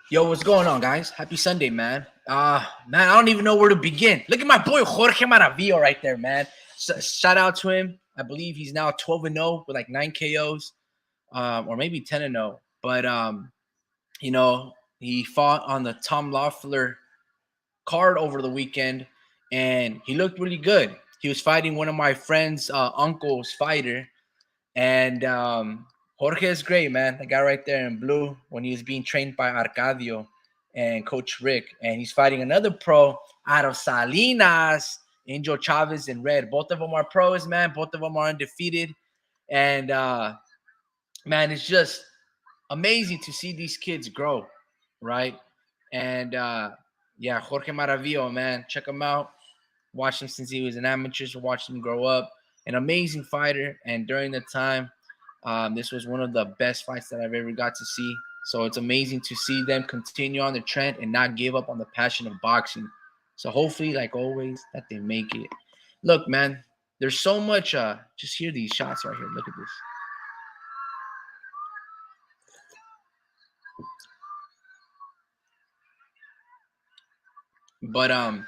Yo, what's going on, guys? Happy Sunday, man. Man, I don't even know where to begin. Look at my boy Jorge Maravillo right there, man. Shout out to him. I believe he's now 12-0 with like 9 KOs, or maybe 10-0. But he fought on the Tom Loeffler card over the weekend, and he looked really good. He was fighting one of my friend's uncle's fighter, and Jorge is great, man. The guy right there in blue when he was being trained by Arcadio and Coach Rick. And he's fighting another pro out of Salinas, Angel Chavez in red. Both of them are pros, man. Both of them are undefeated. And, man, it's just amazing to see these kids grow, right? And, yeah, Jorge Maravillo, man. Check him out. Watched him since he was an amateur. So watched him grow up. An amazing fighter. And during the time, this was one of the best fights that I've ever got to see. So it's amazing to see them continue on the trend and not give up on the passion of boxing. So hopefully, like always, that they make it. Look, man, there's so much. Just hear these shots right here. Look at this. But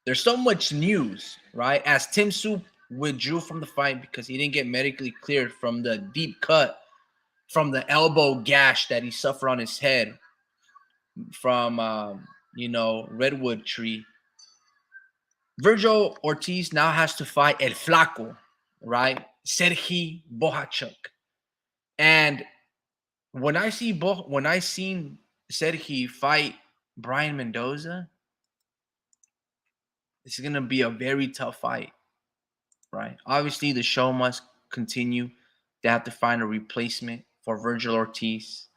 there's so much news, right? As Tim Soup withdrew from the fight because he didn't get medically cleared from the deep cut from the elbow gash that he suffered on his head from Redwood Tree. Virgil Ortiz now has to fight El Flaco, right? Sergi Bohachuk. And when I seen Sergi fight Brian Mendoza, this is gonna be a very tough fight, right? Obviously, the show must continue. They have to find a replacement for Virgil Ortiz.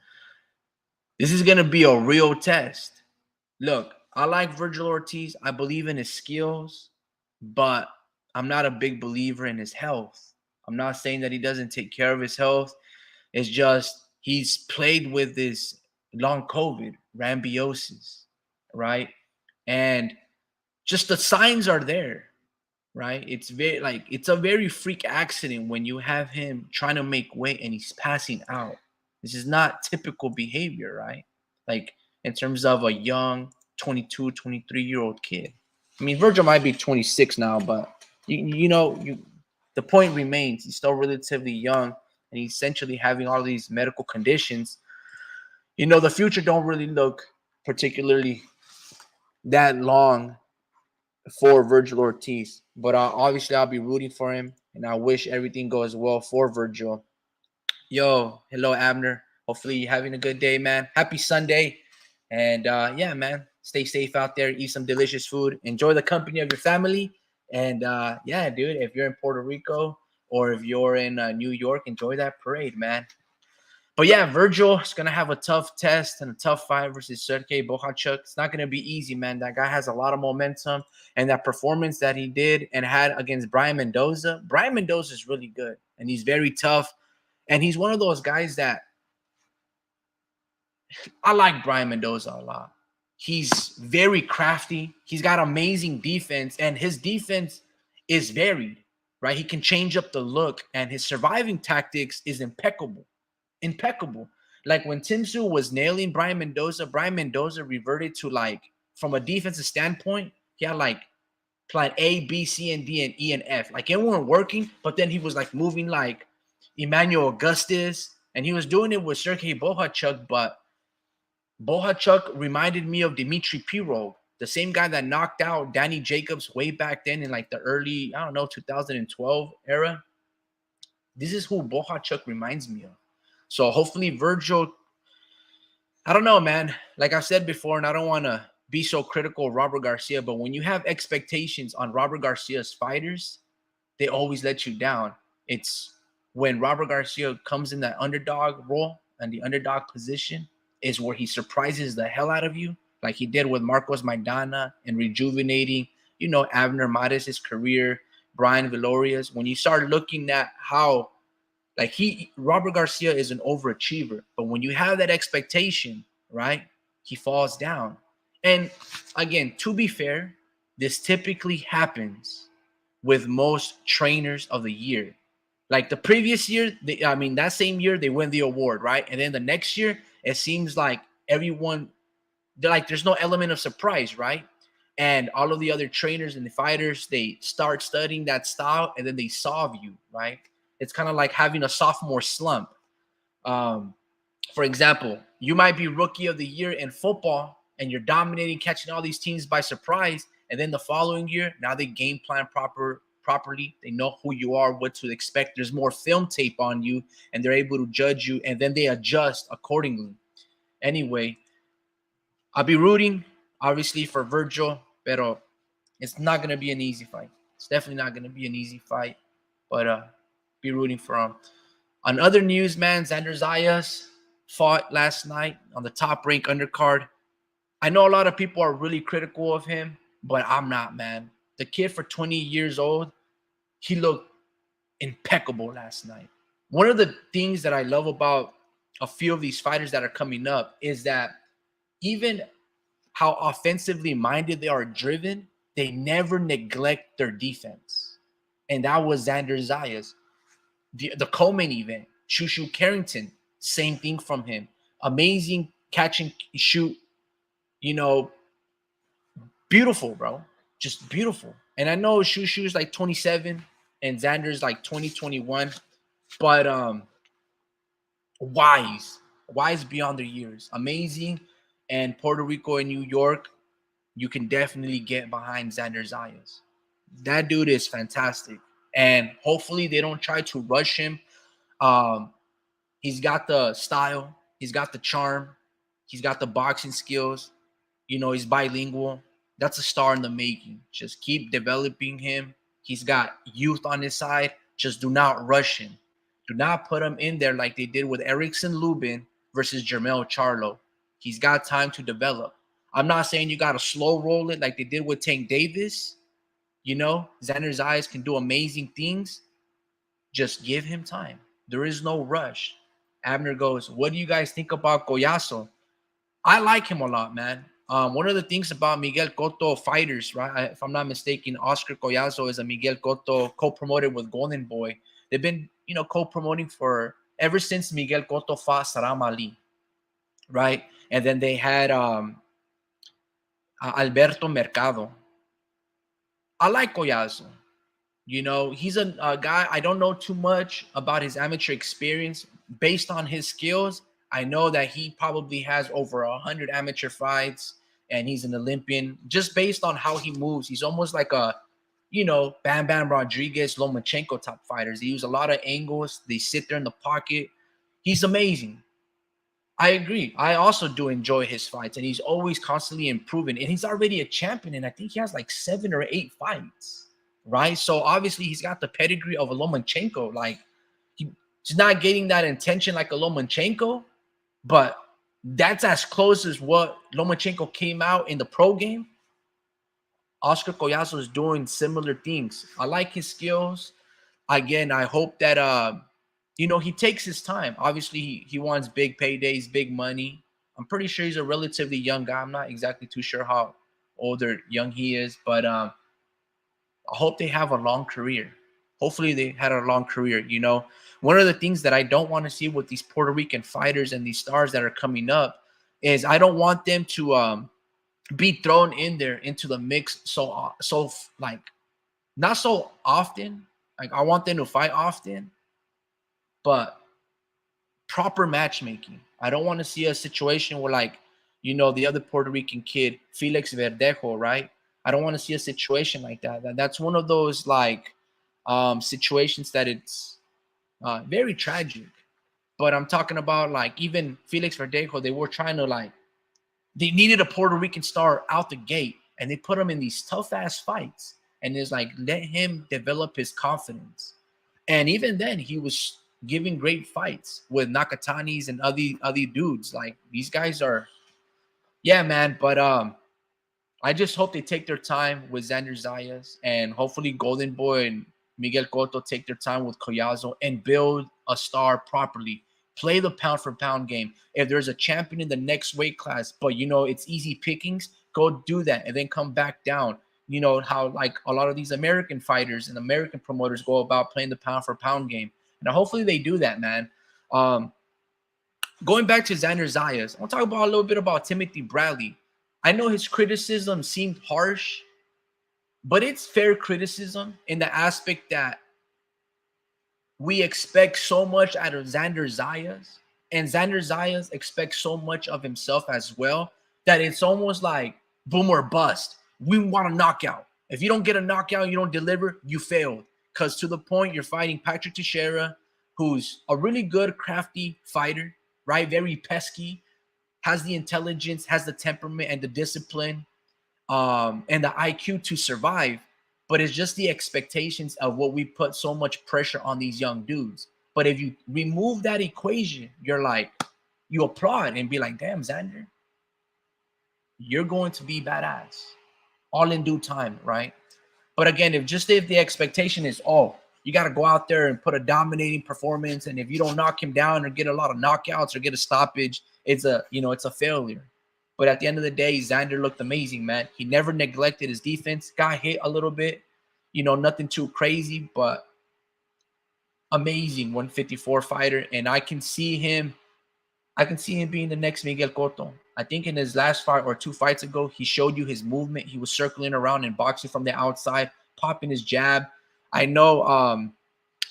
This is gonna be a real test. Look, I like Virgil Ortiz. I believe in his skills, but I'm not a big believer in his health. I'm not saying that he doesn't take care of his health. It's just he's played with this long COVID, rambiosis, right? And just the signs are there, right? It's a very freak accident when you have him trying to make weight and he's passing out. This is not typical behavior, right? Like in terms of a young 22, 23-year-old kid. I mean, Virgil might be 26 now, but the point remains he's still relatively young and he's essentially having all these medical conditions. The future don't really look particularly that long for Virgil Ortiz. But obviously, I'll be rooting for him, and I wish everything goes well for Virgil. Yo, hello, Abner. Hopefully, you're having a good day, man. Happy Sunday. And yeah, man, stay safe out there. Eat some delicious food. Enjoy the company of your family. And yeah, dude, if you're in Puerto Rico or if you're in New York, enjoy that parade, man. But yeah, Virgil is gonna have a tough test and a tough fight versus Sergey Bohachuk. It's not gonna be easy, man. That guy has a lot of momentum, and that performance that he did and had against Brian Mendoza. Brian Mendoza is really good, and he's very tough, and he's one of those guys that I like. Brian Mendoza a lot. He's very crafty. He's got amazing defense, and his defense is varied, right? He can change up the look, and his surviving tactics is impeccable. Impeccable. Like when Tim Tszyu was nailing Brian Mendoza reverted to, like, from a defensive standpoint, he had like plan A, B, C, and D, and E, and F. Like it weren't working, but then he was like moving like Emmanuel Augustus, and he was doing it with Sergey Bohachuk, but Bohachuk reminded me of Dmitry Pirog, the same guy that knocked out Danny Jacobs way back then in like the early, 2012 era. This is who Bohachuk reminds me of. So hopefully Virgil, I don't know, man. Like I said before, and I don't want to be so critical of Robert Garcia, but when you have expectations on Robert Garcia's fighters, they always let you down. It's when Robert Garcia comes in that underdog role and the underdog position is where he surprises the hell out of you, like he did with Marcos Maidana and rejuvenating, Abner Mares' career, Brian Valoria's. When you start looking at how, like, Robert Garcia is an overachiever, but when you have that expectation, right, he falls down. And again, to be fair, this typically happens with most trainers of the year. Like the previous year, that same year they win the award, right? And then the next year, it seems like everyone, they're like, there's no element of surprise, right? And all of the other trainers and the fighters, they start studying that style and then they solve you, right? It's kind of like having a sophomore slump. Um, for example, you might be rookie of the year in football and you're dominating, catching all these teams by surprise. And then the following year, now they game plan properly. They know who you are, what to expect. There's more film tape on you, and they're able to judge you, and then they adjust accordingly. Anyway, I'll be rooting, obviously, for Virgil, pero it's not gonna be an easy fight. It's definitely not gonna be an easy fight, but be rooting for him. On other news, man, Xander Zayas fought last night on the top rank undercard. I know a lot of people are really critical of him, but I'm not, man. The kid for 20 years old, he looked impeccable last night. One of the things that I love about a few of these fighters that are coming up is that even how offensively minded they are driven, they never neglect their defense. And that was Xander Zayas. The co-main event, Shushu Carrington, same thing from him. Amazing catch and shoot, you know, beautiful, bro. Just beautiful. And I know Shushu's like 27 and Xander's like 2021, but wise beyond their years. Amazing. And Puerto Rico and New York, you can definitely get behind Xander Zayas. That dude is fantastic. And hopefully they don't try to rush him. He's got the style, he's got the charm, he's got the boxing skills. You know, he's bilingual. That's a star in the making. Just keep developing him. He's got youth on his side. Just do not rush him. Do not put him in there like they did with Erickson Lubin versus Jermell Charlo. He's got time to develop. I'm not saying you got to slow roll it like they did with Tank Davis. You know, Xander Zayas can do amazing things. Just give him time. There is no rush. Abner goes, what do you guys think about Collazo? I like him a lot, man. One of the things about Miguel Cotto fighters, right? If I'm not mistaken, Oscar Collazo is a Miguel Cotto co-promoted with Golden Boy. They've been, you know, co-promoting for ever since Miguel Cotto fought Saram Ali, right? And then they had Alberto Mercado. I like Collazo. You know, he's a guy, I don't know too much about his amateur experience. Based on his skills, I know that he probably has over 100 amateur fights and he's an Olympian. Just based on how he moves, he's almost like a, you know, Bam Bam Rodriguez, Lomachenko type fighters. They use a lot of angles. They sit there in the pocket. He's amazing. I agree. I also do enjoy his fights, and he's always constantly improving. And he's already a champion, and I think he has like 7 or 8 fights, right? So obviously he's got the pedigree of a Lomachenko. Like he's not getting that attention like a Lomachenko, but that's as close as what Lomachenko came out in the pro game. Oscar Collazo is doing similar things. I like his skills. Again, I hope that you know, he takes his time. Obviously, he wants big paydays, big money. I'm pretty sure he's a relatively young guy. I'm not exactly too sure how old or young he is, but I hope they have a long career. Hopefully, they had a long career. You know, one of the things that I don't want to see with these Puerto Rican fighters and these stars that are coming up is I don't want them to be thrown in there into the mix so like not so often. Like I want them to fight often, but proper matchmaking. I don't want to see a situation where, like, you know, the other Puerto Rican kid, Felix Verdejo, right? I don't want to see a situation like that. That's one of those like situations that it's very tragic. But I'm talking about like even Felix Verdejo, they were trying to like they needed a Puerto Rican star out the gate, and they put him in these tough ass fights, and it's like let him develop his confidence. And even then, he was giving great fights with Nakatanis and other dudes. Like these guys are, yeah, man. But I just hope they take their time with Xander Zayas, and hopefully Golden Boy and Miguel Cotto take their time with Collazo and build a star properly. Play the pound for pound game. If there's a champion in the next weight class, but you know it's easy pickings, go do that and then come back down. You know how like a lot of these American fighters and American promoters go about playing the pound for pound game, and hopefully they do that, man. Going back to Xander Zayas, I'll talk about a little bit about Timothy Bradley. I know his criticism seemed harsh, but it's fair criticism in the aspect that we expect so much out of Xander Zayas, and Xander Zayas expects so much of himself as well that it's almost like boom or bust. We want a knockout. If you don't get a knockout, you don't deliver, you failed. Because to the point, you're fighting Patrick Teixeira, who's a really good, crafty fighter, right? Very pesky, has the intelligence, has the temperament and the discipline, and the IQ to survive. But it's just the expectations of what we put so much pressure on these young dudes. But if you remove that equation, you're like, you applaud and be like, damn, Xander, you're going to be badass all in due time, right? But again, if the expectation is, oh, you got to go out there and put a dominating performance, and if you don't knock him down or get a lot of knockouts or get a stoppage, it's a failure. But at the end of the day, Xander looked amazing, man. He never neglected his defense. Got hit a little bit, nothing too crazy, but amazing 154 fighter. And I can see him being the next Miguel Cotto. I think in his last fight or 2 fights ago, he showed you his movement. He was circling around and boxing from the outside, popping his jab. I know,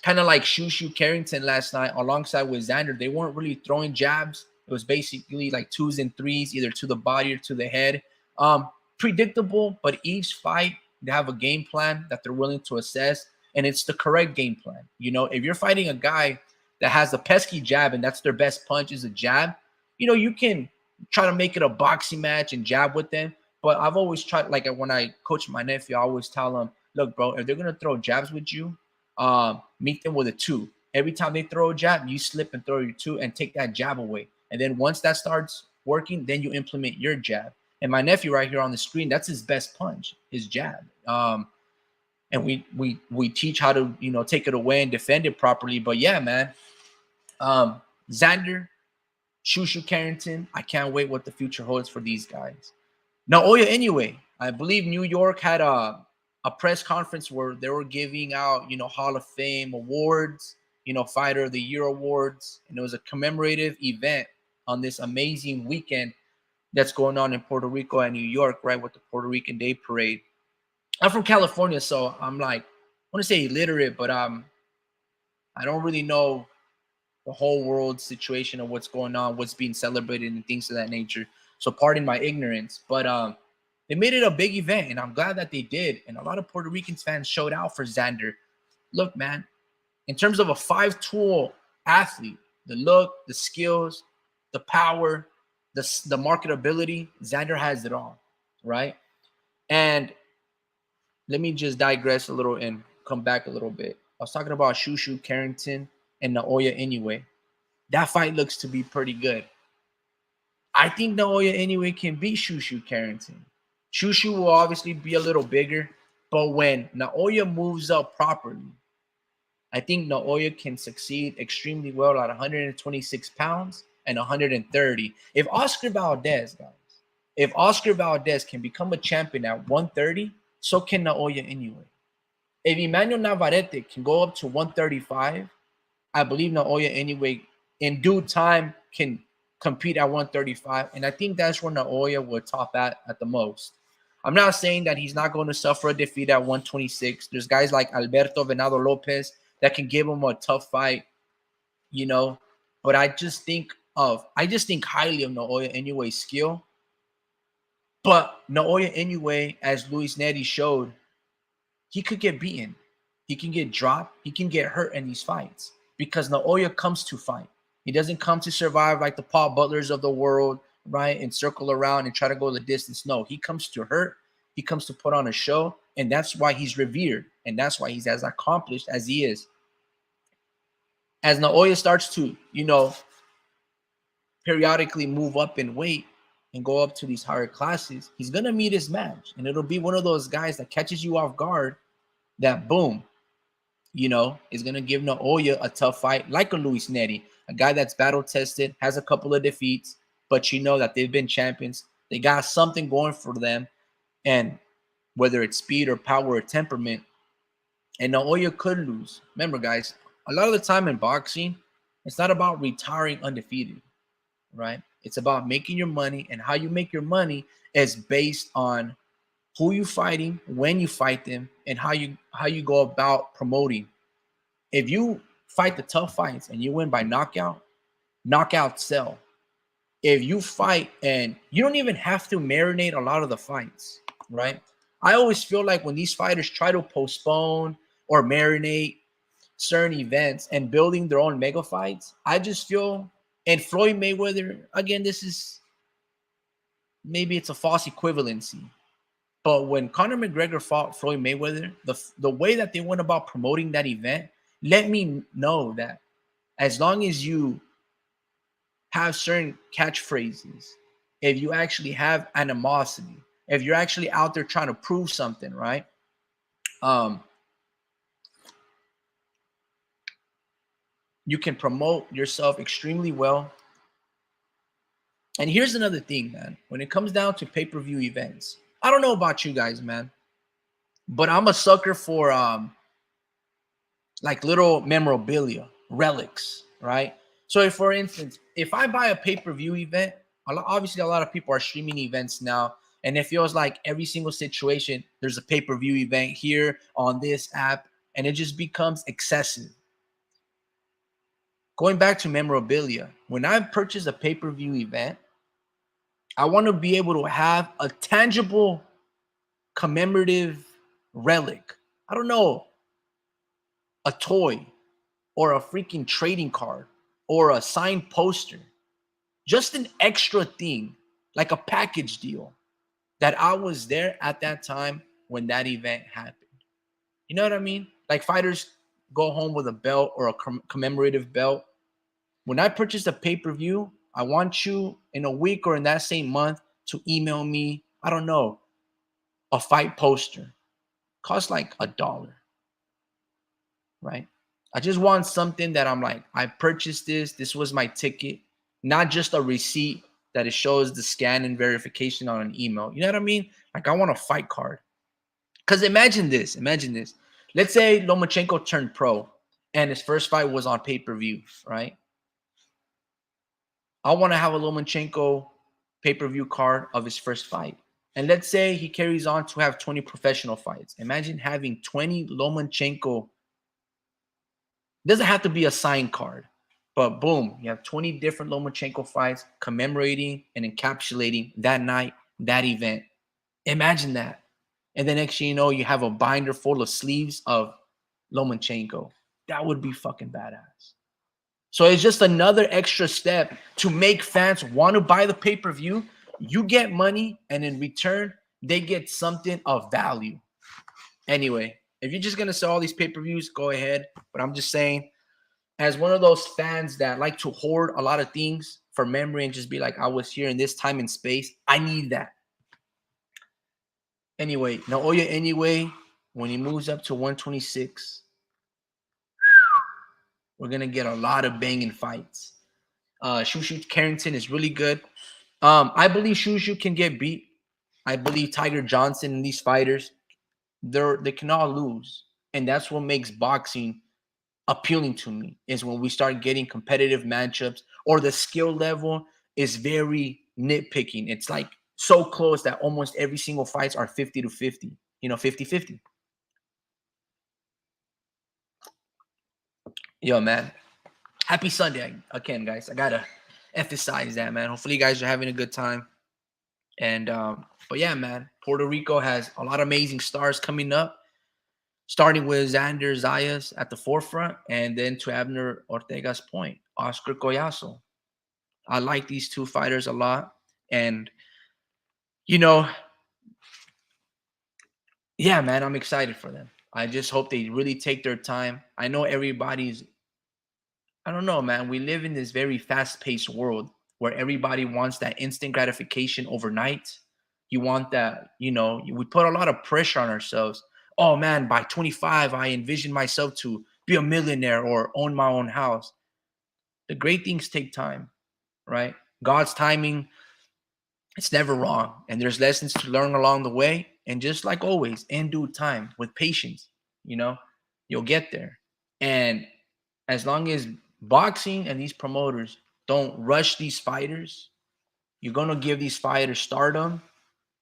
kind of like Shushu Carrington last night alongside with Xander, they weren't really throwing jabs. It was basically like 2s and 3s, either to the body or to the head. Predictable, but each fight, they have a game plan that they're willing to assess, and it's the correct game plan. If you're fighting a guy that has a pesky jab and that's their best punch is a jab, you can try to make it a boxing match and jab with them. But I've always tried, like when I coach my nephew, I always tell him, look, bro, if they're going to throw jabs with you, meet them with a 2. Every time they throw a jab, you slip and throw your 2 and take that jab away. And then once that starts working, then you implement your jab. And my nephew right here on the screen, that's his best punch, his jab. And we teach how to, take it away and defend it properly. But yeah, man, Xander, Shushu Carrington, I can't wait what the future holds for these guys. Naoya Inoue, I believe New York had a press conference where they were giving out, Hall of Fame awards, Fighter of the Year awards. And it was a commemorative event on this amazing weekend that's going on in Puerto Rico and New York, right, with the Puerto Rican Day Parade. I'm from California, so I'm like, I want to say illiterate, but I don't really know the whole world situation of what's going on, what's being celebrated, and things of that nature. So pardon my ignorance, but they made it a big event, and I'm glad that they did. And a lot of Puerto Rican fans showed out for Xander. Look, man, in terms of a 5-tool athlete, the look, the skills, the power, the marketability, Xander has it all, right? And let me just digress a little and come back a little bit. I was talking about Shushu Carrington and Naoya Inoue. That fight looks to be pretty good. I think Naoya Inoue can beat Shushu Carrington. Shushu will obviously be a little bigger, but when Naoya moves up properly, I think Naoya can succeed extremely well at 126 pounds and 130. If Oscar Valdez can become a champion at 130, so can Naoya Inoue. If Emmanuel Navarrete can go up to 135, I believe Naoya Inoue in due time can compete at 135. And I think that's where Naoya will top at the most. I'm not saying that he's not going to suffer a defeat at 126. There's guys like Alberto Venado Lopez that can give him a tough fight, But I just think highly of Naoya Inoue's skill. But Naoya Inoue, as Luis Neri showed, he could get beaten. He can get dropped. He can get hurt in these fights because Naoya comes to fight. He doesn't come to survive like the Paul Butlers of the world, right, and circle around and try to go the distance. No, he comes to hurt. He comes to put on a show, and that's why he's revered, and that's why he's as accomplished as he is. As Naoya starts to, periodically move up in weight and go up to these higher classes, he's going to meet his match, and it'll be one of those guys that catches you off guard that, boom, is going to give Naoya a tough fight like a Luis Neri, a guy that's battle-tested, has a couple of defeats, but that they've been champions. They got something going for them, and whether it's speed or power or temperament, and Naoya could lose. Remember, guys, a lot of the time in boxing, it's not about retiring undefeated. right? It's about making your money, and how you make your money is based on who you fighting, when you fight them, and how you go about promoting. If you fight the tough fights and you win by knockout, knockout sell. If you fight and you don't even have to marinate a lot of the fights, right? I always feel like when these fighters try to postpone or marinate certain events and building their own mega fights, I just feel, and Floyd Mayweather, again, this is, maybe it's a false equivalency. But when Conor McGregor fought Floyd Mayweather, the way that they went about promoting that event let me know that as long as you have certain catchphrases, if you actually have animosity, if you're actually out there trying to prove something, right? Um, you can promote yourself extremely well. And here's another thing, man. When it comes down to pay-per-view events, I don't know about you guys, man, but I'm a sucker for like little memorabilia, relics, right? So if, for instance, if I buy a pay-per-view event, obviously a lot of people are streaming events now, and it feels like every single situation, there's a pay-per-view event here on this app, and it just becomes excessive. Going back to memorabilia, when I purchase a pay-per-view event, I want to be able to have a tangible commemorative relic. I don't know, a toy, or a freaking trading card, or a signed poster, just an extra thing, like a package deal, that I was there at that time when that event happened. You know what I mean? Like fighters go home with a belt or a commemorative belt. When I purchase a pay-per-view, I want you in a week or in that same month to email me, I don't know, a fight poster. Costs like $1, right? I just want something that I'm like, I purchased this. This was my ticket, not just a receipt that it shows the scan and verification on an email. You know what I mean? Like, I want a fight card. Because imagine this. Imagine this. Let's say Lomachenko turned pro and his first fight was on pay-per-view, right? I want to have a Lomachenko pay-per-view card of his first fight. And let's say he carries on to have 20 professional fights. Imagine having 20 Lomachenko. Doesn't have to be a signed card, but boom, you have 20 different Lomachenko fights commemorating and encapsulating that night, that event. Imagine that. And the next thing you know, you have a binder full of sleeves of Lomachenko. That would be fucking badass. So it's just another extra step to make fans want to buy the pay-per-view. You get money, and in return, they get something of value. Anyway, if you're just gonna sell all these pay-per-views, go ahead. But I'm just saying, as one of those fans that like to hoard a lot of things for memory and just be like, I was here in this time and space, I need that. Anyway, Naoya anyway, when he moves up to 126, we're gonna get a lot of banging fights. Shushu Carrington is really good. I believe Shushu can get beat. I believe Tiger Johnson and these fighters, they can all lose. And that's what makes boxing appealing to me, is when we start getting competitive matchups or the skill level is very nitpicking. It's like so close that almost every single fights are 50-50, 50-50. Yo, man. Happy Sunday again, guys. I gotta emphasize that, man. Hopefully you guys are having a good time. And but yeah, man, Puerto Rico has a lot of amazing stars coming up, starting with Xander Zayas at the forefront, and then to Abner Ortega's point, Oscar Collazo. I like these two fighters a lot. And, you know, yeah, man, I'm excited for them. I just hope they really take their time. I know everybody's, I don't know, man. We live in this very fast paced world where everybody wants that instant gratification overnight. You want that, we put a lot of pressure on ourselves. Oh, man, by 25, I envision myself to be a millionaire or own my own house. The great things take time, right? God's timing, it's never wrong. And there's lessons to learn along the way. And just like always, in due time, with patience, you'll get there. And as long as boxing and these promoters Don't rush these fighters. You're going to give these fighters stardom,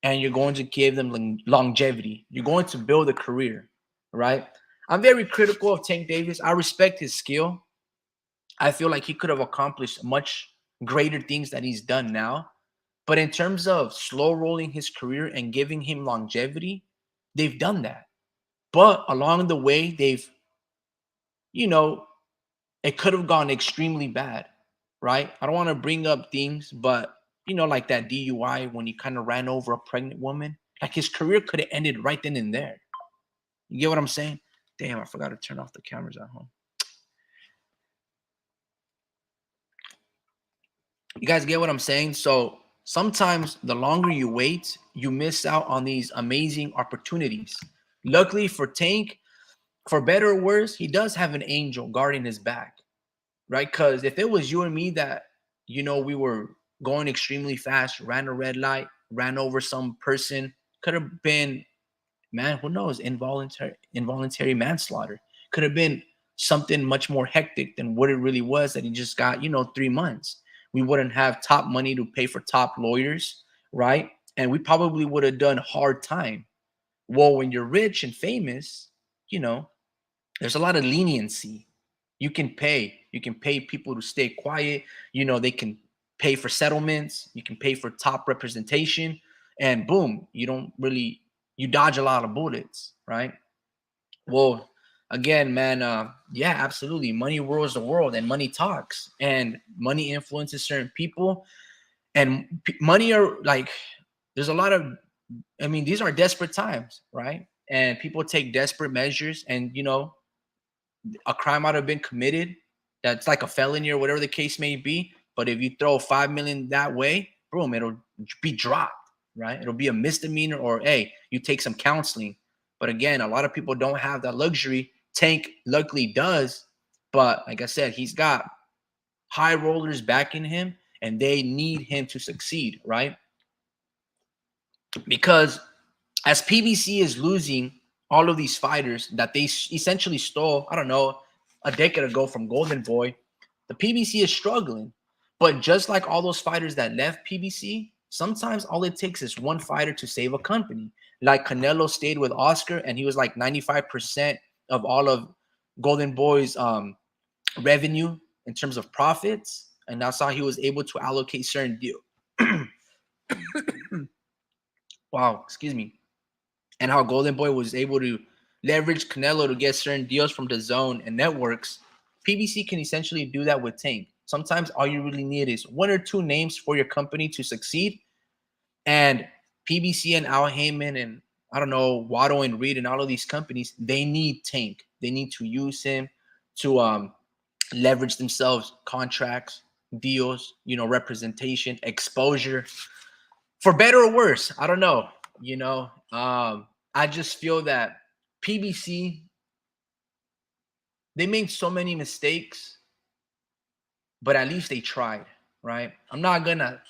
and you're going to give them longevity. You're going to build a career, right? I'm very critical of Tank Davis. I respect his skill. I feel like he could have accomplished much greater things that he's done now. But in terms of slow rolling his career and giving him longevity, they've done that. But along the way, they've, you know, it could have gone extremely bad, right? I don't want to bring up things, but like that DUI when he kind of ran over a pregnant woman, like his career could have ended right then and there. You get what I'm saying? Damn, I forgot to turn off the cameras at home. You guys get what I'm saying? So sometimes the longer you wait, you miss out on these amazing opportunities. Luckily for Tank, for better or worse, he does have an angel guarding his back, right? Because if it was you and me that, we were going extremely fast, ran a red light, ran over some person, could have been, man, who knows, involuntary manslaughter. Could have been something much more hectic than what it really was that he just got, 3 months. We wouldn't have top money to pay for top lawyers, right? And we probably would have done hard time. Well, when you're rich and famous, you know, there's a lot of leniency. You can pay people to stay quiet. They can pay for settlements. You can pay for top representation, and boom, you dodge a lot of bullets, right? Well, again, man, yeah, absolutely. Money rules the world, and money talks, and money influences certain people, and money are like, there's a lot of, I mean, these are desperate times, right? And people take desperate measures, and a crime might have been committed that's like a felony or whatever the case may be. But if you throw 5 million that way, boom, it'll be dropped, right? It'll be a misdemeanor, or hey, you take some counseling. But again, a lot of people don't have that luxury. Tank luckily does, but like I said, he's got high rollers backing him, and they need him to succeed, right? Because as PBC is losing all of these fighters that they essentially stole, I don't know, a decade ago from Golden Boy, the PBC is struggling. But just like all those fighters that left PBC, sometimes all it takes is one fighter to save a company. Like Canelo stayed with Oscar, and he was like 95% of all of Golden Boy's revenue in terms of profits. And that's how he was able to allocate certain deals. Wow, excuse me. And how Golden Boy was able to leverage Canelo to get certain deals from the zone and networks. PBC can essentially do that with Tank. Sometimes all you really need is one or two names for your company to succeed. And PBC and Al Heyman and, I don't know, Waddle and Reed and all of these companies, they need Tank. They need to use him to leverage themselves, contracts, deals, representation, exposure, for better or worse. I don't know. I just feel that PBC, they made so many mistakes, but at least they tried, right? I'm not gonna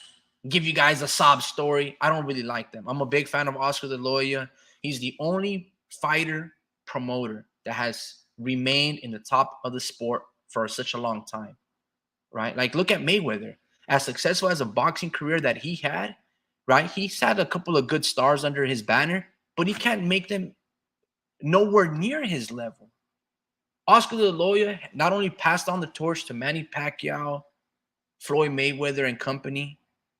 give you guys a sob story. I don't really like them. I'm a big fan of Oscar De La Hoya. He's the only fighter promoter that has remained in the top of the sport for such a long time, right? Like, look at Mayweather. As successful as a boxing career that he had, right? He's had a couple of good stars under his banner, but he can't make them nowhere near his level. Oscar De La Hoya not only passed on the torch to Manny Pacquiao, Floyd Mayweather and company,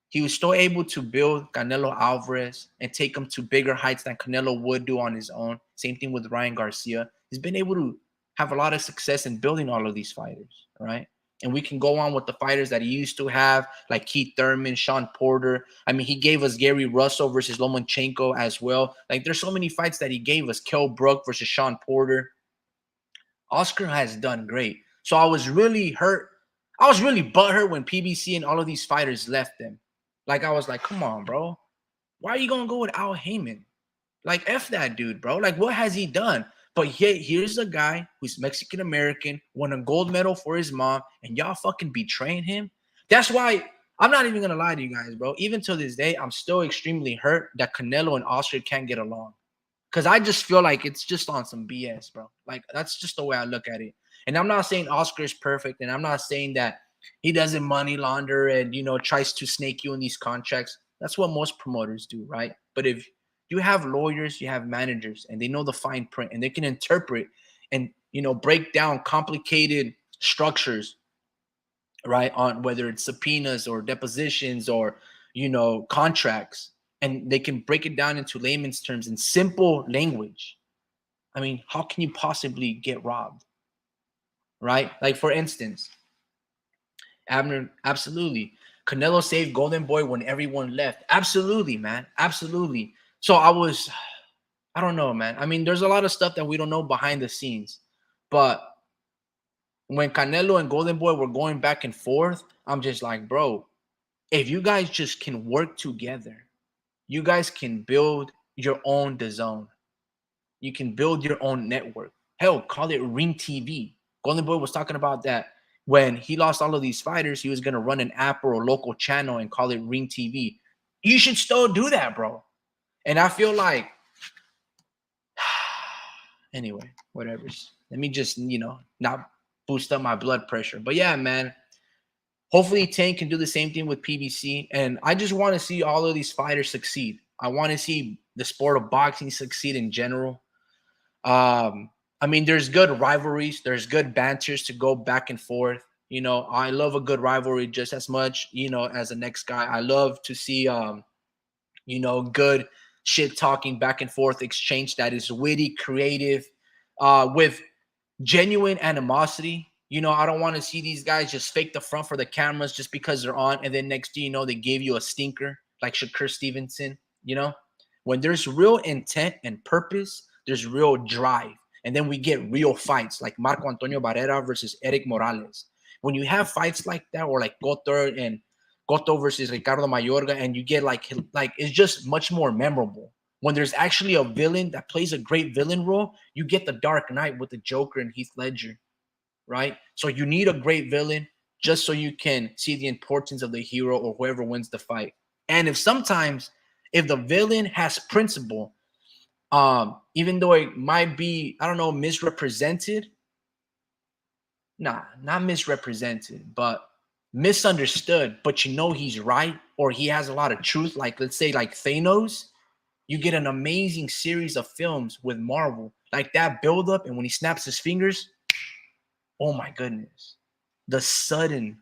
he was still able to build Canelo Alvarez and take him to bigger heights than Canelo would do on his own. Same thing with Ryan Garcia. He's been able to have a lot of success in building all of these fighters, right? And we can go on with the fighters that he used to have, like Keith Thurman, Sean Porter. I mean, he gave us Gary Russell versus Lomachenko as well. Like, there's so many fights that he gave us. Kell Brook versus Sean Porter. Oscar has done great. So I was really hurt. I was really butthurt when PBC and all of these fighters left them. Like, I was like, come on, bro. Why are you going to go with Al Heyman? Like, F that dude, bro. Like, what has he done? But here's a guy who's Mexican-American, won a gold medal for his mom, and y'all fucking betraying him. That's why I'm not even going to lie to you guys, bro. Even to this day, I'm still extremely hurt that Canelo and Oscar can't get along. Because I just feel like it's just on some BS, bro. Like, that's just the way I look at it. And I'm not saying Oscar is perfect, and I'm not saying that He doesn't money launder and tries to snake you in these contracts. That's what most promoters do, right? But if you have lawyers, you have managers, and they know the fine print, and they can interpret and break down complicated structures, right? On whether it's subpoenas or depositions or contracts, and they can break it down into layman's terms in simple language. I mean, how can you possibly get robbed, right? Like for instance, Abner, absolutely. Canelo saved Golden Boy when everyone left. Absolutely, man. Absolutely. So I don't know, man. I mean, there's a lot of stuff that we don't know behind the scenes. But when Canelo and Golden Boy were going back and forth, I'm just like, bro, if you guys just can work together, you guys can build your own DAZN. You can build your own network. Hell, call it Ring TV. Golden Boy was talking about that when he lost all of these fighters, he was going to run an app or a local channel and call it Ring TV. You should still do that, bro. And I feel like, anyway, whatever. Let me just, not boost up my blood pressure. But yeah, man, hopefully Tank can do the same thing with PBC. And I just want to see all of these fighters succeed. I want to see the sport of boxing succeed in general. I mean, there's good rivalries. There's good banters to go back and forth. I love a good rivalry just as much, as the next guy. I love to see, good shit talking back and forth exchange that is witty, creative, with genuine animosity. I don't want to see these guys just fake the front for the cameras just because they're on, and then next thing you know, they gave you a stinker like Shakur Stevenson. When there's real intent and purpose, there's real drive, and then we get real fights like Marco Antonio Barrera versus Eric Morales. When you have fights like that, or like Cotto versus Ricardo Mayorga, and you get like it's just much more memorable. When there's actually a villain that plays a great villain role, you get the Dark Knight with the Joker and Heath Ledger, right? So you need a great villain just so you can see the importance of the hero or whoever wins the fight. And if the villain has principle, even though it might be, I don't know, misrepresented, not misrepresented, but misunderstood, but he's right, or he has a lot of truth, like let's say like Thanos, you get an amazing series of films with Marvel, like that build up, and when he snaps his fingers, oh my goodness, the sudden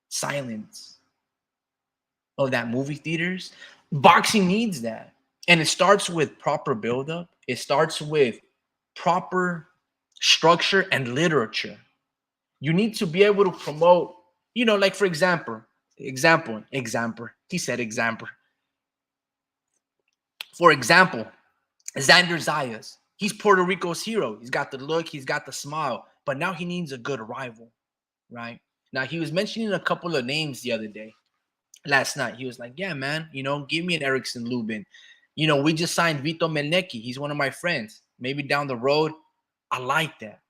silence of that movie theaters. Boxing needs that. And it starts with proper build up. It starts with proper structure and literature. You need to be able to promote, like for example. He said example. For example, Xander Zayas. He's Puerto Rico's hero. He's got the look, he's got the smile, but now he needs a good rival, right? Now, he was mentioning a couple of names the other day, last night. He was like, yeah, man, give me an Erickson Lubin. We just signed Vito Melnecki. He's one of my friends. Maybe down the road, I like that.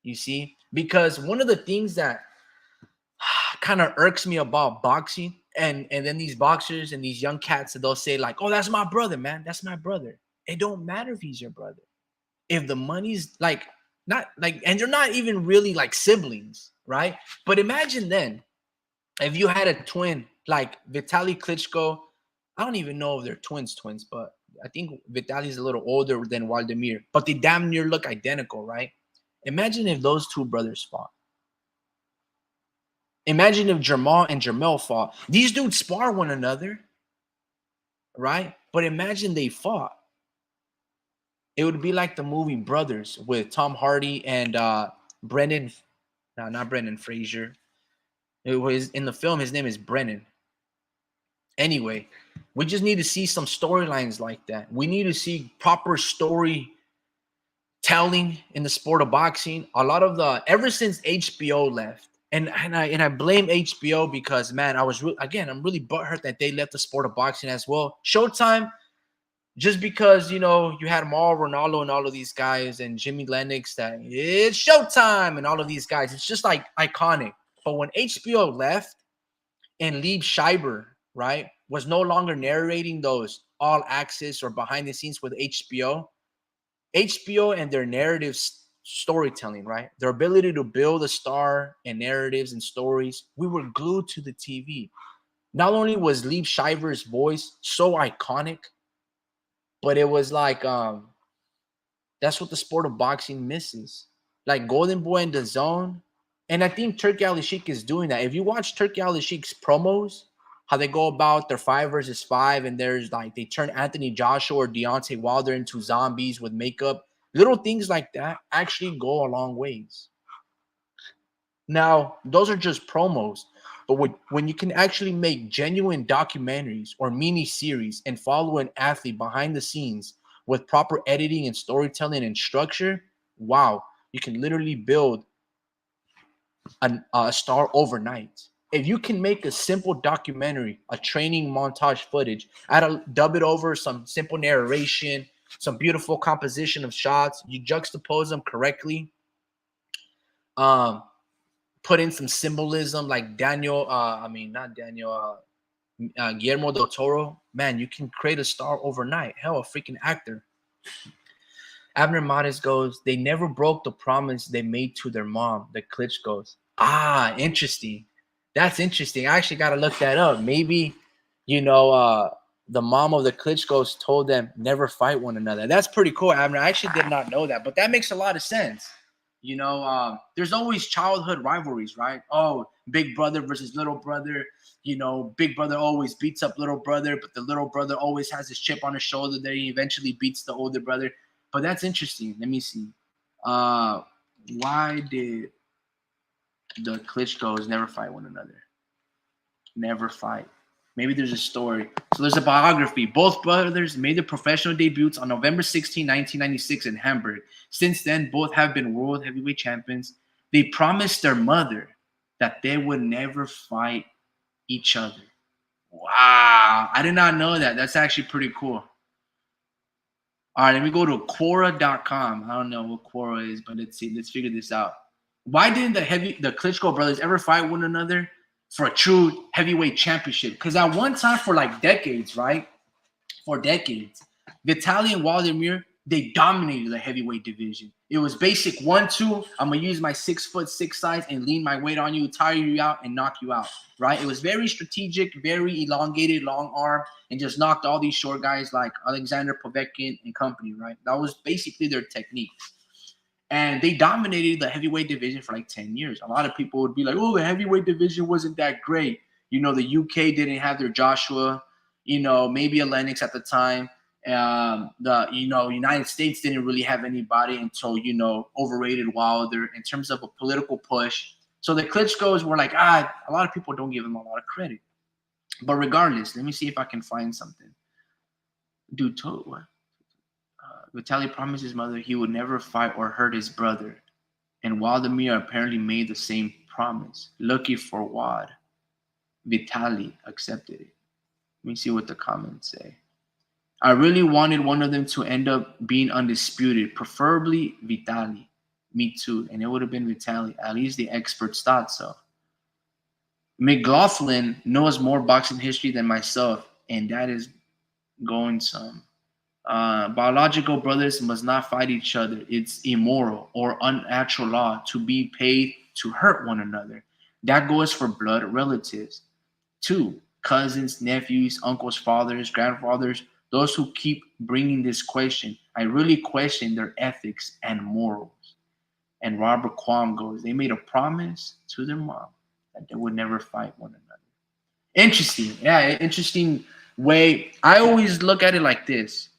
You see? Because one of the things that kind of irks me about boxing, and then these boxers and these young cats that they'll say like, oh, that's my brother, man. That's my brother. It don't matter if he's your brother. If the money's like, not like, and they're not even really like siblings, right? But imagine then, if you had a twin like Vitaly Klitschko, I don't even know if they're twins, but I think Vitaly's a little older than Waldemir, but they damn near look identical, right? Imagine if those two brothers fought. Imagine if Jamal and Jamel fought. These dudes spar one another, right? But imagine they fought. It would be like the movie Brothers with Tom Hardy and Brendan. No, not Brendan Fraser. It was in the film. His name is Brennan. Anyway, we just need to see some storylines like that. We need to see proper storytelling in the sport of boxing. A lot of ever since HBO left, and I blame HBO because, man, I'm really butthurt that they left the sport of boxing as well. Showtime, just because you had Mauro Ronaldo and all of these guys, and Jimmy Lennox, that it's Showtime and all of these guys. It's just like iconic. But when HBO left and Lieb Schreiber, right, was no longer narrating those all access or behind the scenes with HBO and their narratives storytelling, right? Their ability to build a star and narratives and stories. We were glued to the TV. Not only was Liev Schreiber's voice so iconic, but it was like that's what the sport of boxing misses. Like Golden Boy and the Zone. And I think Turki Ali Sheik is doing that. If you watch Turki Ali Sheik's promos, how they go about their 5 versus 5, and there's like they turn Anthony Joshua or Deontay Wilder into zombies with makeup. Little things like that actually go a long ways. Now, those are just promos. But when you can actually make genuine documentaries or mini series and follow an athlete behind the scenes with proper editing and storytelling and structure, wow, you can literally build a star overnight. If you can make a simple documentary, a training montage footage, dub it over some simple narration, some beautiful composition of shots, you juxtapose them correctly, um, put in some symbolism like Guillermo del Toro, man, you can create a star overnight. Hell, a freaking actor. Abner Mares goes, they never broke the promise they made to their mom, the Klitschko's. Ah, interesting. That's interesting. I actually got to look that up. Maybe, you know, the mom of the Klitschko's told them never fight one another. That's pretty cool, Abner. I actually did not know that, but that makes a lot of sense. You know, there's always childhood rivalries, right? Oh, big brother versus little brother. You know, big brother always beats up little brother, but the little brother always has his chip on his shoulder that he eventually beats the older brother. But that's interesting. Let me see. Why did the Klitschko's never fight one another? Never fight. Maybe there's a story. So there's a biography. Both brothers made their professional debuts on November 16, 1996 in Hamburg. Since then, both have been world heavyweight champions. They promised their mother that they would never fight each other. Wow. I did not know that. That's actually pretty cool. All right, let me go to Quora.com. I don't know what Quora is, but let's see. Let's figure this out. Why didn't the Klitschko brothers ever fight one another for a true heavyweight championship? Because at one time, for like decades, right? For decades, Vitaly and Waldemir, they dominated the heavyweight division. It was basic 1-2. I'm gonna use my 6'6" size and lean my weight on you, tire you out, and knock you out. Right? It was very strategic, very elongated, long arm, and just knocked all these short guys like Alexander Povetkin and company. Right? That was basically their technique. And they dominated the heavyweight division for like 10 years. A lot of people would be like, oh, the heavyweight division wasn't that great. You know, the UK didn't have their Joshua, you know, maybe a Lennox at the time. United States didn't really have anybody until, you know, overrated Wilder in terms of a political push. So the Klitschko's were like, a lot of people don't give them a lot of credit. But regardless, let me see if I can find something. Dude, what? Vitaly promised his mother he would never fight or hurt his brother. And Waldemir apparently made the same promise. Lucky for Wad, Vitaly accepted it. Let me see what the comments say. I really wanted one of them to end up being undisputed, preferably Vitaly. Me too. And it would have been Vitaly. At least the experts thought so. McLaughlin knows more boxing history than myself, and that is going some. Biological brothers must not fight each other. It's immoral or unnatural law to be paid to hurt one another. That goes for blood relatives. 2, cousins, nephews, uncles, fathers, grandfathers, those who keep bringing this question. I really question their ethics and morals. And Robert Quam goes, they made a promise to their mom that they would never fight one another. Interesting. Yeah, interesting way. I always look at it like this.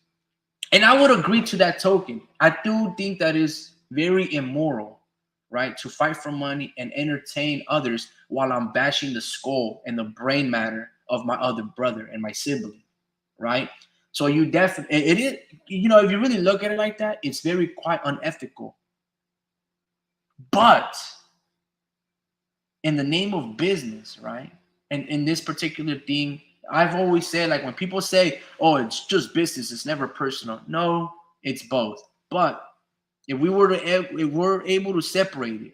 And I would agree to that token. I do think that is very immoral, right? To fight for money and entertain others while I'm bashing the skull and the brain matter of my other brother and my sibling, right? So you definitely, it is, you know, if you really look at it like that, it's very quite unethical. But in the name of business, right? And in this particular thing, I've always said, like when people say, oh, it's just business, it's never personal. No, it's both. But if we're able to separate it,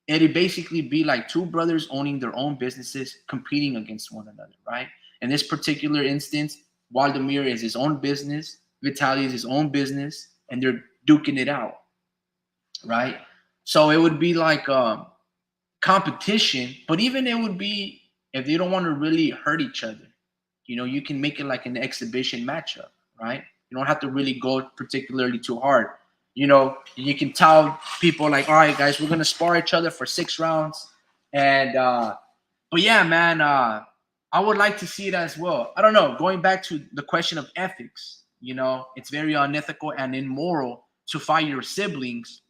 it'd basically be like two brothers owning their own businesses competing against one another, right? In this particular instance, Waldemir is his own business, Vitaly is his own business, and they're duking it out. right? So it would be like competition, but even it would be if they don't want to really hurt each other. You can make it like an exhibition matchup, right? You don't have to really go particularly too hard. You can tell people like, all right, guys, we're gonna spar each other for 6 rounds, and but yeah, man, I would like to see it as well. I don't know. Going back to the question of ethics, it's very unethical and immoral to fight your siblings,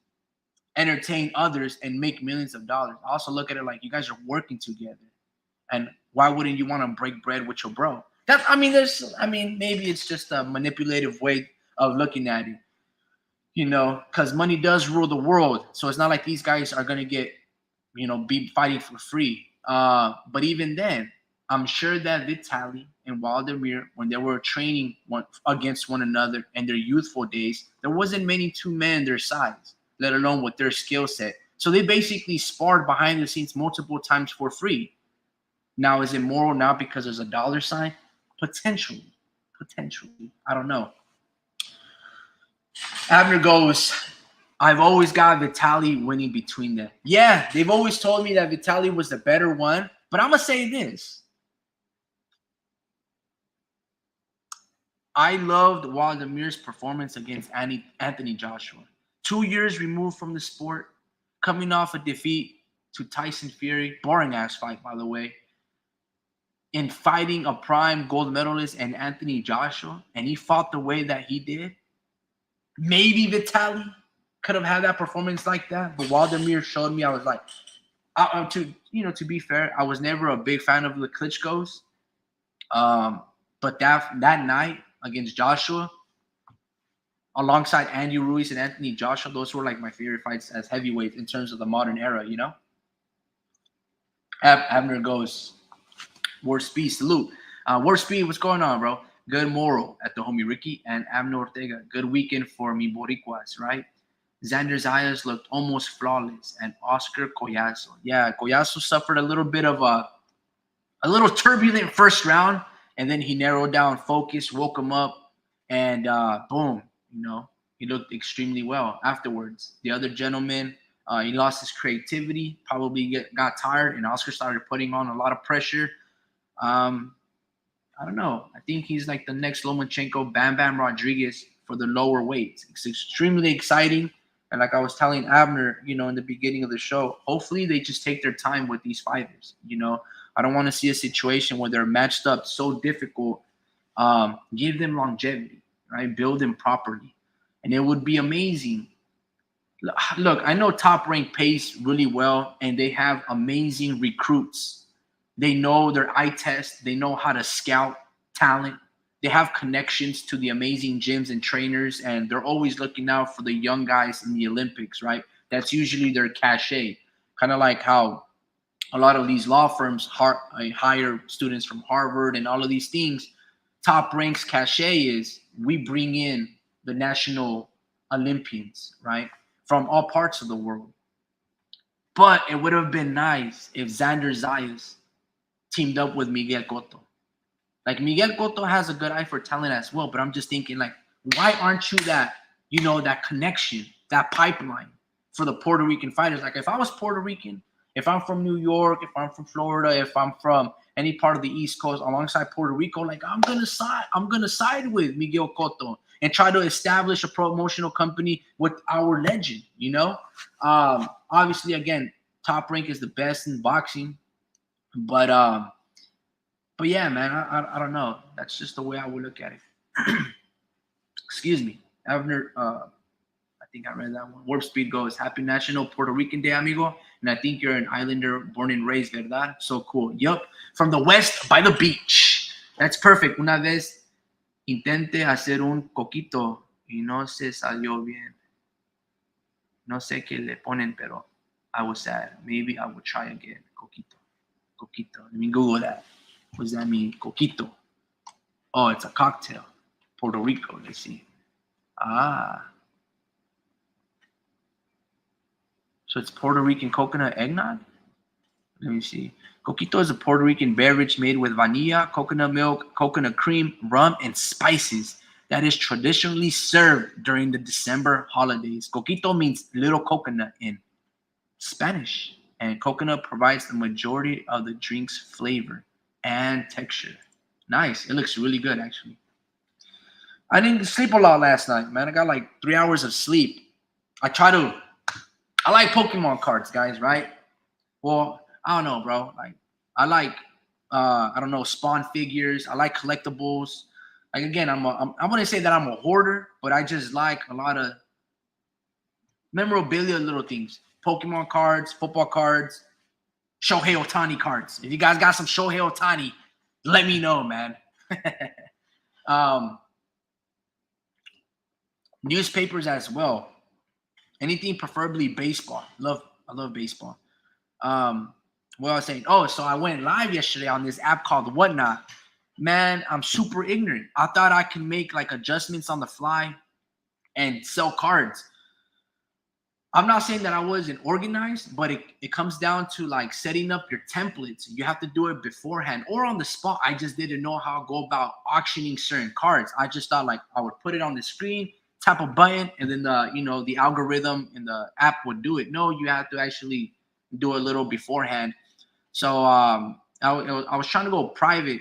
entertain others, and make millions of dollars. I also look at it like you guys are working together, and why wouldn't you want to break bread with your bro? Maybe it's just a manipulative way of looking at it, because money does rule the world. So it's not like these guys are gonna get, be fighting for free. But even then, I'm sure that Vitaly and Waldemir, when they were training against one another in their youthful days, there wasn't many two men their size, let alone with their skill set. So they basically sparred behind the scenes multiple times for free. Now, is it moral now because there's a dollar sign? Potentially. Potentially. I don't know. Abner goes, I've always got Vitaly winning between them. Yeah, they've always told me that Vitaly was the better one, but I'm going to say this. I loved Waldemir's performance against Anthony Joshua. 2 years removed from the sport, coming off a defeat to Tyson Fury, boring ass fight, by the way, in fighting a prime gold medalist and Anthony Joshua, and he fought the way that he did. Maybe Vitaly could have had that performance like that, but Waldemir showed me. I was like, to be fair, I was never a big fan of the Klitschko's, but that night against Joshua, alongside Andy Ruiz and Anthony Joshua, those were like my favorite fights as heavyweights in terms of the modern era. Abner goes, War Speed, salute. War Speed, what's going on, bro? Good moral at the homie Ricky and Abner Ortega. Good weekend for me Boricuas, right? Xander Zayas looked almost flawless, and Oscar Collazo. Yeah, Collazo suffered a little bit of a little turbulent first round, and then he narrowed down focus, woke him up, and boom, he looked extremely well afterwards. The other gentleman, he lost his creativity, probably got tired, and Oscar started putting on a lot of pressure. I don't know. I think he's like the next Lomachenko, Bam Bam Rodriguez for the lower weights. It's extremely exciting. And like I was telling Abner, in the beginning of the show, hopefully they just take their time with these fighters. I don't want to see a situation where they're matched up so difficult. Give them longevity, right? Build them properly. And it would be amazing. Look, I know Top Rank pays really well, and they have amazing recruits. They know their eye test. They know how to scout talent. They have connections to the amazing gyms and trainers, and they're always looking out for the young guys in the Olympics, right? That's usually their cachet. Kind of like how a lot of these law firms hire students from Harvard and all of these things. Top Rank's cachet is we bring in the national Olympians, right? From all parts of the world. But it would have been nice if Xander Zayas teamed up with Miguel Cotto. Like Miguel Cotto has a good eye for talent as well, but I'm just thinking like, why aren't you that connection, that pipeline for the Puerto Rican fighters? Like if I was Puerto Rican, if I'm from New York, if I'm from Florida, if I'm from any part of the East Coast alongside Puerto Rico, like I'm gonna side with Miguel Cotto and try to establish a promotional company with our legend. Obviously, again, Top Rank is the best in boxing, but yeah, man, I don't know. That's just the way I would look at it. Excuse me. Abner, I think I read that one. Warp Speed goes, Happy National Puerto Rican Day, amigo. And I think you're an islander born and raised, ¿verdad? So cool. Yup. From the west by the beach. That's perfect. Una vez intente hacer un coquito y no se salió bien. No sé qué le ponen, pero I was sad. Maybe I would try again. Coquito. Coquito. Let me Google that. What does that mean? Coquito. Oh, it's a cocktail. Puerto Rico. Let's see. So it's Puerto Rican coconut eggnog? Let me see. Coquito is a Puerto Rican beverage made with vanilla, coconut milk, coconut cream, rum, and spices. that is traditionally served during the December holidays. Coquito means little coconut in Spanish, and coconut provides the majority of the drink's flavor and texture. Nice. It looks really good, actually. I didn't sleep a lot last night, man. I got like 3 hours of sleep. I like Pokemon cards, guys, right? Well, I don't know, bro. Like, I like, I don't know, Spawn figures. I like collectibles. Like, again, I wouldn't say that I'm a hoarder, but I just like a lot of memorabilia, little things. Pokemon cards, football cards, Shohei Otani cards. If you guys got some Shohei Otani, let me know, man. um, Newspapers as well. Anything, preferably baseball. I love baseball. What I was saying. Oh, so I went live yesterday on this app called Whatnot. Man, I'm super ignorant. I thought I can make like adjustments on the fly and sell cards. I'm not saying that I wasn't organized, but it comes down to like setting up your templates. You have to do it beforehand or on the spot. I just didn't know how to go about auctioning certain cards. I just thought like I would put it on the screen, tap a button, and then the algorithm in the app would do it. No, you have to actually do a little beforehand. So I was trying to go private,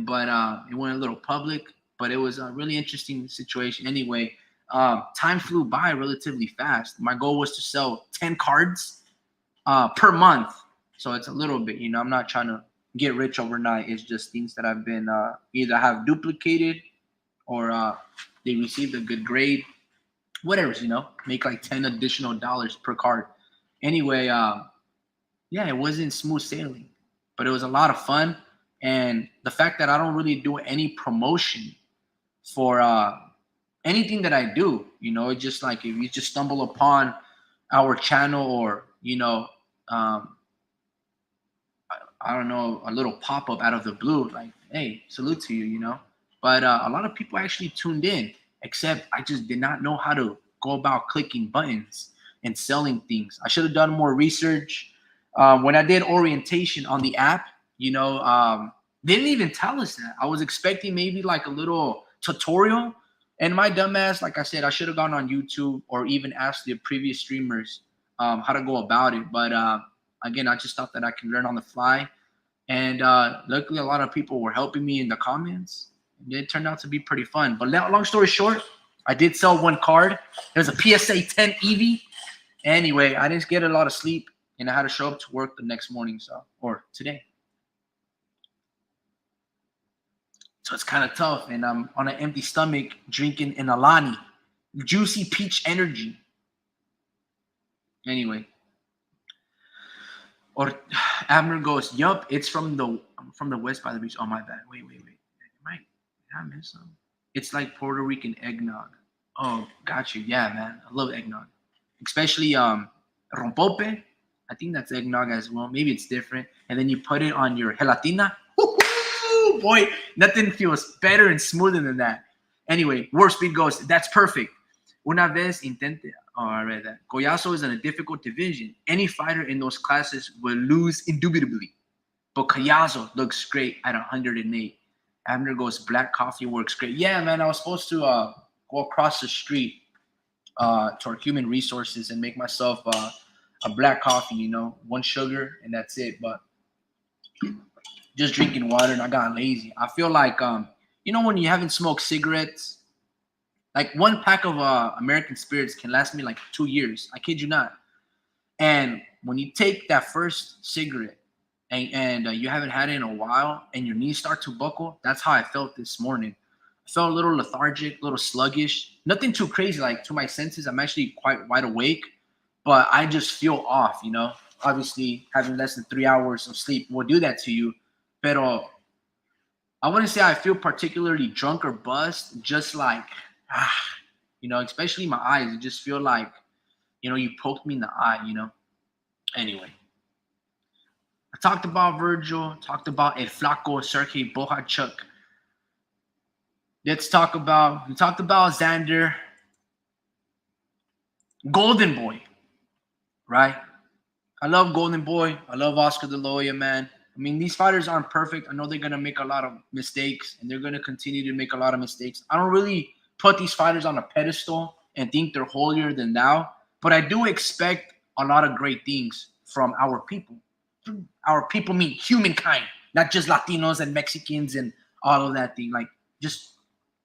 but it went a little public. But it was a really interesting situation. Anyway, time flew by relatively fast. My goal was to sell 10 cards per month. So it's a little bit, I'm not trying to get rich overnight. It's just things that I've been either have duplicated or they received a good grade. Whatever, make like 10 additional dollars per card. Anyway, yeah, it wasn't smooth sailing, but it was a lot of fun. And the fact that I don't really do any promotion for anything that I do, it's just like if you just stumble upon our channel or, I don't know, a little pop-up out of the blue, like, hey, salute to you, But a lot of people actually tuned in, except I just did not know how to go about clicking buttons and selling things. I should have done more research. When I did orientation on the app, they didn't even tell us that. I was expecting maybe like a little tutorial. And my dumbass, like I said, I should have gone on YouTube or even asked the previous streamers how to go about it. But again, I just thought that I could learn on the fly. And luckily, a lot of people were helping me in the comments. And it turned out to be pretty fun. But long story short, I did sell one card. It was a PSA 10 Eevee. Anyway, I didn't get a lot of sleep. And I had to show up to work the next morning, or today. So it's kind of tough. And I'm on an empty stomach drinking an Alani. Juicy Peach Energy. Anyway. Or Abner goes, yup, it's from the west by the beach. Oh, my bad. Wait. Did I miss something? It's like Puerto Rican eggnog. Oh, got you. Yeah, man. I love eggnog. Especially rompope. I think that's eggnog as well. Maybe it's different. And then you put it on your gelatina. Woo-hoo! Boy, nothing feels better and smoother than that. Anyway, Warp Speed goes, that's perfect. Una vez intente. Oh, I read that. Collazo is in a difficult division. Any fighter in those classes will lose indubitably. But Collazo looks great at 108. Abner goes, black coffee works great. Yeah, man, I was supposed to go across the street to our human resources and make myself a black coffee, 1 sugar, and that's it. But just drinking water, and I got lazy. I feel like, when you haven't smoked cigarettes, like 1 pack of American Spirits can last me like 2 years. I kid you not. And when you take that first cigarette and you haven't had it in a while and your knees start to buckle, that's how I felt this morning. I felt a little lethargic, a little sluggish. Nothing too crazy. Like to my senses, I'm actually quite wide awake, but I just feel off, Obviously, having less than 3 hours of sleep will do that to you. Pero I wouldn't say I feel particularly drunk or buzzed, just like, especially my eyes. It just feel like, you poked me in the eye, Anyway. I talked about Virgil, talked about El Flaco, Sergey Bohachuk. We talked about Xander. Golden Boy, right? I love Golden Boy. I love Oscar De La Hoya, man. I mean, these fighters aren't perfect. I know they're gonna make a lot of mistakes, and they're gonna continue to make a lot of mistakes. I don't really put these fighters on a pedestal and think they're holier than thou, but I do expect a lot of great things from our people. Our people mean humankind, not just Latinos and Mexicans and all of that thing. Like, just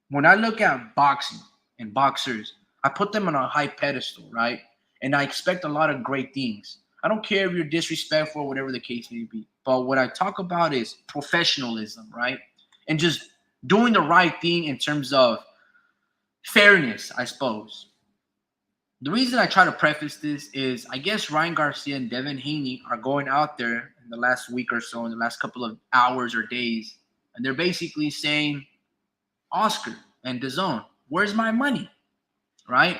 when I look at boxing and boxers, I put them on a high pedestal, right? And I expect a lot of great things. I don't care if you're disrespectful, whatever the case may be. But what I talk about is professionalism, right? And just doing the right thing in terms of fairness, I suppose. The reason I try to preface this is I guess Ryan Garcia and Devin Haney are going out there in the last week or so, in the last couple of hours or days, and they're basically saying, Oscar and DAZN, where's my money? Right?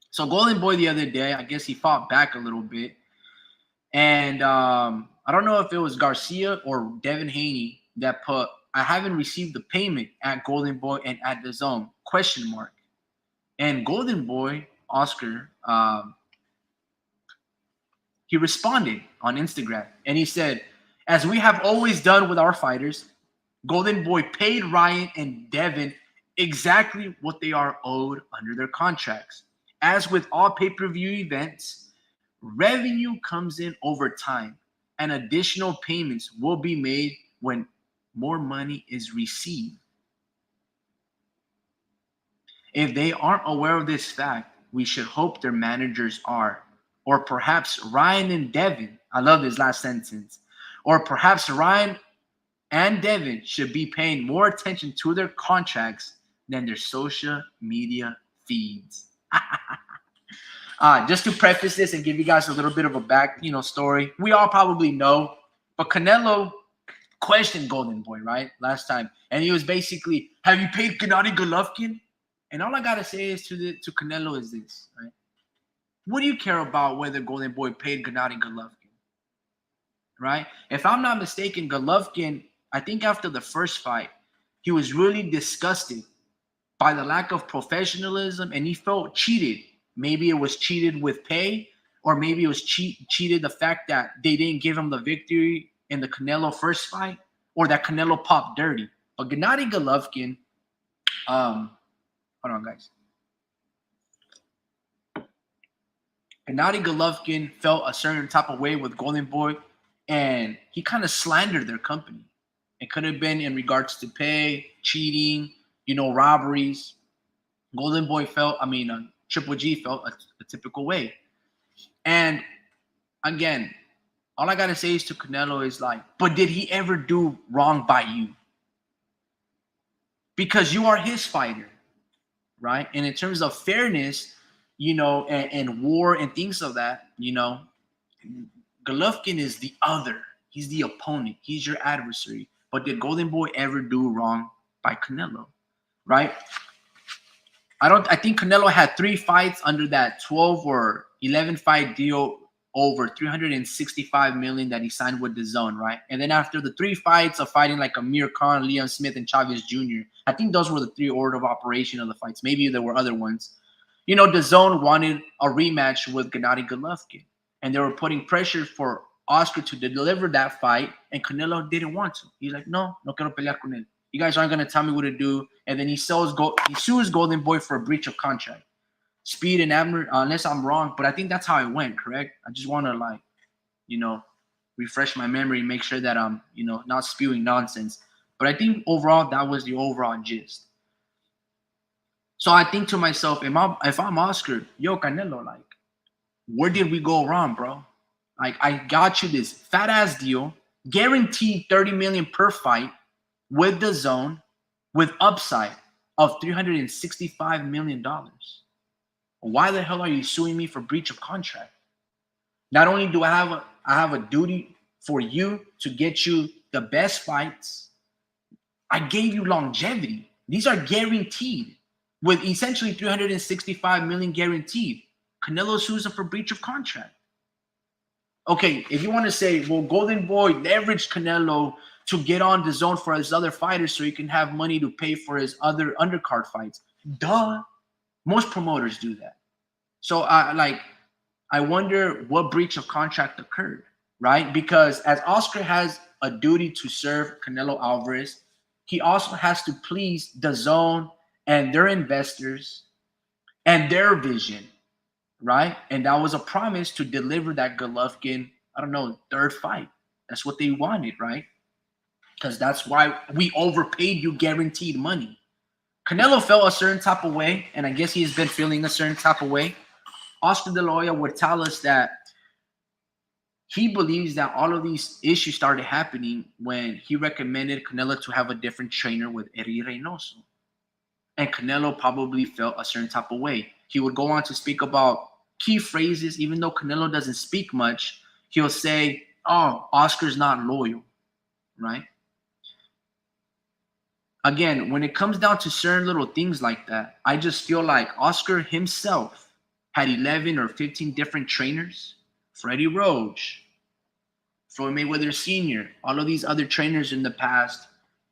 So Golden Boy the other day, I guess he fought back a little bit. And I don't know if it was Garcia or Devin Haney that put, I haven't received the payment at Golden Boy and at DAZN, question mark. And Golden Boy, Oscar, he responded on Instagram and he said, as we have always done with our fighters, Golden Boy paid Ryan and Devin exactly what they are owed under their contracts. As with all pay-per-view events, revenue comes in over time and additional payments will be made when more money is received. If they aren't aware of this fact, we should hope their managers are. Or perhaps Ryan and Devin, I love this last sentence, or perhaps Ryan and Devin should be paying more attention to their contracts than their social media feeds. Just to preface this and give you guys a little bit of a back, story. We all probably know, but Canelo questioned Golden Boy, right, last time, and he was basically, "Have you paid Gennady Golovkin?" And all I gotta say is to Canelo is this, right? What do you care about whether Golden Boy paid Gennady Golovkin, right? If I'm not mistaken, Golovkin, I think after the first fight, he was really disgusted by the lack of professionalism and he felt cheated. Maybe it was cheated with pay, or maybe it was cheated the fact that they didn't give him the victory in the Canelo first fight, or that Canelo popped dirty. But Gennady Golovkin, hold on, guys. Gennady Golovkin felt a certain type of way with Golden Boy, and he kind of slandered their company. It could have been in regards to pay, cheating, robberies. Golden Boy felt, Triple G felt a typical way. And again, all I gotta say is to Canelo is like, but did he ever do wrong by you? Because you are his fighter, right? And in terms of fairness, and war and things of that, Golovkin is the other. He's the opponent. He's your adversary. But did Golden Boy ever do wrong by Canelo, right? I think Canelo had 3 fights under that 12 or 11 fight deal over $365 million that he signed with DAZN, right? And then after the 3 fights of fighting like Amir Khan, Leon Smith, and Chavez Jr., I think those were the 3 order of operation of the fights. Maybe there were other ones. DAZN wanted a rematch with Gennady Golovkin, and they were putting pressure for Oscar to deliver that fight, and Canelo didn't want to. He's like, no quiero pelear con él. You guys aren't going to tell me what to do. And then he sues Golden Boy for a breach of contract. Speed and Abner, unless I'm wrong, but I think that's how it went, correct? I just want to, refresh my memory and make sure that I'm, not spewing nonsense. But I think overall, that was the overall gist. So I think to myself, if I'm Oscar, yo, Canelo, like, where did we go wrong, bro? Like, I got you this fat ass deal, guaranteed $30 million per fight with DAZN, with upside of $365 million. Why the hell are you suing me for breach of contract? Not only do I have a duty for you to get you the best fights, I gave you longevity. These are guaranteed, with essentially $365 million guaranteed. Canelo sues him for breach of contract. Okay, if you want to say, well, Golden Boy leveraged Canelo to get on DAZN for his other fighters so he can have money to pay for his other undercard fights. Duh. Most promoters do that. So I wonder what breach of contract occurred, right? Because as Oscar has a duty to serve Canelo Alvarez. He also has to please the zone and their investors and their vision, right? And that was a promise to deliver that Golovkin, I don't know, third fight. That's what they wanted, right? Because that's why we overpaid you guaranteed money. Canelo felt a certain type of way, and I guess he has been feeling a certain type of way. Oscar De La Hoya would tell us that he believes that all of these issues started happening when he recommended Canelo to have a different trainer with Eddie Reynoso. And Canelo probably felt a certain type of way. He would go on to speak about key phrases, even though Canelo doesn't speak much. He'll say, "Oh, Oscar's not loyal," right? Again, when it comes down to certain little things like that, I just feel like Oscar himself had 11 or 15 different trainers. Freddie Roach, Floyd Mayweather Sr., all of these other trainers in the past.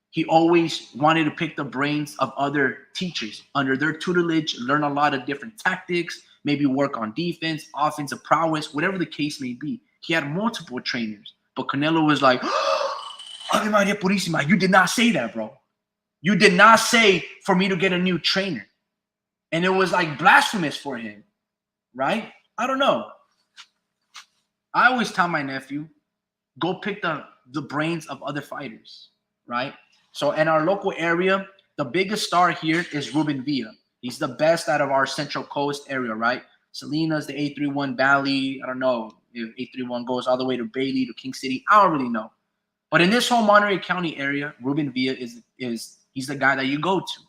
He always wanted to pick the brains of other teachers under their tutelage, learn a lot of different tactics, maybe work on defense, offensive prowess, whatever the case may be. He had multiple trainers, but Canelo was like, Ave Maria Purísima, you did not say that, bro. You did not say for me to get a new trainer. And it was like blasphemous for him, right? I don't know. I always tell my nephew, go pick the brains of other fighters, right? So in our local area, the biggest star here is Ruben Villa. He's the best out of our Central Coast area, right? Salinas, the 831 Valley. I don't know if 831 goes all the way to Bailey, to King City. I don't really know. But in this whole Monterey County area, Ruben Villa is he's the guy that you go to.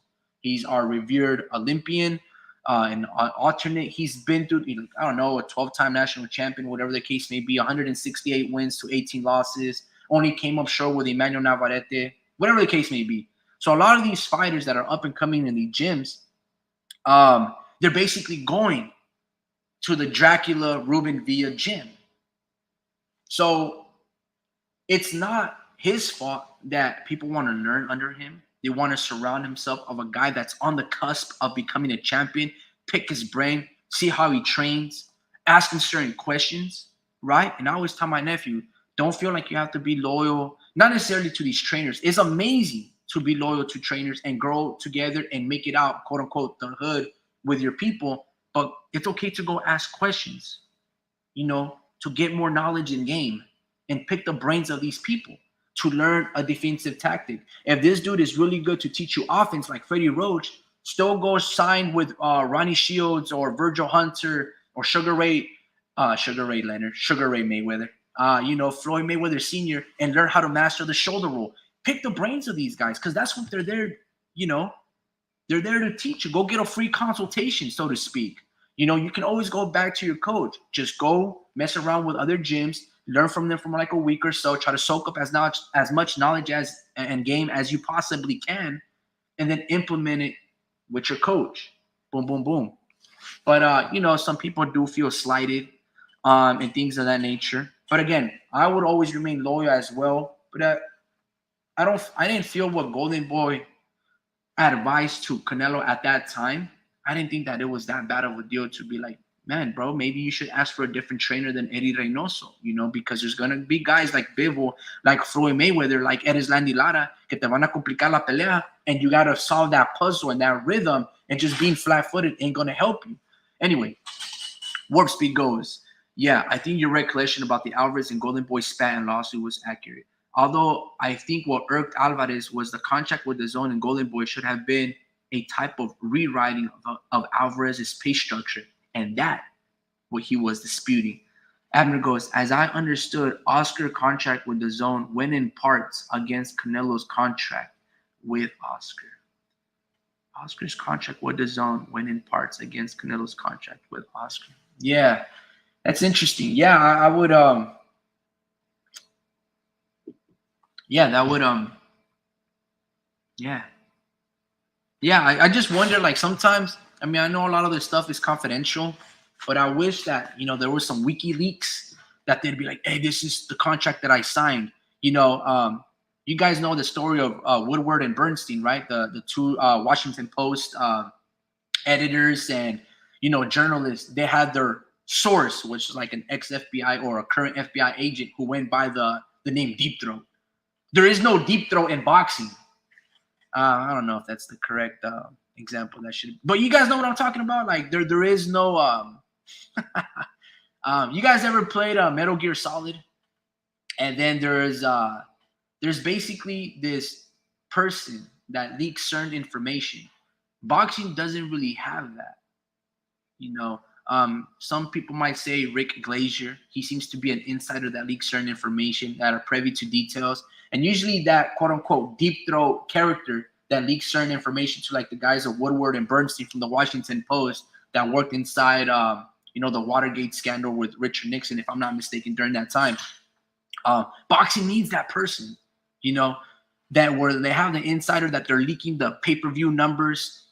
He's our revered Olympian, an alternate. He's been through, I don't know, a 12-time national champion, whatever the case may be, 168 wins to 18 losses. Only came up short with Emmanuel Navarrete, whatever the case may be. So a lot of these fighters that are up and coming in the gyms, they're basically going to the Dracula Ruben Villa gym. So it's not his fault that people want to learn under him. They want to surround himself of a guy that's on the cusp of becoming a champion, pick his brain, see how he trains, ask him certain questions, right? And I always tell my nephew, don't feel like you have to be loyal, not necessarily to these trainers. It's amazing to be loyal to trainers and grow together and make it out, quote unquote, the hood with your people. But it's okay to go ask questions, to get more knowledge in game and pick the brains of these people to learn a defensive tactic. If this dude is really good to teach you offense, like Freddie Roach, still go sign with Ronnie Shields or Virgil Hunter or Sugar Ray Leonard, Sugar Ray Mayweather, Floyd Mayweather Sr., and learn how to master the shoulder roll. Pick the brains of these guys because that's what they're there, they're there to teach you. Go get a free consultation, so to speak. You can always go back to your coach. Just go mess around with other gyms, learn from them for like a week or so, try to soak up as much knowledge and game as you possibly can, and then implement it with your coach. Boom, boom, boom. But, some people do feel slighted and things of that nature. But again, I would always remain loyal as well. But I didn't feel what Golden Boy advised to Canelo at that time. I didn't think that it was that bad of a deal to be like, man, bro, maybe you should ask for a different trainer than Eddie Reynoso, because there's going to be guys like Bivol, like Floyd Mayweather, like Erislandy Lara, que te van a complicar la pelea, and you got to solve that puzzle and that rhythm, and just being flat-footed ain't going to help you. Anyway, Warp Speed goes, yeah, I think your recollection about the Alvarez and Golden Boy spat and lawsuit was accurate. Although I think what irked Alvarez was the contract with the Zone and Golden Boy should have been a type of rewriting of Alvarez's pay structure. And that, what he was disputing. Abner goes, as I understood, Oscar's contract with the Zone went in parts against Canelo's contract with Oscar. Oscar's contract with the Zone went in parts against Canelo's contract with Oscar. Yeah, that's interesting. Yeah, I would, yeah, that would, yeah. Yeah, I just wonder, like, sometimes, I know a lot of this stuff is confidential, but I wish that, there was some WikiLeaks that they'd be like, hey, this is the contract that I signed. You guys know the story of Woodward and Bernstein, right? The two Washington Post editors and, journalists. They had their source, which is like an ex-FBI or a current FBI agent who went by the name Deep Throat, There is no deep throat in boxing. I don't know if that's the correct example. That should, but you guys know what I'm talking about. Like there is no. You guys ever played Metal Gear Solid? And then there's basically this person that leaks certain information. Boxing doesn't really have that. You know, some people might say Rick Glazier. He seems to be an insider that leaks certain information that are privy to details. And usually that quote unquote deep throat character that leaks certain information to like the guys of Woodward and Bernstein from the Washington Post that worked inside, the Watergate scandal with Richard Nixon, if I'm not mistaken, during that time. Boxing needs that person, that where they have the insider that they're leaking the pay-per-view numbers,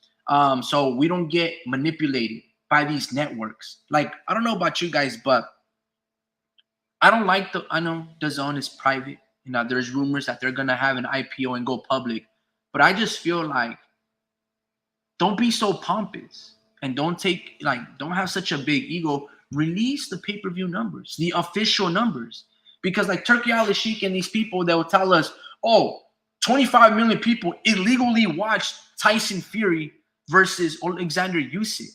so we don't get manipulated by these networks. Like, I don't know about you guys, but I know DAZN is private. There's rumors that they're gonna have an IPO and go public, but I just feel like don't be so pompous and don't have such a big ego. Release the pay-per-view numbers, the official numbers. Because like Turkey Al-Sheikh and these people, they will tell us, 25 million people illegally watched Tyson Fury versus Alexander Usyk.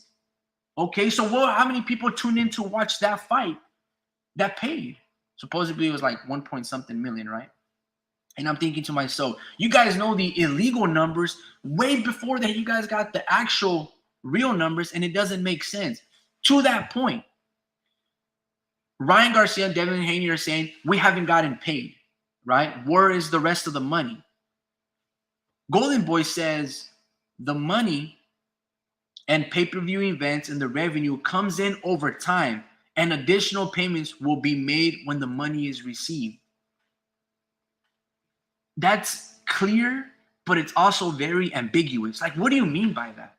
Okay, so how many people tuned in to watch that fight that paid? Supposedly it was like 1 point something million, right? And I'm thinking to myself, you guys know the illegal numbers way before that you guys got the actual real numbers, and it doesn't make sense. To that point, Ryan Garcia and Devin Haney are saying, we haven't gotten paid, right? Where is the rest of the money? Golden Boy says the money and pay-per-view events and the revenue comes in over time, and additional payments will be made when the money is received. That's clear, but it's also very ambiguous. Like, what do you mean by that?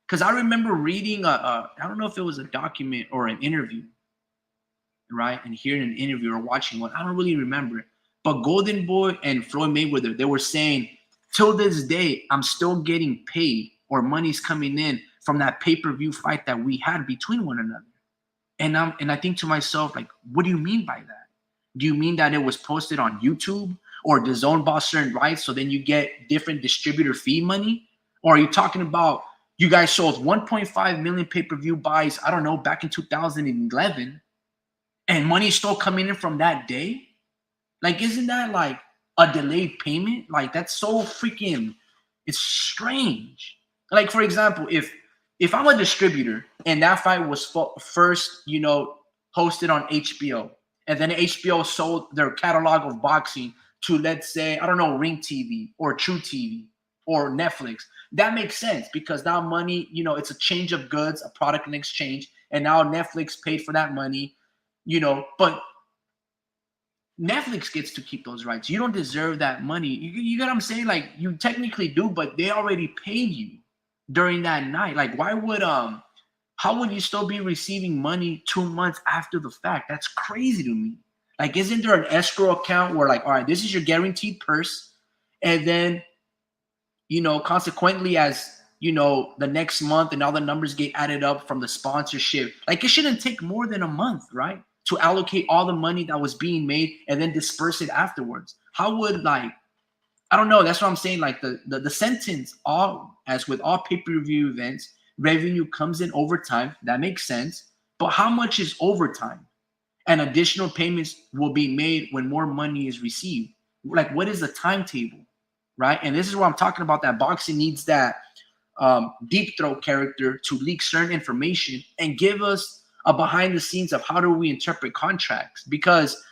Because I remember reading, I don't know if it was a document or an interview, right? And hearing an interview or watching one, I don't really remember it. But Golden Boy and Floyd Mayweather, they were saying, till this day, I'm still getting paid, or money's coming in from that pay-per-view fight that we had between one another. And I think to myself, like, what do you mean by that? Do you mean that it was posted on YouTube, or DAZN bought certain rights, so then you get different distributor fee money? Or are you talking about you guys sold 1.5 million pay-per-view buys, I don't know, back in 2011, and money's still coming in from that day? Like, isn't that like a delayed payment? Like, that's so freaking, it's strange. Like, for example, if I'm a distributor and that fight was first, hosted on HBO, and then HBO sold their catalog of boxing to, let's say, I don't know, Ring TV or True TV or Netflix, that makes sense because now money, it's a change of goods, a product in exchange, and now Netflix paid for that money, but Netflix gets to keep those rights. You don't deserve that money. You get what I'm saying? Like, you technically do, but they already paid you during that night. Like, how would you still be receiving money 2 months after the fact? That's crazy to me. Like, isn't there an escrow account where, like, all right, this is your guaranteed purse, and then, consequently, as the next month and all the numbers get added up from the sponsorship, like, it shouldn't take more than a month, right, to allocate all the money that was being made and then disperse it afterwards? How would, like, I don't know. That's what I'm saying. Like, the sentence, as with all pay-per-view events, revenue comes in over time. That makes sense. But how much is overtime? And additional payments will be made when more money is received. Like, what is the timetable, right? And this is what I'm talking about, that boxing needs that deep throat character to leak certain information and give us a behind the scenes of how do we interpret contracts. Because,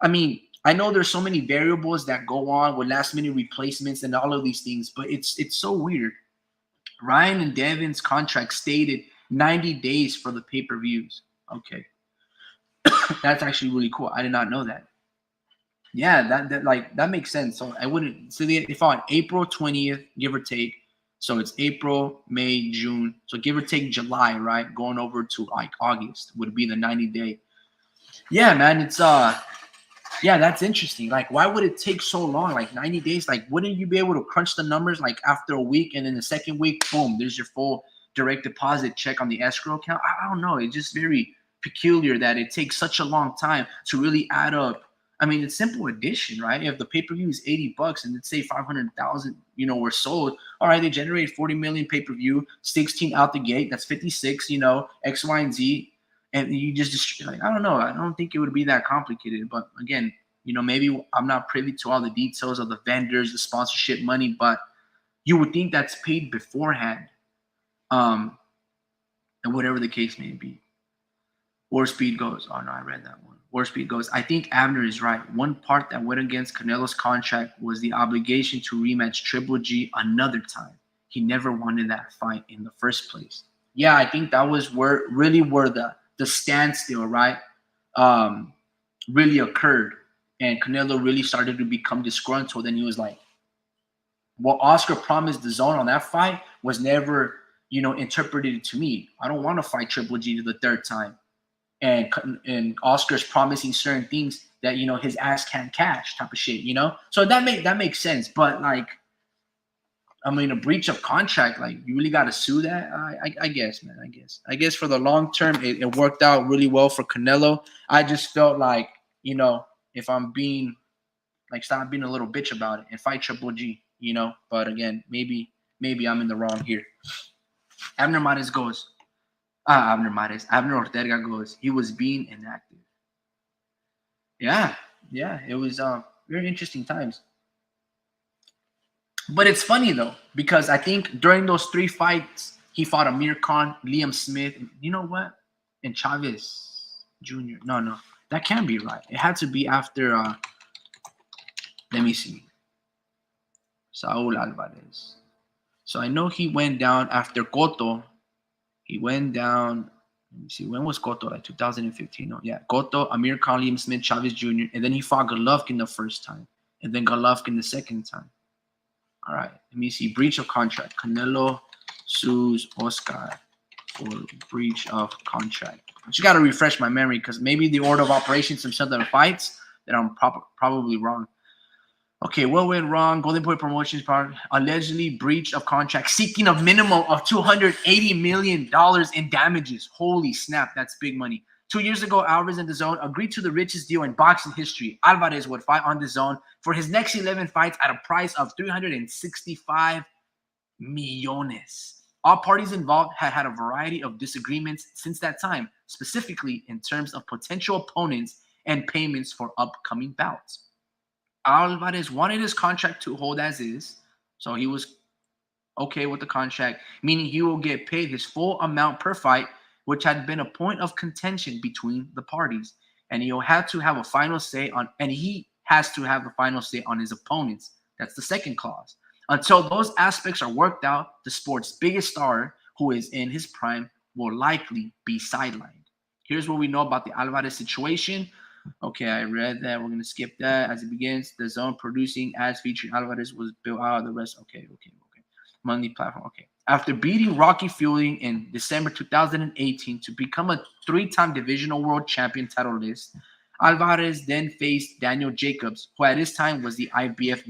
I know there's so many variables that go on with last minute replacements and all of these things, but it's so weird. Ryan and Devin's contract stated 90 days for the pay-per-views. Okay. That's actually really cool. I did not know that. Yeah, that makes sense. So I wouldn't, so they fought April 20th, give or take. So it's April, May, June. So give or take July, right? Going over to like August would be the 90-day. Yeah, man, it's yeah, that's interesting. Like, why would it take so long? Like 90 days? Like, wouldn't you be able to crunch the numbers like after a week, and then the second week, boom, there's your full direct deposit check on the escrow account? I don't know. It's just very peculiar that it takes such a long time to really add up I mean, it's simple addition, right? If the pay-per-view is $80 and let's say 500,000, were sold, all right, they generated 40 million pay-per-view, 16 out the gate, that's 56, X, Y, and Z. And you just like, I don't know. I don't think it would be that complicated. But again, maybe I'm not privy to all the details of the vendors, the sponsorship money, but you would think that's paid beforehand. And whatever the case may be. War Speed goes, oh no, I read that one. War Speed goes, I think Abner is right. One part that went against Canelo's contract was the obligation to rematch Triple G another time. He never wanted that fight in the first place. Yeah, I think that was where the standstill, right, really occurred. And Canelo really started to become disgruntled. And he was like, what Oscar promised the Zone on that fight was never, interpreted to me. I don't want to fight Triple G the third time. And Oscar's promising certain things that, his ass can't cash type of shit, So that makes sense. But like, I mean, a breach of contract, like you really got to sue that? I guess, man, I guess for the long term, it worked out really well for Canelo. I just felt like, if I'm being like, stop being a little bitch about it and fight Triple G, But again, maybe I'm in the wrong here. Abner Ortega goes, he was being inactive. Yeah, it was very interesting times. But it's funny though, because I think during those 3 fights, he fought Amir Khan, Liam Smith, and you know what? And Chavez Jr. No, that can't be right. It had to be after, let me see, Saul Alvarez. So I know he went down after Cotto. He went down, let me see, when was Cotto? Like 2015. No, yeah, Cotto, Amir Khan, Liam Smith, Chavez Jr., and then he fought Golovkin the first time, and then Golovkin the second time. All right, let me see. Breach of contract. Canelo sues Oscar for breach of contract. I just got to refresh my memory because maybe the order of operations of some of the fights that I'm probably wrong. Okay, what went wrong? Golden Boy Promotions part allegedly breach of contract, seeking a minimum of $280 million in damages. Holy snap, that's big money. 2 years ago, Alvarez and DAZN agreed to the richest deal in boxing history. Alvarez would fight on DAZN for his next 11 fights at a price of $365 million. All parties involved had a variety of disagreements since that time, specifically in terms of potential opponents and payments for upcoming bouts. Alvarez wanted his contract to hold as is, so he was okay with the contract, meaning he will get paid his full amount per fight, which had been a point of contention between the parties, and he has to have a final say on his opponents. That's the second clause. Until those aspects are worked out, the sport's biggest star, who is in his prime, will likely be sidelined. Here's what we know about the Alvarez situation. Okay, I read that. We're going to skip that. As it begins, the Zone producing ads featuring Alvarez was built out of the rest. Okay. Money platform. Okay. After beating Rocky Fielding in December 2018 to become a 3-time divisional world champion title list, Alvarez then faced Daniel Jacobs, who at this time was the IBF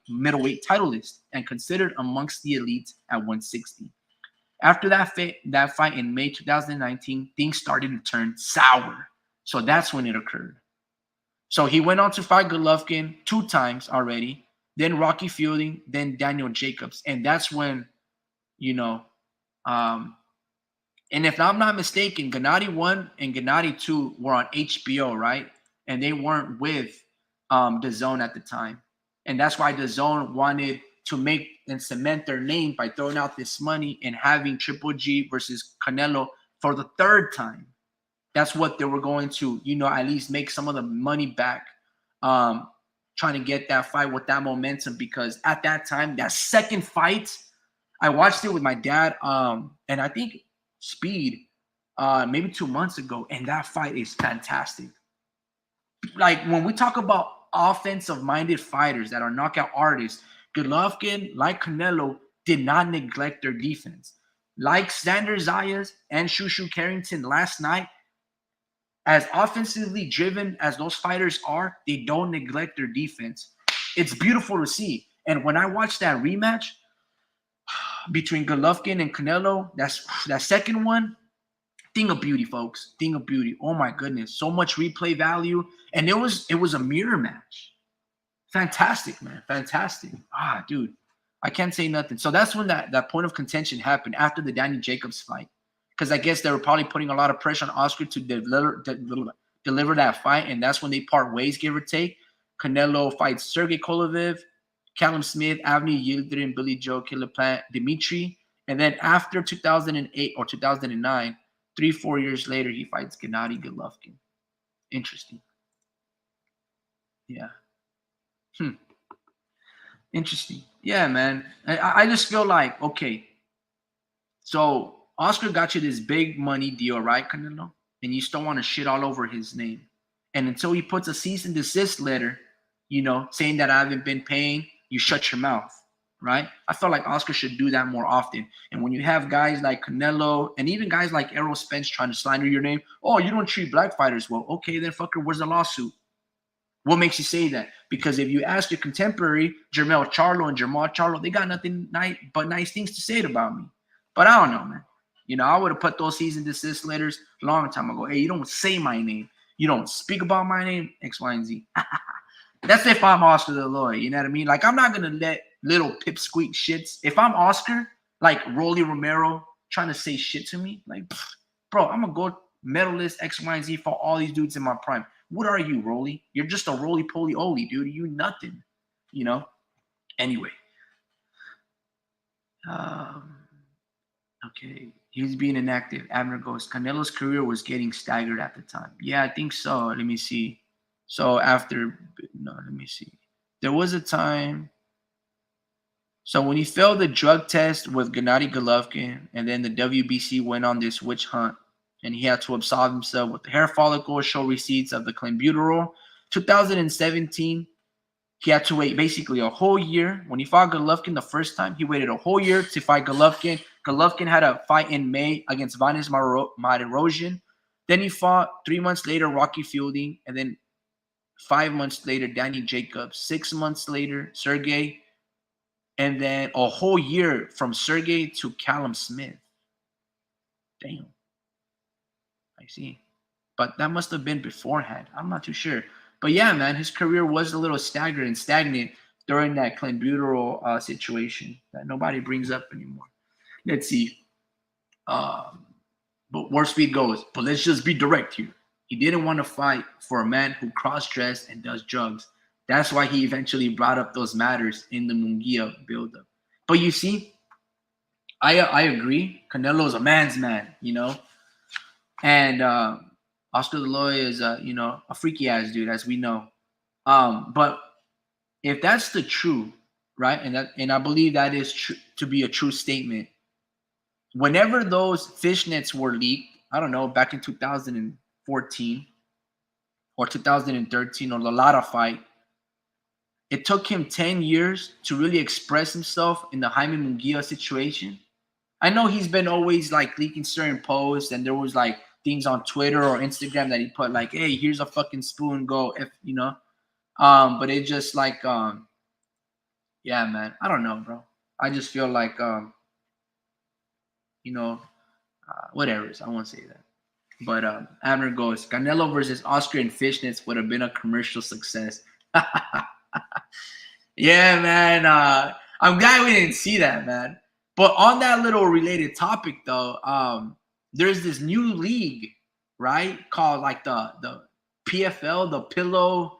middleweight title list and considered amongst the elites at 160. After that fight in May 2019, things started to turn sour. So that's when it occurred. So he went on to fight Golovkin 2 times already, then Rocky Fielding, then Daniel Jacobs. And that's when, and if I'm not mistaken, Gennady 1 and Gennady 2 were on HBO, right? And they weren't with DAZN at the time. And that's why DAZN wanted to make and cement their name by throwing out this money and having Triple G versus Canelo for the 3rd time. That's what they were going to, at least make some of the money back, trying to get that fight with that momentum. Because at that time, that second fight, I watched it with my dad, and I think Speed, maybe 2 months ago, and that fight is fantastic. Like, when we talk about offensive-minded fighters that are knockout artists, Golovkin, like Canelo, did not neglect their defense. Like Xander Zayas and Shushu Carrington last night, as offensively driven as those fighters are, they don't neglect their defense. It's beautiful to see. And when I watched that rematch between Golovkin and Canelo, that second one, Thing of beauty, folks. Thing of beauty. Oh my goodness. So much replay value. And it was a mirror match. Fantastic, man. Fantastic. Dude. I can't say nothing. So that's when that point of contention happened after the Danny Jacobs fight. Because I guess they were probably putting a lot of pressure on Oscar to deliver that fight. And that's when they part ways, give or take. Canelo fights Sergey Kolovev, Callum Smith, Avni Yildirim, Billy Joe, Killer Plant, Dimitri. And then after 2008 or 2009, 3-4 years later, he fights Gennady Golovkin. Interesting. Yeah. Interesting. Yeah, man. I just feel like, okay, so Oscar got you this big money deal, right, Canelo? And you still want to shit all over his name. And until he puts a cease and desist letter, saying that I haven't been paying, you shut your mouth, right? I feel like Oscar should do that more often. And when you have guys like Canelo and even guys like Errol Spence trying to slander your name, oh, you don't treat black fighters well. Okay, then fucker, where's the lawsuit? What makes you say that? Because if you ask your contemporary, Jermell Charlo and Jamal Charlo, they got nothing but nice things to say about me. But I don't know, man. I would have put those cease and desist letters a long time ago. Hey, you don't say my name. You don't speak about my name, X, Y, and Z. That's if I'm Oscar the lawyer. You know what I mean? Like, I'm not going to let little pipsqueak shits. If I'm Oscar, like Rolly Romero trying to say shit to me, like, bro, I'm going to go medalist X, Y, and Z for all these dudes in my prime. What are you, Rolly? You're just a roly-poly-oly, dude. You nothing, Anyway. Okay. He was being inactive. Abner goes, Canelo's career was getting staggered at the time. Yeah, I think so. Let me see. So let me see. There was a time. So when he failed the drug test with Gennady Golovkin, and then the WBC went on this witch hunt, and he had to absolve himself with the hair follicle, show receipts of the clenbuterol. 2017, he had to wait basically a whole year. When he fought Golovkin the first time, he waited a whole year to fight Golovkin. Golovkin had a fight in May against Vanes Martirosyan. Then he fought 3 months later Rocky Fielding, and then 5 months later Danny Jacobs. 6 months later Sergey, and then a whole year from Sergey to Callum Smith. Damn. I see. But that must have been beforehand. I'm not too sure. But yeah, man, his career was a little staggered and stagnant during that clenbuterol situation that nobody brings up anymore. Let's see. But War Speed goes, but let's just be direct here. He didn't want to fight for a man who cross-dressed and does drugs. That's why he eventually brought up those matters in the Munguia buildup. But you see, I agree. Canelo's a man's man, And Oscar the Lawyer is a freaky ass dude, as we know. But if that's the truth, right? And I believe that is true to be a true statement. Whenever those fishnets were leaked, I don't know, back in 2014 or 2013 or the Lara fight, it took him 10 years to really express himself in the Jaime Munguia situation. I know he's been always like leaking certain posts, and there was like things on Twitter or Instagram that he put like, hey, here's a fucking spoon, go if but it just like yeah, man, I don't know, bro. I just feel like whatever. I won't say that. But Abner goes, Canelo versus Oscar and fishnets would have been a commercial success. Yeah, man. I'm glad we didn't see that, man. But on that little related topic, though, there's this new league, right? Called like the PFL, the Pillow,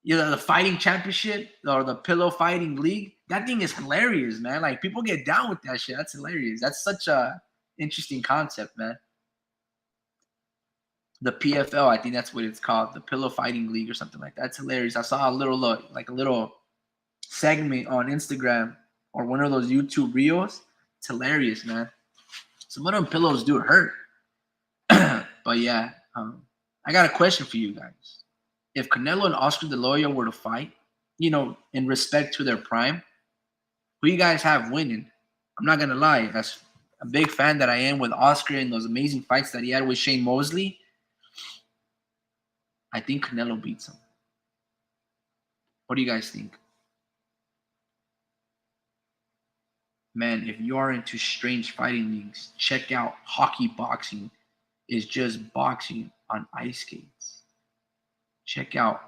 the Fighting Championship or the Pillow Fighting League. That thing is hilarious, man. Like people get down with that shit. That's hilarious. That's such a interesting concept, man. The PFL, I think that's what it's called, the Pillow Fighting League or something like that. That's hilarious. I saw a little segment on Instagram or one of those YouTube reels. It's hilarious, man. Some of them pillows do hurt. But yeah, I got a question for you guys. If Canelo and Oscar De La Hoya were to fight, in respect to their prime, who you guys have winning? I'm not going to lie. As a big fan that I am with Oscar and those amazing fights that he had with Shane Mosley, I think Canelo beats him. What do you guys think? Man, if you are into strange fighting leagues, check out Hockey Boxing. is just boxing on ice skates. Check out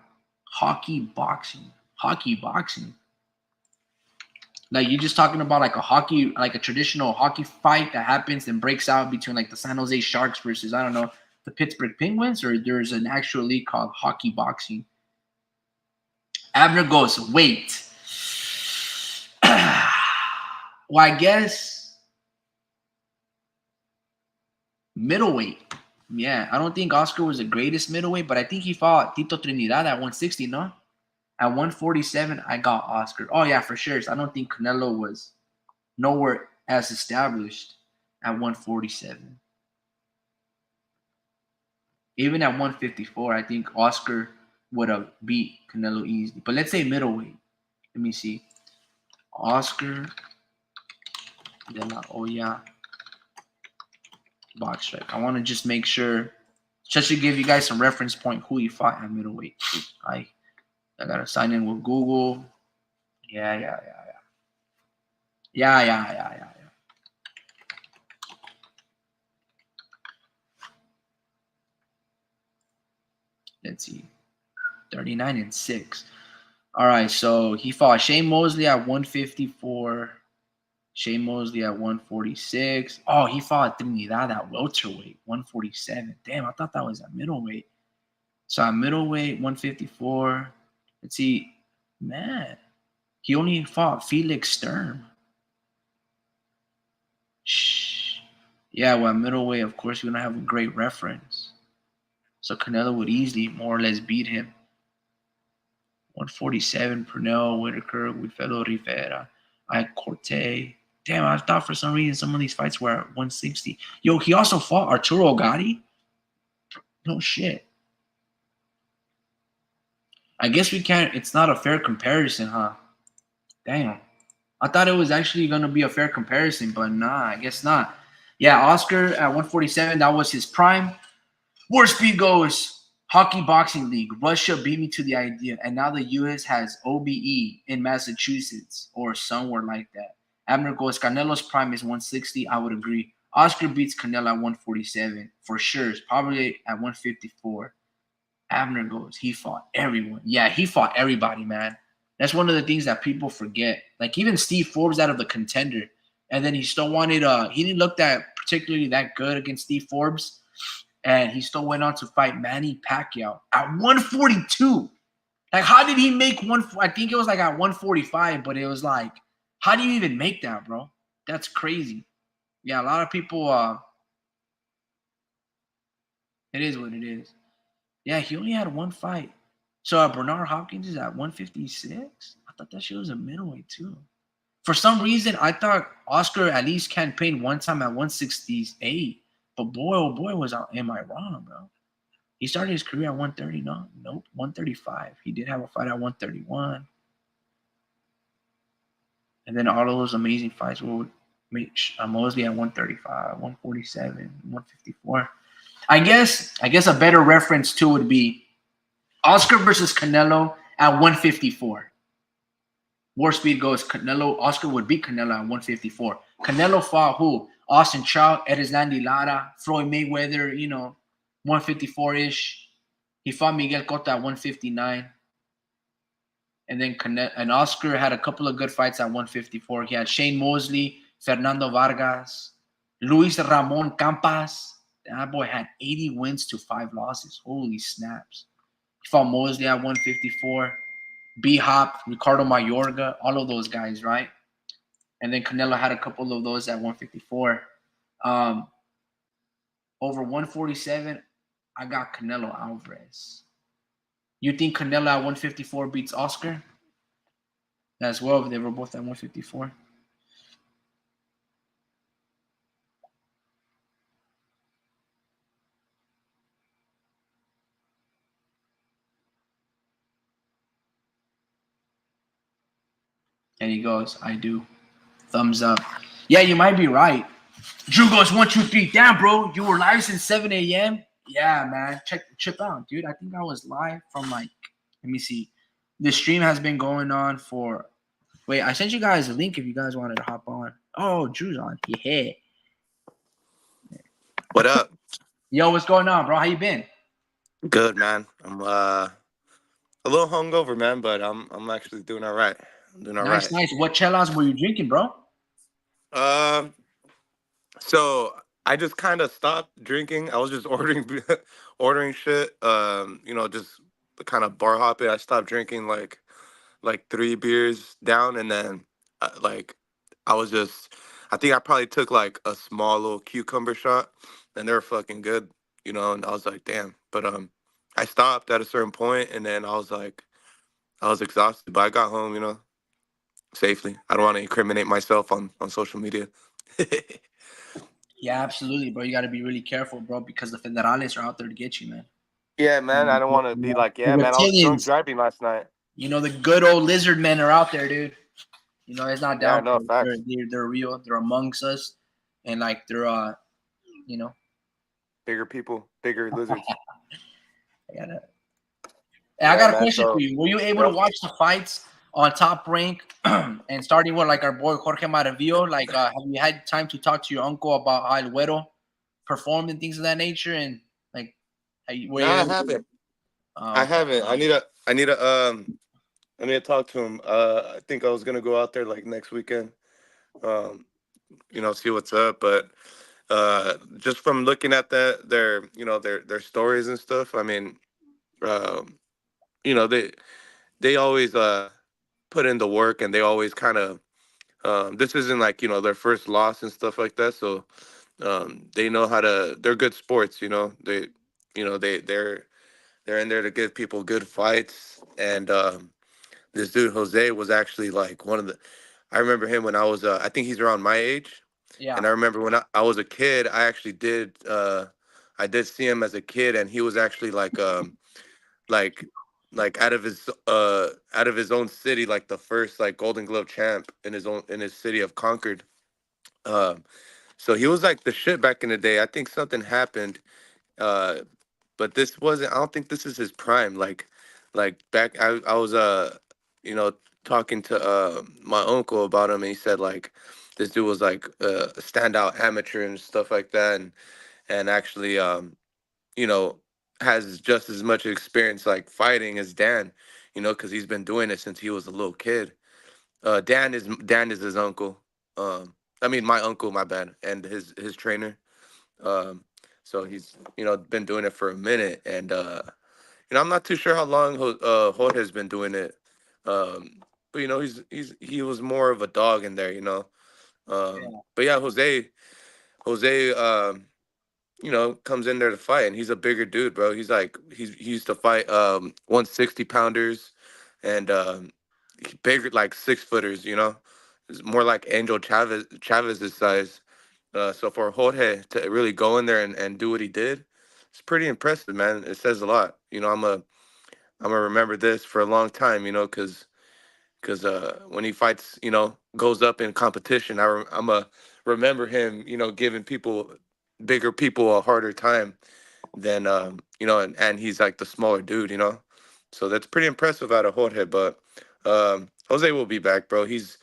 hockey boxing. Hockey boxing. Like you're just talking about like a hockey, like a traditional hockey fight that happens and breaks out between like the San Jose Sharks versus, I don't know, the Pittsburgh Penguins, or there's an actual league called hockey boxing. Abner goes, wait. Well, I guess middleweight. Yeah, I don't think Oscar was the greatest middleweight, but I think he fought Tito Trinidad at 160, no? At 147, I got Oscar. Oh, yeah, for sure. So I don't think Canelo was nowhere as established at 147. Even at 154, I think Oscar would have beat Canelo easily. But let's say middleweight. Let me see. Oscar de la Hoya box strike. I want to just make sure, just to give you guys some reference point, who he fought at middleweight. I gotta sign in with Google. Yeah. Let's see. 39-6. All right, so he fought Shane Mosley at 154. Shane Mosley at 146. Oh, he fought Trinidad at welterweight, 147. Damn, I thought that was at middleweight. So at middleweight, 154. Let's see. Man, he only fought Felix Sturm. Shh. Yeah, well, at middleweight, of course, we don't have a great reference. So Canelo would easily more or less beat him. 147, Pernell, Whitaker, Goodfellow, Rivera, Corte. Damn, I thought for some reason some of these fights were at 160. Yo, he also fought Arturo Gatti? No shit. I guess we can't, it's not a fair comparison, huh? Damn. I thought it was actually going to be a fair comparison, but nah, I guess not. Yeah, Oscar at 147, that was his prime. War Speed goes, Hockey Boxing League. Russia beat me to the idea, and now the U.S. has OBE in Massachusetts or somewhere like that. Abner goes, Canelo's prime is 160. I would agree. Oscar beats Canelo at 147 for sure. It's probably at 154. Abner goes, he fought everyone. Yeah, he fought everybody, man. That's one of the things that people forget. Like even Steve Forbes out of the Contender, and then he still wanted. He didn't look that particularly that good against Steve Forbes. And he still went on to fight Manny Pacquiao at 142. Like, how did he make one? I think it was like at 145, but it was like, how do you even make that, bro? That's crazy. Yeah, a lot of people, it is what it is. Yeah, he only had one fight. So Bernard Hopkins is at 156? I thought that shit was a middleweight too. For some reason, I thought Oscar at least campaigned one time at 168. But boy, oh boy, am I wrong, bro. He started his career at 130. Nope, 135. He did have a fight at 131. And then all of those amazing fights would make Mosley at 135, 147, 154. I guess a better reference too would be Oscar versus Canelo at 154. War Speed goes Canelo. Oscar would beat Canelo at 154. Canelo fought who? Austin Trout, Erislandy Lara, Floyd Mayweather, 154-ish. He fought Miguel Cotto at 159. And then Oscar had a couple of good fights at 154. He had Shane Mosley, Fernando Vargas, Luis Ramon Campas. That boy had 80 wins to 5 losses. Holy snaps. He fought Mosley at 154. B-Hop, Ricardo Mayorga, all of those guys, right? And then Canelo had a couple of those at 154. Over 147, I got Canelo Alvarez. You think Canelo at 154 beats Oscar? As well, they were both at 154. And he goes, I do. Thumbs up. Yeah, you might be right. Drew goes 1, 2, 3. Damn, bro, you were live since 7 a.m. Yeah, man. Chip out, dude. I think I was live from let me see. The stream has been going on for. Wait, I sent you guys a link if you guys wanted to hop on. Oh, Drew's on. Yeah. What up? Yo, what's going on, bro? How you been? Good man. I'm a little hungover, man, but I'm actually doing all right. I'm doing all Nice, right. nice. What chelas were you drinking, bro? Um, so I just kind of stopped drinking. I was just ordering ordering shit. Just kind of bar hopping. I stopped drinking like 3 beers down, and then like I was just. I think I probably took like a small little cucumber shot, and they were fucking good. And I was like, damn. But I stopped at a certain point, and then I was exhausted, but I got home, safely. I don't want to incriminate myself on social media. Yeah, absolutely, bro. You got to be really careful, bro, because the federales are out there to get you, man. Yeah, You man. I don't want to be know, like, the yeah, man. I was drunk reptilians, driving last night. the good old lizard men are out there, dude. It's not Yeah, down no for it. They're, facts. they're they're real. They're amongst us, and like you know, Bigger people, bigger lizards. I gotta. Hey, I Yeah, got a man. question for So, you. Were you able to yep. watch the fights on Top Rank, and starting with like our boy Jorge Maravillo? Like, have you had time to talk to your uncle about how El Güero performed and things of that nature? And like, were No, you I able to? haven't. I Okay. haven't. I need to talk to him. I think I was gonna go out there like next weekend. Um, see what's up. But just from looking at their stories and stuff. I mean, um, you know, they always put in the work, and they always kind of this isn't like their first loss and stuff like that. So they know how to. They're good sports. They're in there to give people good fights. And this dude Jose was actually like one of the. I remember him when I was. I think he's around my age, Yeah. and I remember when I was a kid. I actually did. I did see him as a kid, and he was actually like out of his own city, like the first like Golden Glove champ in his city of Concord. Um, so he was like the shit back in the day. I think something happened, uh, but this wasn't. I don't think this is his prime. Like back, I was you know, talking to my uncle about him, and he said like this dude was like a standout amateur and stuff like that, and actually you know, has just as much experience like fighting as Dan, because he's been doing it since he was a little kid. Dan is his uncle. I mean my uncle, my bad, and his trainer. Um, so he's been doing it for a minute, and I'm not too sure how long Jorge's been doing it. But he was more of a dog in there. Yeah. But yeah, Jose comes in there to fight, and he's a bigger dude, bro. He used to fight 160 pounders, and bigger like 6 footers. It's more like Angel Chavez's size. So for Jorge to really go in there and do what he did, it's pretty impressive, man. It says a lot. I'm gonna remember this for a long time. Because when he fights, goes up in competition, I'm gonna remember him. Giving bigger people a harder time than and he's like the smaller dude. So that's pretty impressive out of Jorge. But Jose will be back, bro. He's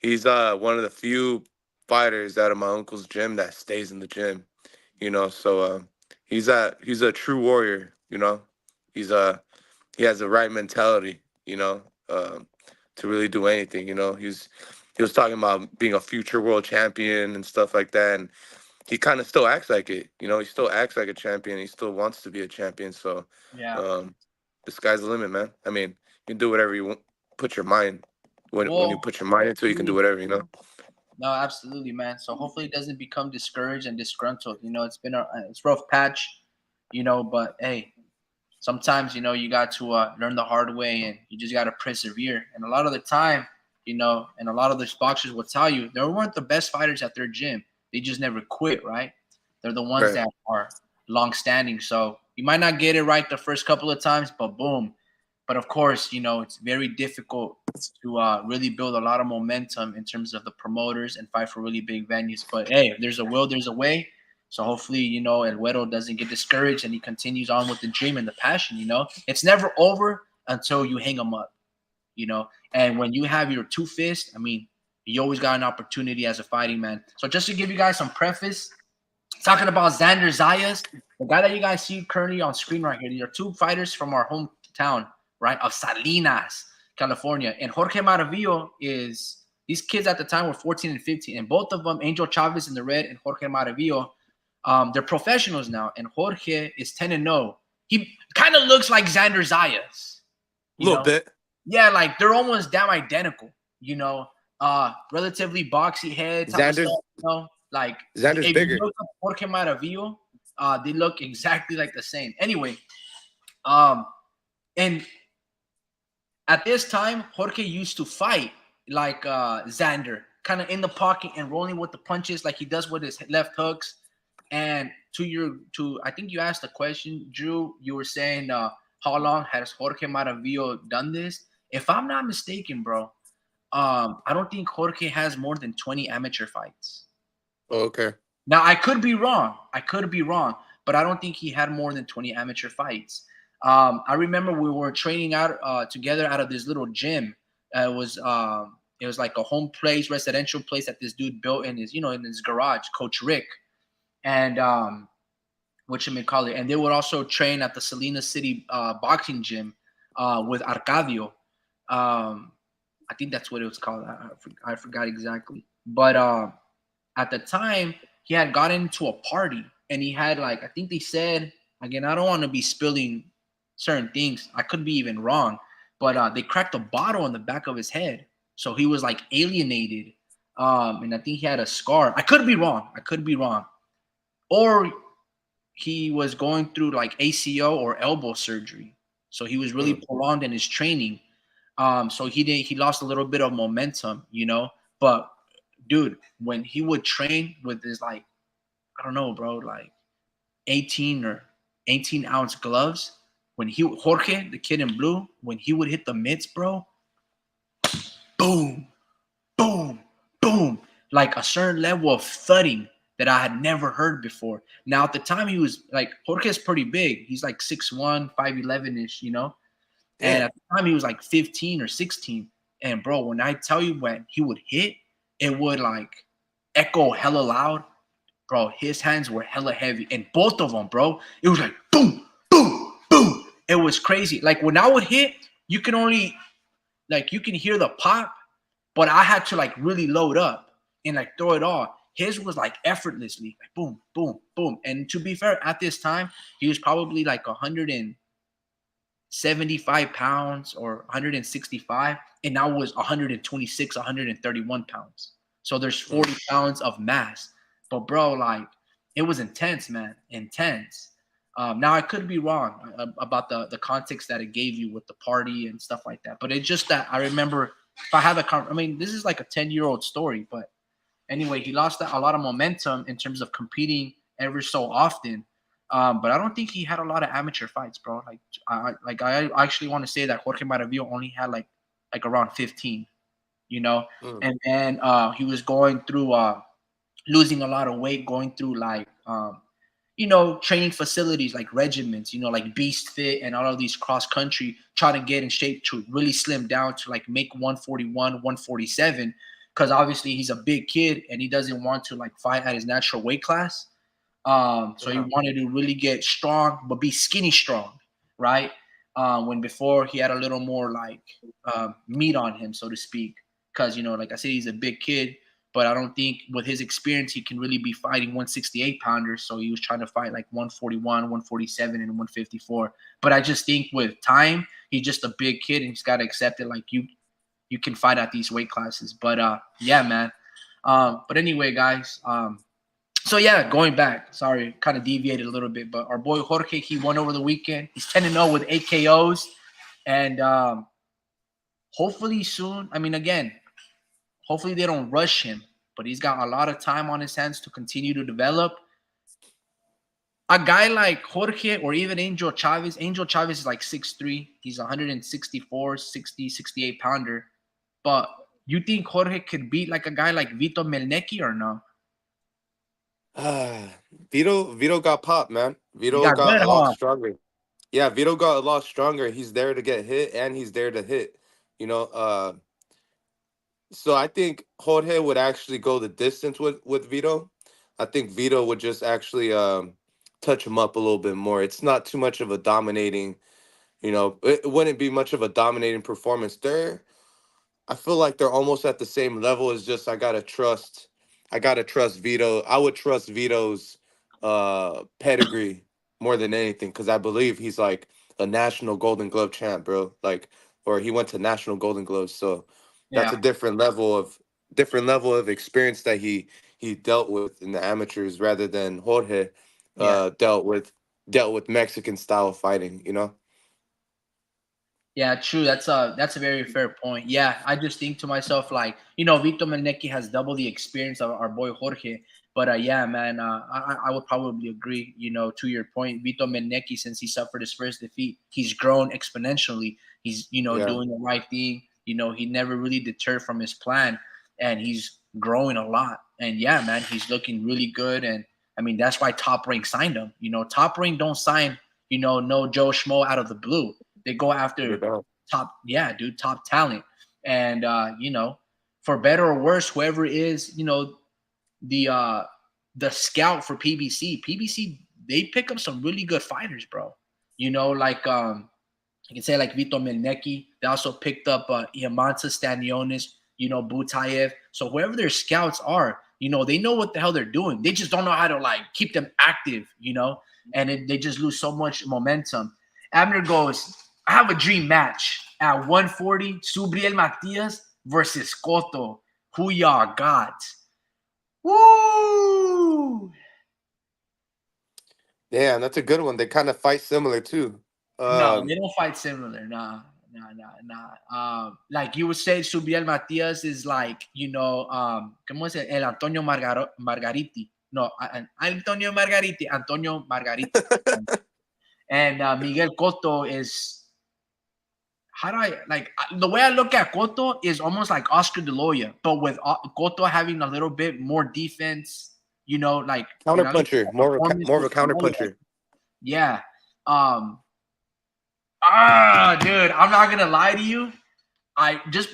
one of the few fighters out of my uncle's gym that stays in the gym. So he's a true warrior. He's he has the right mentality. Um, to really do anything. He was talking about being a future world champion and stuff like that, and he kind of still acts like it. He still acts like a champion. He still wants to be a champion. So Yeah. um, the sky's the limit, man. I mean, you can do whatever you want. Put your mind when you Well, put your mind into it, you can do really, whatever. no, absolutely, man. So hopefully it doesn't become discouraged and disgruntled. It's been it's rough patch, but hey, sometimes you got to learn the hard way, and you just got to persevere. And a lot of the time, and a lot of these boxers will tell you they weren't the best fighters at their gym. They just never quit, right? They're the ones Right. that are long standing. So you might not get it right the first couple of times, but boom. But of course, it's very difficult to really build a lot of momentum in terms of the promoters and fight for really big venues. But hey, if there's a will, there's a way. So hopefully, El Güero doesn't get discouraged and he continues on with the dream and the passion. It's never over until you hang him up. And when you have your two fists, I mean, you always got an opportunity as a fighting man. So just to give you guys some preface, talking about Xander Zayas, The guy that you guys see currently on screen right here, these are two fighters from our hometown, right, of Salinas, California. And Jorge Maravillo is, these kids at the time were 14 and 15. And both of them, Angel Chavez in the red and Jorge Maravillo, they're professionals now. And Jorge is 10 and 0. He kind of looks like Xander Zayas, A you little know? bit. Yeah, like they're almost damn identical, you know? Relatively boxy head type of stuff, Xander's you know? Like, Xander's if you bigger. look up Jorge Maravillo, they look exactly like the same. Anyway, um, and at this time, Jorge used to fight like Xander, kind of in the pocket and rolling with the punches like he does with his left hooks. And I think you asked a question, Drew. You were saying how long has Jorge Maravillo done this? If I'm not mistaken, bro, I don't think Jorge has more than 20 amateur fights. Oh, okay. Now I could be wrong. I could be wrong, but I don't think he had more than 20 amateur fights. I remember we were training out together out of this little gym. It was like a home place, residential place that this dude built in his, in his garage, Coach Rick, and what you may call it. And they would also train at the Salinas City boxing gym with Arcadio. I think that's what it was called. I forgot exactly, but at the time he had gotten into a party and he had, like, I think they said, again, I don't want to be spilling certain things, I could be even wrong, but they cracked a bottle on the back of his head, so he was like alienated, and I think he had a scar. I could be wrong, or he was going through like ACO or elbow surgery, so he was really Mm. prolonged in his training. So he lost a little bit of momentum, but dude, when he would train with his, like, I don't know, bro, like 18 or 18-ounce gloves, when he Jorge, the kid in blue, when he would hit the mitts, bro, boom, boom, boom, like a certain level of thudding that I had never heard before. Now at the time he was like, Jorge's pretty big. He's like 6'1", 5'11" ish, And Damn. at the time he was like 15 or 16. And bro, when I tell you, when he would hit, it would like echo hella loud. Bro, his hands were hella heavy. And both of them, bro, it was like boom, boom, boom. It was crazy. Like when I would hit, you can only, like, you can hear the pop, but I had to like really load up and like throw it all. His was like effortlessly, like boom, boom, boom. And to be fair, at this time, he was probably like 175 pounds or 165, and I was 126, 131 pounds. So there's Mm. 40 pounds of mass. But bro, like, it was intense, man, intense. Now I could be wrong about the context that it gave you with the party and stuff like that, but it's just that I remember, if I have I mean, this is like a 10-year-old story, but anyway, he lost a lot of momentum in terms of competing ever so often. But I don't think he had a lot of amateur fights, bro. I actually want to say that Jorge Maravillo only had like around 15, Mm. and then he was going through losing a lot of weight, going through like training facilities like regiments, like Beast Fit and all of these cross country, trying to get in shape to really slim down to like make 141, 147, because obviously he's a big kid and he doesn't want to like fight at his natural weight class. So he Yeah. wanted to really get strong, but be skinny strong, right? When before he had a little more like meat on him, so to speak, because like I said, he's a big kid, but I don't think with his experience he can really be fighting 168 pounders. So he was trying to fight like 141, 147, and 154. But I just think with time, he's just a big kid and he's got to accept it. Like you can fight at these weight classes. But yeah, man. But anyway, guys. So yeah, going back. Sorry, kind of deviated a little bit, but our boy Jorge, he won over the weekend. He's 10-0 with 8 KOs, and hopefully soon. I mean, again, hopefully they don't rush him, but he's got a lot of time on his hands to continue to develop. A guy like Jorge or even Angel Chavez. Angel Chavez is like 6'3". He's 164, 60, 68 pounder. But you think Jorge could beat like a guy like Vito Melnecki or no? Ah, Vito got popped, man. He Vito got got good, a lot huh? stronger. Yeah, Vito got a lot stronger. He's there to get hit and he's there to hit. You know, so I think Jorge would actually go the distance with Vito. I think Vito would just actually touch him up a little bit more. It's not too much of a dominating, it wouldn't be much of a dominating performance. I feel like they're almost at the same level. It's just I gotta trust Vito. I would trust Vito's pedigree more than anything because I believe he's like a national Golden Glove champ, bro. Like, or he went to national Golden Gloves, so that's a Yeah, different level of experience that he dealt with in the amateurs rather than Jorge yeah. dealt with Mexican style fighting. Yeah, true. That's a very fair point. Yeah, I just think to myself like, Vito Melneki has double the experience of our boy Jorge. But yeah, man, I would probably agree. To your point, Vito Melneki, since he suffered his first defeat, he's grown exponentially. He's Yeah, doing the right thing. He never really deterred from his plan, and he's growing a lot. And yeah, man, he's looking really good. And I mean, that's why Top Rank signed him. Top Rank don't sign no Joe Schmo out of the blue. They go they after don't. top, yeah, dude, top talent. And for better or worse, whoever is, the uh the scout for PBC, they pick up some really good fighters, bro. Like I can say like Vito Melneki. They also picked up Iamanta Stanionis, Butayev. So whoever their scouts are, they know what the hell they're doing. They just don't know how to like keep them active, and they just lose so much momentum. Abner goes, I have a dream match at 140, Subriel Matias versus Cotto. Who y'all got? Woo! Damn, that's a good one. They kind of fight similar too. No, Um, they don't fight similar. Nah, nah, nah, nah. Like you would say, Subiel Matias is like, ¿cómo es el Antonio Margariti? No, Antonio Margariti, Antonio Margarito. And Miguel Cotto is, how do I, like, the way I look at Cotto is almost like Oscar De La Hoya, but with Cotto having a little bit more defense, like when I look at counterpuncher, the performance, more of a counterpuncher. yeah. Um, dude, I'm not gonna lie to you. I just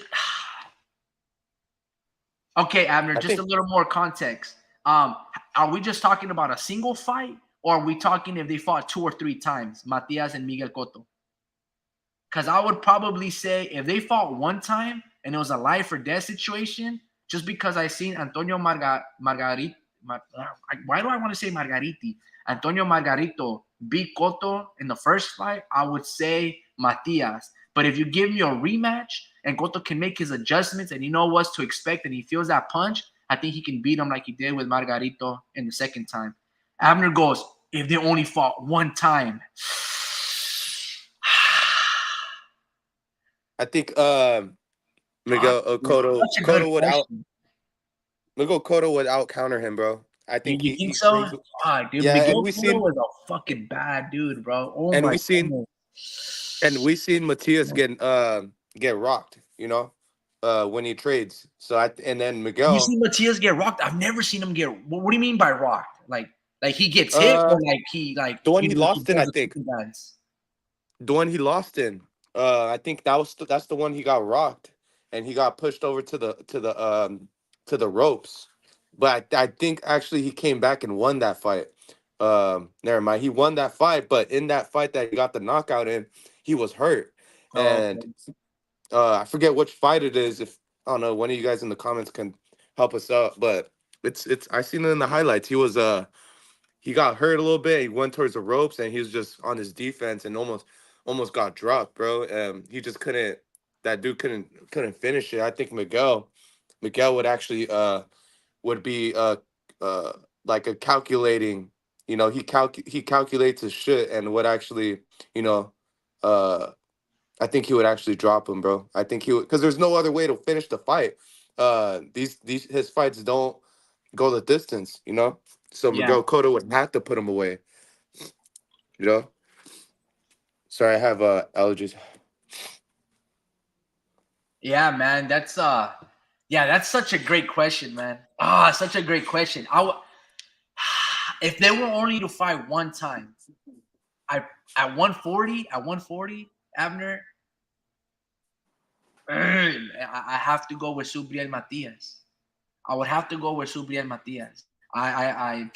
okay, Abner. I Just a think little more context. Are we just talking about a single fight, or are we talking if they fought two or three times, Matias and Miguel Cotto? Because I would probably say if they fought one time and it was a life or death situation, just because I seen Antonio Margarito. Why do I want to say Margariti? Antonio Margarito beat Cotto in the first fight, I would say Matias. But if you give me a rematch and Cotto can make his adjustments and he knows what to expect and he feels that punch, I think he can beat him like he did with Margarito in the second time. Abner goes, if they only fought one time. I think Fuck, Miguel dude. Such a good question. Miguel Cotto would out counter him, bro. I think You think so? Dude, yeah, Miguel Cotto was a fucking bad dude, bro. Oh and my we seen goodness. we seen Matias get rocked, when he trades. So and then You Miguel see Matias get rocked? I've never seen him get. What do you mean by rocked? Like he gets hit, uh or like he like the one he he lost in, does I a think. super dance? The one he lost in. I think that's the one he got rocked and he got pushed over to the ropes. But I think actually he came back and won that fight. Never mind. He won that fight, but in that fight that he got the knockout in, he was hurt. Oh, And okay. I forget which fight it is. If I don't know, one of you guys in the comments can help us out. But it's I seen it in the highlights. He got hurt a little bit. He went towards the ropes and he was just on his defense and almost got dropped, bro. He just couldn't. That dude couldn't finish it. I think Miguel would actually would be uh like a calculating. He calculates his shit and would actually you know uh I think he would actually drop him, bro. I think he would because there's no other way to finish the fight. These his fights don't go the distance, So Yeah, Miguel Cotto would have to put him away, you know. Sorry, I have allergies. yeah, man. Yeah, that's such a great question, man. Such a great question. If they were only to fight one time, I at 140, Abner, I have to go with Subriel Matias. I would have to go with Subriel Matias. I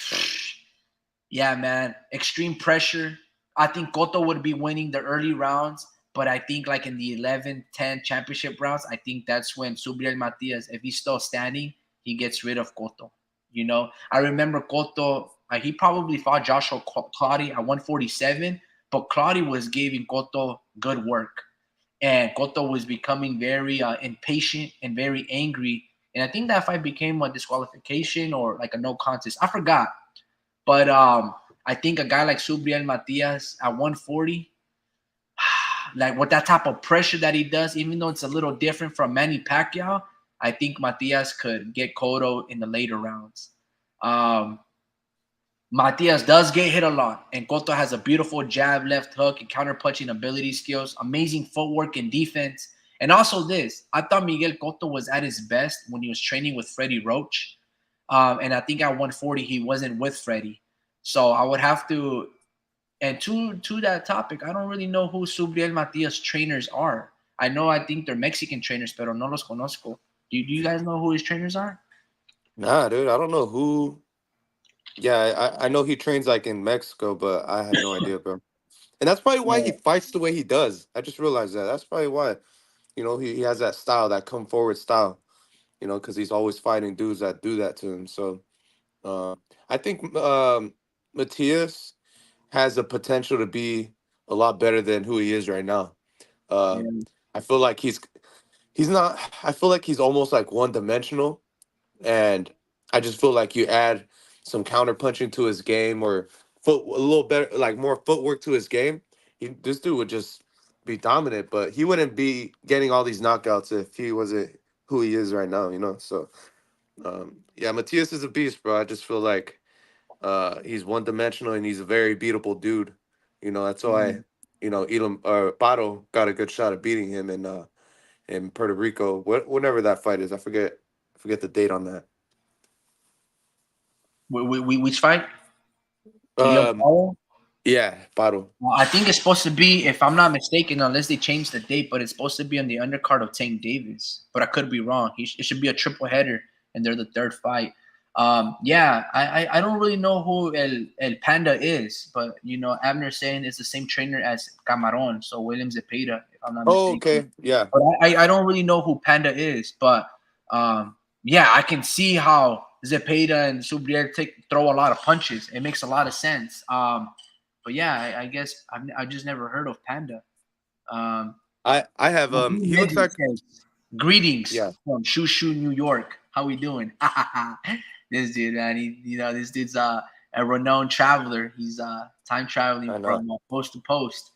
Yeah, man. Extreme pressure. I think Cotto would be winning the early rounds, but I think like in the 11, 10 championship rounds, I think that's when Subriel Matias, if he's still standing, he gets rid of Cotto. You know, I remember Cotto, he probably fought Joshua Clottey at 147, but Clottey was giving Cotto good work. And Cotto was becoming very impatient and very angry. And I think that fight became a disqualification or like a no contest. I forgot. But I think a guy like Subriel Matias at 140, like with that type of pressure that he does, even though it's a little different from Manny Pacquiao, I think Matias could get Cotto in the later rounds. Um, Matias does get hit a lot, and Cotto has a beautiful jab, left hook, and counter punching ability skills, amazing footwork and defense. And also this, I thought Miguel Cotto was at his best when he was training with Freddie Roach. And I think at 140 he wasn't with Freddie. So I would have to. And to that topic, I don't really know who Subriel Matias trainers are. I think they're Mexican trainers, pero no los conozco. Do you guys know who his trainers are? Nah, dude, I don't know who. Yeah, I know he trains like in Mexico, but I have no idea, bro. And that's probably why he Yeah. fights the way he does. I just realized that. That's probably why. He has that style, that come forward style. Because he's always fighting dudes that do that to him. So I think Matias has the potential to be a lot better than who he is right now. Uh, Yeah. I feel like he's not. I feel like he's almost like one dimensional, and I just feel like you add some counter punching to his game or a little better, like more footwork to his game. This dude would just be dominant, but he wouldn't be getting all these knockouts if he wasn't who he is right now. So yeah, Matias is a beast, bro. I just feel like he's one dimensional and he's a very beatable dude. That's why Elam Pato got a good shot at beating him in Puerto Rico. Whenever that fight is, I forget the date on that. Which fight? Ian Um, Paul? yeah, Pato. Well, I think it's supposed to be, if I'm not mistaken, unless they change the date, but it's supposed to be on the undercard of Tank Davis. But I could be wrong. It should be a triple header, and they're the third fight. Yeah, I don't really know who El Panda is, but Abner saying it's the same trainer as Camaron, so William Zepeda, if I'm not Oh, mistaken. okay, yeah. But I don't really know who Panda is, but yeah, I can see how Zepeda and Subriel throw a lot of punches. It makes a lot of sense. But yeah, I guess I just never heard of Panda. Um, I have he looks Midget like, says, "Greetings yeah, from Shushu, New York. How we doing?" This dude, man, this dude's a renowned traveler. He's time traveling I know. from post to post.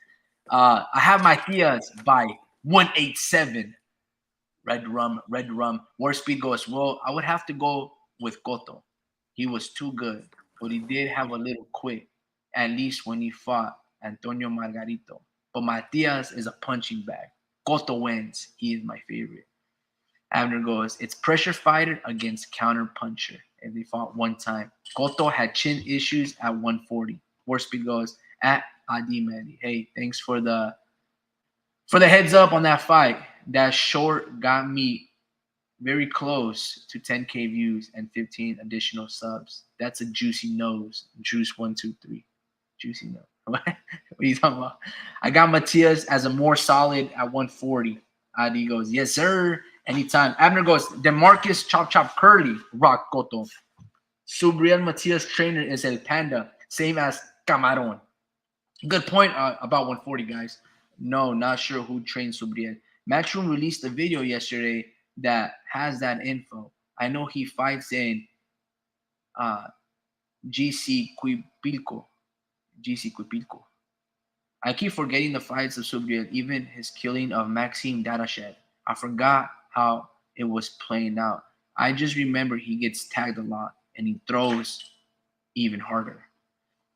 I have my Theas by 187. Red rum. War speed goes. Well, I would have to go with Cotto. He was too good, but he did have a little quick, at least when he fought Antonio Margarito. But Matias is a punching bag. Cotto wins. He is my favorite. Abner goes, it's pressure fighter against counter puncher. And they fought one time. Cotto had chin issues at 140. War speed goes at Adi Medi. Hey, thanks for the heads up on that fight. That short got me very close to 10K views and 15 additional subs. That's a juicy nose. Juice 123. Juicy nose. What are you talking about? I got Matias as a more solid at 140. Adi goes, yes, sir. Anytime. Abner goes, Demarcus Chop Chop Curly, Rock Cotto. Subriel Matias trainer is El Panda, same as Camaron. Good point about 140, guys. No, not sure who trained Subriel. Matchroom released a video yesterday that has that info. I know he fights in uh, GC Quipilco. GC Quipilco. I keep forgetting the fights of Subriel, even his killing of Maxime Dadashev. I forgot how it was playing out. I just remember he gets tagged a lot and he throws even harder.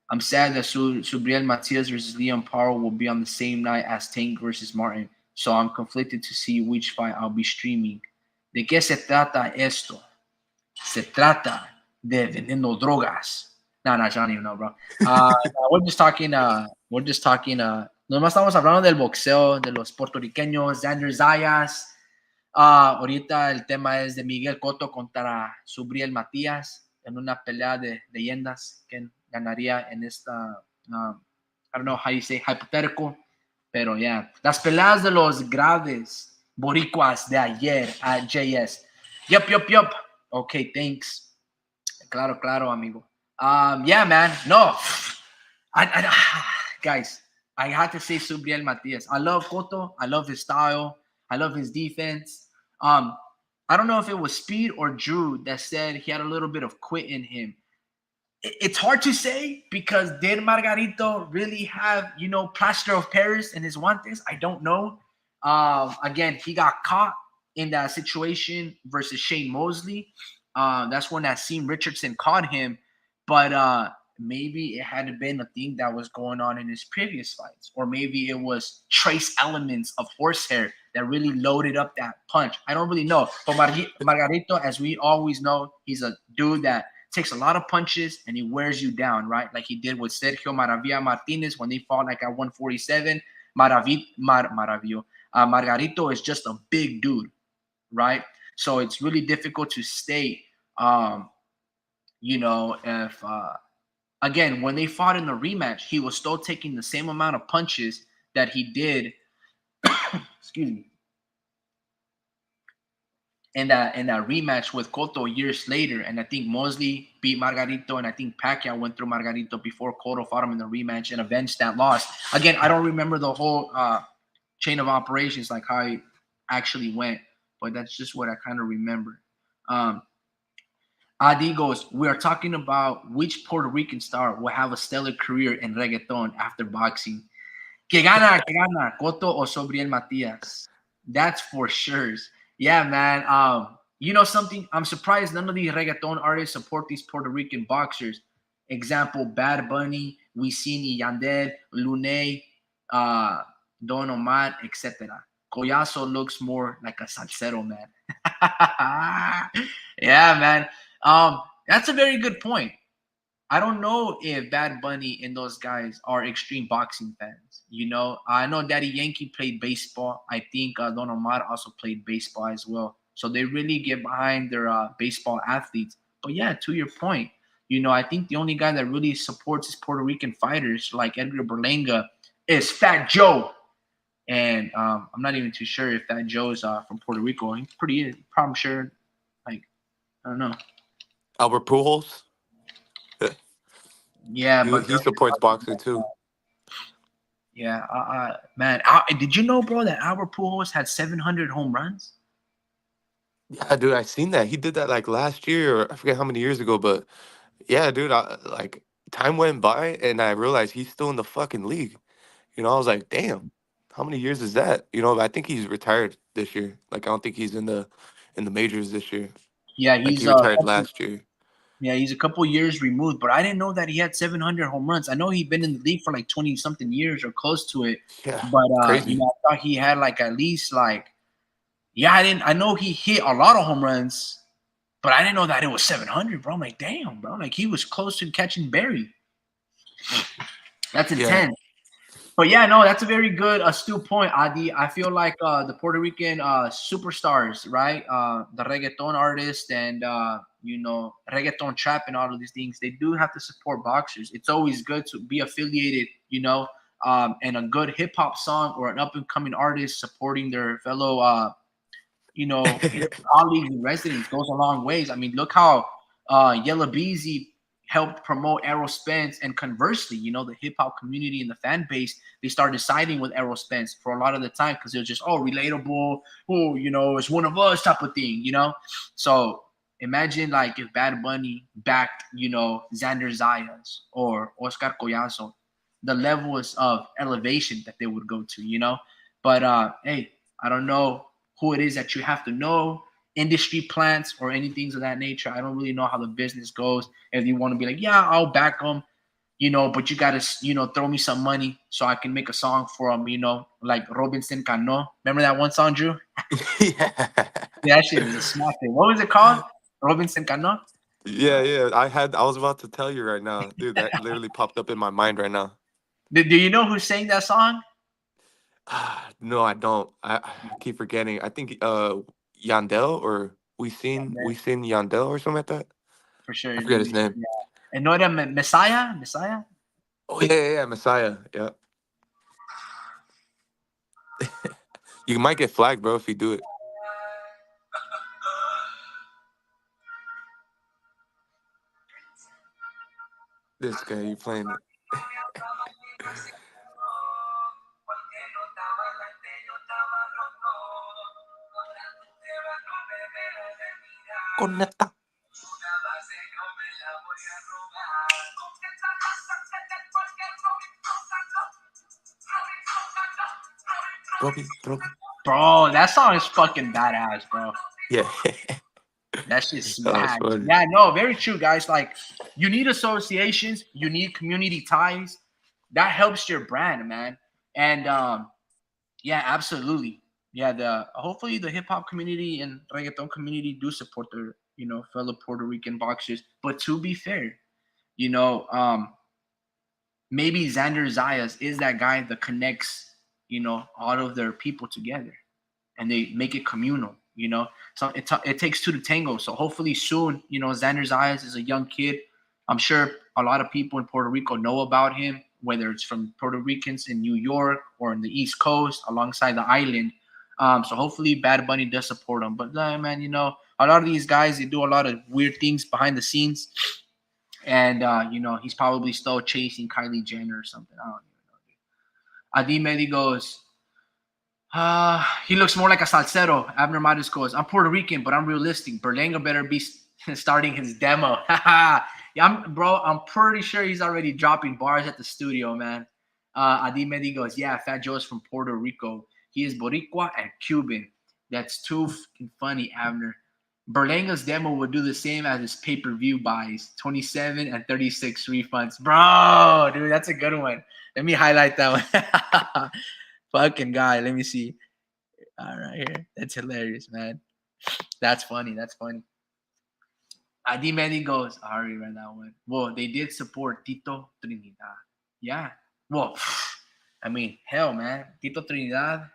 I'm sad that Subriel Matias versus Leon Paro will be on the same night as Tank versus Martin, so I'm conflicted to see which fight I'll be streaming. ¿De qué se trata esto? Se trata de vendiendo drogas. No, I don't even know, bro. Nomás estamos hablando del boxeo, de los puertorriqueños, Xander Zayas. Ahorita el tema es de Miguel Cotto contra Subriel Matías en una pelea de leyendas. ganaría en esta, I don't know how you say hypothetical, pero yeah. Las peleas de los graves boricuas de ayer at JS. Yup. Okay, thanks. Claro, claro, amigo. Yeah, man. No, guys, I had to say Subriel Matias. I love Cotto. I love his style. I love his defense. Um, I don't know if it was Speed or Drew that said he had a little bit of quit in him. It's hard to say because did Margarito really have, plaster of Paris in his guantes? I don't know. Again, he got caught in that situation versus Shane Mosley. That's when that scene Richardson caught him, but maybe it had been a thing that was going on in his previous fights, or maybe it was trace elements of horsehair that really loaded up that punch. I don't really know. But Margarito, as we always know, he's a dude that takes a lot of punches and he wears you down, right? Like he did with Sergio Maravilla Martinez when they fought like at 147. Margarito is just a big dude, right? So it's really difficult to state, if again when they fought in the rematch, he was still taking the same amount of punches that he did. Excuse me. In that rematch with Cotto years later, and I think Mosley beat Margarito, and I think Pacquiao went through Margarito before Cotto fought him in the rematch and avenged that loss. Again, I don't remember the whole chain of operations, like how it actually went, but that's just what I kind of remember. Adi goes, we are talking about which Puerto Rican star will have a stellar career in reggaeton after boxing. Que gana, Cotto o Sobriel Matias. That's for sure. Yeah, man. You know something? I'm surprised none of these reggaeton artists support these Puerto Rican boxers. Example: Bad Bunny, Wisin y Yandel, Lune, uh, Don Omar, etc. Collazo looks more like a salsero, man. Yeah, man. That's a very good point. I don't know if Bad Bunny and those guys are extreme boxing fans. I know Daddy Yankee played baseball. I think Don Omar also played baseball as well. So they really get behind their baseball athletes. But yeah, to your point, I think the only guy that really supports his Puerto Rican fighters like Edgar Berlanga is Fat Joe. And I'm not even too sure if Fat Joe is from Puerto Rico. He's probably sure. Like, I don't know. Albert Pujols. Yeah, but He supports boxing too. yeah, man. Did you know, bro, that Albert Pujols had 700 home runs? Yeah, dude, I seen that. He did that like last year, or I forget how many years ago. But yeah, dude, like time went by, and I realized he's still in the fucking league. I was like, damn, how many years is that? I think he's retired this year. Like, I don't think he's in the majors this year. Yeah, Like, he he's retired last year. he's a couple years removed, but I didn't know that he had 700 home runs. I know he'd been in the league for like 20 something years or close to it, Yeah, but crazy. I thought he had like at least like yeah, I know he hit a lot of home runs, but I didn't know that it was 700, bro. I'm like, damn, bro, like he was close to catching Barry. That's Yeah. intense. But yeah, no, that's a very good astute point, Adi. I feel like the Puerto Rican superstars, right? The reggaeton artists and reggaeton trap and all of these things, they do have to support boxers. It's always good to be affiliated, and a good hip hop song or an up and coming artist supporting their fellow colleagues and residents goes a long ways. I mean, look how Yella Beezy helped promote Errol Spence, and conversely, the hip hop community and the fan base, they started siding with Errol Spence for a lot of the time because it was just relatable, it's one of us type of thing. So imagine like if Bad Bunny backed, Xander Zayas or Oscar Collazo, the levels of elevation that they would go to. But hey, I don't know who it is that you have to know, industry plants or anything of that nature. I don't really know how the business goes. If you want to be like, yeah, I'll back them, but you gotta, throw me some money so I can make a song for them, like Robinson Cano. Remember that one song, Drew? Yeah. Yeah, that shit is a smack thing. What was it called? Robinson Cano? Yeah. I was about to tell you right now, dude. That literally popped up in my mind right now. Do you know who sang that song? No, I don't. I keep forgetting. I think Yandel or we seen Yandel or something like that. For sure. I forget his name. Yeah. And no era Messiah? Messiah? Oh yeah, Messiah. Yeah, you might get flagged, bro, if you do it. This guy, you playing it? Conecta, Robbie. Bro, that song is fucking badass, bro. Yeah, That shit that was smash. funny. Yeah, no, very true, guys. Like, you need associations, you need community ties. That helps your brand, man. And yeah, absolutely. Yeah, the hopefully the hip hop community and reggaeton community do support their, fellow Puerto Rican boxers. But to be fair, you know, maybe Xander Zayas is that guy that connects, all of their people together, and they make it communal. So it takes two to tango. So hopefully soon, Xander Zayas is a young kid. I'm sure a lot of people in Puerto Rico know about him, whether it's from Puerto Ricans in New York or in the East Coast alongside the island. So hopefully Bad Bunny does support him. But man, a lot of these guys, they do a lot of weird things behind the scenes, and he's probably still chasing Kylie Jenner or something. I don't even know. Adi Medi goes, he looks more like a salsero. Abner Maris goes, I'm Puerto Rican, but I'm realistic. Berlanga better be starting his demo. Yeah, I'm pretty sure he's already dropping bars at the studio, man. Adi Medi goes, yeah, Fat Joe's from Puerto Rico. He is Boricua and Cuban. That's too fucking funny, Abner. Berlanga's demo would do the same as his pay-per-view buys, 27 and 36 refunds. Bro, dude, that's a good one. Let me highlight that one. Fucking guy. Let me see. All right, here. That's hilarious, man. That's funny. That's funny. Adi Medi goes, I already read that one. Well, they did support Tito Trinidad. Yeah. Well, I mean, hell, man. Tito Trinidad,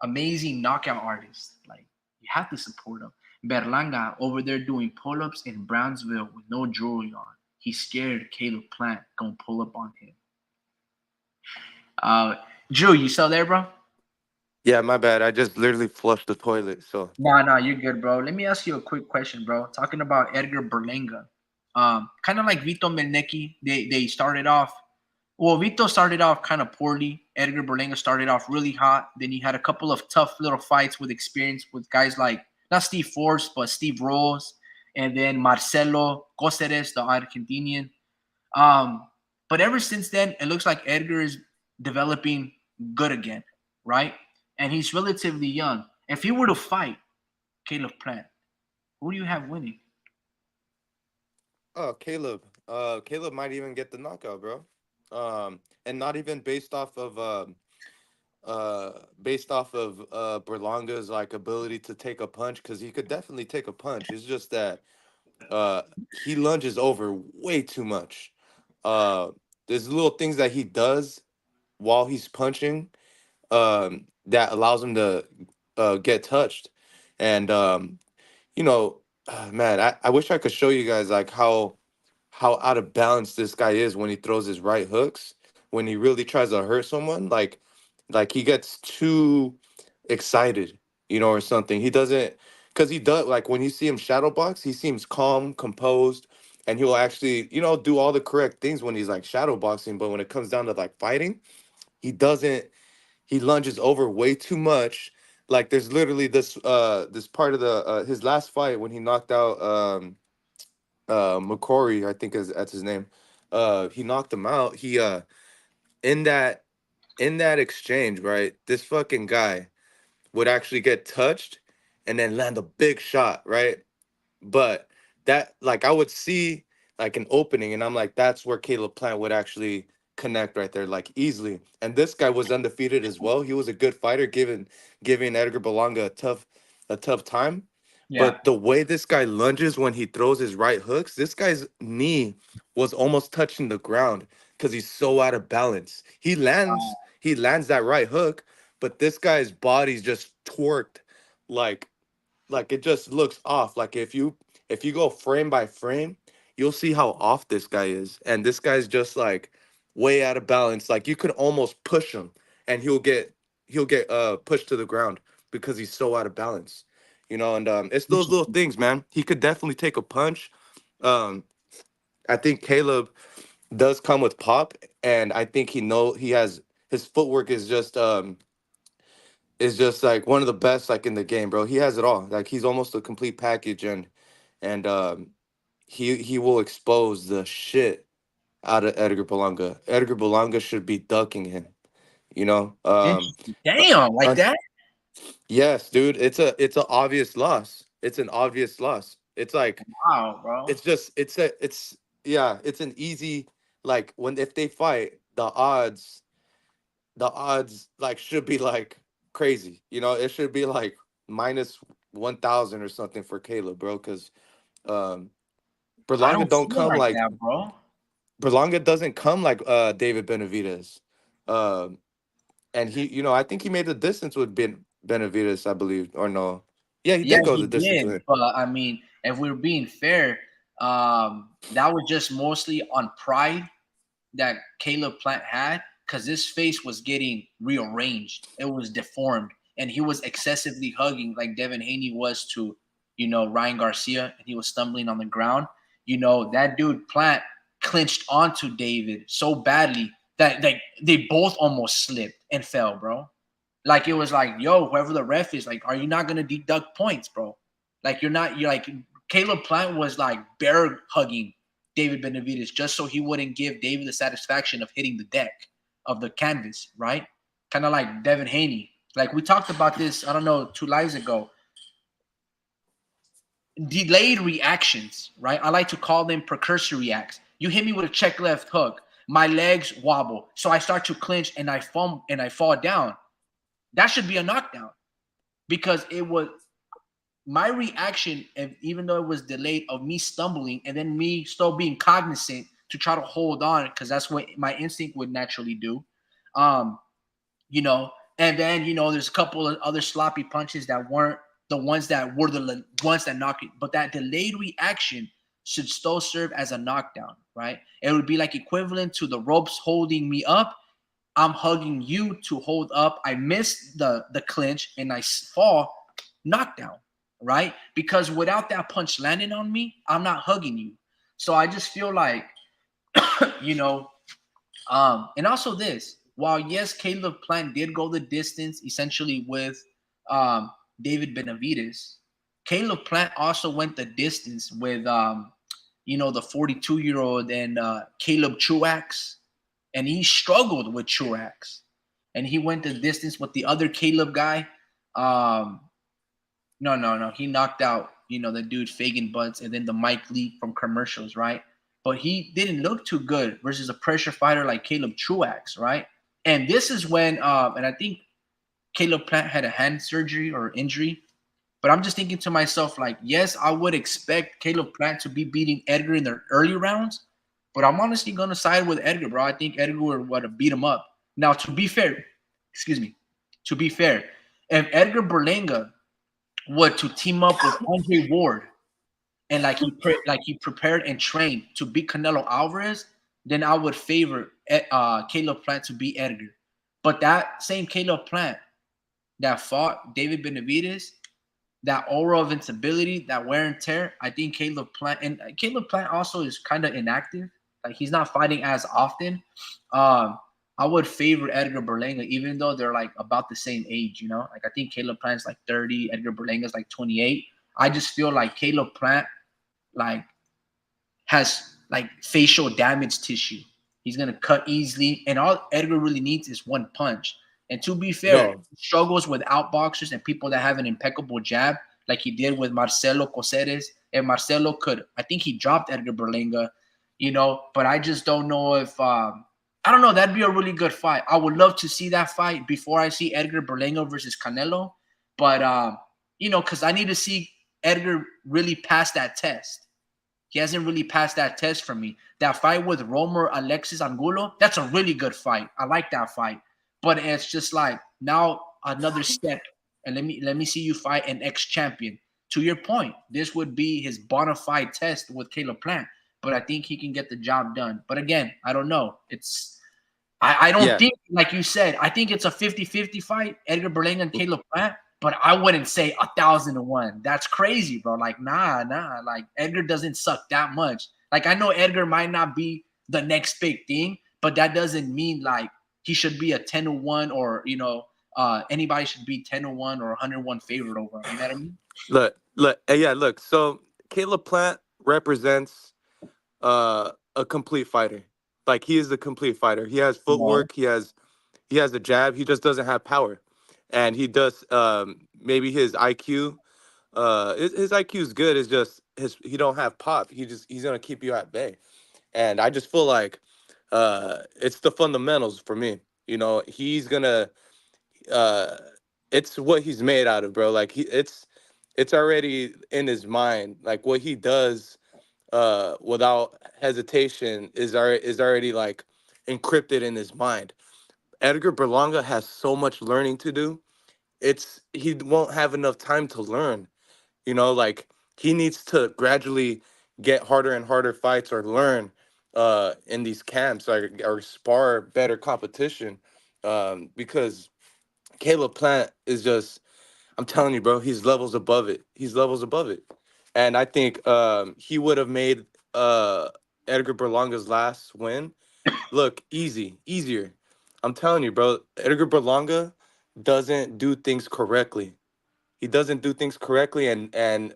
amazing knockout artist. Like, you have to support him. Berlanga over there doing pull ups in Brownsville with no jewelry on. He scared Caleb Plant gonna pull up on him. Uh, Drew, you still there, bro? Yeah, my bad. I just literally flushed the toilet. So No, you're good, bro. Let me ask you a quick question, bro. Talking about Edgar Berlanga, kind of like Vito Melnecki, they started off. Well, Vito started off kind of poorly. Edgar Berlanga started off really hot. Then he had a couple of tough little fights with experience with guys like not Steve Force, but Steve Rolls, and then Marcelo Coceres, the Argentinian. Um, but ever since then, it looks like Edgar is developing good again, right? And he's relatively young. If he were to fight Caleb Plant, who do you have winning? oh, Caleb. Caleb might even get the knockout, bro. And not even based off of Berlanga's like ability to take a punch, because he could definitely take a punch. It's just that he lunges over way too much. Uh, there's little things that he does while he's punching that allows him to get touched, and man, I wish I could show you guys like how out of balance this guy is when he throws his right hooks. When he really tries to hurt someone, like he gets too excited, or something. He doesn't, because he does, like when you see him shadow box, he seems calm, composed, and he will actually, do all the correct things when he's like shadow boxing. But when it comes down to like fighting, he doesn't. He lunges over way too much. Like there's literally this part of the his last fight when he knocked out McCrory, I think that's his name. He knocked him out. He in that in that exchange, right? This fucking guy would actually get touched and then land a big shot, right? But that, like, I would see like an opening, and I'm like, that's where Caleb Plant would actually connect right there, like easily. And this guy was undefeated as well. He was a good fighter, giving Edgar Belonga a tough time. Yeah. But the way this guy lunges when he throws his right hooks, this guy's knee was almost touching the ground because he's so out of balance. He lands that right hook, but this guy's body's just torqued like it just looks off. Like if you go frame by frame, you'll see how off this guy is. And this guy's just like way out of balance. Like you could almost push him and he'll get pushed to the ground because he's so out of balance. And it's those little things, man. He could definitely take a punch. Um, I think Caleb does come with pop, and I think he has his footwork is just like one of the best like in the game, bro. He has it all. Like he's almost a complete package, and he will expose the shit out of Edgar Berlanga. Edgar Berlanga should be ducking him. You know. Interesting. Damn, like Un- that? yes, dude. It's an obvious loss. It's an obvious loss. It's like Wow, bro. it's yeah. It's an easy like when if they fight the odds like should be like crazy. It should be like minus 1,000 or something for Caleb, bro. Because um, I Berlanga don't see don't it come like like that, bro. Berlanga doesn't come like David Benavidez, um, and I think he made the distance with Benavidez, I believe, or no? Yeah, he Yeah, did go he the distance did. with him. But I mean, if we're being fair, that was just mostly on pride that Caleb Plant had because his face was getting rearranged. It was deformed, and he was excessively hugging like Devin Haney was to, Ryan Garcia, and he was stumbling on the ground. That dude Plant clinched onto David so badly that they both almost slipped and fell, bro. Like it was like, yo, whoever the ref is, like, are you not gonna deduct points, bro? Like you're like Caleb Plant was like bear hugging David Benavidez just so he wouldn't give David the satisfaction of hitting the deck of the canvas, right? Kind of like Devin Haney. Like we talked about this, I don't know, 2 lives ago. Delayed reactions, right? I like to call them precursory acts. You hit me with a check left hook, my legs wobble, so I start to clinch and I fall down. That should be a knockdown because it was my reaction, even though it was delayed, of me stumbling and then me still being cognizant to try to hold on because that's what my instinct would naturally do. Um, you know, and then there's a couple of other sloppy punches that weren't the ones that were the ones that knocked it, but that delayed reaction should still serve as a knockdown, right? It would be like equivalent to the ropes holding me up. I'm hugging you to hold up. I miss the clinch and I fall, knockdown, right? Because without that punch landing on me, I'm not hugging you. So I just feel like, you know, and also this, while yes, Caleb Plant did go the distance essentially with um, David Benavidez, Caleb Plant also went the distance with, the 42-year-old and Caleb Truax, and he struggled with Truax, and he went the distance with the other Caleb guy. Um, no, he knocked out the dude Fagan Butts and then the Mike Lee from commercials, right? But he didn't look too good versus a pressure fighter like Caleb Truax, right? And this is when, and I think Caleb Plant had a hand surgery or injury. But I'm just thinking to myself, like, yes, I would expect Caleb Plant to be beating Edgar in the early rounds, but I'm honestly going to side with Edgar, bro. I think Edgar would have beat him up. Now, to be fair, excuse me, to be fair, if Edgar Berlanga were to team up with Andre Ward and like he prepared and trained to beat Canelo Alvarez, then I would favor Caleb Plant to beat Edgar. But that same Caleb Plant that fought David Benavidez, that aura of invincibility, that wear and tear, I think Caleb Plant also is kind of inactive. Like he's not fighting as often. I would favor Edgar Berlanga, even though they're like about the same age, Like I think Caleb Plant's like 30, Edgar Berlanga's like 28. I just feel like Caleb Plant like has like facial damage tissue. He's gonna cut easily, and all Edgar really needs is one punch. And to be fair, No, he struggles with outboxers and people that have an impeccable jab, like he did with Marcelo Coceres. And Marcelo could, I think he dropped Edgar Berlanga, but I just don't know if I don't know. That'd be a really good fight. I would love to see that fight before I see Edgar Berlanga versus Canelo, but because I need to see Edgar really pass that test. He hasn't really passed that test for me. That fight with Romer Alexis Angulo, that's a really good fight. I like that fight. But it's just like now another step. And let me see you fight an ex-champion. To your point, this would be his bona fide test with Caleb Plant. but I think he can get the job done. But again, I don't know. I don't Yeah. think, like you said, I think it's a 50-50 fight, Edgar Berlanga and Caleb Plant, but I wouldn't say 1,000-1. That's crazy, bro. Like, nah. Like, Edgar doesn't suck that much. Like, I know Edgar might not be the next big thing, but that doesn't mean, like, he should be a 10-1 or, anybody should be 10-1 or 101 favorite over him. You know what I mean? Look. So Caleb Plant represents a complete fighter. Like he is the complete fighter. He has No. footwork. He has a jab. He just doesn't have power, and he does maybe his IQ. His IQ is good. It's just he don't have pop. He's gonna keep you at bay, and I just feel like it's the fundamentals for me. He's gonna uh, it's what he's made out of, bro. Like it's already in his mind. Like what he does without hesitation is already like encrypted in his mind. Edgar Berlanga has so much learning to do. He won't have enough time to learn. Like he needs to gradually get harder and harder fights or learn in these camps or spar better competition. Because Caleb Plant is just, I'm telling you, bro, he's levels above it. He's levels above it. And I think he would have made Edgar Berlanga's last win look easier. I'm telling you, bro, Edgar Berlanga doesn't do things correctly. He doesn't do things correctly, and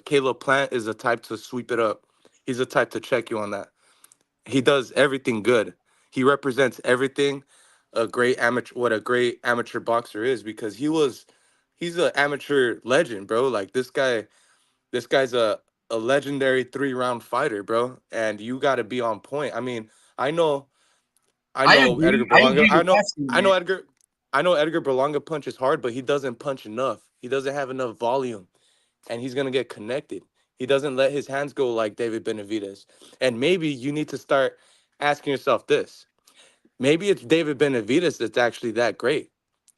Caleb Plant is the type to sweep it up. He's the type to check you on that. He does everything good. He represents everything what a great amateur boxer is, because he's an amateur legend, bro. Like this guy's a legendary 3-round fighter, bro. And you got to be on point. I mean, I know I I know Edgar agree. I Berlanga. agree with that statement. I know Edgar Berlanga punches hard, but he doesn't punch enough. He doesn't have enough volume, and he's gonna get connected. He doesn't let his hands go like David Benavidez. And maybe you need to start asking yourself this. Maybe it's David Benavidez that's actually that great.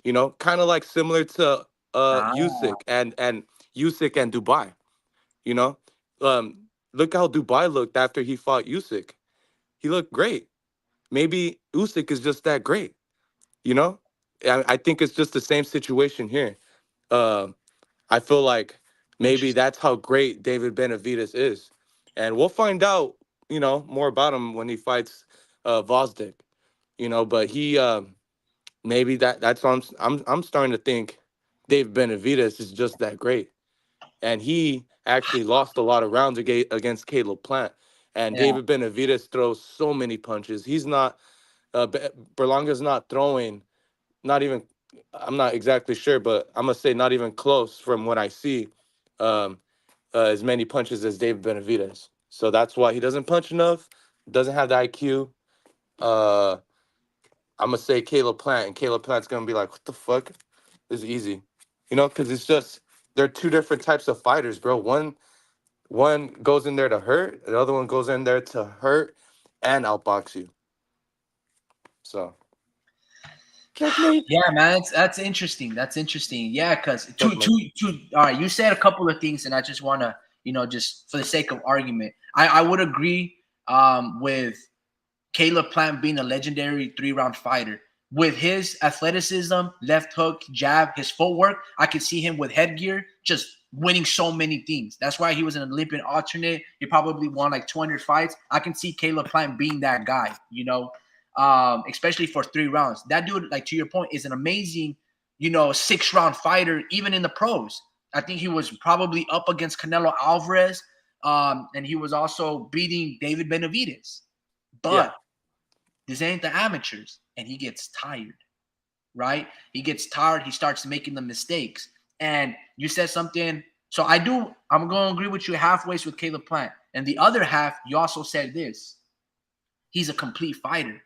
Kind of like similar to Ah, Usyk and Dubai. You know, look how Dubai looked after he fought Usyk. He looked great. Maybe Usyk is just that great. You know, I think it's just the same situation here. Um, I feel like maybe interesting. that's how great David Benavidez is, and we'll find out, more about him when he fights Vosdick. But he maybe that's why I'm starting to think David Benavidez is just that great, and he actually lost a lot of rounds against Caleb Plant. And Yeah. David Benavidez throws so many punches. He's not Berlanga's not throwing, not even, I'm not exactly sure, but I'm gonna say not even close from what I see, um, as many punches as David Benavidez. So that's why he doesn't punch enough, doesn't have the IQ. Uh, I'm gonna say Caleb Plant, and Caleb Plant's gonna be like, "What the fuck? This is easy," because it's just they're two different types of fighters, bro. One goes in there to hurt, the other one goes in there to hurt and outbox you. So checkmate, Yeah, man, that's interesting. That's interesting. Yeah, because checkmate. all right, you said a couple of things, and I just want to, just for the sake of argument, I would agree with Caleb Plant being a legendary 3-round fighter. With his athleticism, left hook, jab, his footwork, I could see him with headgear just winning so many things. That's why he was an Olympian alternate. He probably won like 200 fights. I can see Caleb Plant being that guy, especially for 3 rounds. That dude, like to your point, is an amazing, 6-round fighter, even in the pros. I think he was probably up against Canelo Alvarez, and he was also beating David Benavidez. Yeah, But this ain't the amateurs, and he gets tired, right? He gets tired. He starts making the mistakes. And you said something. So I'm going to agree with you halfway with Caleb Plant. And the other half, you also said this. He's a complete fighter.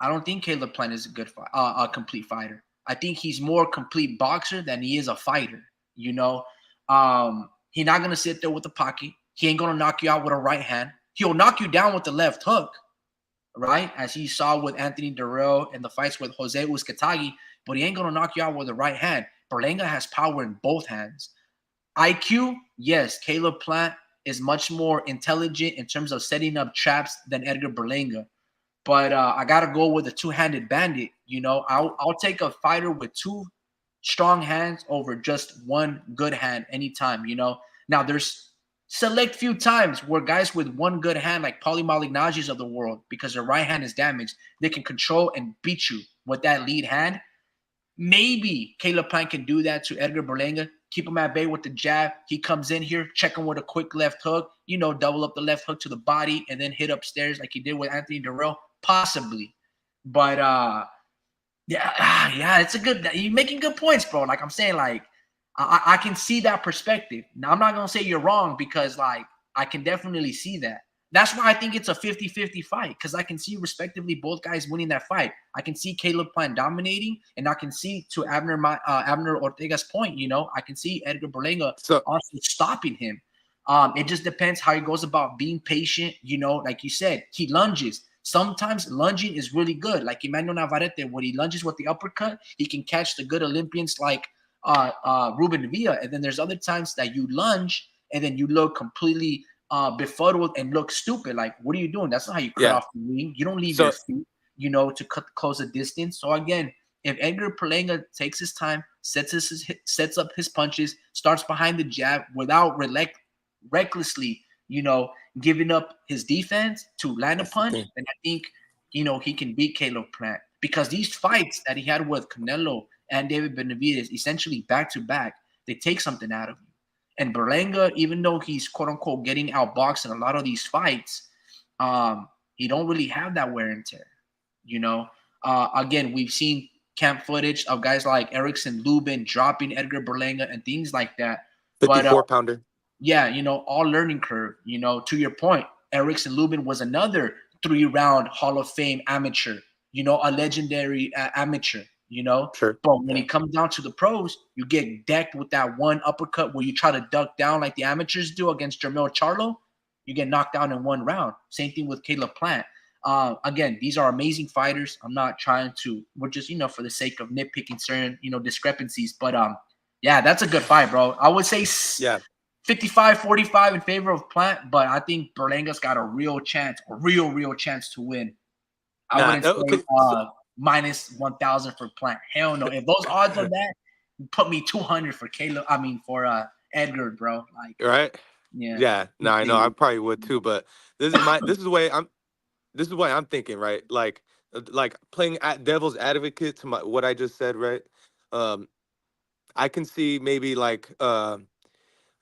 I don't think Caleb Plant is a complete fighter. I think he's more complete boxer than he is a fighter. He's not going to sit there with the pocket. He ain't going to knock you out with a right hand. He'll knock you down with the left hook, right? As he saw with Anthony Durrell and the fights with Jose Uzcategui, but he ain't going to knock you out with the right hand. Berlanga has power in both hands. IQ, yes, Caleb Plant is much more intelligent in terms of setting up traps than Edgar Berlanga. But I gotta go with a two-handed bandit. I'll take a fighter with two strong hands over just one good hand anytime. Now there's select few times where guys with one good hand, like Paulie Malignaggi's of the world, because their right hand is damaged, they can control and beat you with that lead hand. Maybe Caleb Plant can do that to Edgar Berlanga. Keep him at bay with the jab. He comes in here, check him with a quick left hook, double up the left hook to the body and then hit upstairs like he did with Anthony Durrell. Possibly. But yeah, it's a good. You're making good points, bro. Like I'm saying, like I can see that perspective. Now I'm not gonna say you're wrong because like I can definitely see that. That's why I think it's a 50-50 fight because I can see respectively both guys winning that fight. I can see Caleb Plant dominating, and I can see to Abner Ortega's point. I can see Edgar Berlanga So also stopping him. It just depends how he goes about being patient. Like you said, he lunges. Sometimes lunging is really good. Like Emmanuel Navarrete, when he lunges with the uppercut, he can catch the good Olympians like Ruben Villa. And then there's other times that you lunge and then you look completely befuddled and look stupid. Like, what are you doing? That's not how you cut yeah. off the ring. You don't leave your So feet, to close the distance. So again, if Edgar Berlanga takes his time, sets up his punches, starts behind the jab without recklessly, giving up his defense to land a that's the punch, thing. then I think, he can beat Caleb Plant. Because these fights that he had with Canelo and David Benavidez, essentially back to back, they take something out of you. And Berlanga, even though he's quote unquote getting outboxed in a lot of these fights, he don't really have that wear and tear. Again, we've seen camp footage of guys like Erickson Lubin dropping Edgar Berlanga and things like that. But 54-pounder. yeah, all learning curve. To your point, Erickson Lubin was another 3-round Hall of Fame amateur, a legendary amateur, Sure. But when Yeah. it comes down to the pros, you get decked with that one uppercut where you try to duck down like the amateurs do against Jermell Charlo, you get knocked down in one round. Same thing with Caleb Plant. Again, these are amazing fighters. I'm not trying to, we're just, for the sake of nitpicking certain, discrepancies. But yeah, that's a good fight, bro. I would say Yeah. 55-45 in favor of Plant, but I think Berlanga's got a real chance, real chance to win. I wouldn't say Okay. minus 1,000 for Plant. Hell no. If those odds are that, put me 200 for for Edgar, bro. Like, Right. yeah. Yeah. No, I know. I probably would too, but this is the way I'm thinking, right? Like playing at devil's advocate to what I just said, right? I can see maybe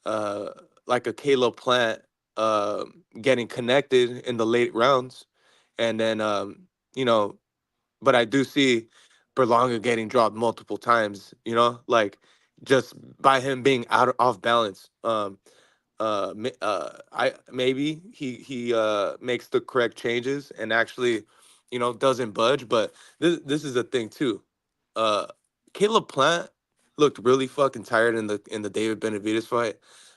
uh like a Caleb Plant getting connected in the late rounds, and then but I do see Berlanga getting dropped multiple times, like just by him being off balance. I maybe he makes the correct changes and actually, doesn't budge. But this is the thing too. Uh, Caleb Plant looked really fucking tired in the David Benavidez fight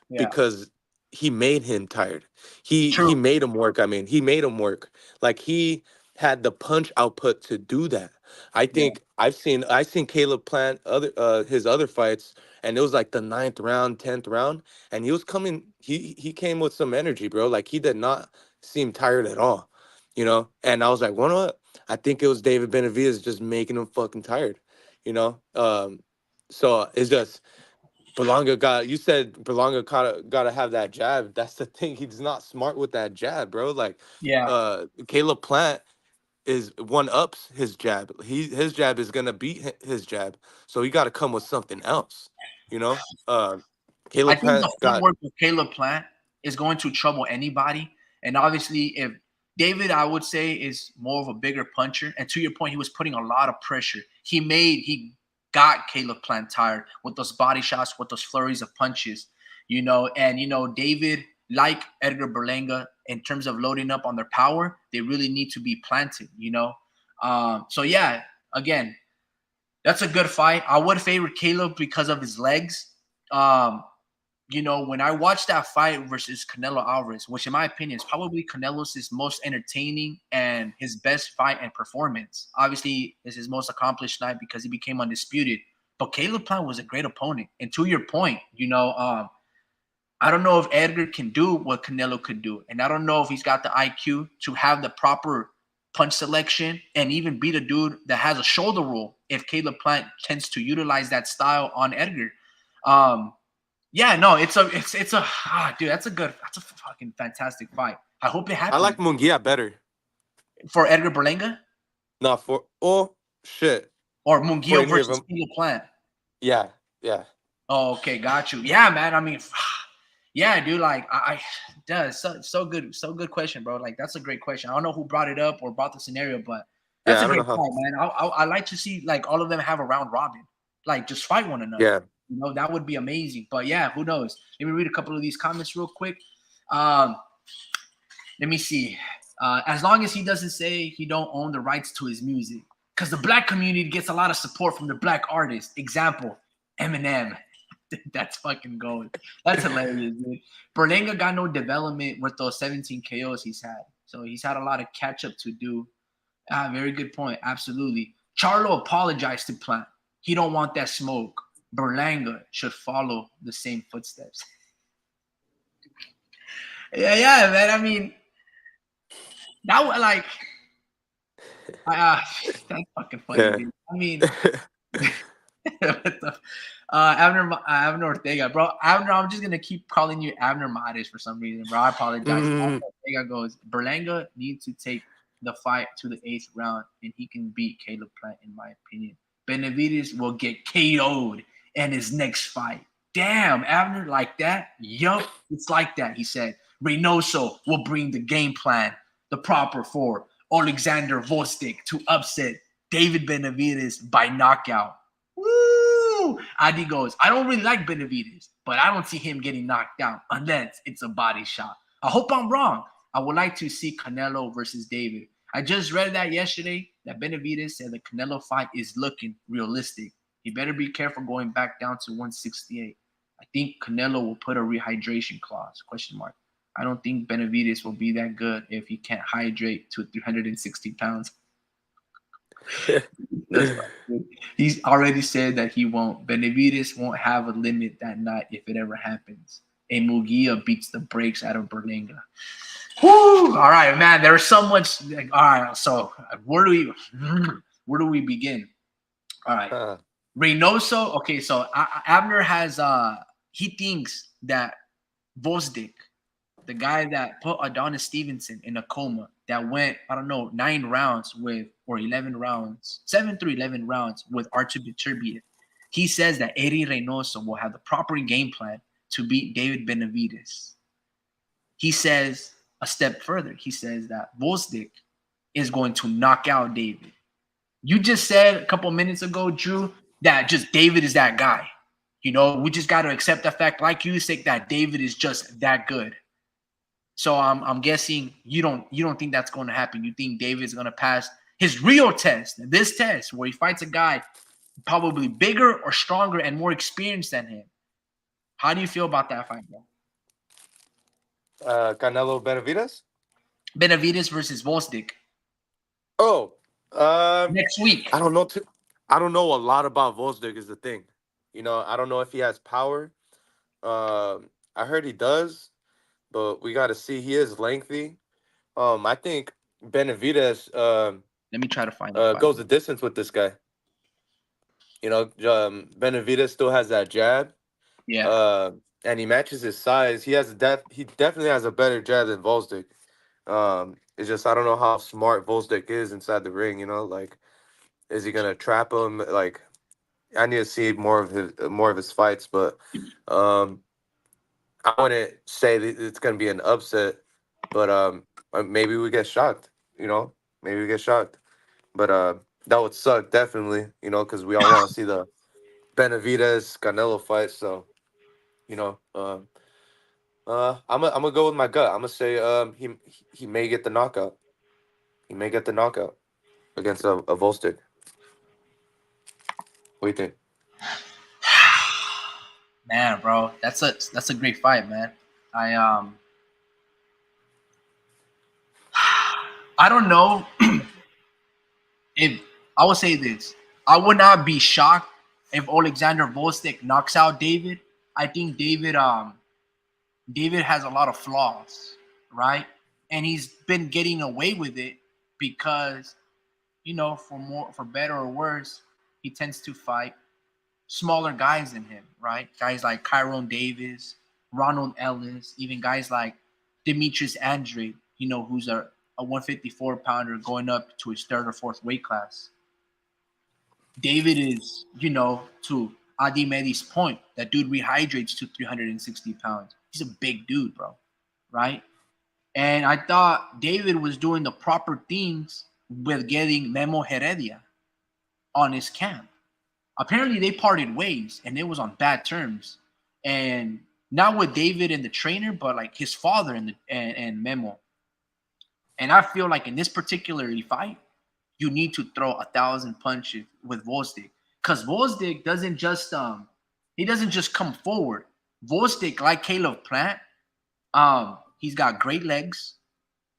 Yeah. because he made him tired. He True. made him work. I mean, he made him work. Like he had the punch output to do that. I Yeah. think I've seen Caleb Plant other his other fights, and it was like the ninth round, 10th round, and he was coming. He came with some energy, bro. Like he did not seem tired at all, And I was like, what? I think it was David Benavidez just making him fucking tired, you know. So it's just you said Berlanga gotta have that jab. That's the thing. He's not smart with that jab, bro. Like, Yeah. Caleb Plant is one ups his jab. His jab is gonna beat his jab. So he got to come with something else, you know. I Caleb think Plant the got footwork of Caleb Plant is going to trouble anybody. And obviously, if David, I would say, is more of a bigger puncher. And to your point, he was putting a lot of pressure. He got Caleb Plant tired with those body shots, with those flurries of punches, And, David, like Edgar Berlanga, in terms of loading up on their power, they really need to be planted. So, yeah, again, that's a good fight. I would favor Caleb because of his legs. Um, when I watched that fight versus Canelo Alvarez, which in my opinion is probably Canelo's most entertaining and his best fight and performance. Obviously, it's his most accomplished night because he became undisputed. But Caleb Plant was a great opponent. And to your point, I don't know if Edgar can do what Canelo could do. And I don't know if he's got the IQ to have the proper punch selection and even beat a dude that has a shoulder roll if Caleb Plant tends to utilize that style on Edgar. Yeah, no, it's a dude, that's a fucking fantastic fight. I hope it I happens like Munguia better. for Edgar Berlanga Not for shit. or For Munguia any of versus them. Caleb Plant. Yeah, yeah. Oh, okay, got you. Yeah, man. I mean, yeah, dude. Like, does so good, so good question, bro. Like, that's a great question. I don't know who brought it up or brought the scenario, but that's Yeah, a I don't great know how. fight, man. I like to see like all of them have a round robin, like just fight one another. Yeah. You know, that would be amazing. But yeah, who knows? Let me read a couple of these comments real quick. Um, let me see. As long as he doesn't say he don't own the rights to his music, because the black community gets a lot of support from the black artists. Example, Eminem. That's fucking gold. That's hilarious, dude. Berlanga got no development with those 17 KOs he's had. So he's had a lot of catch up to do. Very good point. Absolutely. Charlo apologized to Plant. He don't want that smoke. Berlanga should follow the same footsteps. Yeah, man. I mean, that was like, that's fucking funny, Yeah. dude. I mean, what the, Abner Ortega, bro. Abner, I'm just gonna keep calling you Abner Mares for some reason, bro. I apologize. Abner Ortega goes, Berlanga needs to take the fight to the 8th round, and he can beat Caleb Plant, in my opinion. Benavidez will get KO'd in his next fight. Damn, Abner, like that? Yup, it's like that. He said Reynoso will bring the game plan, the proper for Alexander Vostik to upset David Benavidez by knockout. Woo! Adi goes, I don't really like Benavidez, but I don't see him getting knocked out unless it's a body shot. I hope I'm wrong. I would like to see Canelo versus David. I just read that yesterday that Benavidez said the Canelo fight is looking realistic. He better be careful going back down to 168. I think Canelo will put a rehydration clause, question mark. I don't think Benavidez will be that good if he can't hydrate to 360 pounds. He's already said that he won't. Benavidez won't have a limit that night if it ever happens. And Mugia beats the brakes out of Berlanga. Woo! All right, man. There's so much. Like, all right, so where do we begin? All right, Reynoso. Okay, so Abner has he thinks that Vosdik, the guy that put Adonis Stevenson in a coma, that went, I don't know, 9 rounds with, or 11 rounds, 7 through 11 rounds with Artur Beterbiev. He says that Eddie Reynoso will have the proper game plan to beat David Benavidez. He says a step further. He says that Vosdik is going to knock out David. You just said a couple minutes ago, Drew, that just David is that guy. You know, we just got to accept the fact, like you said, that David is just that good. So I'm guessing you don't think that's going to happen. You think David's going to pass his real test, this test where he fights a guy probably bigger or stronger and more experienced than him. How do you feel about that fight, bro? Canelo Benavidez? Benavidez versus Vosdik. Oh, Next week. I don't know. I don't know a lot about Volsdig is the thing. You know, I don't know if he has power. I heard he does, but we got to see. He is lengthy. I think Benavidez Let me try to find it. goes the distance with this guy. You know, Benavidez still has that jab. Yeah. And he matches his size. He definitely has a better jab than Volsdig. It's just I don't know how smart Volsdik is inside the ring. You know, like is he gonna trap him? Like I need to see more of his fights, but I wouldn't say that it's gonna be an upset, but maybe we get shocked. You know, maybe we get shocked, but that would suck definitely. You know, because we all want to see the Benavidez Canelo fight. So you know, I'm gonna go with my gut. I'm gonna say he may get the knockout. He may get the knockout against a Volstic. What do you think? Man, bro, that's a great fight, man. I don't know if I would say this. I would not be shocked if Alexander Volstik knocks out David. I think David David has a lot of flaws, right? And he's been getting away with it because, for better or worse, he tends to fight smaller guys than him, right? Guys like Kyron Davis, Ronald Ellis, even guys like Demetrius Andre, who's a 154 pounder going up to his third or fourth weight class. David is, to Adi Medi's point, that dude rehydrates to 360 pounds. He's a big dude, bro, right? And I thought David was doing the proper things with getting Memo Heredia on his camp. Apparently, they parted ways, and it was on bad terms. And not with David and the trainer, but like his father and Memo. And I feel like in this particular fight, you need to throw 1,000 punches with Gvozdyk, because Gvozdyk doesn't just come forward. Gvozdyk, like Caleb Plant, he's got great legs.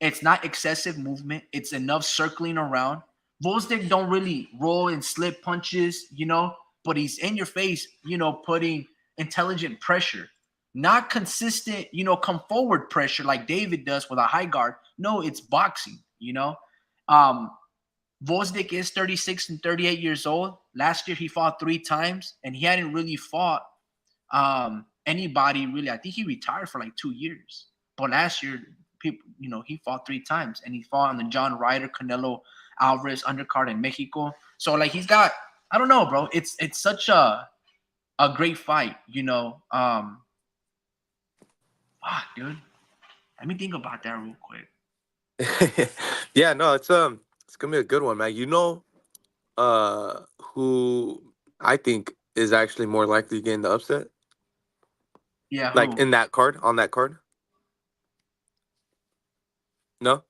It's not excessive movement. It's enough circling around. Gvozdyk don't really roll and slip punches, but he's in your face, putting intelligent pressure. Not consistent, come forward pressure like David does with a high guard. No, it's boxing, Gvozdyk is 36 and 38 years old. Last year he fought 3 times, and he hadn't really fought anybody really. I think he retired for like 2 years. But last year, he fought 3 times, and he fought on the John Ryder, Canelo Alvarez undercard in Mexico. So like he's got, I don't know, bro. It's such a great fight, Fuck, dude. Let me think about that real quick. Yeah, no, it's gonna be a good one, man. Who I think is actually more likely to gain the upset? Yeah, Like who? on that card? No?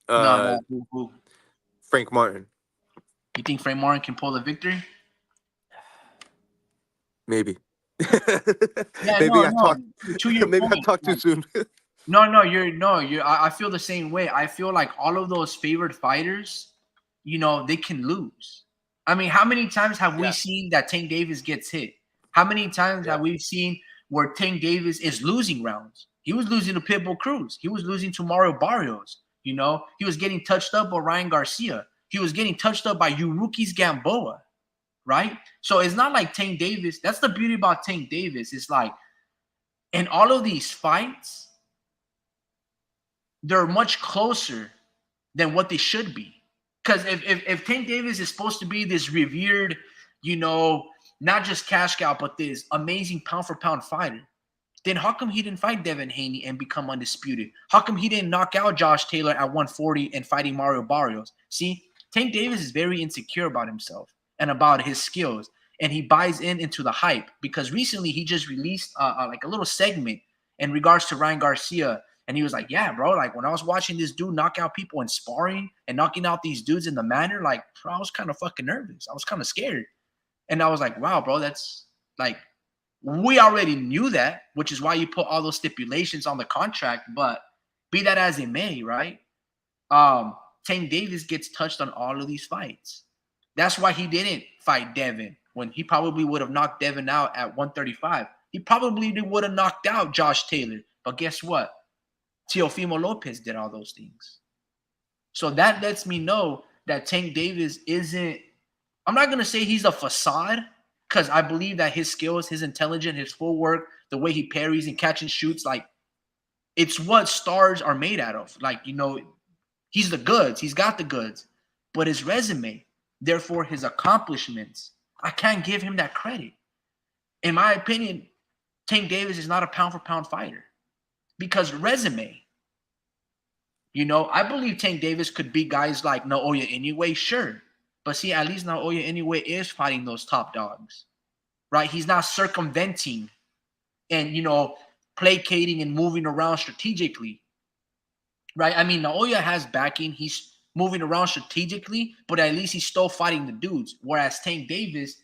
No, who? Frank Martin. You think Frank Martin can pull the victory? Maybe. Yeah, Maybe I no. talked To your maybe I point, talked too soon. No, I feel the same way. I feel like all of those favored fighters, they can lose. I mean, how many times have we seen that Tank Davis gets hit? How many times have we seen where Tank Davis is losing rounds? He was losing to Pitbull Cruz. He was losing to Mario Barrios. He was getting touched up by Ryan Garcia. He was getting touched up by Yurukis Gamboa, right? So it's not like Tank Davis. That's the beauty about Tank Davis. It's like in all of these fights, they're much closer than what they should be. Because if Tank Davis is supposed to be this revered, not just cash cow, but this amazing pound for pound fighter, then how come he didn't fight Devin Haney and become undisputed? How come he didn't knock out Josh Taylor at 140 and fighting Mario Barrios? See, Tank Davis is very insecure about himself and about his skills, and he buys into the hype, because recently he just released like a little segment in regards to Ryan Garcia. And he was like, yeah, bro, like when I was watching this dude knock out people in sparring and knocking out these dudes in the manner, like, bro, I was kind of fucking nervous. I was kind of scared. And I was like, wow, bro, that's like, we already knew that, which is why you put all those stipulations on the contract. But be that as it may, right? Tank Davis gets touched on all of these fights. That's why he didn't fight Devin when he probably would have knocked Devin out at 135. He probably would have knocked out Josh Taylor. But guess what? Teofimo Lopez did all those things. So that lets me know that Tank Davis isn't, I'm not going to say he's a facade, because I believe that his skills, his intelligence, his footwork, the way he parries and catch and shoots, like, it's what stars are made out of. Like, he's the goods. He's got the goods. But his resume, therefore his accomplishments, I can't give him that credit. In my opinion, Tank Davis is not a pound-for-pound fighter. Because resume, I believe Tank Davis could beat guys like Naoya Inoue, sure. But see, at least Naoya Inoue is fighting those top dogs, right? He's not circumventing and, placating and moving around strategically, right? I mean, Naoya has backing. He's moving around strategically, but at least he's still fighting the dudes. Whereas Tank Davis,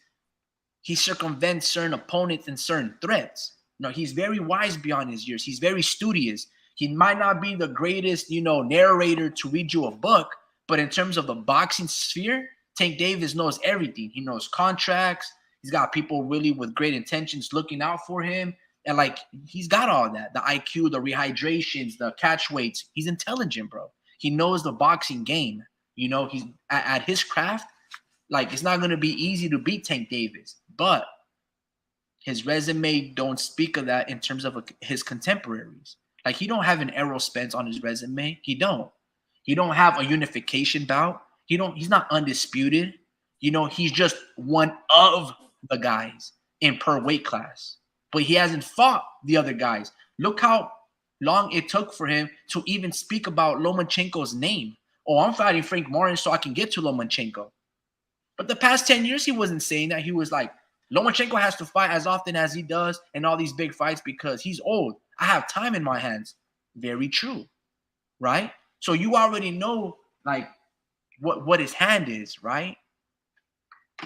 he circumvents certain opponents and certain threats. He's very wise beyond his years. He's very studious. He might not be the greatest, narrator to read you a book, but in terms of the boxing sphere, Tank Davis knows everything. He knows contracts. He's got people really with great intentions looking out for him. And like he's got all that, the IQ, the rehydrations, the catch weights. He's intelligent, bro. He knows the boxing game. You know, he's at his craft. Like it's not going to be easy to beat Tank Davis, but his resume don't speak of that in terms of his contemporaries. Like he don't have an Errol Spence on his resume. He don't. He don't have a unification bout. He's not undisputed. You know, he's just one of the guys in per weight class. But he hasn't fought the other guys. Look how long it took for him to even speak about Lomachenko's name. Oh, I'm fighting Frank Martin so I can get to Lomachenko. But the past 10 years, he wasn't saying that. He was like, Lomachenko has to fight as often as he does in all these big fights because he's old. I have time in my hands. Very true, right? So you already know, like, what his hand is, right?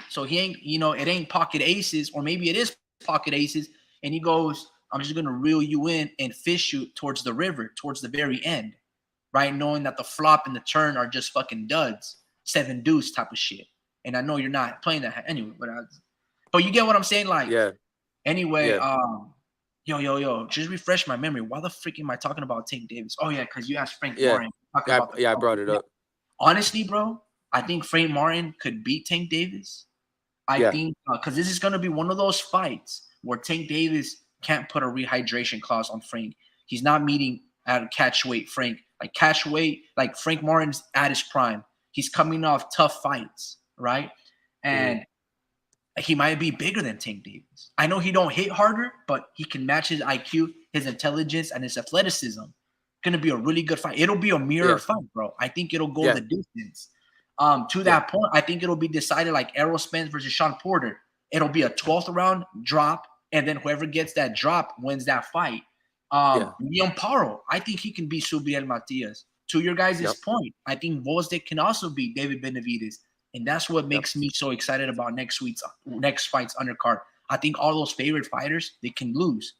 So he ain't, you know, it ain't pocket aces, or maybe it is pocket aces, and he goes, I'm just going to reel you in and fish you towards the river, towards the very end, right? Knowing that the flop and the turn are just fucking duds, 7 deuce type of shit. And I know you're not playing that anyway, but you get what I'm saying? Like, Yeah. anyway, Yeah. yo, just refresh my memory. Why the freak am I talking about Tank Davis? Oh, yeah, because you asked Frank Yeah. Martin. I brought it up. Honestly, bro, I think Frank Martin could beat Tank Davis. I think because this is going to be one of those fights where Tank Davis can't put a rehydration clause on Frank. He's not meeting at catch weight Frank. Like catch weight, like Frank Martin's at his prime. He's coming off tough fights, right? And he might be bigger than Tank Davis. I know he don't hit harder, but he can match his IQ, his intelligence, and his athleticism. Gonna be a really good fight. It'll be a mirror fight, bro. I think it'll go the distance. To that point, I think it'll be decided like Errol Spence versus Sean Porter. It'll be a 12th round drop, and then whoever gets that drop wins that fight. Leon Paro, I think he can beat Subriel Matias. To your guys' point, I think Gvozdyk can also beat David Benavidez. And that's what makes me so excited about next fight's undercard. I think all those favorite fighters, they can lose.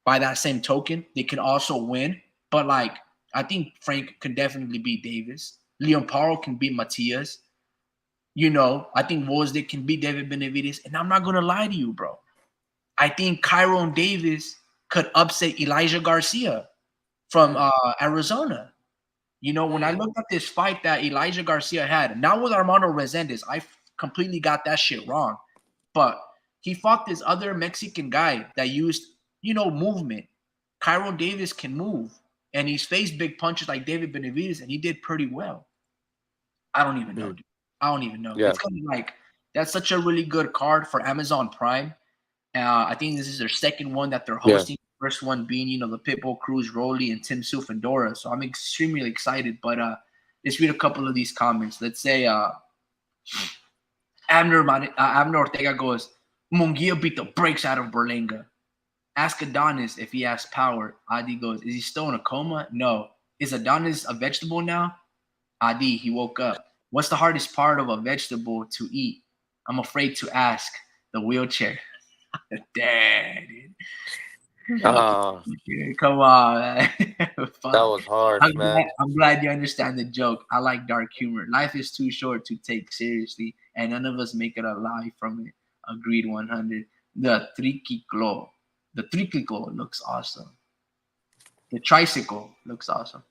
By that same token, they can also win. But like, I think Frank can definitely beat Davis. Leon Paro can beat Matias. You know, I think Gvozdyk can beat David Benavidez. And I'm not gonna lie to you, bro. I think Kyron Davis could upset Elijah Garcia from Arizona. You know, when I looked at this fight that Elijah Garcia had, not with Armando Resendez, I completely got that shit wrong. But he fought this other Mexican guy that used, you know, movement. Kyron Davis can move, and he's faced big punches like David Benavidez, and he did pretty well. I don't even know, dude. I don't even know. Yeah. It's kind of like that's such a really good card for Amazon Prime. I think this is their second one that they're hosting. First one being, you know, the Pitbull Cruz, Rolly, and Tim Sufendora. So I'm extremely excited. But let's read a couple of these comments. Let's say Abner Ortega goes, Munguia beat the brakes out of Berlanga. Ask Adonis if he has power. Adi goes, is he still in a coma? No. Is Adonis a vegetable now? Adi, he woke up. What's the hardest part of a vegetable to eat? I'm afraid to ask. The wheelchair. Damn, dude. Come on, man. That was hard, man. I'm glad you understand the joke. I like dark humor. Life is too short to take seriously, and none of us make it alive from it. Agreed 100. The triciclo looks awesome. The tricycle looks awesome.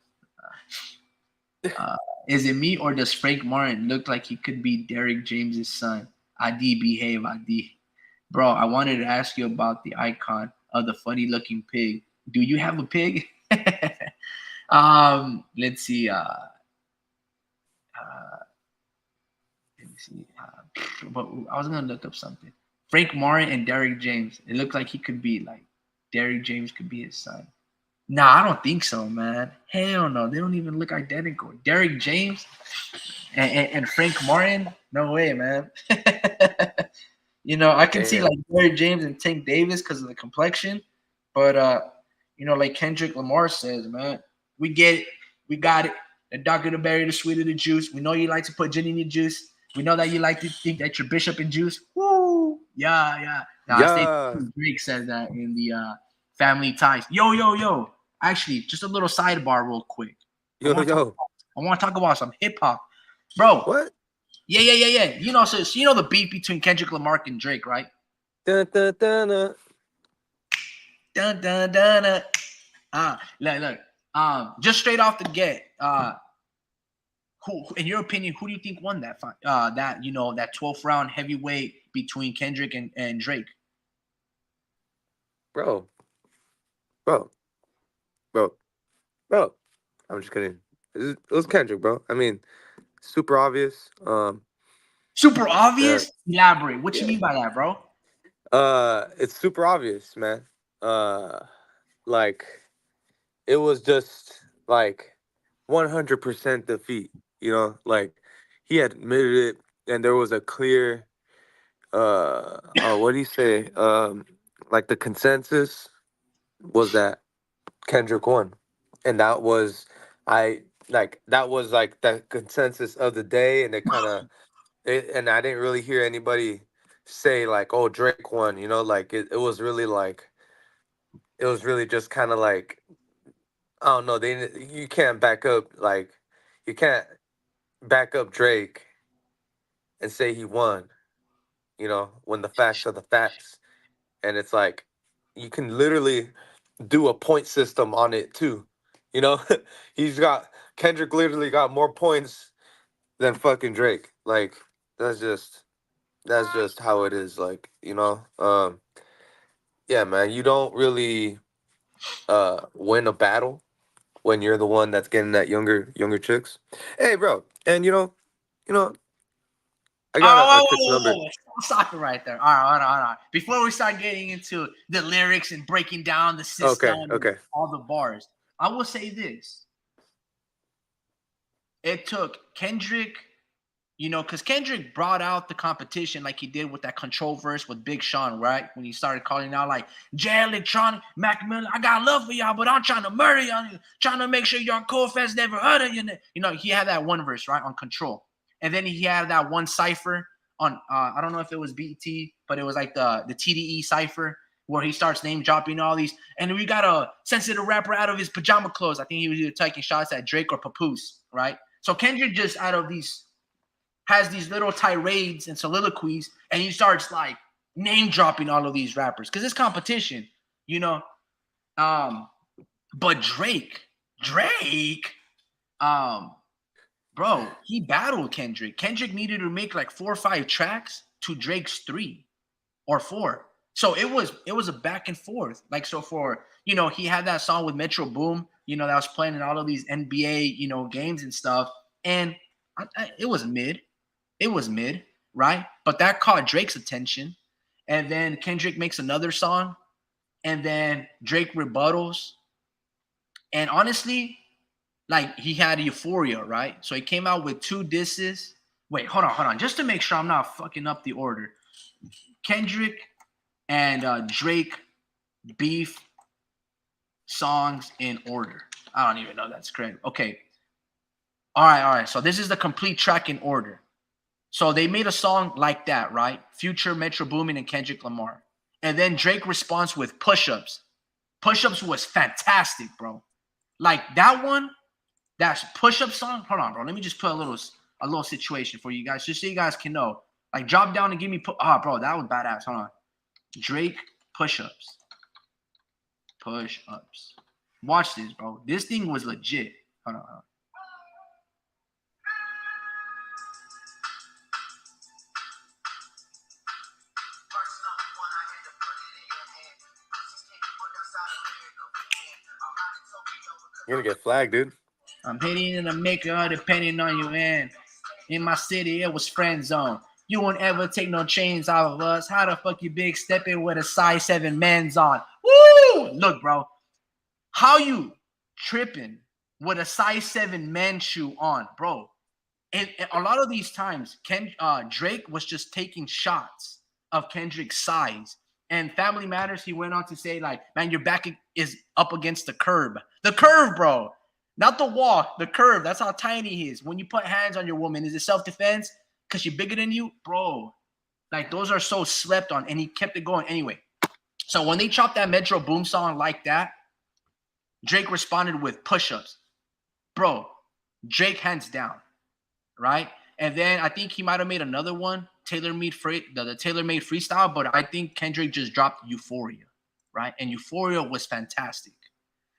Is it me, or does Frank Martin look like he could be Derek James's son? Adi, behave, Adi. Bro, I wanted to ask you about the icon of the funny-looking pig. Do you have a pig? Let's see. Let me see. But I was gonna look up something. Frank Martin and Derek James. It looked like he could be like Derek James could be his son. Nah, I don't think so, man. Hell no, they don't even look identical. Derek James and Frank Martin. No way, man. You know, I can see like Derek James and Tank Davis because of the complexion, but you know, like Kendrick Lamar says, man, we get it, we got it. The darker the berry, the sweeter the juice. We know you like to put gin in your juice. We know that you like to think that you're bishop in juice. Woo, yeah. Drake says that in the Family Ties. Yo. Actually, just a little sidebar, real quick. I want to talk about some hip hop, bro. What? Yeah. You know, so you know the beef between Kendrick Lamar and Drake, right? Dun, dun, dun, dun. Dun dun dun. Look. Just straight off the get. Who, in your opinion, who do you think won that fight? That that 12th round heavyweight between Kendrick and Drake. Bro, bro, bro, bro. I'm just kidding. It was Kendrick, bro. I mean, super obvious. Super Uh, obvious. Elaborate. What you yeah. mean by that, bro? It's super obvious, man. Uh, like it was just like 100% defeat. You know, like he admitted it, and there was a clear. What do you say? Like the consensus was that Kendrick won, and that was that was like the consensus of the day, and it kind of and I didn't really hear anybody say like, "Oh, Drake won," you know, like it was really like it was really just kind of like I don't know. You can't back up like you can't back up Drake and say he won, you know, when the facts are the facts, and it's like you can literally do a point system on it too. You know, he's got Kendrick literally got more points than fucking Drake. Like that's just that's just how it is. Like yeah, man, you don't really win a battle when you're the one that's getting that younger chicks. Hey, bro, and you know, I got Oh, a quick number. stop it right there. All right, hold on. Before we start getting into the lyrics and breaking down the system Okay, and okay. all the bars, I will say this. It took Kendrick, because Kendrick brought out the competition like he did with that Control verse with Big Sean, right? When he started calling out like, Jay Electronic, Mac Miller, I got love for y'all, but I'm trying to murder y'all, trying to make sure y'all cold fans never heard of you. He had that one verse, right, on Control. And then he had that one cipher on, I don't know if it was BT, but it was like the TDE cipher where he starts name dropping all these. And we got a sensitive rapper out of his pajama clothes. I think he was either taking shots at Drake or Papoose, right? So Kendrick just out of these has these little tirades and soliloquies, and he starts like name dropping all of these rappers because it's competition, you know. But Drake, um, bro, he battled Kendrick. Kendrick needed to make like 4 or 5 tracks to Drake's 3 or 4. So it was a back and forth. Like so for he had that song with Metro Boom, that was playing in all of these NBA games and stuff, and it was mid. It was mid, right? But that caught Drake's attention. And then Kendrick makes another song. And then Drake rebuttals. And honestly, like he had Euphoria, right? So he came out with 2 disses. Wait, hold on. Just to make sure I'm not fucking up the order. Kendrick and Drake beef songs in order. I don't even know that's correct. Okay. All right. So this is the complete track in order. So they made a song like that, right? Future, Metro Boomin, and Kendrick Lamar. And then Drake responds with Push-Ups. Push-Ups was fantastic, bro. Like that one, that Push-Up song. Hold on, bro. Let me just put a little situation for you guys, just so you guys can know. Like drop down and give me bro, that was badass. Hold on. Drake Push-Ups. Push-Ups. Watch this, bro. This thing was legit. Hold on. You're gonna get flagged, dude. I'm hitting in the maker, depending on you. And in my city, it was friend zone. You won't ever take no chains out of us. How the fuck you big stepping with a size 7 men's on? Woo! Look, bro. How you tripping with a size 7 men's shoe on, bro? And a lot of these times, Drake was just taking shots of Kendrick's size. And Family Matters, he went on to say, like, man, your back is up against the curb. The curve, bro. Not the wall, the curve. That's how tiny he is. When you put hands on your woman, is it self-defense? Because she's bigger than you? Bro, like, those are so slept on. And he kept it going anyway. So when they chopped that Metro Boom song like that, Drake responded with push-ups. Bro, Drake hands down. Right? And then I think he might have made another one, the tailor-made freestyle, but I think Kendrick just dropped Euphoria, right? And Euphoria was fantastic.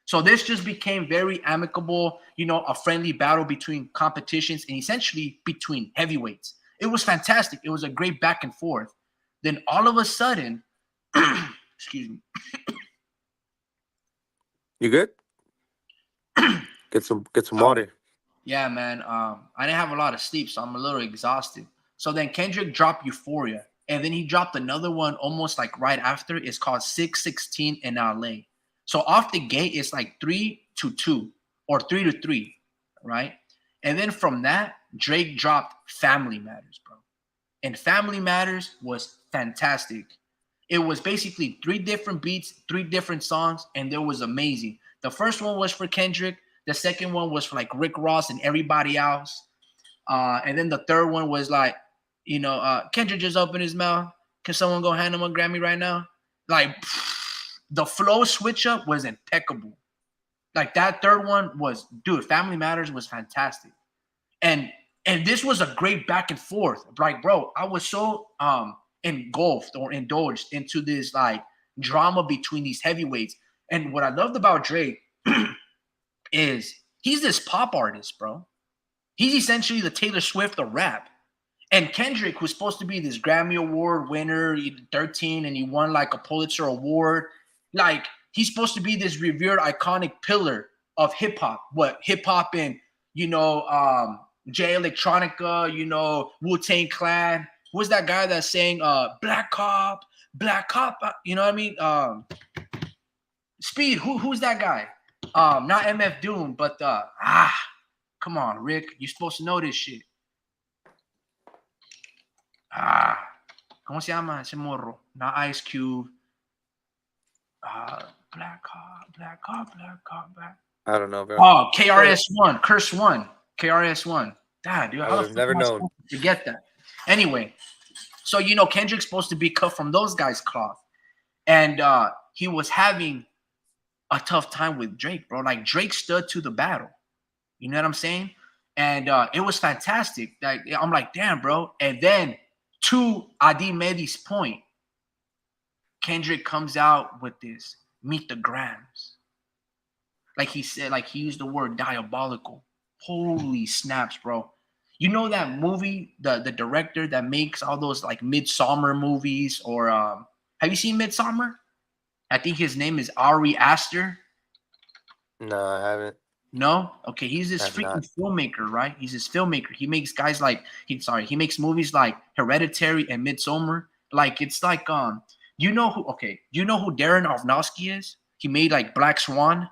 So this just became very amicable, a friendly battle between competitions and essentially between heavyweights. It was fantastic. It was a great back and forth. Then all of a sudden, excuse me. You good? Get some water. Yeah, man. I didn't have a lot of sleep, so I'm a little exhausted. So then Kendrick dropped Euphoria, and then he dropped another one almost like right after. It's called 616 in LA. So off the gate, it's like 3-2 or 3-3, right? And then from that, Drake dropped Family Matters, bro. And Family Matters was fantastic. It was basically 3 different beats, 3 different songs, and it was amazing. The first one was for Kendrick. The second one was for like Rick Ross and everybody else. And then the third one was like, Kendrick just opened his mouth. Can someone go hand him a Grammy right now? Like, the flow switch up was impeccable. Like that third one was, dude, Family Matters was fantastic. And this was a great back and forth. Like, bro, I was so engulfed or indulged into this like drama between these heavyweights. And what I loved about Drake is he's this pop artist, bro. He's essentially the Taylor Swift of rap. And Kendrick, who's supposed to be this Grammy Award winner, he 13 and he won like a Pulitzer Award. Like, he's supposed to be this revered, iconic pillar of hip hop. What hip hop and Jay Electronica, Wu-Tang Clan. Who's that guy that's saying Black Cop? You know what I mean? Speed. Who's that guy? Not MF Doom, but come on, Rick. You're supposed to know this shit. ¿Cómo se llama ese morro? Not Ice Cube. Black Cop. I don't know, bro. Oh, KRS-One, Curse One, KRS-One. God, dude, I would have never known. To get that. Anyway, so Kendrick's supposed to be cut from those guys' cloth, and he was having a tough time with Drake, bro. Like Drake stood to the battle. You know what I'm saying? And it was fantastic. Like I'm like, damn, bro. And then to Adi Medi's point, Kendrick comes out with this Meet the Grams. Like he said, like he used the word diabolical. Holy snaps, bro. You know that movie, the director that makes all those like Midsommar movies, or have you seen Midsommar? I think his name is Ari Aster. No, I haven't. No? Okay, he's this freaking filmmaker, right? He's this filmmaker. He makes guys like he makes movies like Hereditary and Midsommar. Like it's like do you know who Darren Aronofsky is? He made like Black Swan.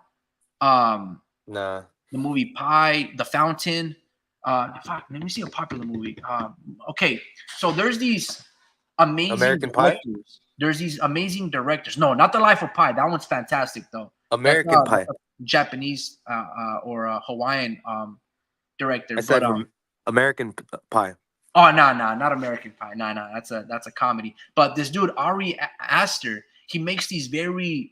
Nah. The movie Pi, The Fountain. Let me see a popular movie. Okay, so there's these amazing American directors. Pie? There's these amazing directors. No, not The Life of Pi. That one's fantastic though. American Pie. Japanese or Hawaiian director. I said American Pie. Oh no, not American Pie. No, that's a comedy. But this dude Ari Aster, he makes these very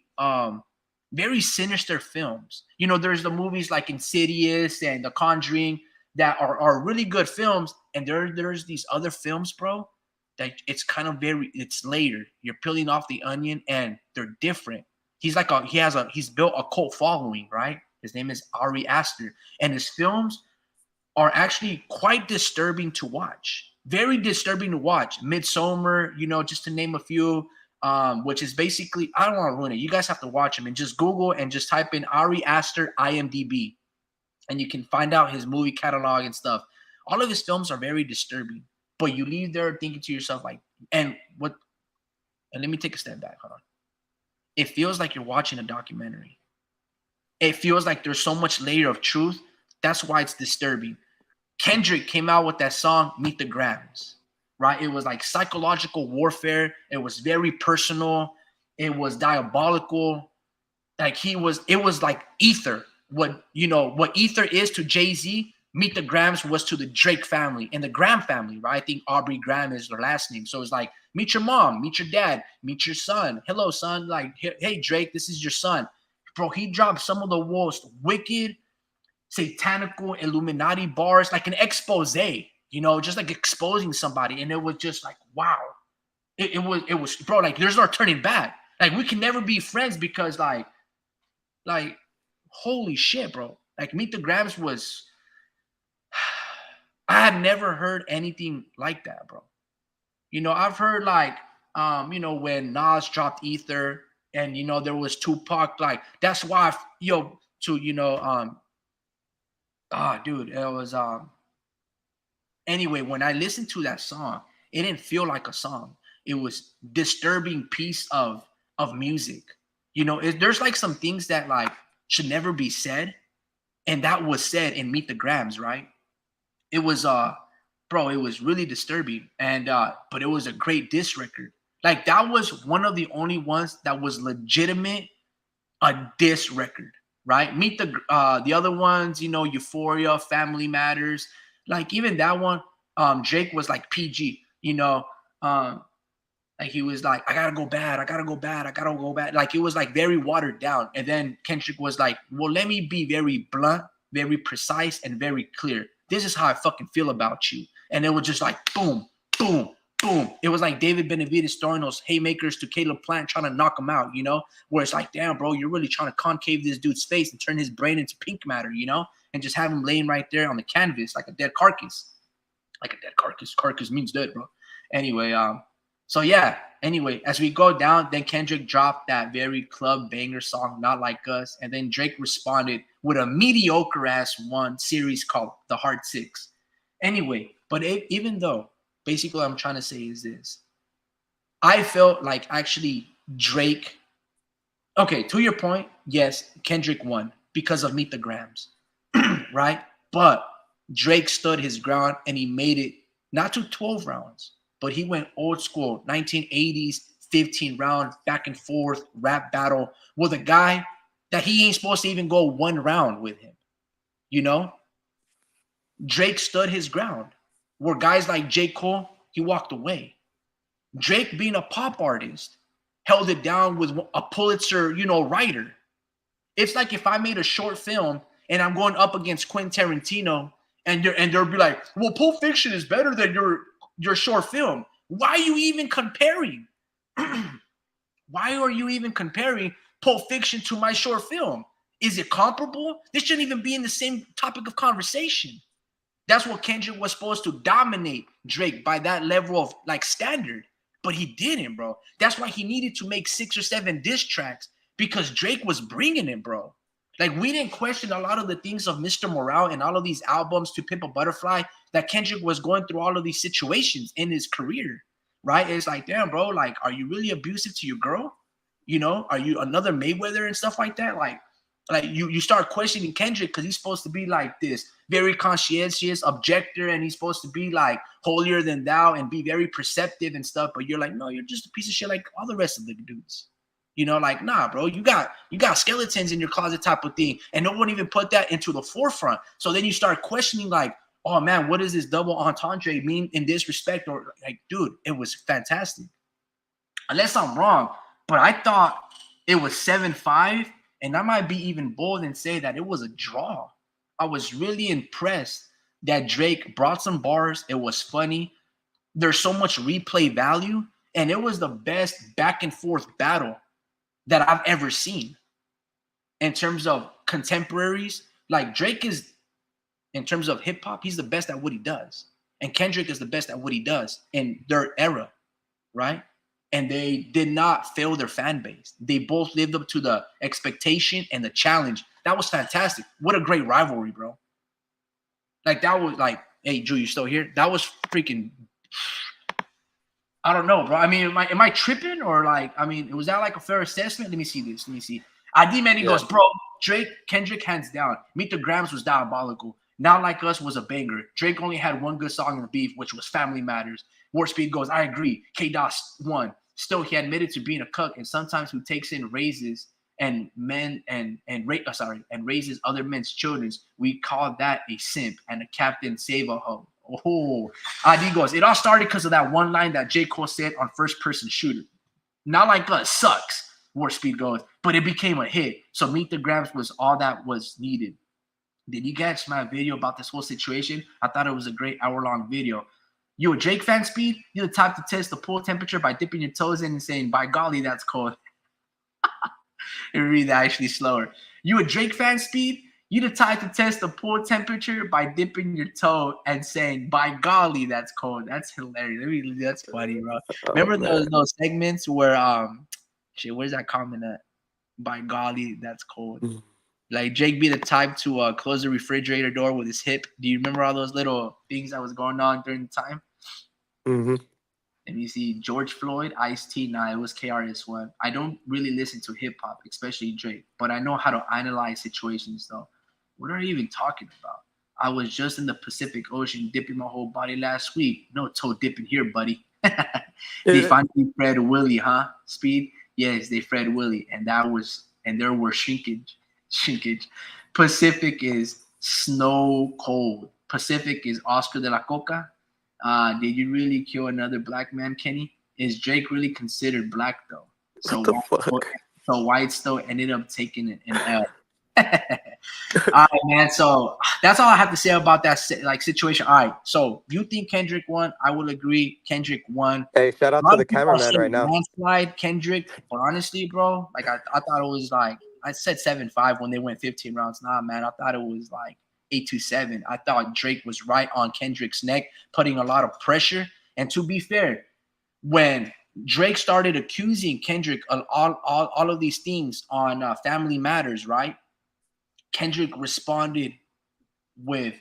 sinister films. There's the movies like Insidious and The Conjuring that are really good films, and there's these other films, bro, that it's kind of it's layered. You're peeling off the onion, and they're different. He's built a cult following, right? His name is Ari Aster, and his films are actually quite disturbing to watch. Very disturbing to watch. Midsommar, just to name a few, which is basically, I don't want to ruin it. You guys have to watch him and just Google and just type in Ari Aster IMDb, and you can find out his movie catalog and stuff. All of his films are very disturbing, but you leave there thinking to yourself like, and let me take a step back. Hold on. It feels like you're watching a documentary. It feels like there's so much layer of truth. That's why it's disturbing. Kendrick came out with that song, Meet the Grams, right? It was like psychological warfare. It was very personal. It was diabolical. Like it was like Ether. What Ether is to Jay-Z, Meet the Grams was to the Drake family and the Graham family, right? I think Aubrey Graham is their last name. So it's like, meet your mom, meet your dad, meet your son. Hello, son. Like, hey, Drake, this is your son. Bro, he dropped some of the most wicked, satanical, Illuminati bars, like an expose, just like exposing somebody. And it was just like, wow. It was, bro, like there's no turning back. Like we can never be friends because like holy shit, bro. Like Meet the Grams was I had never heard anything like that, bro. You know, I've heard like you know, when Nas dropped Ether and you know there was Tupac, like that's why to you know dude, it was anyway, when I listened to that song, it didn't feel like a song. It was disturbing piece of music. You know, there's like some things that like should never be said, and that was said in Meet the Grams, right? It was bro, it was really disturbing, and but it was a great diss record. Like that was one of the only ones that was legitimate a diss record, right? Meet the other ones, you know, Euphoria, Family Matters, like even that one, Drake was like PG, you know, like he was like, I gotta go bad, I gotta go bad, I gotta go bad. Like it was like very watered down. And then Kendrick was like, well, let me be very blunt, very precise, and very clear. This is how I fucking feel about you. And it was just like boom, boom, boom. It was like David Benavides throwing those haymakers to Caleb Plant, trying to knock him out, you know, where it's like, damn, bro, you're really trying to concave this dude's face and turn his brain into pink matter, you know, and just have him laying right there on the canvas like a dead carcass. Like a dead carcass. Carcass means dead, bro. Anyway, so yeah, anyway, as we go down, then Kendrick dropped that very club banger song, Not Like Us. And then Drake responded with a mediocre ass one series called The Heart Six. Anyway, but even though, basically what I'm trying to say is this. I felt like actually Drake, okay, to your point, yes, Kendrick won because of Meet the Grams, right? But Drake stood his ground and he made it not to 12 rounds, but he went old school, 1980s, 15 round, back and forth rap battle with a guy that he ain't supposed to even go one round with him. You know, Drake stood his ground. Where guys like J. Cole, he walked away. Drake, being a pop artist, held it down with a Pulitzer, you know, writer. It's like if I made a short film and I'm going up against Quentin Tarantino, and they'll be like, "Well, Pulp Fiction is better than your short film." Why are you even comparing? Why are you even comparing Pulp Fiction to my short film? Is it comparable? This shouldn't even be in the same topic of conversation. That's what Kendrick was supposed to dominate Drake by that level of like standard, but he didn't, bro. That's why he needed to make 6 or 7 diss tracks because Drake was bringing it, bro. Like we didn't question a lot of the things of Mr. Morale and all of these albums to Pimp a Butterfly that Kendrick was going through all of these situations in his career, right? It's like, damn, bro, like, are you really abusive to your girl? You know, are you another Mayweather and stuff like that? Like you start questioning Kendrick because he's supposed to be like this very conscientious objector and he's supposed to be like holier than thou and be very perceptive and stuff. But you're like, no, you're just a piece of shit like all the rest of the dudes. You know, like, nah, bro, you got skeletons in your closet type of thing. And no one even put that into the forefront. So then you start questioning like, oh man, what does this double entendre mean in this respect? Or like, dude, it was fantastic. Unless I'm wrong, but I thought it was 7-5. And I might be even bold and say that it was a draw. I was really impressed that Drake brought some bars. It was funny. There's so much replay value. And it was the best back and forth battle that I've ever seen. In terms of contemporaries, like Drake is, in terms of hip hop, he's the best at what he does. And Kendrick is the best at what he does in their era, right? And they did not fail their fan base. They both lived up to the expectation and the challenge. That was fantastic. What a great rivalry, bro. Like that was like, hey, Drew, you still here? That was freaking, I don't know, bro. I mean, am I tripping or like, I mean, was that like a fair assessment? Let me see this. Let me see. ID Manny goes, bro, Drake, Kendrick hands down. Meet the Grams was diabolical. Not Like Us was a banger. Drake only had one good song in the beef, which was Family Matters. Warspeed goes, I agree. K-Dos won. Still, he admitted to being a cuck, and sometimes who takes in raises and raises other men's children. We call that a simp and a captain save a hoe. Oh, Adi goes, it all started because of that one line that J. Cole said on First Person Shooter. Not Like Us sucks, Warspeed goes, but it became a hit. So Meet the Grams was all that was needed. Did you catch my video about this whole situation? I thought it was a great hour-long video. You a Drake fan, Speed? You're the type to test the pool temperature by dipping your toes in and saying, by golly, that's cold. And read that actually slower. You a Drake fan, Speed? You the type to test the pool temperature by dipping your toe and saying, "By golly, that's cold." That's hilarious. That's funny, bro. Oh Remember man. those segments where shit, where's that comment at? By golly, that's cold. Like Jake be the type to close the refrigerator door with his hip. Do you remember all those little things that was going on during the time? Mm-hmm. And you see George Floyd, Ice T. Nah, it was KRS-One. I don't really listen to hip hop, especially Drake, but I know how to analyze situations. Though, what are you even talking about? I was just in the Pacific Ocean dipping my whole body last week. No toe dipping here, buddy. They finally Fred Willie, huh? Speed? Yes, they Fred Willie, and there were shrinkage. Pacific is snow cold. Pacific is Oscar de la Coca. Did you really kill another black man, Kenny? Is Drake really considered black though? What So the White, fuck? so White still ended up taking an L. All right, man. So that's all I have to say about that like situation. All right. So you think Kendrick won? I will agree. Kendrick won. Hey, shout A out to lot the of people are cameraman right saying now. landslide Kendrick, but honestly, bro, like I thought it was like I said 7-5 when they went 15 rounds. Nah, man, I thought it was like 8-7. I thought Drake was right on Kendrick's neck, putting a lot of pressure. And to be fair, when Drake started accusing Kendrick of all of these things on Family Matters, right? Kendrick responded with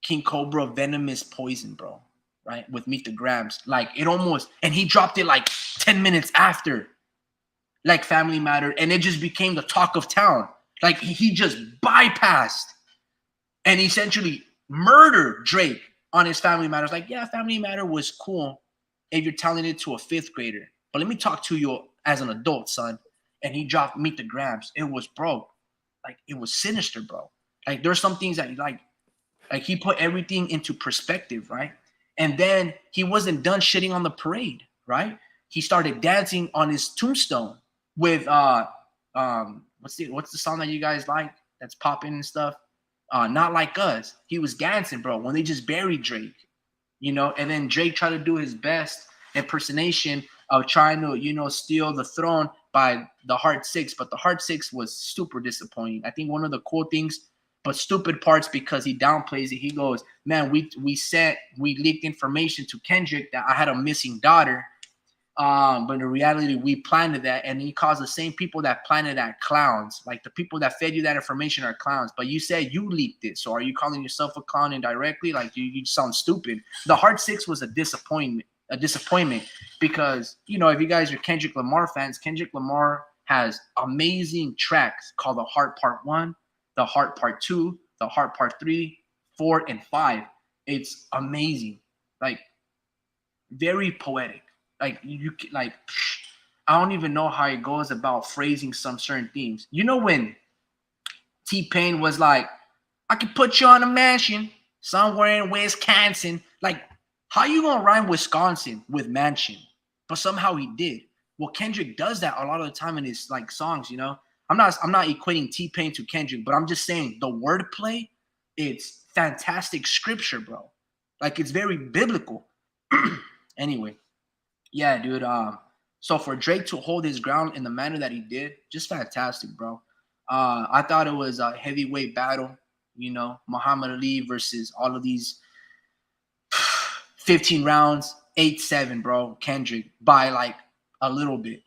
King Cobra Venomous Poison, bro. Right? With Meet the Grams. Like it almost, and he dropped it like 10 minutes after, like Family Matter, and it just became the talk of town. Like he just bypassed and essentially murdered Drake on his Family Matters. Like, yeah, Family Matter was cool if you're telling it to a fifth grader. But let me talk to you as an adult, son. And he dropped Meet the Grams. It was, bro, like it was sinister, bro. Like there's some things that like he put everything into perspective, right? And then he wasn't done shitting on the parade, right? He started dancing on his tombstone with what's the song that you guys like that's popping and stuff? Not Like Us. He was dancing, bro, when they just buried Drake, and then Drake tried to do his best impersonation of trying to, steal the throne by the Heart Six, but the Heart Six was super disappointing. I think one of the cool things, but stupid parts because he downplays it. He goes, "Man, we leaked information to Kendrick that I had a missing daughter, but in reality, we planted that." And he calls the same people that planted that clowns. Like the people that fed you that information are clowns. But you said you leaked it, so are you calling yourself a clown indirectly? Like you sound stupid. The Heart Six was a disappointment. Because if you guys are Kendrick Lamar fans, Kendrick Lamar has amazing tracks called The Heart Part One, The Heart Part Two, The Heart Part 3, 4, and 5. It's amazing. Like very poetic. I don't even know how it goes about phrasing some certain themes. When T-Pain was like, "I could put you on a mansion somewhere in Wisconsin." Like, how you gonna rhyme Wisconsin with mansion? But somehow he did. Well, Kendrick does that a lot of the time in his like songs. I'm not equating T-Pain to Kendrick, but I'm just saying the wordplay, it's fantastic scripture, bro. Like it's very biblical. Anyway, yeah, dude. So for Drake to hold his ground in the manner that he did, just fantastic, bro. I thought it was a heavyweight battle. Muhammad Ali versus all of these 15 rounds, 8-7, bro. Kendrick by like a little bit.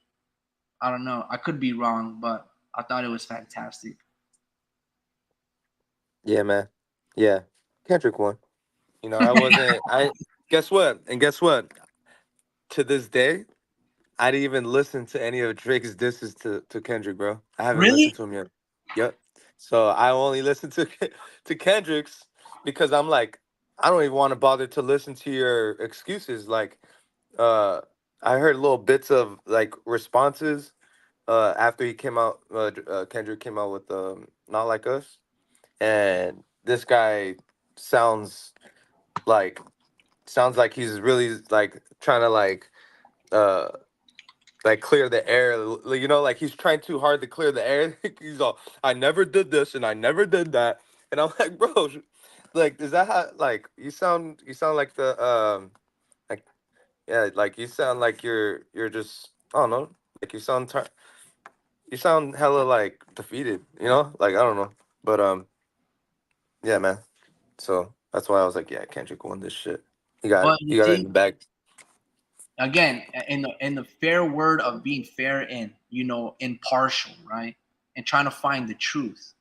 I don't know. I could be wrong, but I thought it was fantastic. Yeah, man. Yeah. Kendrick won. I wasn't. I guess what? And guess what? To this day, I didn't even listen to any of Drake's disses to Kendrick, bro. I haven't listened Really? to him yet. Yep. So I only listen to to Kendrick's because I'm like, I don't even want to bother to listen to your excuses. Like, uh, I heard little bits of like responses after he came out. Kendrick came out with "Not Like Us," and this guy sounds like he's really like trying to uh clear the air, like he's trying too hard to clear the air. He's all, "I never did this and I never did that," and I'm like, bro, like, is that how, like, you sound like the like, yeah, like you sound like you're just, I don't know, like you sound tired. you sound hella like defeated. You know, like I don't know, but yeah, man. So that's why I was like, yeah, Kendrick won this shit. But He you got it in see, the bag. again, in the fair word of being fair and impartial, right? And trying to find the truth.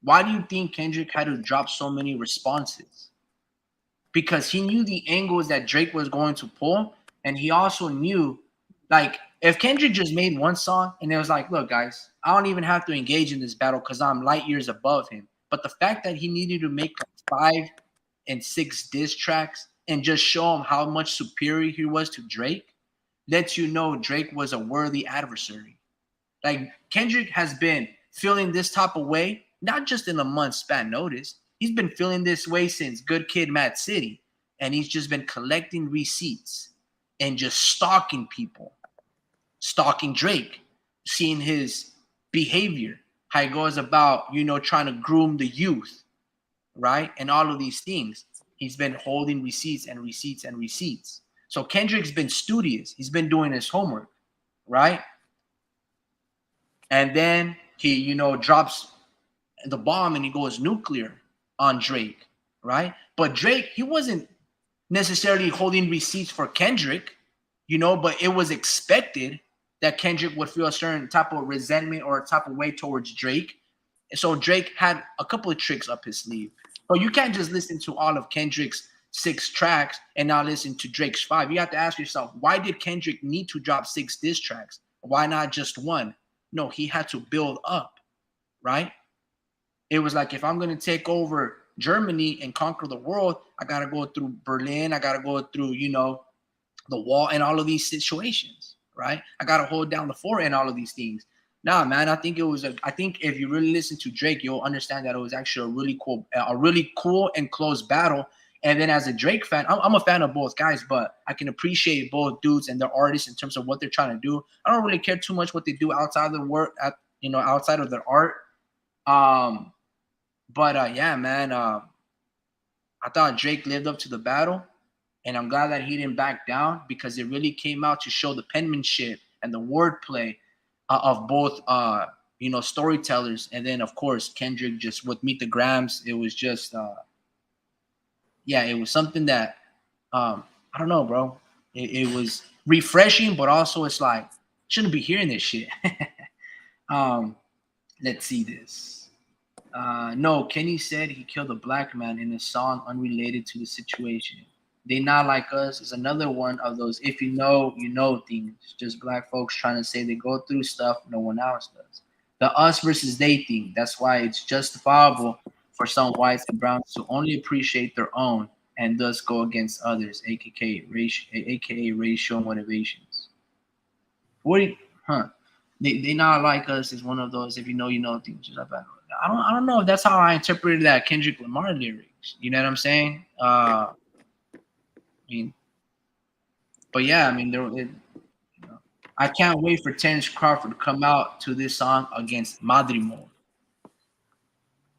Why do you think Kendrick had to drop so many responses? Because he knew the angles that Drake was going to pull, and he also knew, like, if Kendrick just made one song and it was like, look, guys, I don't even have to engage in this battle because I'm light years above him. But the fact that he needed to make like 5 and 6 diss tracks and just show him how much superior he was to Drake lets you know Drake was a worthy adversary. Like Kendrick has been feeling this type of way, not just in a month span notice. He's been feeling this way since Good Kid, Mad City. And he's just been collecting receipts and just stalking people, stalking Drake, seeing his behavior, how he goes about, trying to groom the youth, right? And all of these things. He's been holding receipts and receipts and receipts. So Kendrick's been studious. He's been doing his homework, right? And then he, drops the bomb and he goes nuclear on Drake, right? But Drake, he wasn't necessarily holding receipts for Kendrick, but it was expected that Kendrick would feel a certain type of resentment or a type of way towards Drake. And so Drake had a couple of tricks up his sleeve. But you can't just listen to all of Kendrick's 6 tracks and not listen to Drake's 5. You have to ask yourself, why did Kendrick need to drop 6 diss tracks? Why not just one? No, he had to build up, right? It was like, if I'm going to take over Germany and conquer the world, I got to go through Berlin. I got to go through, the wall and all of these situations, right? I got to hold down the fort and all of these things. Nah, man, I think if you really listen to Drake, you'll understand that it was actually a really cool and close battle. And then as a Drake fan, I'm a fan of both guys, but I can appreciate both dudes and their artists in terms of what they're trying to do. I don't really care too much what they do outside of the work, outside of their art. But yeah, man, I thought Drake lived up to the battle, and I'm glad that he didn't back down because it really came out to show the penmanship and the wordplay of both, storytellers. And then, of course, Kendrick just with Meet the Grams. It was just, yeah, it was something that, I don't know, bro. It was refreshing, but also it's like, shouldn't be hearing this shit. Let's see this. No, Kenny said he killed a black man in a song unrelated to the situation. They Not Like Us is another one of those if you know things. Just black folks trying to say they go through stuff no one else does. The us versus they thing. That's why it's justifiable for some whites and browns to only appreciate their own and thus go against others, aka racial motivations. What do you, huh? They Not Like Us is one of those if you know things. Just about. I don't know if that's how I interpreted that Kendrick Lamar lyrics. You know what I'm saying? I mean, but yeah, I mean, I can't wait for Terrence Crawford to come out to this song against Madrimo.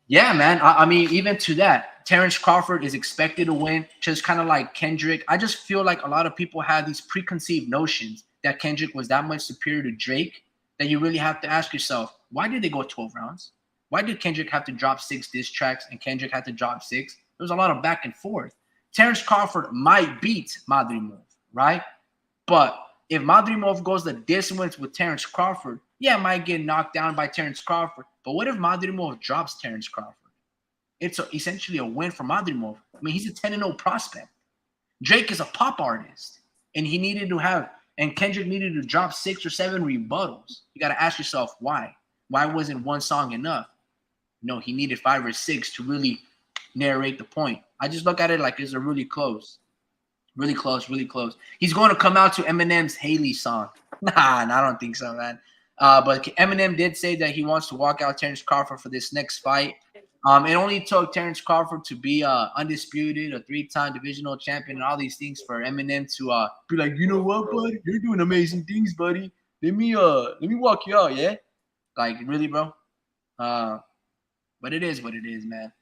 Yeah, man. I mean, even to that, Terrence Crawford is expected to win, just kind of like Kendrick. I just feel like a lot of people have these preconceived notions that Kendrick was that much superior to Drake that you really have to ask yourself, why did they go 12 rounds? Why did Kendrick have to drop 6 diss tracks and Kendrick had to drop 6? There was a lot of back and forth. Terrence Crawford might beat Madrimo, right? But if Madrimov goes the distance with Terrence Crawford, yeah, it might get knocked down by Terrence Crawford. But what if Madrimov drops Terrence Crawford? It's essentially a win for Madrimov. I mean, he's a 10-0 prospect. Drake is a pop artist, and Kendrick needed to drop 6 or 7 rebuttals. You got to ask yourself why. Why wasn't one song enough? No, he needed 5 or 6 to really narrate the point. I just look at it like it's a really close. Really close, really close. He's going to come out to Eminem's Haley song. Nah, I don't think so, man. But Eminem did say that he wants to walk out Terrence Crawford for this next fight. It only took Terrence Crawford to be undisputed, a 3-time divisional champion, and all these things for Eminem to be like, you know what, buddy, you're doing amazing things, buddy. Let me walk you out, yeah. Like really, bro. But it is what it is, man.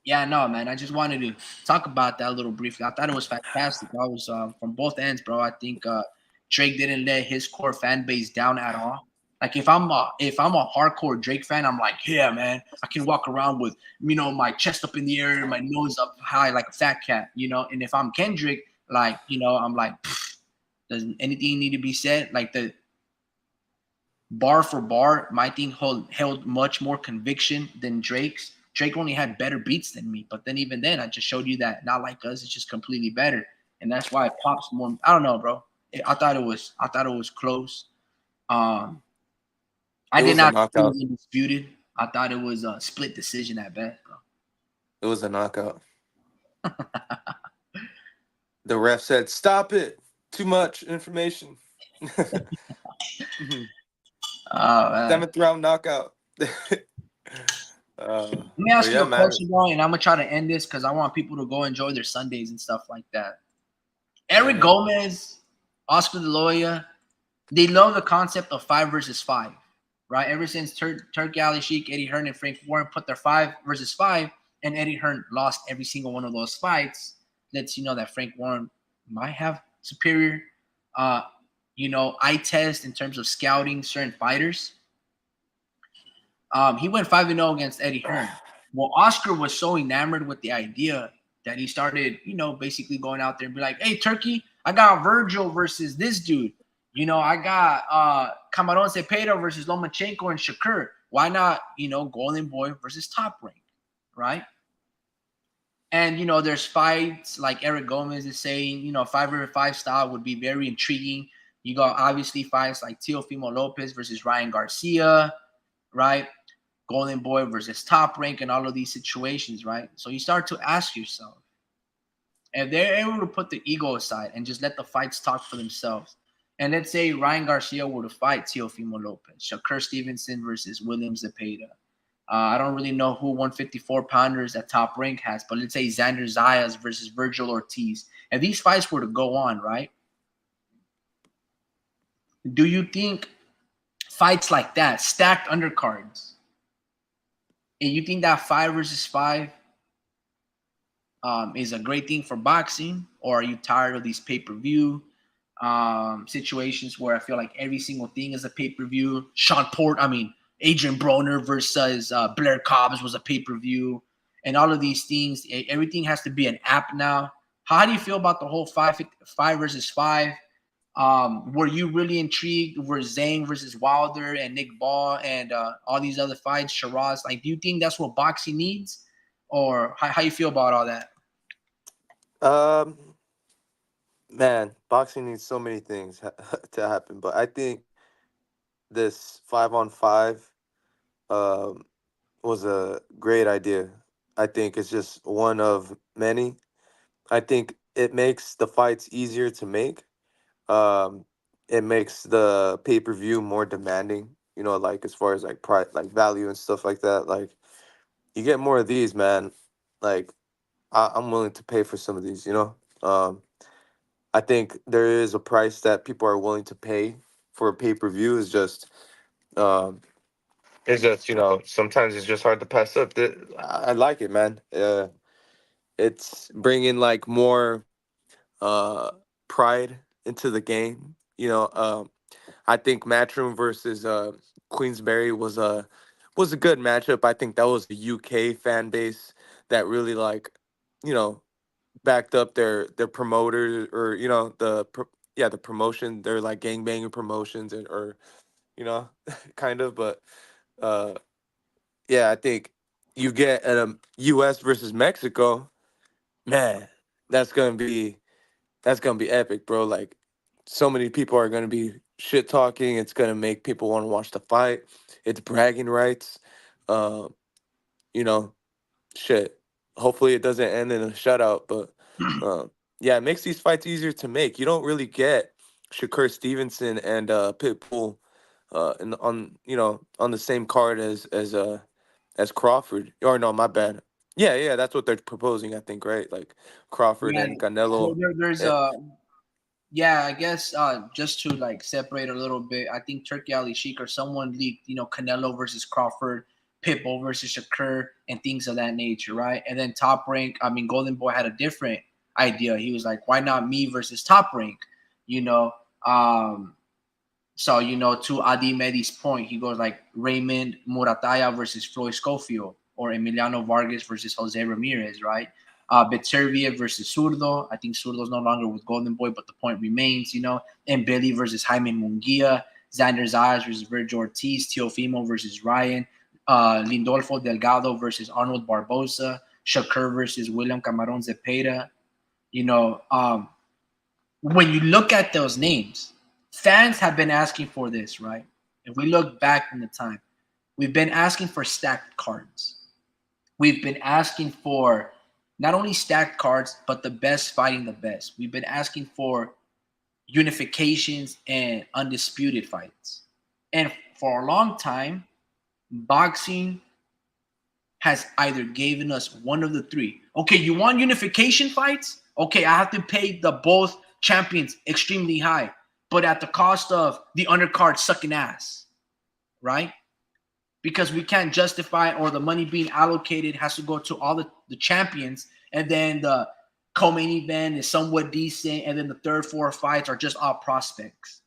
Yeah, no, man. I just wanted to talk about that a little briefly. I thought it was fantastic. I was from both ends, bro. I think Drake didn't let his core fan base down at all. Like if I'm a hardcore Drake fan, I'm like, yeah, man, I can walk around with my chest up in the air, my nose up high like a fat cat, And if I'm Kendrick, like I'm like, does anything need to be said? Like the bar for bar, my thing held much more conviction than Drake's. Drake only had better beats than me, but then even then, I just showed you that Not Like Us is just completely better, and that's why it pops more. I don't know, bro. I thought it was close. Um, I It did was a not think it knockout. was undisputed. I thought it was a split decision at best, bro. It was a knockout. The ref said, "Stop it! Too much information." Oh man. 7th round knockout. Let me But ask you yeah, a man. question, bro, and I'm gonna try to end this because I want people to go enjoy their Sundays and stuff like that. Yeah, Eric man. Gomez, Oscar De La Hoya, they love the concept of 5 versus 5, right? Ever since Turkey Ali Sheik, Eddie Hearn, and Frank Warren put their 5 versus 5, and Eddie Hearn lost every single one of those fights, lets you know that Frank Warren might have superior, eye test in terms of scouting certain fighters. He went 5-0 against Eddie Hearn. Well, Oscar was so enamored with the idea that he started, basically going out there and be like, "Hey, Turkey, I got Virgil versus this dude. I got Cameron Cepeda versus Lomachenko and Shakur. Why not, Golden Boy versus Top Rank, right?" And there's fights like Eric Gomez is saying, 5-5 style would be very intriguing. You got obviously fights like Teofimo Lopez versus Ryan Garcia, right? Golden Boy versus Top Rank and all of these situations, right? So you start to ask yourself, if they're able to put the ego aside and just let the fights talk for themselves, and let's say Ryan Garcia were to fight Teofimo Lopez, Shakur Stevenson versus William Zepeda. I don't really know who 154 pounders at Top Rank has, but let's say Xander Zayas versus Virgil Ortiz. If these fights were to go on, right? Do you think fights like that, stacked undercards, and you think that 5 versus 5 is a great thing for boxing, or are you tired of these pay-per-view situations where I feel like every single thing is a pay-per-view? Adrian Broner versus Blair Cobbs was a pay-per-view, and all of these things. Everything has to be an app now. How do you feel about the whole 5 versus 5? Were you really intrigued over Zhang versus Wilder and Nick Ball and all these other fights, Shiraz? Like, do you think that's what boxing needs, or how you feel about all that? Um, Man, boxing needs so many things to happen, but I think this 5-on-5 um, was a great idea. I think it's just one of many. I think it makes the fights easier to make. Um, it makes the pay-per-view more demanding. Like as far as like price, like value and stuff like that. Like you get more of these, man. Like I'm willing to pay for some of these. I think there is a price that people are willing to pay for a pay-per-view. Um, Sometimes it's just hard to pass up. I like it, man. It's bringing like more uh pride into the game. I think Matchroom versus Queensberry was a good matchup. I think that was a UK fan base that really you know, backed up their promoters, or the promotion. They're like gangbanging promotions, or kind of. But uh, yeah, I think you get at a U.S. versus Mexico, man. That's gonna be that's gonna be epic, bro. Like so many people are gonna be shit talking. It's gonna make people want to watch the fight. It's bragging rights. Um, you know, shit. Hopefully, it doesn't end in a shutout. But yeah, it makes these fights easier to make. You don't really get Shakur Stevenson and Pitbull on the same card as Crawford. Or no, my bad. Yeah, yeah, that's what they're proposing. I think, right? Like Crawford Yeah, and Canelo. there's Eh, yeah, I guess just to like separate a little bit, I think Turkey Ali Sheik or someone leaked, Canelo versus Crawford, Pitbull versus Shakur, and things of that nature, right? And then Top Rank, Golden Boy had a different idea. He was like, why not me versus Top Rank? You know, um, So, to Adi Medi's point, he goes like Raymond Murataya versus Floyd Schofield, or Emiliano Vargas versus Jose Ramirez, right? Beterbiev versus Zurdo. I think Zurdo's no longer with Golden Boy, but the point remains, And Billy versus Jaime Munguia, Xander Zayas versus Virgil Ortiz, Teofimo versus Ryan, Lindolfo Delgado versus Arnold Barbosa, Shakur versus William Camarón Zepeda. When you look at those names, fans have been asking for this, right? If we look back in the time, we've been asking for stacked cards. We've been asking for not only stacked cards, but the best fighting the best. We've been asking for unifications and undisputed fights. And for a long time, boxing has either given us one of the three. Okay, you want unification fights? Okay, I have to pay the both champions extremely high, but at the cost of the undercard sucking ass, right? Because we can't justify, or the money being allocated has to go to all the champions, and then the co-main event is somewhat decent, and then the third, four fights are just all prospects.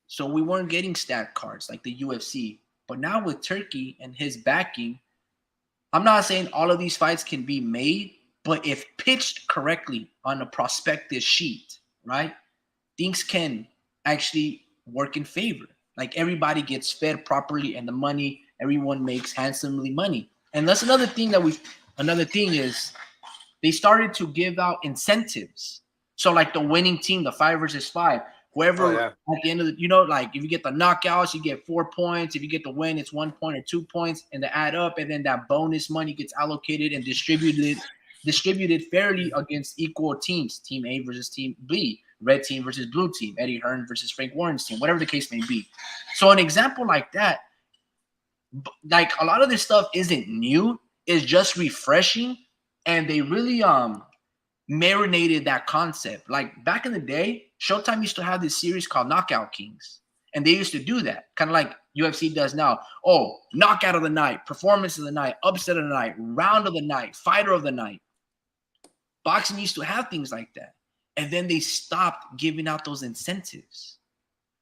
So we weren't getting stacked cards like the UFC. But now with Turkey and his backing, I'm not saying all of these fights can be made, but if pitched correctly on a prospectus sheet, right, things can actually work in favor. Like everybody gets fed properly, and the money, everyone makes handsomely money. And that's another thing another thing is they started to give out incentives. So like the winning team, the 5 versus 5, whoever at the end of the, like if you get the knockouts, you get 4 points. If you get the win, it's 1 point or 2 points, and they add up, and then that bonus money gets allocated and distributed fairly against equal teams. Team A versus Team B, red team versus blue team, Eddie Hearn versus Frank Warren's team, whatever the case may be. So an example like that, like a lot of this stuff isn't new, it's just refreshing, and they really marinated that concept. Like back in the day, Showtime used to have this series called Knockout Kings, and they used to do that, kind of like UFC does now. Oh, knockout of the night, performance of the night, upset of the night, round of the night, fighter of the night. Boxing used to have things like that, and then they stopped giving out those incentives.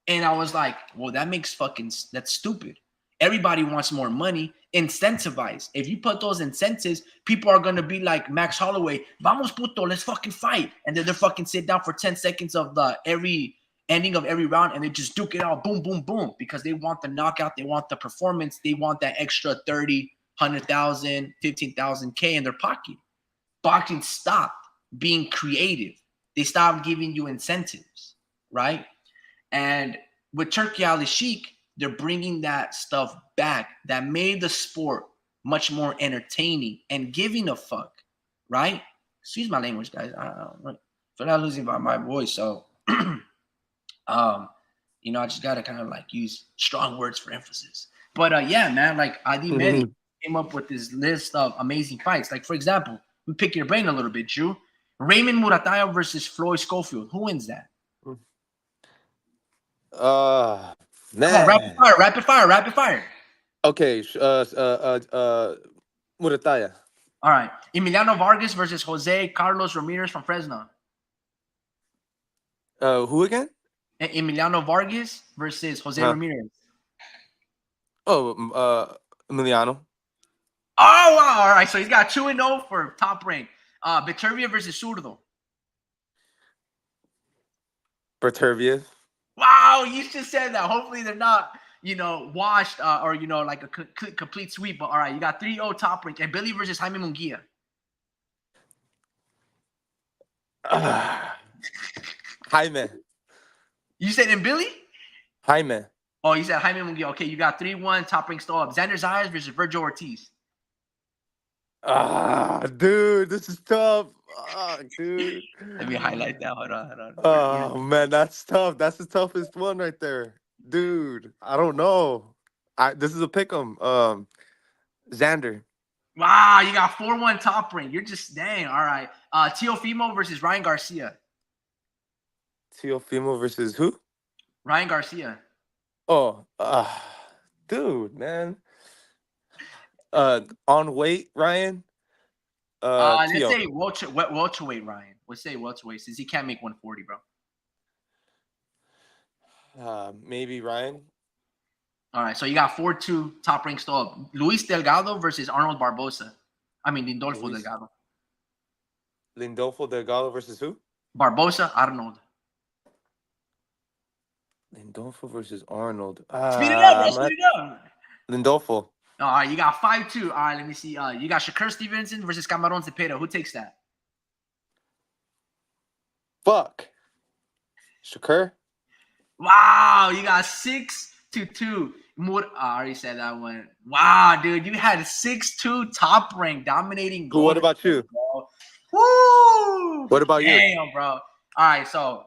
And I was like, well, that's stupid. Everybody wants more money. Incentivize. If you put those incentives, people are going to be like Max Holloway, vamos puto, let's fucking fight. And then they're fucking sit down for 10 seconds of the every ending of every round, and they just duke it out, boom, boom, boom, because they want the knockout, they want the performance, they want that extra 30, 100,000, 15,000 K in their pocket. Boxing stopped being creative. They stopped giving you incentives, right? And with Turkey Al Sheikh, they're bringing that stuff back that made the sport much more entertaining and giving a fuck, right? Excuse my language, guys. I feel like losing my voice, so I just gotta kind of like use strong words for emphasis. But yeah, man, like Adi Medi came up with this list of amazing fights. Like for example, we pick your brain a little bit, Drew. Raymond Murataya versus Floyd Schofield. Who wins that? Man. Come on, rapid fire. Okay, Murataya. All right. Emiliano Vargas versus Jose Carlos Ramirez from Fresno. Who again? Emiliano Vargas versus Jose Ramirez. Oh, Emiliano. Oh, wow. All right. So he's got 2-0 for top rank. Beterbiev versus Zurdo. Beterbiev. Wow, you just said that. Hopefully they're not, washed or, like a complete sweep. But all right, you got 3-0 top rank. And Billy versus Jaime Munguia. Jaime. You said in Billy? Jaime. Oh, you said Jaime Munguia. Okay, you got 3-1 top rank still up. Xander Zayas versus Virgil Ortiz. Dude, this is tough. Dude. Let me highlight that. Hold on. Oh, man, that's tough. That's the toughest one right there. Dude, I don't know. This is a pick'em. Xander. Wow, you got 4-1 top rank. You're just dang. All right. Teofimo versus Ryan Garcia. Teofimo versus who? Ryan Garcia. Oh, dude, man. On weight, Ryan. Let's say welterweight, Ryan. Let's say welterweight since he can't make 140, bro. Maybe Ryan. All right, so you got 4-2 top rank still up. Luis Delgado versus Arnold Barbosa. I mean, Lindolfo Luis Delgado. Lindolfo Delgado versus who? Barbosa, Arnold. Lindolfo versus Arnold. Speed it up, bro. Speed it up. Lindolfo. All right, you got 5-2. All right, let me see. You got Shakur Stevenson versus Cameron Cepeda. Who takes that? Fuck. Shakur. Wow, you got 6-2. I already said that one. Wow, dude, you had 6-2 top rank dominating. Who? What about you? Bro. Woo! What about you? Damn, bro. All right, so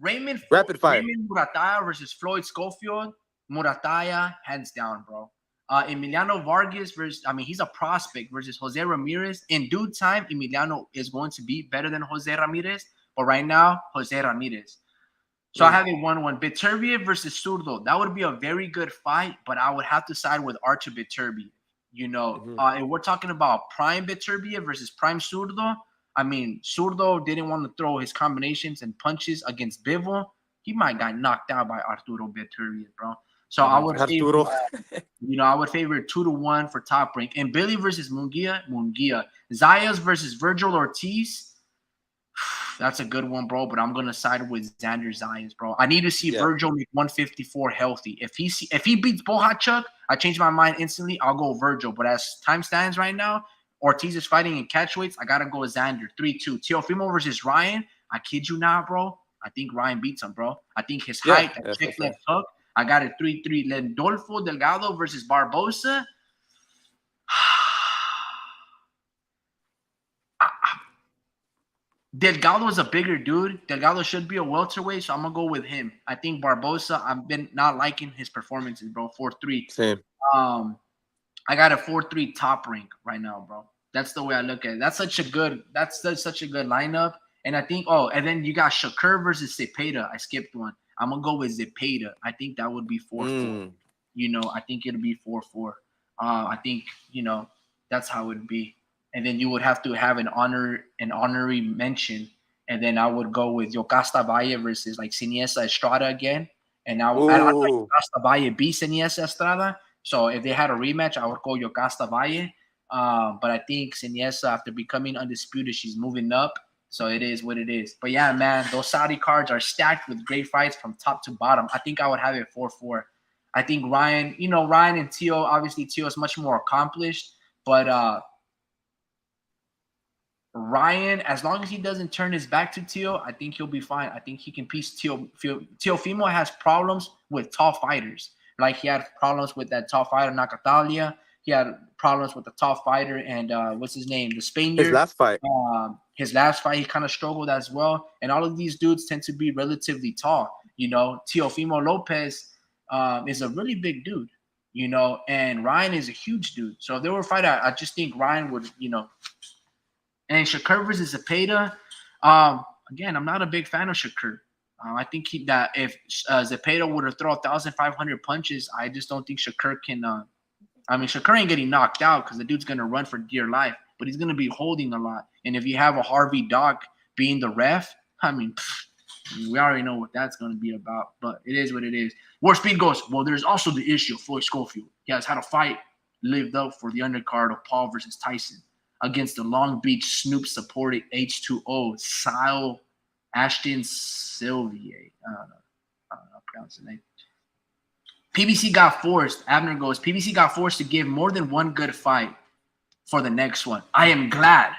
Raymond Murataya versus Floyd Schofield. Murataya, hands down, bro. Emiliano Vargas versus, I mean, he's a prospect versus Jose Ramirez. In due time, Emiliano is going to be better than Jose Ramirez, but right now, Jose Ramirez. So I have a 1-1. Beterbiev versus Zurdo. That would be a very good fight, but I would have to side with Artur Beterbiev. You know, and we're talking about prime Beterbiev versus prime Zurdo. I mean, Zurdo didn't want to throw his combinations and punches against Bivol. He might got knocked out by Arturo Beterbiev, bro. So I would favor, I would favor 2-1 for top rank. And Billy versus Munguia. Zayas versus Virgil Ortiz. That's a good one, bro. But I'm gonna side with Xander Zayas, bro. I need to see Virgil make 154 healthy. If he beats Bohachuk, I change my mind instantly. I'll go Virgil. But as time stands right now, Ortiz is fighting in catchweights. I gotta go with Xander. 3-2. Teofimo versus Ryan. I kid you not, bro. I think Ryan beats him, bro. I think his height, that check left hook. I got it 3-3. Lindolfo Delgado versus Barbosa. Delgado is a bigger dude. Delgado should be a welterweight, so I'm gonna go with him. I think Barbosa, I've been not liking his performances, bro. 4-3. Same. I got a 4-3 top rank right now, bro. That's the way I look at it. That's such a good lineup. And I think, and then you got Shakur versus Cepeda. I skipped one. I'm gonna go with Cepeda. I think that would be 4-4. You know, I think it'll be 4-4. I think, that's how it'd be. And then you would have to have an honorary mention. And then I would go with Yocasta Valle versus like Siniesa Estrada again. And I thought Yocasta Valle beat Siniesa Estrada. So if they had a rematch, I would go Yocasta Valle. But I think Siniesa, after becoming undisputed, she's moving up. So it is what it is. But yeah, man, those Saudi cards are stacked with great fights from top to bottom. I think I would have it 4-4. I think Ryan and Teo, obviously Teo is much more accomplished. But Ryan, as long as he doesn't turn his back to Teo, I think he'll be fine. I think he can piece Teo. Teofimo has problems with tall fighters. Like he had problems with that tall fighter, Nakatalia. He had problems with the tall fighter and what's his name? The Spaniard. His last fight, he kind of struggled as well. And all of these dudes tend to be relatively tall. Teofimo Lopez is a really big dude, and Ryan is a huge dude. So if they were fighting, I just think Ryan would, And Shakur versus Zepeda, again, I'm not a big fan of Shakur. I think if Zepeda were to throw 1,500 punches, I just don't think Shakur can. Shakur ain't getting knocked out because the dude's going to run for dear life, but he's going to be holding a lot. And if you have a Harvey Dock being the ref, we already know what that's going to be about. But it is what it is. War Speed goes, well, there's also the issue of Floyd Schofield. He has had a fight lived up for the undercard of Paul versus Tyson against the Long Beach Snoop-supported H2O, Sile Ashton Sylvier. I don't know how to pronounce the name. PBC got forced. Abner goes, PBC got forced to give more than one good fight for the next one. I am glad.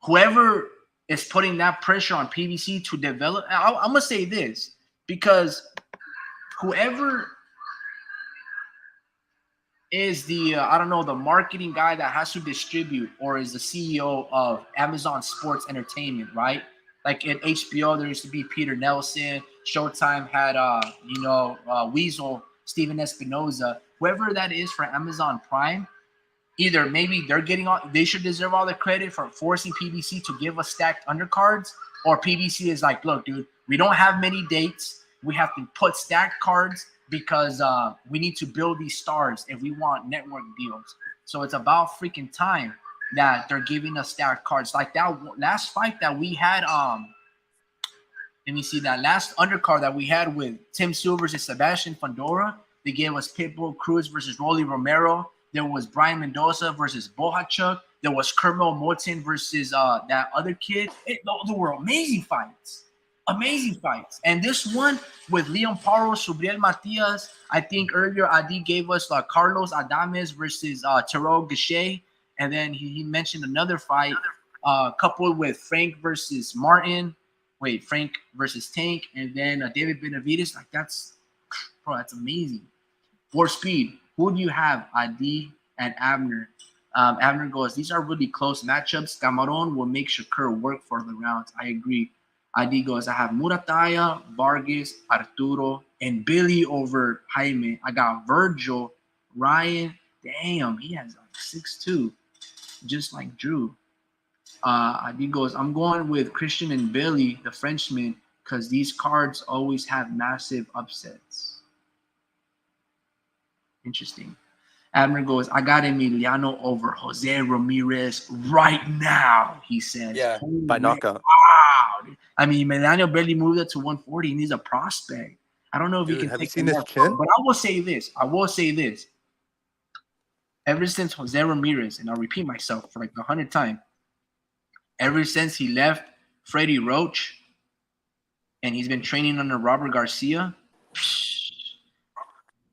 Whoever is putting that pressure on PBC to develop, I'm going to say this, because whoever is the the marketing guy that has to distribute, or is the CEO of Amazon Sports Entertainment, right? Like at HBO, there used to be Peter Nelson. Showtime had Weasel, Steven Espinoza. Whoever that is for Amazon Prime, either maybe they should deserve all the credit for forcing PBC to give us stacked undercards, or PBC is like, look, dude, we don't have many dates. We have to put stacked cards because we need to build these stars if we want network deals. So it's about freaking time that they're giving us stacked cards. Like that last fight that we had, Let me see that last undercard that we had with Tim Sue versus Sebastian Fundora. They gave us Pitbull Cruz versus Rolly Romero. There was Brian Mendoza versus Bohachuk. There was Kermel Morton versus that other kid. Those were amazing fights. Amazing fights. And this one with Leon Paro, Subriel Matias. I think earlier Adi gave us Carlos Adames versus Terrell Gachet. And then he mentioned another fight coupled with Frank versus Martin. Wait, Frank versus Tank. And then David Benavides. Like, that's amazing. For speed, who do you have? Adi and Abner. Abner goes, these are really close matchups. Cameron will make Shakur work for the rounds. I agree. Adi goes, I have Murataya, Vargas, Arturo, and Billy over Jaime. I got Virgil, Ryan. Damn, he has like 6'2", just like Drew. Adi goes, I'm going with Christian and Billy, the Frenchman, because these cards always have massive upsets. Interesting. Abner goes, I got Emiliano over Jose Ramirez right now, he says. Yeah, by knockout. Wow. I mean, Emiliano barely moved up to 140, and he's a prospect. I don't know if he can Have you take seen the his next chin? one, but I will say this. Ever since Jose Ramirez, and I'll repeat myself for like 100 times, ever since he left Freddie Roach, and he's been training under Robert Garcia,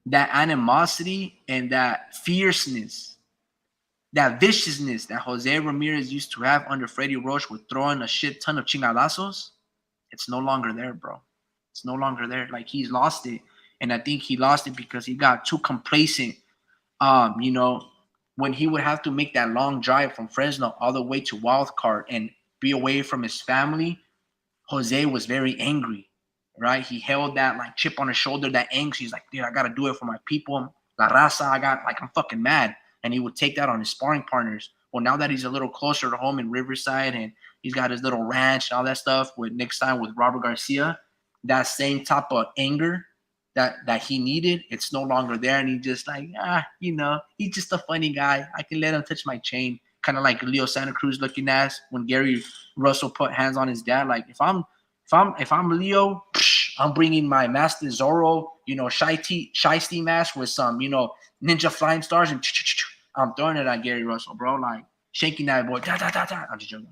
that animosity and that fierceness, that viciousness that Jose Ramirez used to have under Freddie Roach with throwing a shit ton of chingadazos, it's no longer there, bro. It's no longer there. Like, he's lost it. And I think he lost it because he got too complacent. When he would have to make that long drive from Fresno all the way to Wildcard and be away from his family, Jose was very angry, right? He held that like chip on his shoulder, that angst. He's like, dude, I gotta do it for my people. La raza, I'm fucking mad. And he would take that on his sparring partners. Well, now that he's a little closer to home in Riverside and he's got his little ranch and all that stuff with Nick Stein, with Robert Garcia, that same type of anger that he needed, it's no longer there. And he's just like, he's just a funny guy. I can let him touch my chain. Kind of like Leo Santa Cruz looking ass when Gary Russell put hands on his dad. Like, if I'm Leo, I'm bringing my Master Zorro, Shiesty mask with some, ninja flying stars, and I'm throwing it at Gary Russell, bro. Like, shaking that boy. Da, da, da, da. I'm just joking.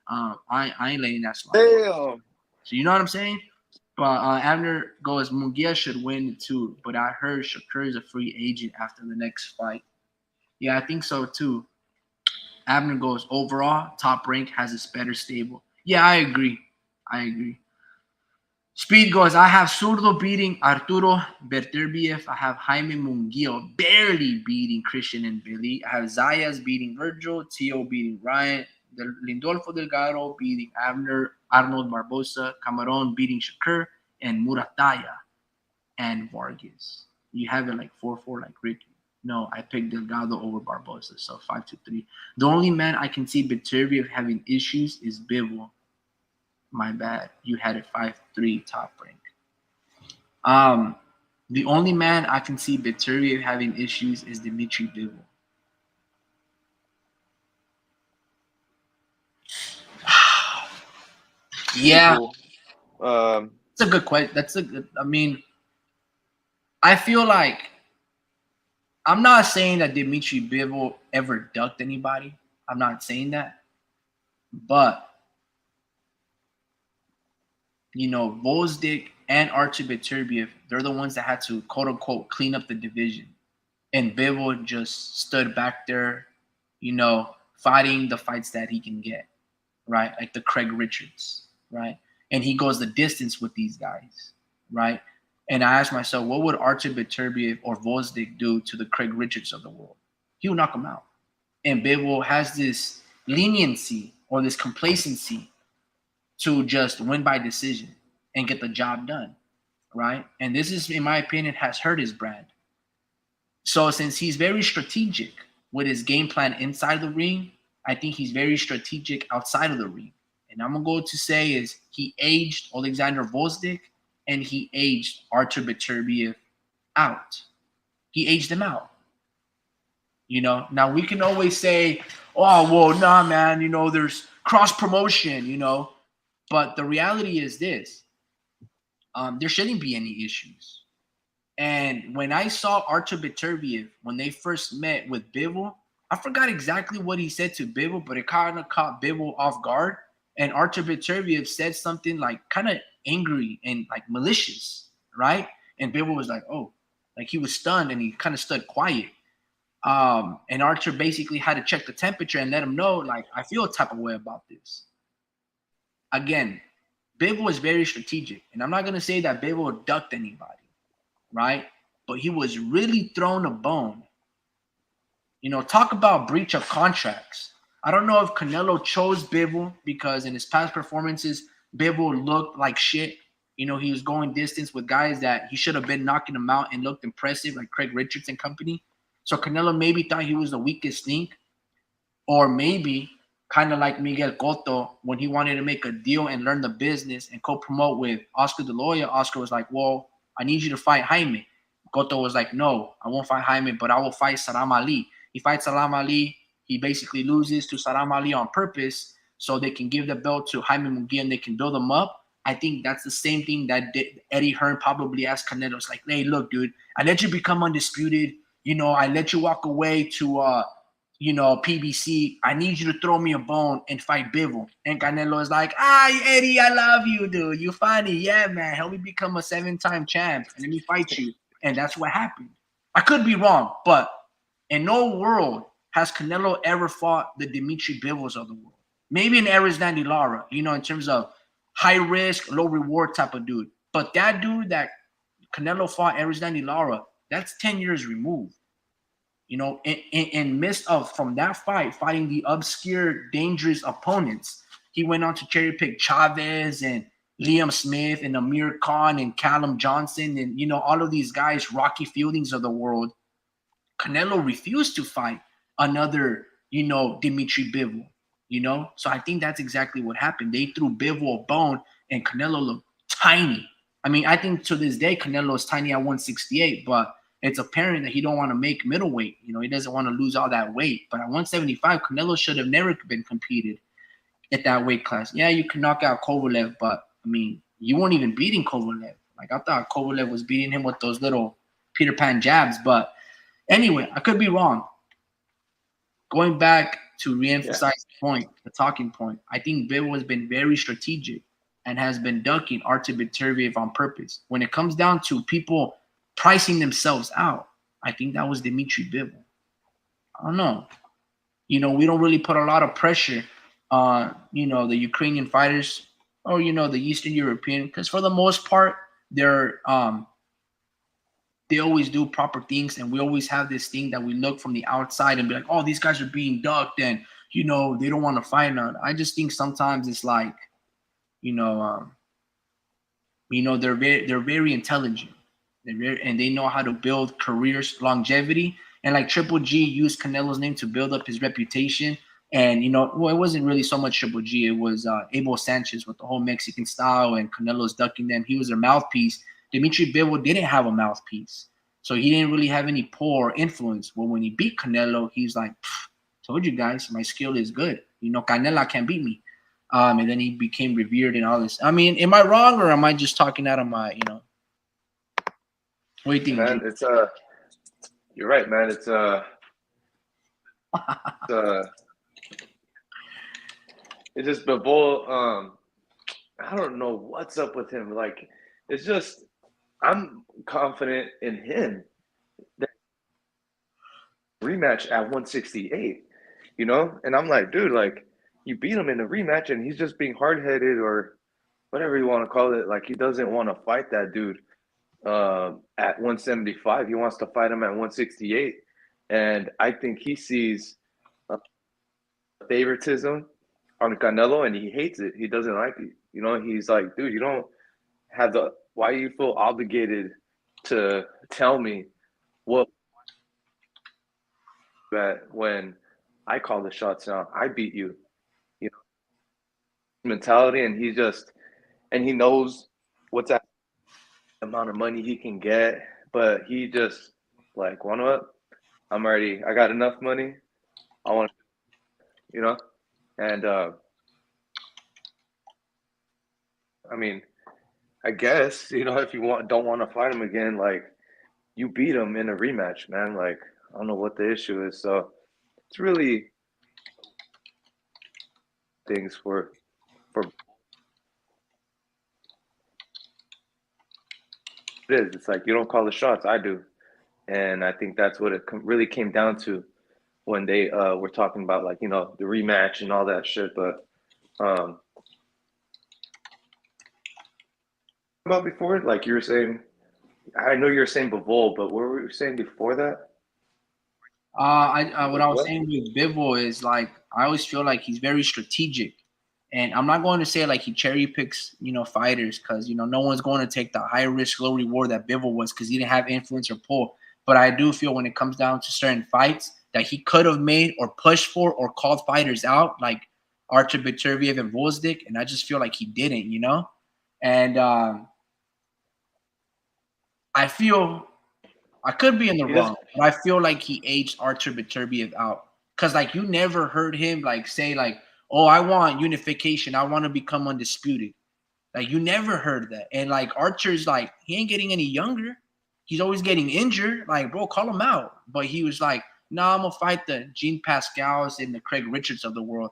I ain't letting that slide. Damn. So you know what I'm saying? But Abner goes, Munguia should win too. But I heard Shakur is a free agent after the next fight. Yeah, I think so too. Abner goes, overall, Top Rank has its better stable. Yeah, I agree. Speed goes, I have Zurdo beating Arturo Berterbiev. I have Jaime Munguia barely beating Christian and Billy. I have Zayas beating Virgil, Tio beating Ryan, Lindolfo Delgado beating Abner, Arnold Barbosa, Cameron beating Shakur, and Murataya and Vargas. You have it like 4-4 like Ricky. No, I picked Delgado over Barbosa, so 5-3. The only man I can see Beterbiev having issues is Bivol. My bad. You had it 5-3 Top Rank. The only man I can see Beterbiev having issues is Dimitri Bivol. Yeah. It's a good question. I feel like I'm not saying that Dimitri Bivol ever ducked anybody. I'm not saying that. But, Vozdik and Archie Beterbiev, they're the ones that had to, quote-unquote, clean up the division. And Bivol just stood back there, fighting the fights that he can get, right? Like the Craig Richards, right? And he goes the distance with these guys, right? And I asked myself, what would Archie Beterbiev or Vozdik do to the Craig Richards of the world? He would knock them out. And Bivol has this leniency or this complacency to just win by decision and get the job done, right? And this is, in my opinion, has hurt his brand. So since he's very strategic with his game plan inside the ring, I think he's very strategic outside of the ring. And I'm going to say is he aged Alexander Vozdik and he aged Artur Beterbiev out. He aged them out. Now we can always say, oh, well, nah, man, there's cross promotion, But the reality is this: there shouldn't be any issues. And when I saw Artur Beterbiev when they first met with Bivol, I forgot exactly what he said to Bivol, but it kind of caught Bivol off guard. And Artur Beterbiev said something like kind of angry and like malicious, right? And Bivol was like, "Oh," like he was stunned and he kind of stood quiet. And Archer basically had to check the temperature and let him know, like, I feel a type of way about this. Again, Bivol was very strategic, and I'm not gonna say that Bivol ducked anybody, right? But he was really thrown a bone. You know, talk about breach of contracts. I don't know if Canelo chose Bivol because in his past performances, Bivol looked like shit. You know, he was going distance with guys that he should have been knocking them out and looked impressive, like Craig Richards and company. So Canelo maybe thought he was the weakest link, or maybe kind of like Miguel Cotto when he wanted to make a deal and learn the business and co-promote with Oscar De La Hoya. Oscar was like, "Well, I need you to fight Jaime." Cotto was like, "No, I won't fight Jaime, but I will fight Saram Ali." He fights Saram Ali. He basically loses to Saram Ali on purpose so they can give the belt to Jaime Munguia and they can build him up. I think that's the same thing that Eddie Hearn probably asked Canelo. It's like, "Hey, look, dude, I let you become undisputed. You know, I let you walk away to PBC. I need you to throw me a bone and fight Bivol." And Canelo is like, Eddie, I love you, dude. You funny. Yeah, man. Help me become a 7-time champ and let me fight you. And that's what happened. I could be wrong, but in no world has Canelo ever fought the Dimitri Bivols of the world. Maybe in Arizmendi Lara, in terms of high risk, low reward type of dude. But that dude that Canelo fought, Arizmendi Lara, that's 10 years removed. In midst of from that fight, fighting the obscure, dangerous opponents, he went on to cherry pick Chavez and Liam Smith and Amir Khan and Callum Johnson and all of these guys, Rocky Fieldings of the world. Canelo refused to fight another, Dimitri Bivol. So I think that's exactly what happened. They threw Bivol a bone, and Canelo looked tiny. I mean, I think to this day Canelo is tiny at 168, but it's apparent that he don't want to make middleweight. He doesn't want to lose all that weight. But at 175, Canelo should have never been competed at that weight class. Yeah, you can knock out Kovalev, but I mean, you weren't even beating Kovalev. Like I thought Kovalev was beating him with those little Peter Pan jabs. But anyway, I could be wrong. Going back to reemphasize the talking point, I think Bivol has been very strategic and has been ducking Artur Beterbiev on purpose. When it comes down to people pricing themselves out, I think that was Dimitri Bivol. I don't know. We don't really put a lot of pressure on, the Ukrainian fighters or, the Eastern European, because for the most part, they always do proper things, and we always have this thing that we look from the outside and be like, oh, these guys are being ducked and, they don't want to fight none. I just think sometimes it's like, they're very intelligent. And they know how to build careers, longevity. And like Triple G used Canelo's name to build up his reputation. And, it wasn't really so much Triple G. It was Abel Sanchez with the whole Mexican style and Canelo's ducking them. He was their mouthpiece. Dimitri Bivol didn't have a mouthpiece. So he didn't really have any pull or influence. Well, when he beat Canelo, he's like, told you guys, my skill is good. Canelo can't beat me. And then he became revered and all this. I mean, am I wrong or am I just talking out of my, what do you think, man? G? It's you're right, man. It's it's just Bivol. I don't know what's up with him. Like, it's just I'm confident in him. That rematch at 168, and I'm like, dude, like you beat him in the rematch, and he's just being hard headed or whatever you want to call it. Like he doesn't want to fight that dude at 175. He wants to fight him at 168, and I think he sees favoritism on Canelo, and he hates it. He doesn't like it. He's like, dude, you don't have the. Why do you feel obligated to tell me what that when I call the shots now, I beat you. Mentality, and he knows what's that amount of money he can get, but he just like, what? I got enough money. I want, and I mean, I guess if you don't want to fight him again, like you beat him in a rematch, man. Like I don't know what the issue is. So it's really things for it is. It's like you don't call the shots, I do, and I think that's what it really came down to when they were talking about like the rematch and all that shit. But um, about before, like you were saying, I know you were saying Bivol, but what were you saying before that? What I was What? saying with Bivol is like I always feel like he's very strategic, and I'm not going to say like he cherry picks fighters because no one's going to take the high risk low reward that Bivol was because he didn't have influence or pull. But I do feel when it comes down to certain fights that he could have made or pushed for or called fighters out like Artur Beterbiev and Volzdik, and I just feel like he didn't. And I feel I could be in the He does. wrong, but I feel like he aged Artur Beterbiev out. Cause like you never heard him like say like, "Oh, I want unification. I want to become undisputed." Like you never heard that. And like Archer's like he ain't getting any younger. He's always getting injured. Like bro, call him out. But he was like, "Nah, I'm gonna fight the Gene Pascals and the Craig Richards of the world."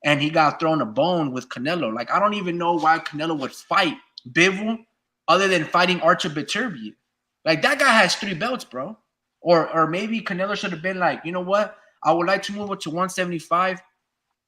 And he got thrown a bone with Canelo. Like I don't even know why Canelo would fight Bivol other than fighting Archer Beterbiev. Like that guy has 3 belts, bro. Or maybe Canelo should have been like, you know what? I would like to move up to 175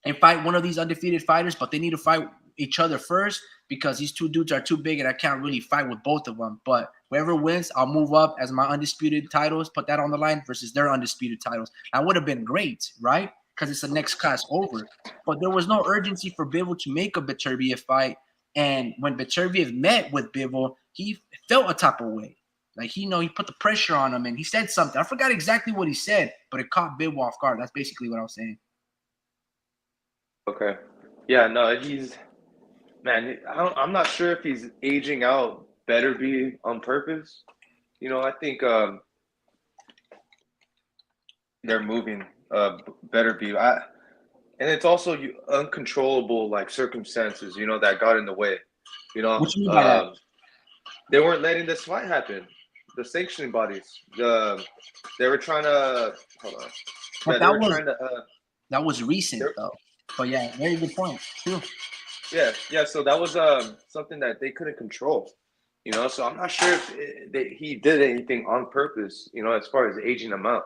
and fight one of these undefeated fighters, but they need to fight each other first because these 2 dudes are too big and I can't really fight with both of them. But whoever wins, I'll move up as my undisputed titles, put that on the line versus their undisputed titles. That would have been great, right? Because it's the next class over. But there was no urgency for Bivol to make a Beterbiev fight. And when Beterbiev met with Bivol, he felt a type of way. Like he put the pressure on him and he said something. I forgot exactly what he said, but it caught Bivol off guard. That's basically what I was saying. Okay. Yeah. No. He's man. I'm not sure if he's aging out. Better be on purpose. I think they're moving. Better be. And it's also uncontrollable like circumstances. That got in the way. You know. What you mean by that? They weren't letting this fight happen. The sanctioning bodies. They were trying to hold on. But Yeah, they were trying to. that was recent though. But yeah, very good point. True. Yeah. So that was something that they couldn't control. So I'm not sure if he did anything on purpose. As far as aging them out.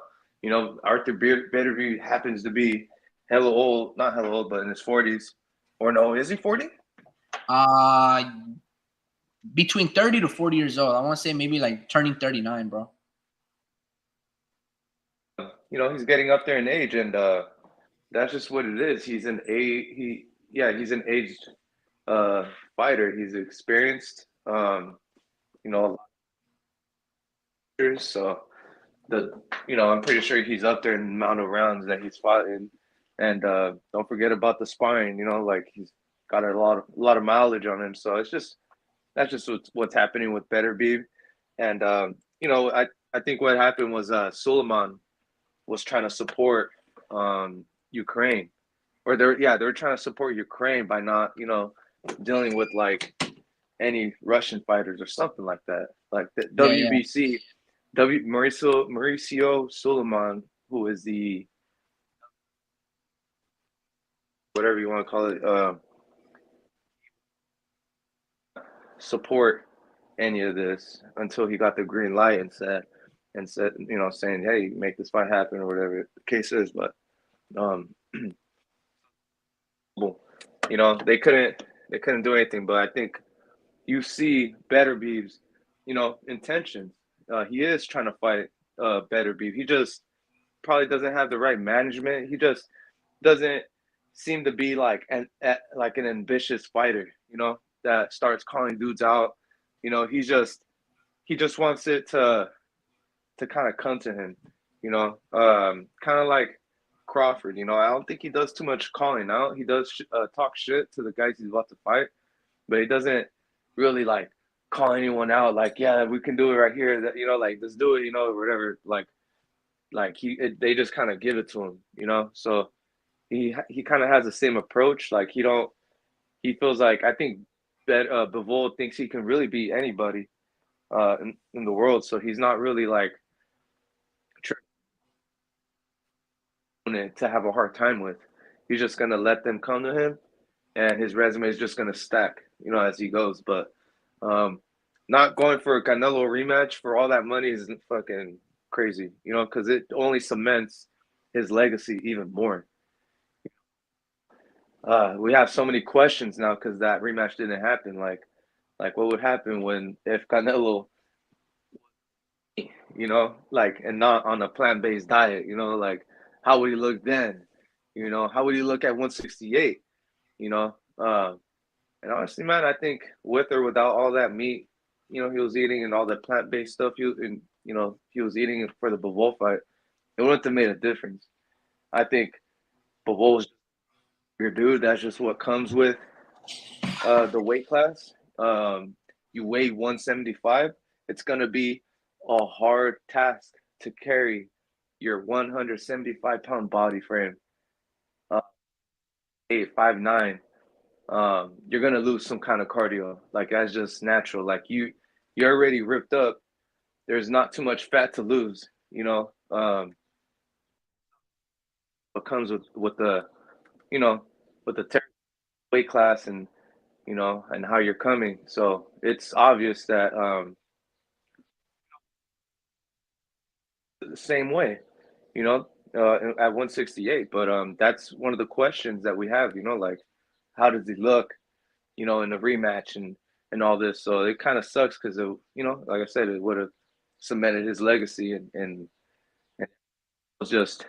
Arthur Betterview happens to be hella old, not hella old, but in his 40s. Or no, is he 40? Uh between 30 to 40 years old. I want to say maybe like turning 39, bro. He's getting up there in age, and that's just what it is. He's he's an aged fighter. He's experienced. You know, so I'm pretty sure he's up there in the amount of rounds that he's fought in. And don't forget about the sparring. Like he's got a lot of mileage on him. So that's just what's happening with Beterbiev. And I think what happened was Suleiman was trying to support Ukraine, or they were trying to support Ukraine by not dealing with like any Russian fighters or something like that. Like the Yeah, yeah. WBC, Mauricio Suleiman, who is the whatever you want to call it, support any of this until he got the green light and said, saying, hey, make this fight happen or whatever the case is. But um, they couldn't do anything. But I think you see Beterbiev's, intentions. He is trying to fight Beterbiev. He just probably doesn't have the right management. He just doesn't seem to be like an ambitious fighter, that starts calling dudes out. He just wants it to kind of come to him, kind of like Crawford. I don't think he does too much calling out. He does talk shit to the guys he's about to fight, but he doesn't really like call anyone out. Like, yeah, we can do it right here. That like let's do it. Or whatever. Like they just kind of give it to him. So he kind of has the same approach. Like he feels like I think Bet Bivol thinks he can really beat anybody in the world, so he's not really like to have a hard time with. He's just gonna let them come to him, and his resume is just gonna stack, as he goes. But um, not going for a Canelo rematch for all that money is fucking crazy, because it only cements his legacy even more. We have so many questions now because that rematch didn't happen. Like what would happen if Canelo, like, and not on a plant-based diet, like how would he look then? How would he look at 168? You know, and honestly, man, I think with or without all that meat, he was eating and all that plant-based stuff he was eating for the Bivol fight, it wouldn't have made a difference. I think Bivol was your dude. That's just what comes with the weight class. You weigh 175. It's gonna be a hard task to carry your 175-pound body frame. 8'5'9". You're gonna lose some kind of cardio. Like that's just natural. Like you're already ripped up. There's not too much fat to lose. What comes with the you know with the weight class and how you're coming. So it's obvious that the same way, at 168. But that's one of the questions that we have. Like how does he look? In the rematch and all this. So it kind of sucks because like I said, it would have cemented his legacy and was just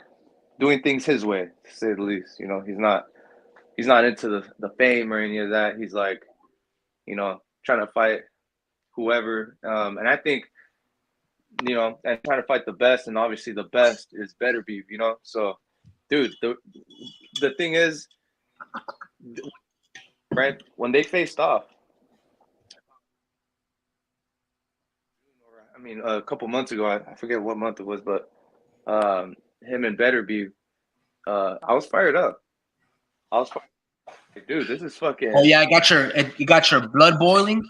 doing things his way, to say the least. He's not into the fame or any of that. He's like, trying to fight whoever. And I think, and trying to fight the best, and obviously the best is better beef, So, dude, the thing is, right, when they faced off, I mean, a couple months ago, I forget what month it was, but him and Betterby, I was fired up. I was like, dude, this is fucking. Oh yeah, you got your blood boiling.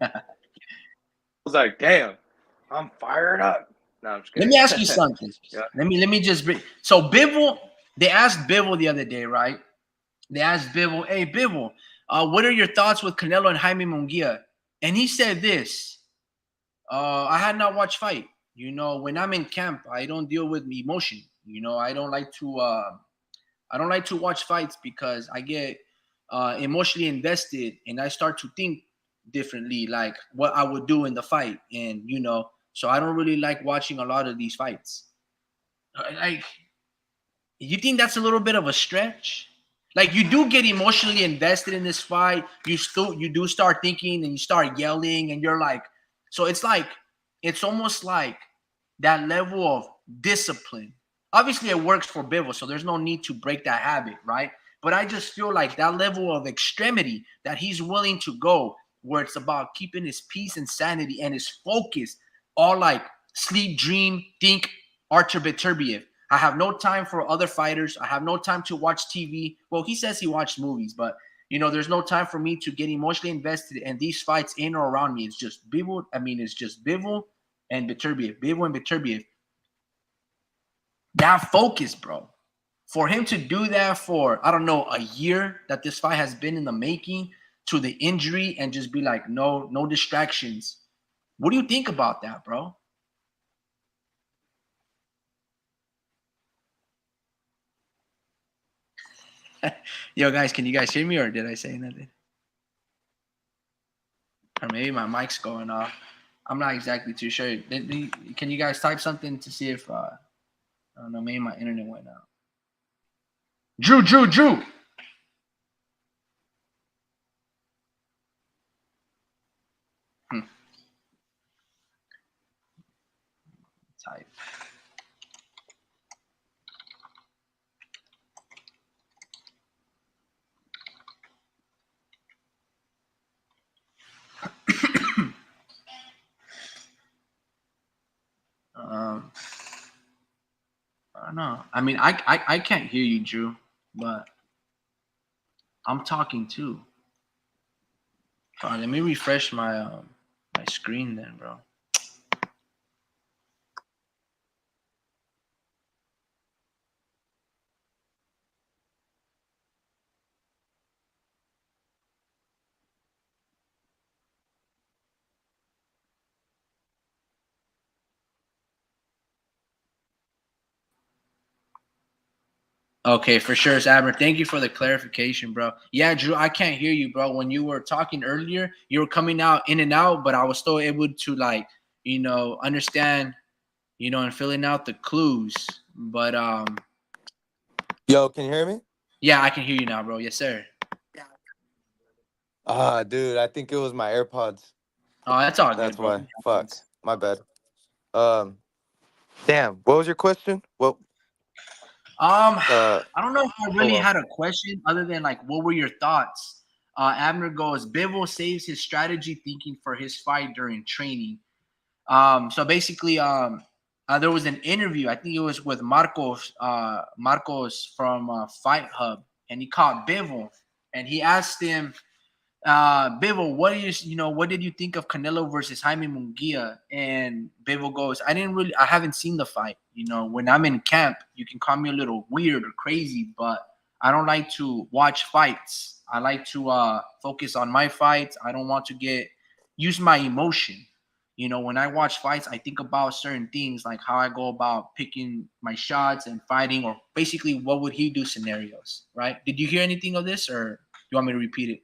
I was like, damn, I'm fired up. No, I'm just Let kidding. me ask you something. Yeah. Let me just bring. So Bivol, they asked Bivol the other day, right? They asked Bivol, "Hey Bivol, what are your thoughts with Canelo and Jaime Munguia?" And he said this: I had not watched fight. When I'm in camp, I don't deal with emotion. I don't like to. I don't like to watch fights because I get emotionally invested and I start to think differently, like what I would do in the fight, and so I don't really like watching a lot of these fights. Like, you think that's a little bit of a stretch? Like, you do get emotionally invested in this fight. You do start thinking and you start yelling and you're like, so it's almost like that level of discipline. Obviously, it works for Bivol, so there's no need to break that habit, right? But I just feel like that level of extremity that he's willing to go, where it's about keeping his peace and sanity and his focus, all like sleep, dream, think, Artur Beterbiev. I have no time for other fighters. I have no time to watch TV. Well, he says he watched movies, but there's no time for me to get emotionally invested in these fights in or around me. It's just Bivol. It's just Bivol and Beterbiev. Bivol and Beterbiev. That focus, bro. For him to do that for, I don't know, a year that this fight has been in the making, to the injury, and just be like, no distractions. What do you think about that, bro? Yo, guys, can you guys hear me, or did I say nothing? Or maybe my mic's going off. I'm not exactly too sure. Can you guys type something to see if I don't know, maybe my internet went out. Drew. Type. I don't know. I mean, I can't hear you, Drew, but I'm talking too. Let me refresh my screen then, bro. Okay, for sure, it's Abner. Thank you for the clarification, bro. Yeah, Drew, I can't hear you, bro. When you were talking earlier, you were coming out in and out, but I was still able to like, understand, and filling out the clues. But Yo, can you hear me? yeah, I can hear you now, bro. Yes, sir. Ah, dude, I think it was my AirPods. Oh, that's all good, That's bro. why. It Fuck. happens. My bad. Um, damn. What was your question? Well, Um, uh, I don't know if I hold really on. had a question other than like, what were your thoughts? Abner goes, Bivol saves his strategy thinking for his fight during training. So basically, there was an interview. I think it was with Marcos from Fight Hub, and he caught Bivol, and he asked him, Bivol, what did you think of Canelo versus Jaime Munguia? And Bivol goes, I haven't seen the fight. When I'm in camp, you can call me a little weird or crazy, but I don't like to watch fights. I like to focus on my fights. I don't want to use my emotion. When I watch fights, I think about certain things like how I go about picking my shots and fighting, or basically what would he do scenarios, right? Did you hear anything of this, or you want me to repeat it?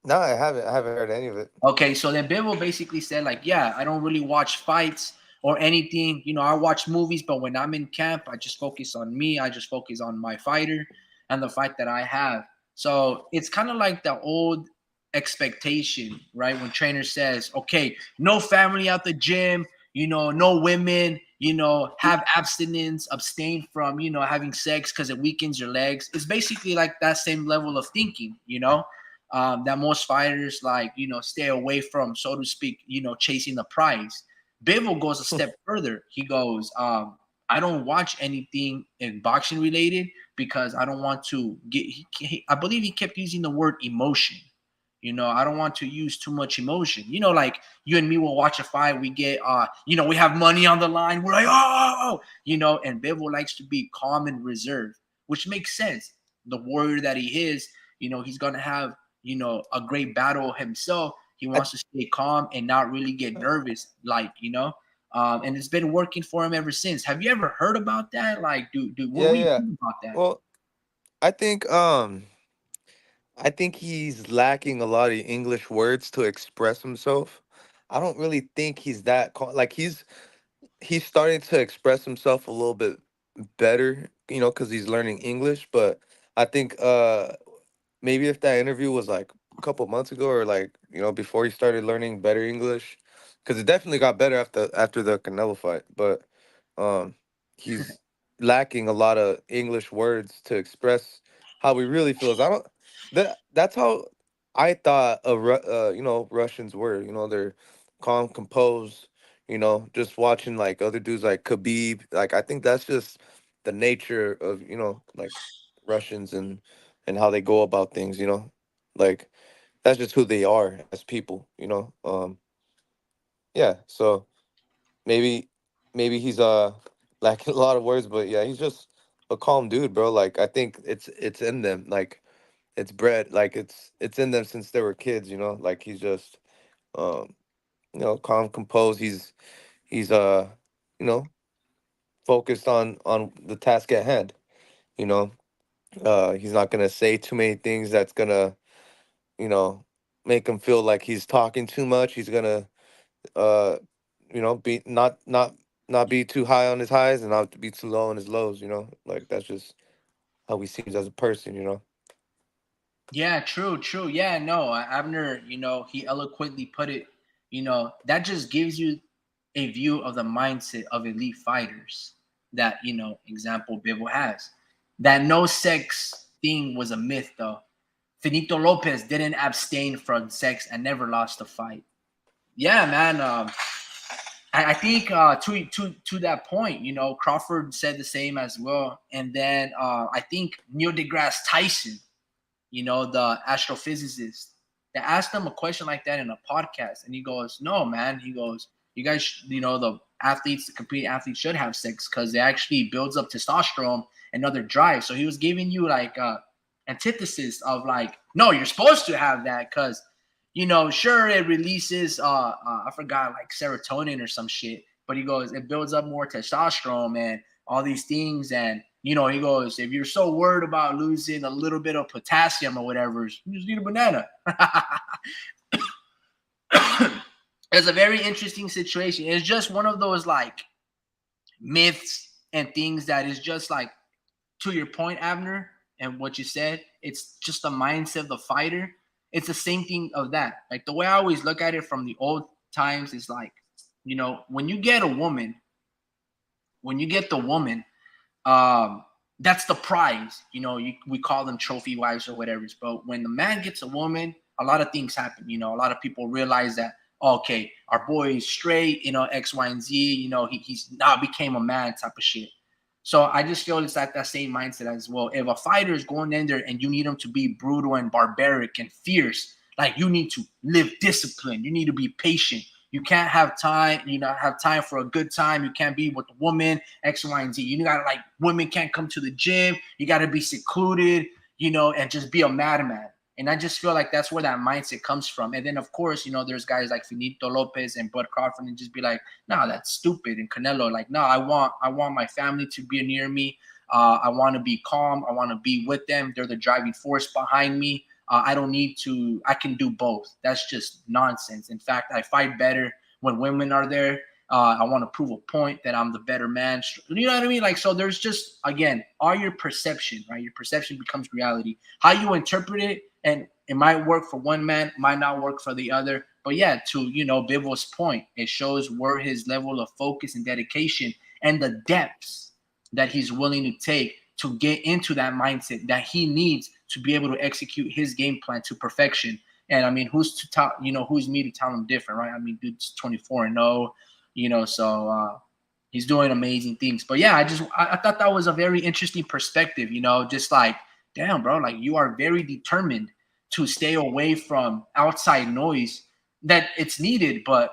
No, I haven't. I haven't heard any of it. Okay, so then Bill basically said, like, yeah, I don't really watch fights or anything. I watch movies, but when I'm in camp, I just focus on me. I just focus on my fighter and the fight that I have. So it's kind of like the old expectation, right? When trainer says, okay, no family at the gym, no women, have abstinence, abstain from, having sex because it weakens your legs. It's basically like that same level of thinking. That most fighters like stay away from, so to speak, chasing the prize. Bivol goes a step further. He goes, I don't watch anything in boxing related because I don't want to I believe he kept using the word emotion. I don't want to use too much emotion. Like you and me will watch a fight, we get we have money on the line, we're like, and Bivol likes to be calm and reserved, which makes sense. The warrior that he is, he's gonna have a great battle himself. He I, wants to stay calm and not really get nervous, and it's been working for him ever since. Have you ever heard about that? Like, what yeah, do you yeah. think about that? Well, I think um, I think he's lacking a lot of English words to express himself. I don't really think he's like he's starting to express himself a little bit better, because he's learning English. But I think maybe if that interview was like a couple months ago, or like before he started learning better English, because it definitely got better after the Canelo fight. But um, he's lacking a lot of English words to express how he really feels. I don't. That's how I thought Russians were. They're calm, composed. Just watching like other dudes like Khabib. Like I think that's just the nature of like Russians and how they go about things. Like that's just who they are as people. Yeah. So maybe he's lacking a lot of words, but yeah, he's just a calm dude, bro. Like I think it's in them. Like it's bred. Like it's in them since they were kids. Like he's just um calm, composed. He's you know focused on the task at hand. You know, he's not gonna say too many things that's gonna you know make him feel like he's talking too much. He's gonna uh be not be too high on his highs and not be too low on his lows. Like that's just how he seems as a person. Yeah, true, true. Yeah, no, Abner, he eloquently put it, that just gives you a view of the mindset of elite fighters that, example Bivol has. That no sex thing was a myth, though. Finito Lopez didn't abstain from sex and never lost a fight. Yeah, man. I think to that point, Crawford said the same as well. And then I think Neil deGrasse Tyson, the astrophysicist, They asked him a question like that in a podcast, and he goes, "No, man." He goes, "You guys, the athletes, the competing athletes should have sex because it actually builds up testosterone and other drive." So he was giving you like antithesis of like, no, you're supposed to have that because, sure, it releases I forgot, like serotonin or some shit, but he goes, it builds up more testosterone and all these things. And he goes, if you're so worried about losing a little bit of potassium or whatever, you just eat a banana. It's a very interesting situation. It's just one of those like myths and things that is just like, to your point, Abner, and what you said, it's just the mindset of the fighter. It's the same thing of that. Like the way I always look at it from the old times is like, when you get the woman, that's the prize. We call them trophy wives or whatever. But when the man gets a woman, a lot of things happen. A lot of people realize that, okay, our boy is straight, X, Y, and Z, he's now became a man type of shit. So I just feel it's like that same mindset as well. If a fighter is going in there and you need him to be brutal and barbaric and fierce, like you need to live discipline. You need to be patient. You can't have time, have time for a good time. You can't be with the woman, X, Y, and Z. You got to like, women can't come to the gym. You got to be secluded, and just be a madman. And I just feel like that's where that mindset comes from. And then, of course, there's guys like Finito Lopez and Bud Crawford and just be like, no, that's stupid. And Canelo, like, no, I want my family to be near me. I want to be calm. I want to be with them. They're the driving force behind me. I don't need to. I can do both. That's just nonsense. In fact, I fight better when women are there. I want to prove a point that I'm the better man. You know what I mean? Like, so there's just, again, all your perception, right? Your perception becomes reality. How you interpret it, and it might work for one man, might not work for the other. But yeah, to, Bivouac's point, it shows where his level of focus and dedication and the depths that he's willing to take to get into that mindset that he needs to be able to execute his game plan to perfection. And I mean, who's to tell, who's me to tell him different, right? I mean, dude's 24-0, so he's doing amazing things. But yeah, I thought that was a very interesting perspective, just like, damn, bro, like you are very determined to stay away from outside noise that it's needed. But,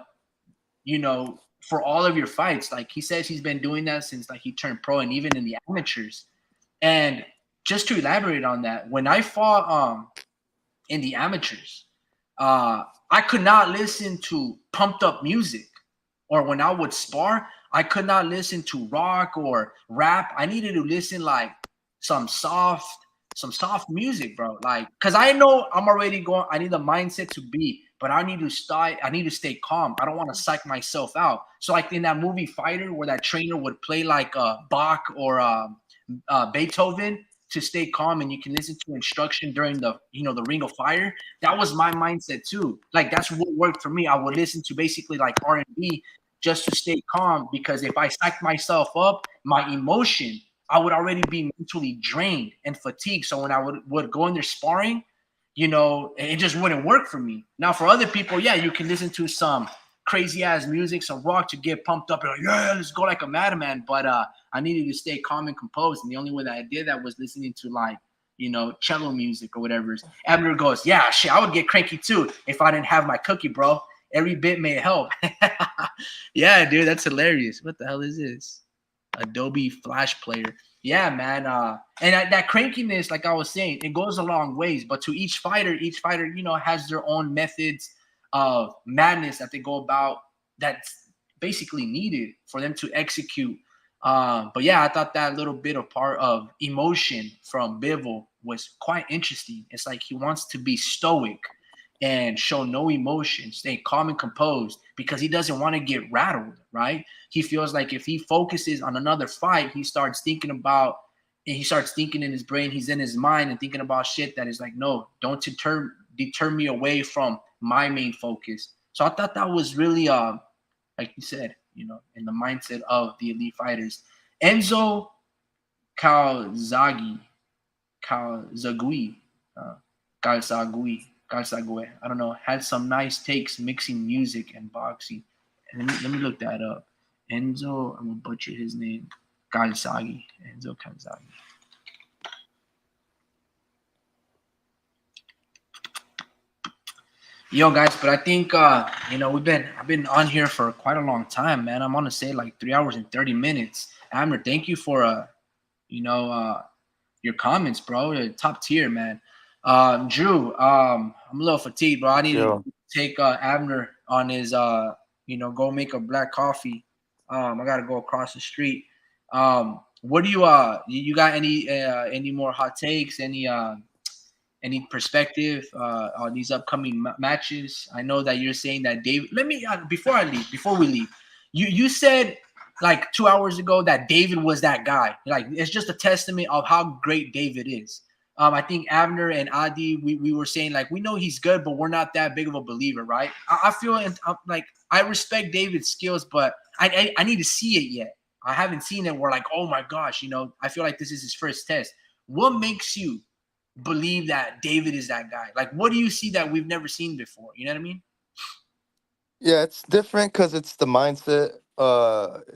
for all of your fights, like he says, he's been doing that since like he turned pro and even in the amateurs. And just to elaborate on that, when I fought in the amateurs, I could not listen to pumped up music. Or when I would spar, I could not listen to rock or rap. I needed to listen like some soft music, bro. Like, cause I know I'm already going. I need the mindset to be, but I need to stay calm. I don't want to psych myself out. So like in that movie Fighter, where that trainer would play like Bach or Beethoven to stay calm, and you can listen to instruction during the the Ring of Fire. That was my mindset too. Like that's what worked for me. I would listen to basically like R&B just to stay calm, because if I psych myself up, my emotion, I would already be mentally drained and fatigued. So when I would go in there sparring, it just wouldn't work for me. Now for other people, yeah, you can listen to some crazy ass music, some rock to get pumped up and like, yeah, let's go like a madman. But I needed to stay calm and composed. And the only way that I did that was listening to like, cello music or whatever. Abner goes, yeah, shit, I would get cranky too if I didn't have my cookie, bro. Every bit may help. Yeah, dude, that's hilarious. What the hell is this? Adobe Flash Player. Yeah, man. And that crankiness, like I was saying, it goes a long ways. But to each fighter, has their own methods of madness that they go about that's basically needed for them to execute. But yeah, I thought that little bit of part of emotion from Bivol was quite interesting. It's like he wants to be stoic and show no emotion, stay calm and composed, because he doesn't want to get rattled, right? He feels like if he focuses on another fight, he starts thinking in his brain, he's in his mind and thinking about shit that is like, no, don't deter me away from my main focus. So I thought that was really, like you said, in the mindset of the elite fighters. Enzo Calzaghe, I don't know, had some nice takes mixing music and boxing. And let me look that up. Enzo, I'm gonna butcher his name. Enzo Calzaghe. Yo, guys, but I think I've been on here for quite a long time, man. I'm gonna say like 3 hours and 30 minutes. Amber, thank you for you know, your comments, bro. You're top tier, man. Drew, I'm a little fatigued, bro. I need to Yo, take Abner on his go make a black coffee. I gotta go across the street. What do you got any more hot takes? Any perspective on these upcoming matches? I know that you're saying that David. Let me before we leave, you said like 2 hours ago that David was that guy. Like it's just a testament of how great David is. I think Abner and Adi, we were saying like we know he's good, but we're not that big of a believer, right? I feel like I respect David's skills, but I need to see it yet. I haven't seen it. Where like, oh my gosh, I feel like this is his first test. What makes you believe that David is that guy? Like, what do you see that we've never seen before? You know what I mean? yeah, it's different because it's the mindset.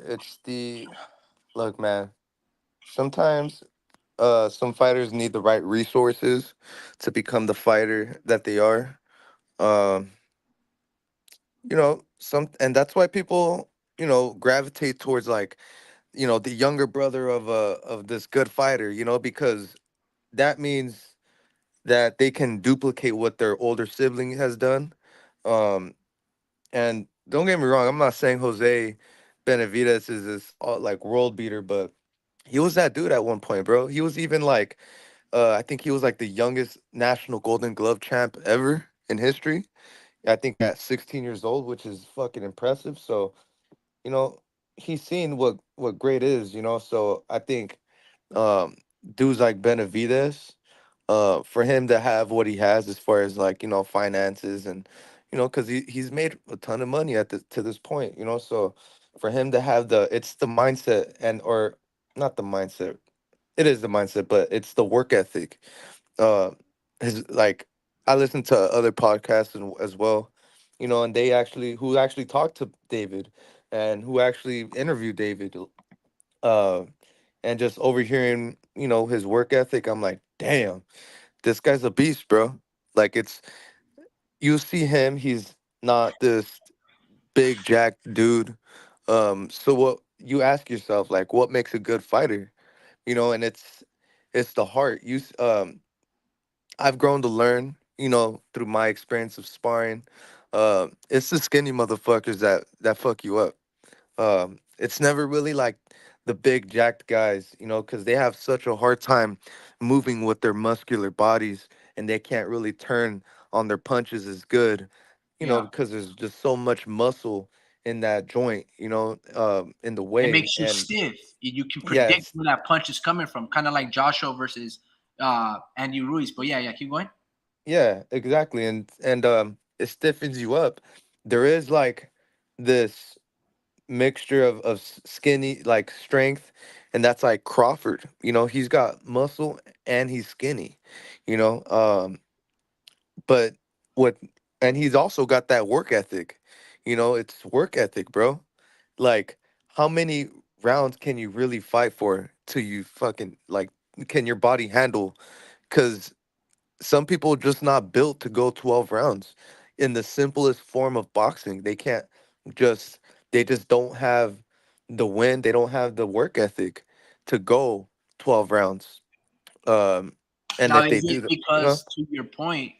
It's the look, man. Sometimes, some fighters need the right resources to become the fighter that they are. Um, and that's why people, gravitate towards like, the younger brother of this good fighter, because that means that they can duplicate what their older sibling has done. Um, and don't get me wrong, I'm not saying Jose Benavidez is this like world beater, but he was that dude at one point, bro. He was even like, I think he was like the youngest national Golden Glove champ ever in history. I think at 16 years old, which is fucking impressive. So, you know, he's seen what great is, So I think um dudes like Benavides, for him to have what he has as far as like, finances and because he's made a ton of money to this point, so for him to have it's the mindset and or not the mindset, it is the mindset, but it's the work ethic. uh his like I listen to other podcasts as well, and they actually who actually talked to David and who actually interviewed David, uh and just overhearing, his work ethic, I'm like, damn, this guy's a beast, bro. Like it's you see him, he's not this big jack dude. So what you ask yourself, like, what makes a good fighter? And it's the heart. I've grown to learn, through my experience of sparring. It's the skinny motherfuckers that fuck you up. It's never really like the big jacked guys, because they have such a hard time moving with their muscular bodies, and they can't really turn on their punches as good, Yeah. because there's just so much muscle in that joint, in the It way. makes you And stiff. You can yeah, predict where that punch is coming from, kind of like Joshua versus Andy Ruiz. But yeah, keep going. yeah, exactly. And it stiffens you up. There is like this mixture of skinny like strength, and that's like Crawford. He's got muscle and he's skinny, you know but what and he's also got that work ethic. It's work ethic, bro. Like, how many rounds can you really fight for till you fucking like can your body handle? Because some people just not built to go 12 rounds in the simplest form of boxing. Just they just don't have the win, they don't have the work ethic to go 12 rounds. um and Now, if is they it do that, because to your point,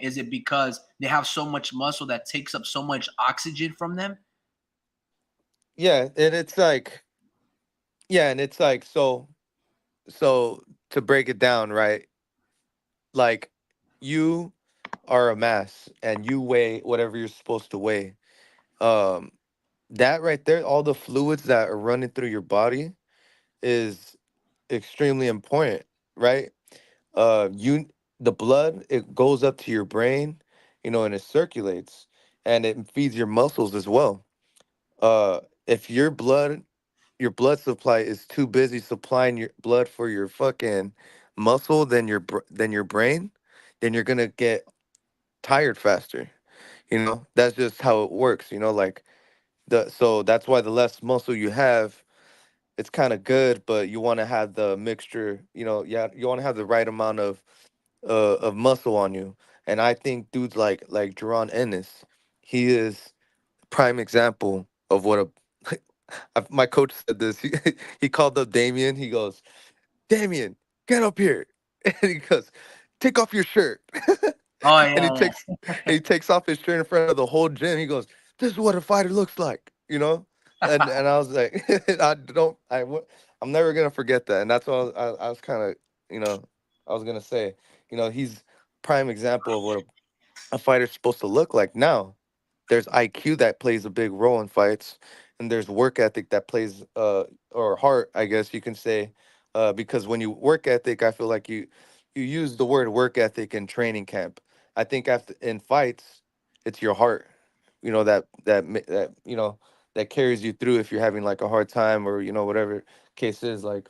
is it because they have so much muscle that takes up so much oxygen from them? yeah, and it's like, so to break it down, right? Like, you are a mass and you weigh whatever you're supposed to weigh. um that right there, all the fluids that are running through your body is extremely important, right? You the blood, it goes up to your brain, and it circulates, and it feeds your muscles as well. If your blood supply is too busy supplying your blood for your fucking muscle than your brain, then you're gonna get tired faster. That's just how it works. Like, so that's why the less muscle you have, it's kind of good, but you want to have the mixture. Yeah, you want to have the right amount of muscle on you. And I think dudes like Jerron Ennis, he is prime example of what a my coach said this. He called up Damien. He goes, Damien, get up here. And he goes, take off your shirt. Oh and he yeah, takes he takes off his shirt in front of the whole gym. He goes, this is what a fighter looks like, you know? And I was like, I'm never gonna forget that. And that's what I was kind of, you know, I was gonna say, he's prime example of what a fighter's supposed to look like. Now there's IQ that plays a big role in fights, and there's work ethic that plays or heart, I guess you can say, because when you work ethic, I feel like you use the word work ethic in training camp. I think after in fights, it's your heart, that carries you through if you're having like a hard time, or whatever case is like.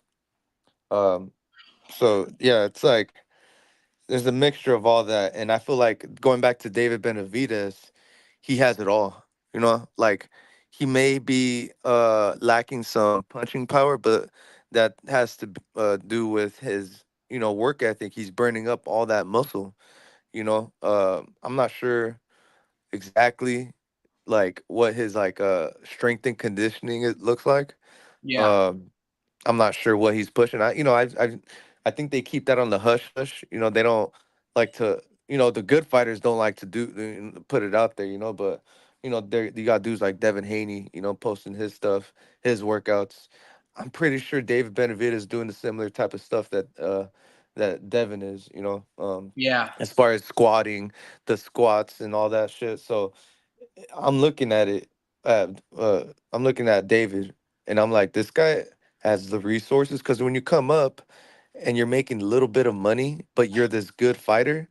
um so yeah, it's like there's a mixture of all that, and I feel like going back to David Benavidez, he has it all. Like he may be lacking some punching power, but that has to do with his work ethic. He's burning up all that muscle. I'm not sure exactly like what his like strength and conditioning it looks like. yeah, um I'm not sure what he's pushing. I think they keep that on the hush hush. They don't like to. The good fighters don't like to put it out there. But there you got dudes like Devin Haney. Posting his stuff, his workouts. I'm pretty sure David Benavidez is doing the similar type of stuff that Devin is. yeah, As far as squatting, the squats and all that shit. So I'm looking at it. I'm looking at David, and I'm like, this guy has the resources. Because when you come up and you're making a little bit of money, but you're this good fighter,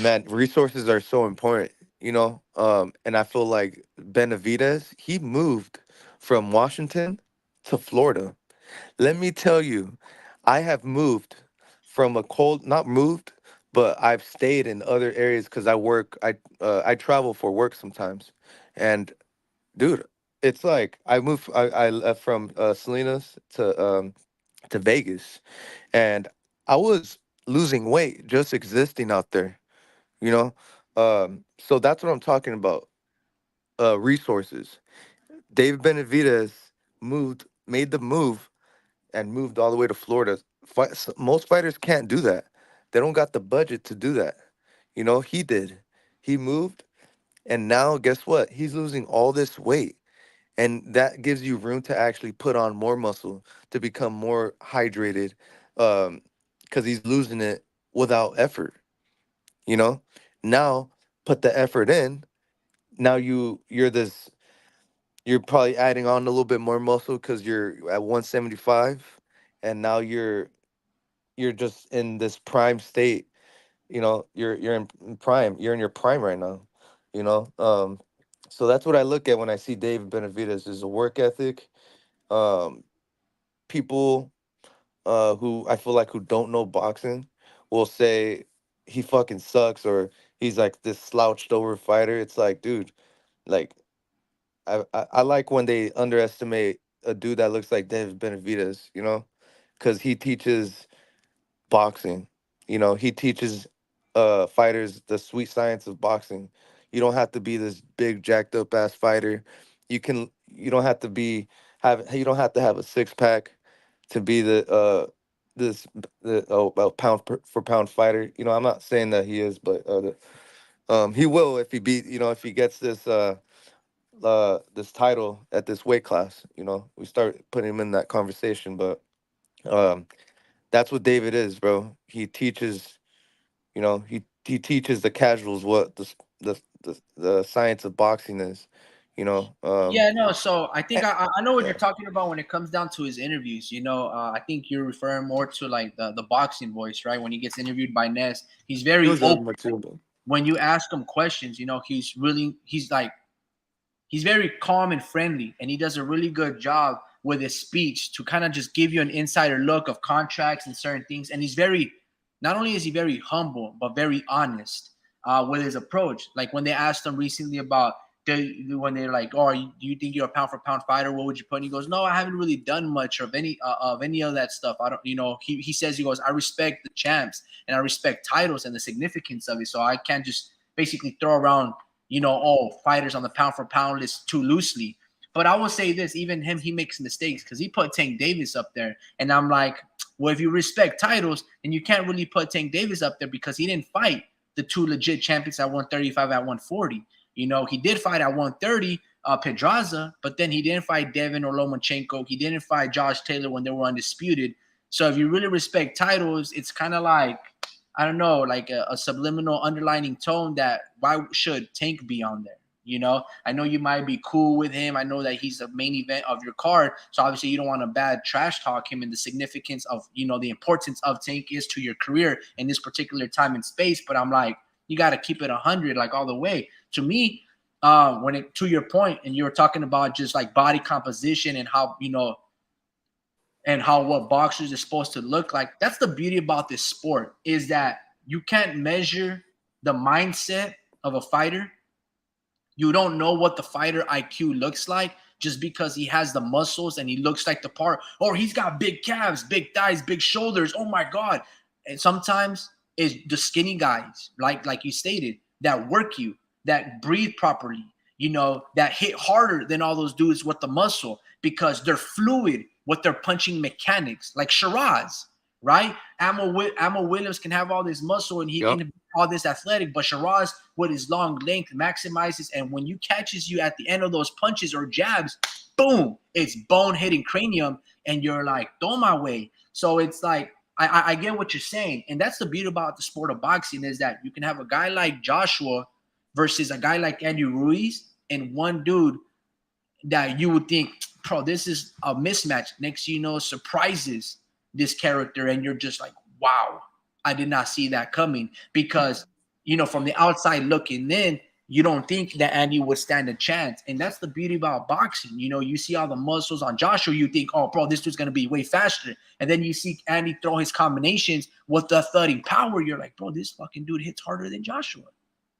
man, resources are so important. And I feel like Benavidez, he moved from Washington to Florida. Let me tell you, I have moved from a cold, not moved, but I've stayed in other areas because I travel for work sometimes. And dude, it's like I left from Salinas to Vegas, and I was losing weight just existing out there, you know? So that's what I'm talking about. Resources. David Benavidez made the move and moved all the way to Florida. Most fighters can't do that. They don't got the budget to do that. He did. He moved, and now guess what? He's losing all this weight, and that gives you room to actually put on more muscle to become more hydrated, because he's losing it without effort. You know. Now put the effort in. Now you're probably adding on a little bit more muscle because you're at 175, and now you're just in this prime state. You're in prime. You're in your prime right now. You know. So that's what I look at when I see David Benavidez is a work ethic. Um, People who I feel like who don't know boxing will say he fucking sucks, or he's like this slouched over fighter. It's like, dude, like I like when they underestimate a dude that looks like David Benavidez. Because he teaches boxing. He teaches fighters the sweet science of boxing. You don't have to be this big jacked up ass fighter. You don't have to you don't have to have a six pack to be the pound for pound fighter. I'm not saying that he is, but he will if if he gets this title at this weight class. We start putting him in that conversation, but um that's what David is, bro. He teaches, he teaches the casuals what the science of boxing is, you know. yeah. No, so I think eh, I know what you're yeah, talking about when it comes down to his interviews. I think you're referring more to like the boxing voice, right? When he gets interviewed by Ness, he's he very was open. Matilda. When you ask him questions, he's like he's very calm and friendly, and he does a really good job with his speech to kind of just give you an insider look of contracts and certain things. And he's very, not only is he very humble, but very honest with his approach. Like when they asked him recently about when they're like, "Oh, do you think you're a pound for pound fighter? What would you put?" And he goes, "No, I haven't really done much of any of that stuff. I don't, He says, he goes, I respect the champs and I respect titles and the significance of it. So I can't just basically throw around, all fighters on the pound for pound list too loosely." But I will say this: even him, he makes mistakes because he put Tank Davis up there, and I'm like, well, if you respect titles, then you can't really put Tank Davis up there because he didn't fight the two legit champions at 135 at 140. He did fight at 130, Pedraza, but then he didn't fight Devin or Lomachenko. He didn't fight Josh Taylor when they were undisputed. So if you really respect titles, it's kind of like, I don't know, like a subliminal underlining tone that why should Tank be on there? I know you might be cool with him. I know that he's the main event of your card. So obviously you don't want to bad trash talk him and the significance of, the importance of Tank is to your career in this particular time and space. But I'm like, you got to keep it 100, like all the way. To me, to your point, and you were talking about just like body composition and how, and how what boxers is supposed to look like. That's the beauty about this sport, is that you can't measure the mindset of a fighter. You don't know what the fighter IQ looks like just because he has the muscles and he looks like the part, or he's got big calves, big thighs, big shoulders. Oh my God. And sometimes it's the skinny guys, like you stated, that work you, that breathe properly, that hit harder than all those dudes with the muscle because they're fluid with their punching mechanics, like Shiraz, right? Amo Williams can have all this muscle and he can be all this athletic, but Shiraz with his long length maximizes, and when you catches you at the end of those punches or jabs, boom, it's bone hitting cranium, and you're like, throw my way. So it's like, I get what you're saying, and that's the beauty about the sport of boxing, is that you can have a guy like Joshua versus a guy like Andy Ruiz, and one dude that you would think, bro, this is a mismatch. Next, surprises this character, and you're just like, wow, I did not see that coming, because from the outside looking in, you don't think that Andy would stand a chance. And that's the beauty about boxing. You see all the muscles on Joshua, you think, oh bro, this dude's gonna be way faster, and then you see Andy throw his combinations with the thudding power. You're like, bro, this fucking dude hits harder than Joshua.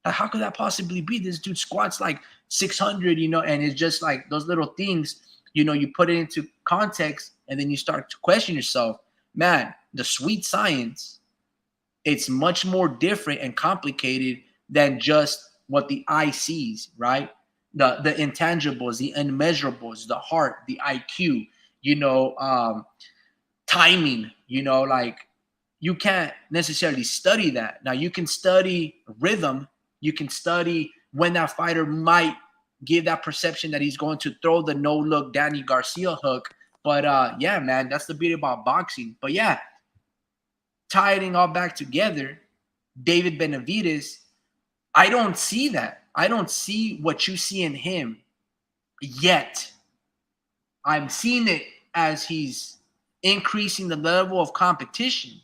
How could that possibly be? This dude squats like 600, and it's just like those little things, you put it into context, and then you start to question yourself. Man, the sweet science, it's much more different and complicated than just what the eye sees, right? The intangibles, the unmeasurables, the heart, the IQ, timing, like you can't necessarily study that. Now you can study rhythm, you can study when that fighter might give that perception that he's going to throw the no-look Danny Garcia hook. But yeah, man, that's the beauty about boxing. But yeah, tying all back together, David Benavidez, I don't see that. I don't see what you see in him yet. I'm seeing it as he's increasing the level of competition.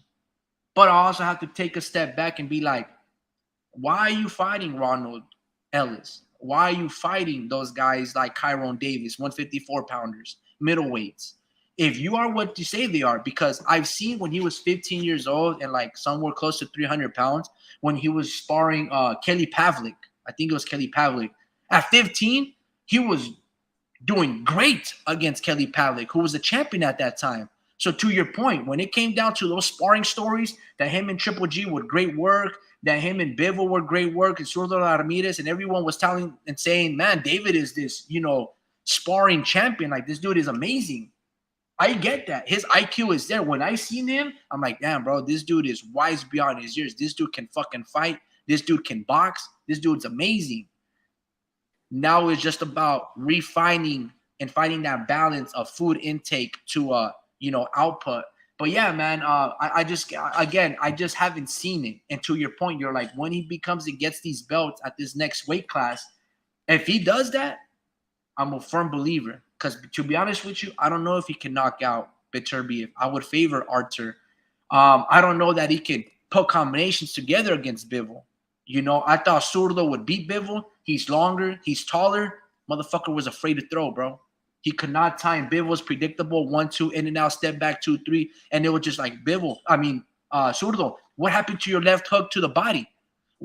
But I also have to take a step back and be like, why are you fighting Ronald Ellis? Why are you fighting those guys like Kyron Davis, 154-pounders, middleweights? If you are what you say they are, because I've seen when he was 15 years old and like somewhere close to 300 pounds, when he was sparring Kelly Pavlik, I think it was Kelly Pavlik. At 15, he was doing great against Kelly Pavlik, who was a champion at that time. So to your point, when it came down to those sparring stories that him and Triple G were great work, that him and Bivol were great work, and Zurdo Ramirez, and everyone was telling and saying, man, David is this, sparring champion. Like, this dude is amazing. I get that. His IQ is there. When I seen him, I'm like, damn, bro, this dude is wise beyond his years. This dude can fucking fight. This dude can box. This dude's amazing. Now it's just about refining and finding that balance of food intake to, output. But yeah, man, I just haven't seen it. And to your point, you're like, when he becomes and gets these belts at this next weight class, if he does that, I'm a firm believer. Because to be honest with you, I don't know if he can knock out Beterbiev. I would favor Artur. I don't know that he can put combinations together against Bivol. I thought Zurdo would beat Bivol. He's longer. He's taller. Motherfucker was afraid to throw, bro. He could not time. Bivol's predictable. 1-2, in and out, step back, 2-3. And it was just like Zurdo, what happened to your left hook to the body?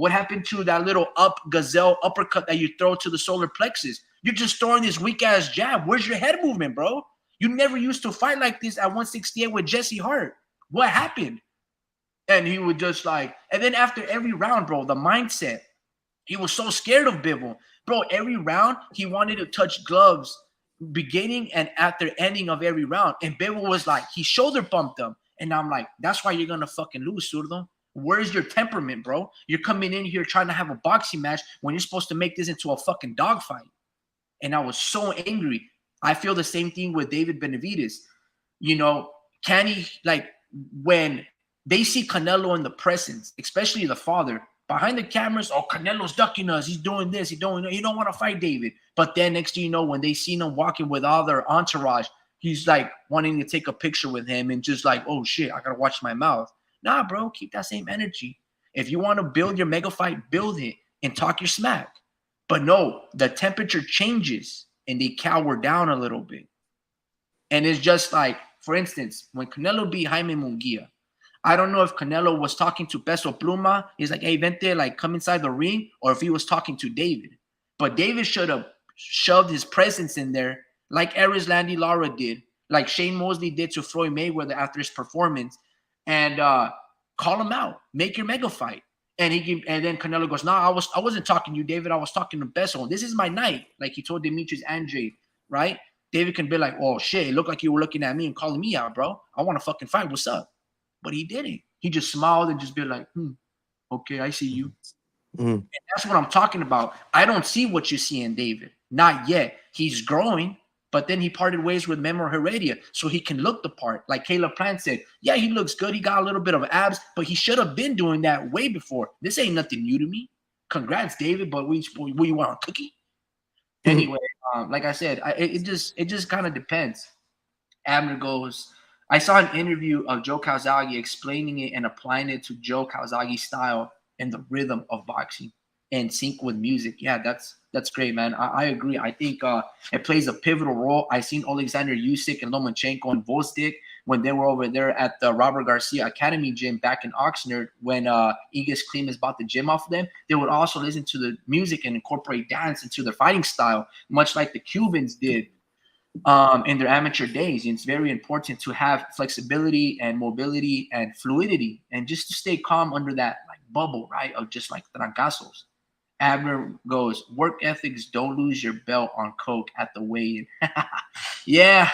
What happened to that little gazelle uppercut that you throw to the solar plexus? You're just throwing this weak ass jab. Where's your head movement, bro? You never used to fight like this at 168 with Jesse Hart. What happened? And he would just like, and then after every round, bro, the mindset, he was so scared of Bivol. Bro, every round, he wanted to touch gloves beginning and at the ending of every round. And Bivol was like, he shoulder bumped him. And I'm like, that's why you're going to fucking lose, Zurdo. Where's your temperament, bro? You're coming in here trying to have a boxing match when you're supposed to make this into a fucking dogfight. And I was so angry. I feel the same thing with David Benavidez. You know, can he, like, when they see Canelo in the presence, especially the father, behind the cameras, oh, Canelo's ducking us. He's doing this. He don't want to fight David. But then next thing you know, when they seen him walking with all their entourage, he's like wanting to take a picture with him and just like, oh, shit, I got to watch my mouth. Nah, bro, keep that same energy. If you want to build your mega fight, build it and talk your smack. But no, the temperature changes and they cower down a little bit. And it's just like, for instance, when Canelo beat Jaime Munguia, I don't know if Canelo was talking to Peso Pluma. He's like, hey, vente, like, come inside the ring, or if he was talking to David. But David should have shoved his presence in there like Landy Lara did, like Shane Mosley did to Floyd Mayweather after his performance, and call him out, make your mega fight. And then Canelo goes, nah, I wasn't talking to you, David. I was talking to Peso. This is my night, like he told Demetrius Andrade, right? David can be like, oh, shit, it looked like you were looking at me and calling me out, bro. I want to fucking fight. What's up? But he didn't. He just smiled and just be like, okay, I see you. And that's what I'm talking about. I don't see what you see in David. Not yet. He's growing, but then he parted ways with Memo Heredia so he can look the part. Like Caleb Plant said, yeah, he looks good. He got a little bit of abs, but he should have been doing that way before. This ain't nothing new to me. Congrats, David, but we want a cookie? Anyway, like I said, it just kind of depends. Abner goes, I saw an interview of Joe Calzaghe explaining it and applying it to Joe Calzaghe's style and the rhythm of boxing and sync with music. Yeah, that's great, man. I agree. I think it plays a pivotal role. I seen Alexander Usyk and Lomachenko and Vostik when they were over there at the Robert Garcia Academy gym back in Oxnard when Igis Klimas bought the gym off of them. They would also listen to the music and incorporate dance into their fighting style, much like the Cubans did in their amateur days. And it's very important to have flexibility and mobility and fluidity and just to stay calm under that like bubble, right, of just like trancazos. Abner goes, work ethics, don't lose your belt on coke at the weigh-in. Yeah,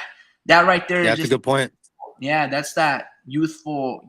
that right there. Yeah, that's a good point. Yeah, that's that youthful,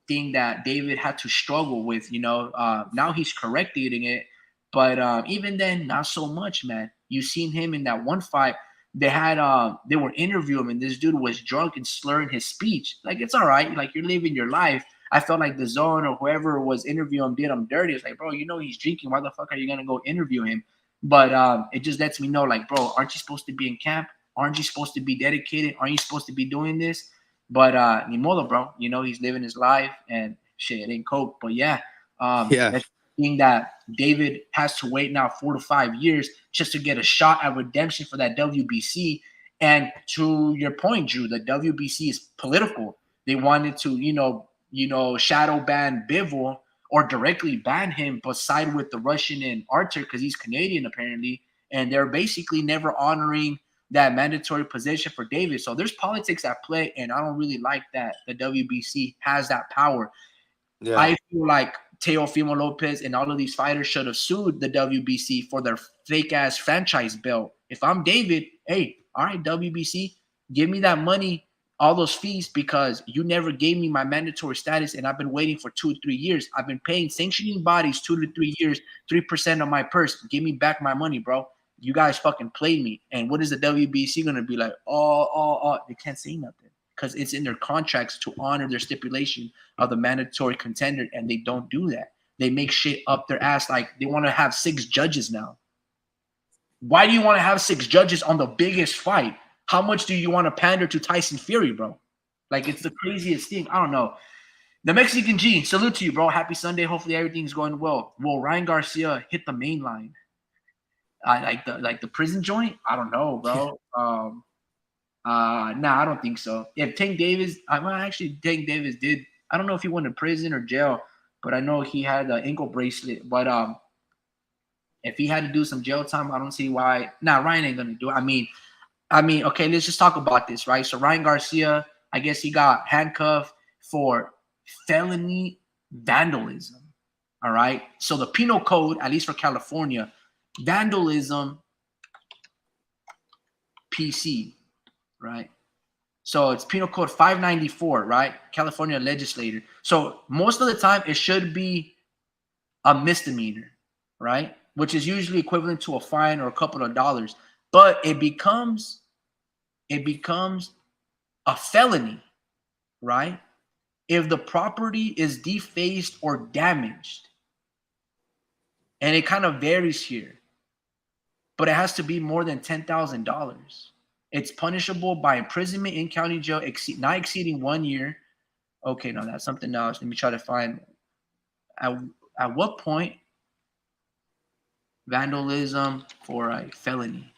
thing that David had to struggle with, now he's correcting it. But even then, not so much, man. You seen him in that one fight. They were interviewing him, and this dude was drunk and slurring his speech. Like, it's all right. Like, you're living your life. I felt like the Zone or whoever was interviewing him did him dirty. It's like, bro, he's drinking. Why the fuck are you gonna go interview him? But it just lets me know, like, bro, aren't you supposed to be in camp? Aren't you supposed to be dedicated? Aren't you supposed to be doing this? But ni modo, bro. He's living his life, and shit, it ain't coke. But yeah. That's being that David has to wait now 4 to 5 years just to get a shot at redemption for that WBC. And to your point, Drew, the WBC is political. They wanted to, shadow ban Bivol or directly ban him, but side with the Russian and Artur because he's Canadian apparently. And they're basically never honoring that mandatory position for David. So there's politics at play, and I don't really like that the WBC has that power. Yeah. I feel like Teofimo Lopez and all of these fighters should have sued the WBC for their fake-ass franchise belt. If I'm David, hey, all right, WBC, give me that money, all those fees, because you never gave me my mandatory status, and I've been waiting for 2 or 3 years. I've been paying sanctioning bodies 2 to 3 years, 3% of my purse. Give me back my money, bro. You guys fucking played me. And what is the WBC going to be like? Oh, they can't say nothing because it's in their contracts to honor their stipulation of the mandatory contender, and they don't do that. They make shit up their ass like they want to have 6 judges now. Why do you want to have 6 judges on the biggest fight? How much do you want to pander to Tyson Fury, bro? Like, it's the craziest thing. I don't know. The Mexican G, salute to you, bro. Happy Sunday. Hopefully everything's going well. Will Ryan Garcia hit the main line? Like the prison joint? I don't know, bro. Nah, I don't think so. If Tank Davis, Tank Davis did. I don't know if he went to prison or jail, but I know he had an ankle bracelet. But if he had to do some jail time, I don't see why. Nah, Ryan ain't gonna do it. I mean, okay, let's just talk about this, right? So Ryan Garcia, I guess he got handcuffed for felony vandalism. All right. So the penal code, at least for California, vandalism PC, right? So it's penal code 594, right? California legislator. So most of the time it should be a misdemeanor, right? Which is usually equivalent to a fine or a couple of dollars. But it becomes a felony, right? If the property is defaced or damaged. And it kind of varies here. But it has to be more than $10,000. It's punishable by imprisonment in county jail not exceeding 1 year. Okay, no, that's something else. Let me try to find at what point vandalism for a felony.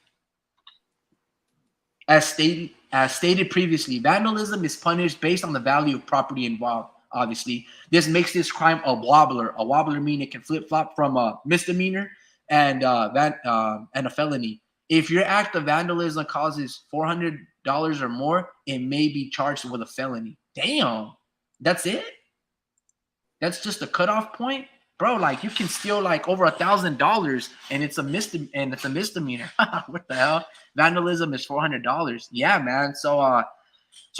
As stated previously, vandalism is punished based on the value of property involved. Obviously, this makes this crime a wobbler. A wobbler meaning it can flip flop from a misdemeanor and a felony. If your act of vandalism causes $400 or more, it may be charged with a felony. Damn, that's it. That's just a cutoff point, bro. Like you can steal like over $1,000 and it's a misdemeanor. What the hell? Vandalism is $400. Yeah, man. So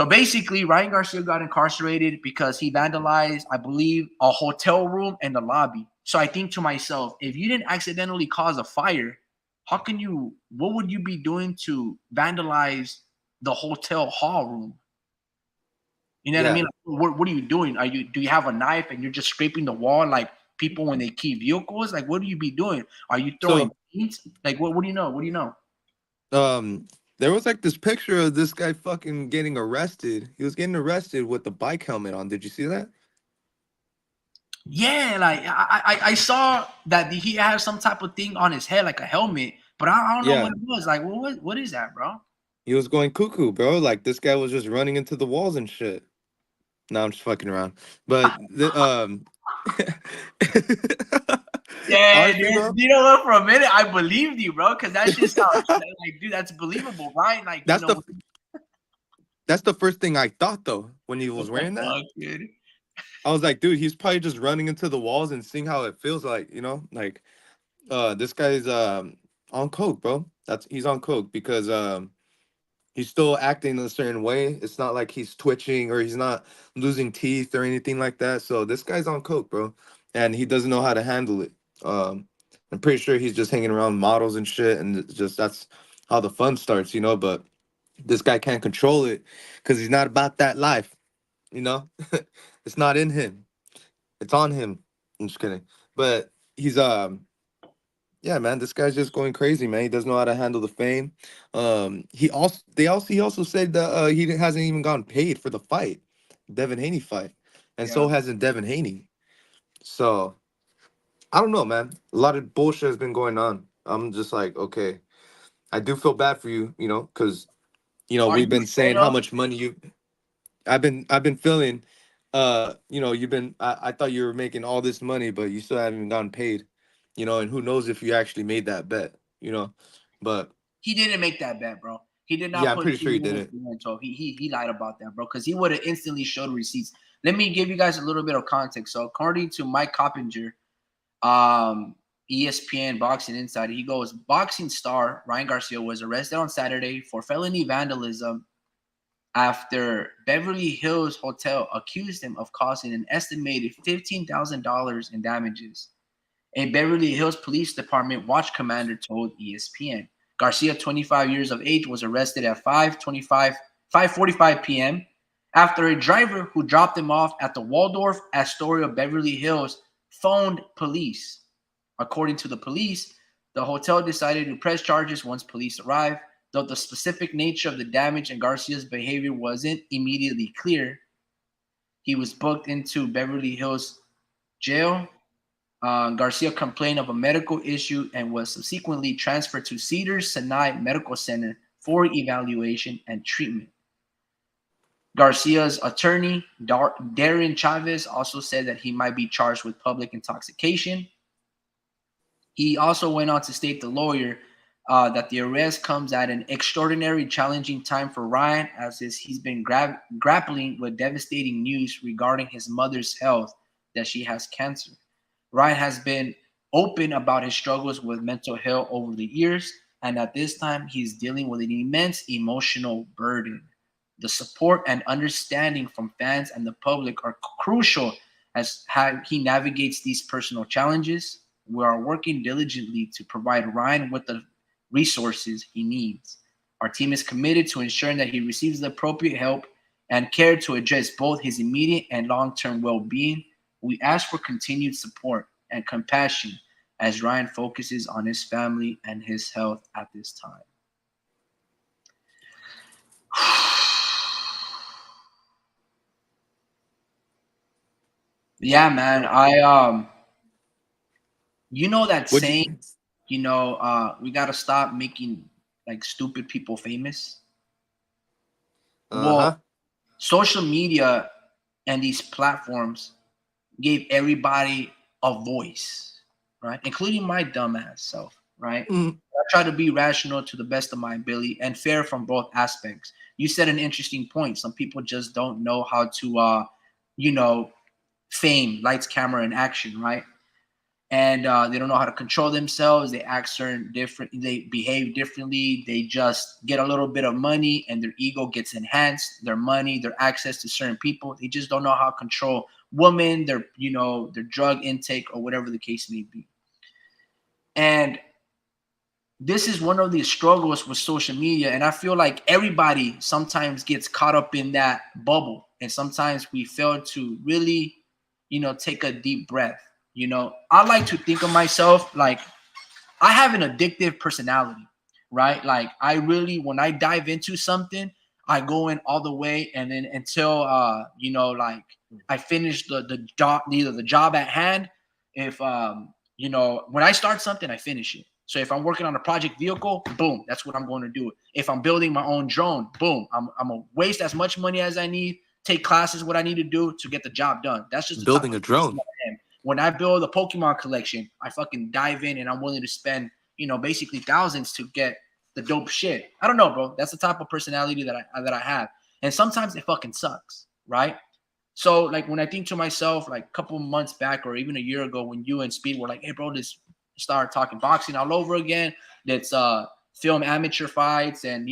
basically, Ryan Garcia got incarcerated because he vandalized, I believe, a hotel room and the lobby. So I think to myself, if you didn't accidentally cause a fire, what would you be doing to vandalize the hotel hall room? You know what I mean? Like, what are you doing? Do you have a knife and you're just scraping the wall like people when they key vehicles? Like, what do you be doing? Are you throwing paint? Like, what do you know? What do you know? There was like this picture of this guy fucking getting arrested. He was getting arrested with the bike helmet on. Did you see that? Yeah, like I saw that he had some type of thing on his head, like a helmet, but I don't know what it was. Like, what is that, bro? He was going cuckoo, bro. Like this guy was just running into the walls and shit. No, I'm just fucking around. But yeah, honestly, bro, you know what? For a minute, I believed you, bro, because that shit sounds like, dude, that's believable, right? Like, that's the first thing I thought though when he was wearing that. Dude? I was like, dude, he's probably just running into the walls and seeing how it feels like, you know, like this guy's on coke, bro. He's on coke because he's still acting a certain way. It's not like he's twitching or he's not losing teeth or anything like that. So this guy's on coke, bro, and he doesn't know how to handle it. I'm pretty sure he's just hanging around models and shit, and it's just that's how the fun starts, you know. But this guy can't control it because he's not about that life, you know. It's not in him. It's on him. I'm just kidding. But he's yeah, man, this guy's just going crazy, man. He doesn't know how to handle the fame. He also said that he hasn't even gotten paid for the fight, Devin Haney fight, and so hasn't Devin Haney. So I don't know, man. A lot of bullshit has been going on. I'm just like, okay, I do feel bad for you, you know, because we've been saying how much money you. I've been feeling, you've been. I thought you were making all this money, but you still haven't even gotten paid, and who knows if you actually made that bet, but he didn't make that bet, bro. He did not. Yeah, I'm pretty sure he didn't. He lied about that, bro, because he would have instantly showed receipts. Let me give you guys a little bit of context. So according to Mike Coppinger, ESPN Boxing Insider, he goes, boxing star Ryan Garcia was arrested on Saturday for felony vandalism after Beverly Hills Hotel accused him of causing an estimated $15,000 in damages. A Beverly Hills Police Department watch commander told ESPN. Garcia, 25 years of age, was arrested at 5:45 p.m. after a driver who dropped him off at the Waldorf Astoria Beverly Hills phoned police. According to the police, the hotel decided to press charges once police arrived, though the specific nature of the damage and Garcia's behavior wasn't immediately clear. He was booked into Beverly Hills jail. Garcia complained of a medical issue and was subsequently transferred to Cedars-Sinai Medical Center for evaluation and treatment. Garcia's attorney, Darren Chavez, also said that he might be charged with public intoxication. He also went on to state, the lawyer, that the arrest comes at an extraordinary challenging time for Ryan, as he's been grappling with devastating news regarding his mother's health, that she has cancer. Ryan has been open about his struggles with mental health over the years, and at this time, he's dealing with an immense emotional burden. The support and understanding from fans and the public are crucial as how he navigates these personal challenges. We are working diligently to provide Ryan with the resources he needs. Our team is committed to ensuring that he receives the appropriate help and care to address both his immediate and long-term well-being. We ask for continued support and compassion as Ryan focuses on his family and his health at this time. Yeah, man. You know that Would saying, you? we gotta stop making like stupid people famous. Uh Well, huh. social media and these platforms gave everybody a voice, right? Including my dumbass self, right? Mm. I try to be rational to the best of my ability and fair from both aspects. You said an interesting point. Some people just don't know how to, you know, fame, lights, camera, and action, right? And they don't know how to control themselves. They act certain different. They behave differently. They just get a little bit of money, and their ego gets enhanced. Their money, their access to certain people. They just don't know how to control women, their drug intake, or whatever the case may be. And this is one of the struggles with social media, and I feel like everybody sometimes gets caught up in that bubble, and sometimes we fail to really, take a deep breath. I like to think of myself like I have an addictive personality, right? Like I really, when I dive into something, I go in all the way, and then until like I finish the job, either the job at hand. If when I start something, I finish it. So if I'm working on a project vehicle, boom, that's what I'm going to do. If I'm building my own drone, boom, I'm gonna waste as much money as I need, take classes, what I need to do to get the job done. That's just the type Building of a person drone. I am. When I build a Pokemon collection, I fucking dive in and I'm willing to spend, basically thousands to get the dope shit. I don't know, bro. That's the type of personality that I have. And sometimes it fucking sucks, right? So like when I think to myself, like a couple months back or even a year ago, when you and Speed were like, "Hey, bro, let's start talking boxing all over again. Let's film amateur fights and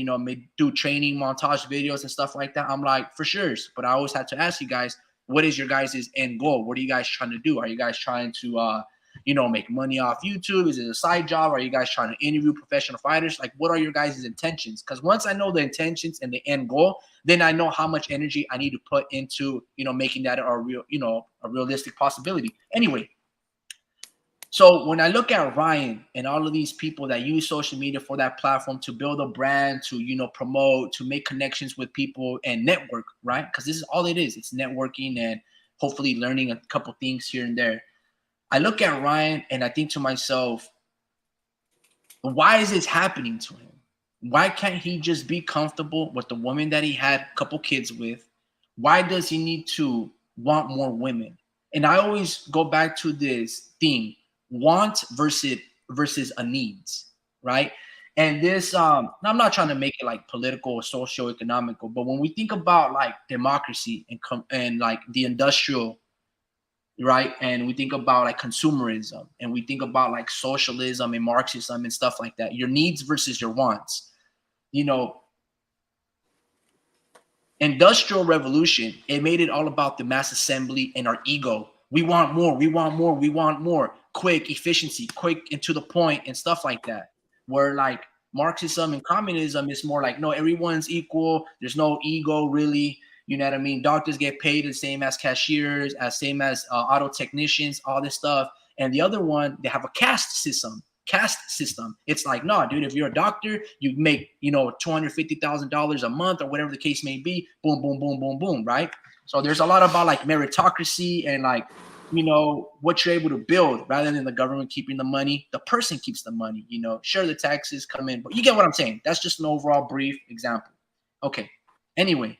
do training montage videos and stuff like that." I'm like, for sure. But I always had to ask you guys, what is your guys' end goal? What are you guys trying to do? Are you guys trying to make money off YouTube? Is it a side job? Are you guys trying to interview professional fighters? Like, what are your guys' intentions? Because once I know the intentions and the end goal, then I know how much energy I need to put into, making that a realistic possibility. Anyway, so when I look at Ryan and all of these people that use social media for that platform to build a brand, to promote, to make connections with people and network, right? Because this is all it is. It's networking and hopefully learning a couple things here and there. I look at Ryan and I think to myself, why is this happening to him? Why can't he just be comfortable with the woman that he had a couple kids with? Why does he need to want more women? And I always go back to this theme: want versus a needs, right? And this, I'm not trying to make it like political or socio-economical, but when we think about like democracy and like the industrial, right, and we think about like consumerism, and we think about like socialism and Marxism and stuff like that, your needs versus your wants, you know industrial revolution, it made it all about the mass assembly and our ego. We want more, we want more, we want more. Quick efficiency, quick and to the point and stuff like that. Where like Marxism and communism is more like, no, everyone's equal. There's no ego really. You know what I mean? Doctors get paid the same as cashiers, as same as auto technicians, all this stuff. And the other one, they have a caste system. It's like, no, dude, if you're a doctor, you make, $250,000 a month or whatever the case may be. Boom, boom, boom, boom, boom, right? So there's a lot about like meritocracy and like, what you're able to build rather than the government keeping the money. The person keeps the money, sure, the taxes come in, but you get what I'm saying. That's just an overall brief example. Okay. Anyway,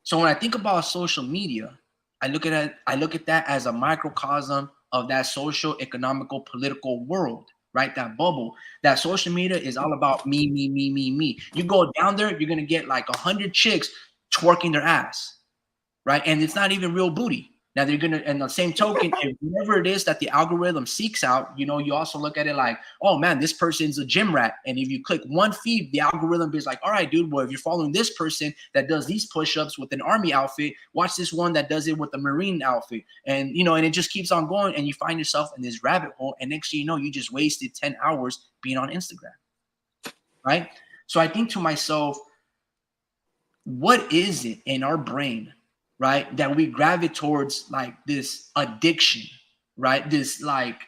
So when I think about social media, I look at that as a microcosm of that social, economical, political world, right? That bubble. That social media is all about me, me, me, me, me. You go down there, you're gonna get like 100 chicks twerking their ass, right? And it's not even real booty. Now they're gonna, and the same token, if whatever it is that the algorithm seeks out, you know, you also look at it like, oh man, this person's a gym rat. And if you click one feed, the algorithm is like, all right, dude, well, if you're following this person that does these push-ups with an army outfit, watch this one that does it with a marine outfit. And you know, and it just keeps on going, and you find yourself in this rabbit hole, and next thing you know, you just wasted 10 hours being on Instagram. Right. So I think to myself, what is it in our brain, right, that we gravitate towards like this addiction, right? This like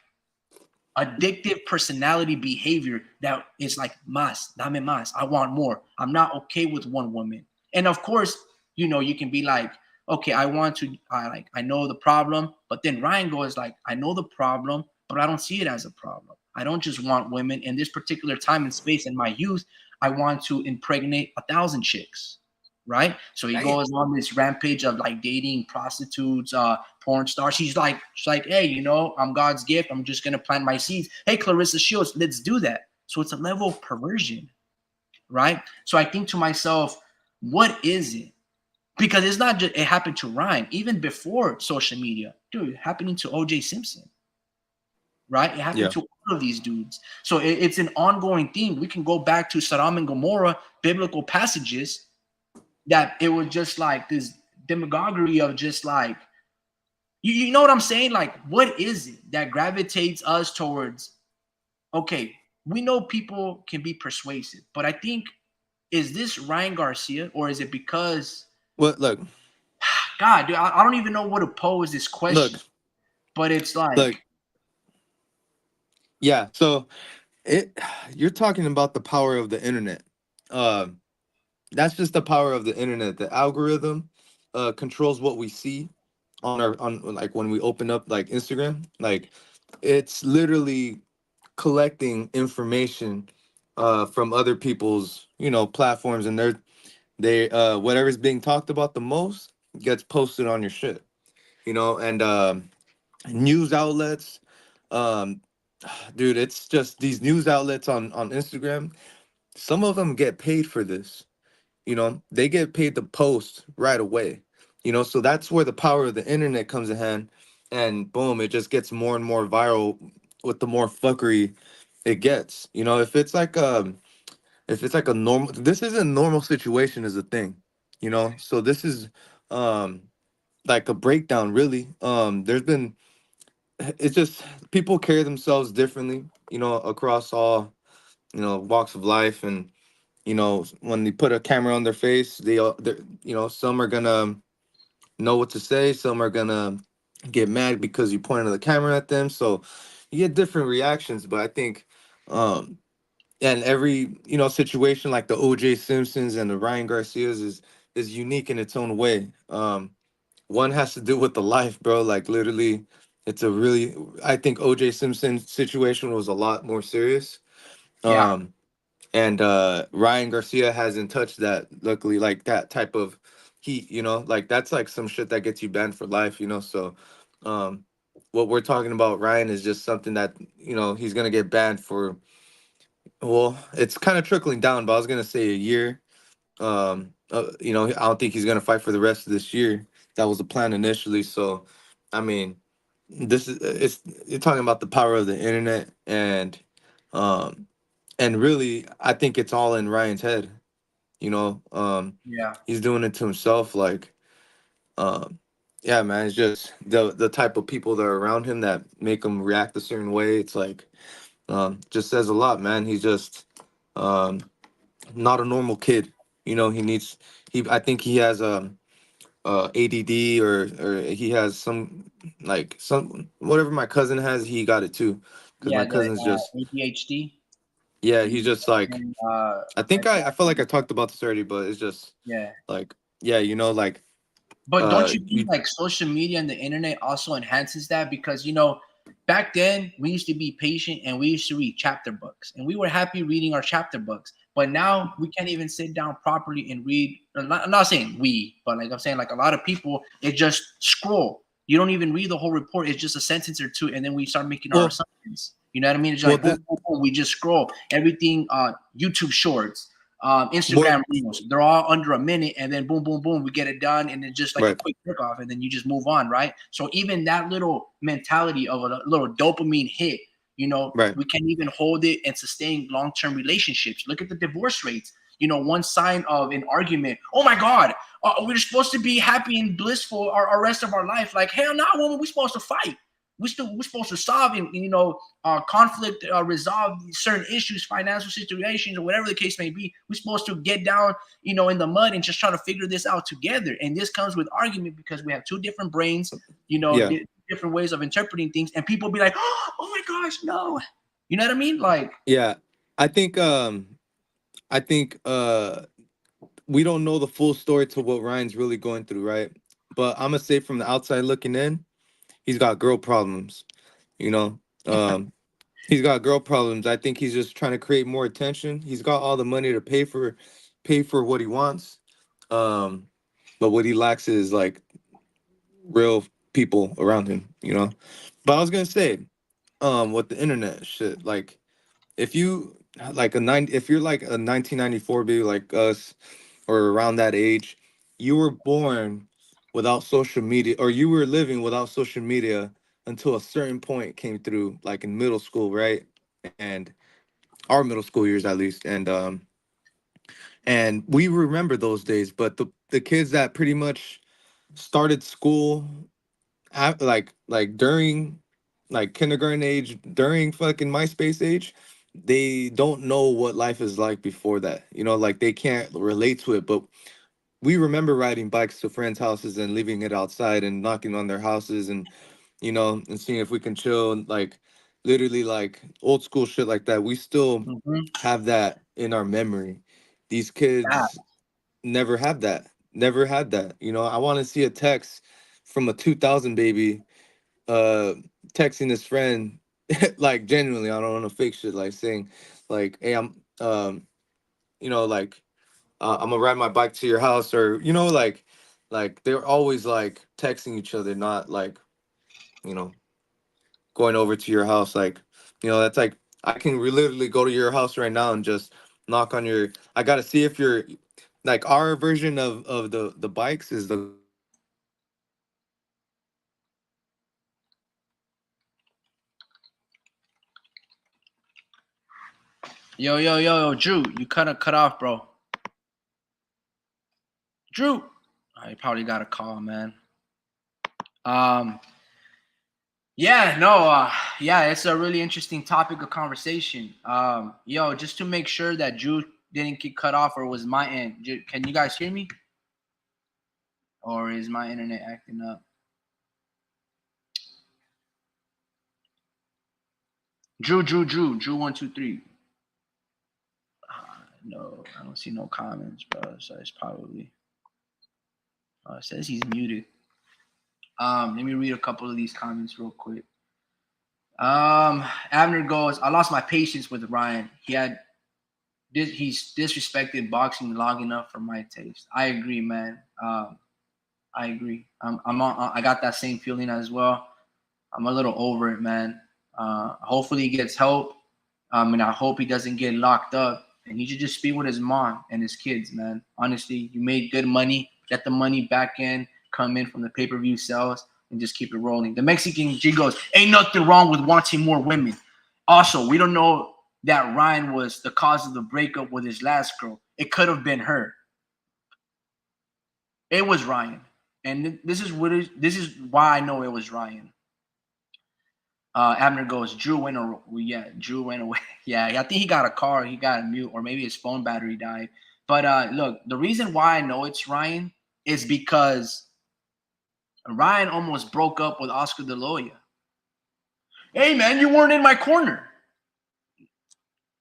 addictive personality behavior that is like más, dame más. I want more. I'm not okay with one woman. And of course, you know, you can be like, okay, I want to, I know the problem, but then Ryan goes like, I know the problem, but I don't see it as a problem. I don't just want women in this particular time and space in my youth. I want to impregnate 1,000 chicks, right? So he goes on this rampage of like dating prostitutes, porn stars. She's like, hey, you know, I'm God's gift. I'm just gonna plant my seeds. Hey, Clarissa Shields, let's do that. So it's a level of perversion, right? So I think to myself, what is it? Because it's not just it happened to Ryan, even before social media, dude, happening to OJ Simpson, right? It happened to all of these dudes. So it's an ongoing theme. We can go back to Sodom and Gomorrah, biblical passages, that it was just like this demagoguery of just like, you know what I'm saying? Like, what is it that gravitates us towards, okay, we know people can be persuasive, but I think, is this Ryan Garcia, or is it because, Well, look, God, dude, I don't even know what to pose this question, but it's like, yeah. So you're talking about the power of the internet. That's just the power of the internet. The algorithm controls what we see on like when we open up like Instagram. Like it's literally collecting information from other people's, you know, platforms, and they whatever's being talked about the most gets posted on your shit, you know. And news outlets, um dude, it's just these news outlets on Instagram, some of them get paid for this, you know. They get paid to post right away, you know. So that's where the power of the internet comes in hand, and boom, it just gets more and more viral with the more fuckery it gets, you know. If it's like a normal, this isn't a normal situation is a thing, you know. So this is um like a breakdown, really. There's been, it's just people carry themselves differently, you know, across all, you know, walks of life. And you know, when they put a camera on their face, you know, some are gonna know what to say, some are gonna get mad because you pointed the camera at them. So you get different reactions. But I think um and every, you know, situation like the OJ Simpsons and the Ryan Garcias is unique in its own way. One has to do with the life, bro. Like literally, it's a really, I think OJ Simpson's situation was a lot more serious. yeah, Um, and Ryan Garcia hasn't touched that. Luckily, like that type of heat, you know, like that's like some shit that gets you banned for life, you know. So, um, what we're talking about, Ryan, is just something that, you know, he's gonna get banned for. Well, it's kind of trickling down, but I was gonna say a year. You know, I don't think he's gonna fight for the rest of this year. That was the plan initially. So, I mean, this is it's you're talking about the power of the internet, um, and really, I think it's all in Ryan's head. You know, yeah, he's doing it to himself. Like, um, yeah, man, it's just the type of people that are around him that make him react a certain way. It's like, just says a lot, man. He's just, um not a normal kid. You know, I think he has ADD, or he has some, like some whatever my cousin has, he got it too. Cuz yeah, my the cousin's just, ADHD, yeah, he's the just like, I think I feel like I talked about this already, but it's just yeah. like, yeah, you know, like But don't you think you, like social media and the internet also enhances that? Because you know, Back then, we used to be patient and we used to read chapter books, and we were happy reading our chapter books. But now we can't even sit down properly and read. I'm not saying we, but like I'm saying, like a lot of people, it just scroll. You don't even read the whole report. It's just a sentence or two, and then we start making our Well, assumptions. You know what I mean? It's well, like boom, boom, boom. We just scroll everything. YouTube Shorts, what? Instagram Reels. They're all under a minute, and then boom, boom, boom. We get it done, and then just like a Right, quick click off, and then you just move on, right? So even that little mentality of a little dopamine hit, right. we can't even hold it and sustain long-term relationships. Look at the divorce rates. One sign of an argument. Oh my God, we're supposed to be happy and blissful our rest of our life. Like hell no, woman, we're supposed to fight. We're supposed to solve and conflict, resolve certain issues, financial situations, or whatever the case may be. We're supposed to get down, in the mud and just try to figure this out together. And this comes with argument because we have two different brains, Yeah, different ways of interpreting things, and people be like, oh my gosh, no. You know what I mean? Like, yeah. I think I think we don't know the full story to what Ryan's really going through, right? But I'm gonna say from the outside looking in, he's got girl problems. You know, he's got girl problems. I think he's just trying to create more attention. He's got all the money to pay for what he wants. Um, but what he lacks is like real people around him. But I was gonna say, with the internet shit, like if you if you're like a 1994 baby like us or around that age, you were born without social media, or you were living without social media until a certain point came through, like in middle school, right? And our middle school years at least. And we remember those days, but the kids that pretty much started school like during like kindergarten age, during fucking MySpace age, they don't know what life is like before that. Like they can't relate to it. But we remember riding bikes to friends' houses and leaving it outside and knocking on their houses and seeing if we can chill and like literally like old school shit like that. We still mhm, have that in our memory. These yeah. kids never have that. Never had that. I want to see a text from a 2000 baby uh texting his friend like genuinely, I don't want to fake shit, like saying like, hey, like I'm gonna ride my bike to your house, or like they're always like texting each other, not like you know going over to your house. Like that's like I can literally go to your house right now and just knock on your. I gotta see if you're like our version of the bikes is the Yo, Drew, you kind of cut off, bro. Drew, I probably got a call, man. Um, yeah, no, yeah, it's a really interesting topic of conversation. Just to make sure that Drew didn't get cut off or was my end. Can you guys hear me? Or is my internet acting up? Drew, 1, 2, 3. No, I don't see no comments, bro. So it's probably it says he's muted. Let me read a couple of these comments real quick. Abner goes, I lost my patience with Ryan. He's disrespected boxing long enough for my taste. I agree, man. I agree. I got that same feeling as well. I'm a little over it, man. Hopefully he gets help. And I hope he doesn't get locked up. And he should just be with his mom and his kids, man. Honestly, you made good money. Get the money back in. Come in from the pay-per-view sales and just keep it rolling. The Mexican G goes, ain't nothing wrong with wanting more women. Also, we don't know that Ryan was the cause of the breakup with his last girl. It could have been her. It was Ryan. And this is why I know it was Ryan. Abner goes, Drew went away. Yeah, Drew went away. Yeah, I think he got a car. He got a mute, or maybe his phone battery died. But look, the reason why I know it's Ryan is because Ryan almost broke up with Oscar De La Hoya. Hey, man, you weren't in my corner.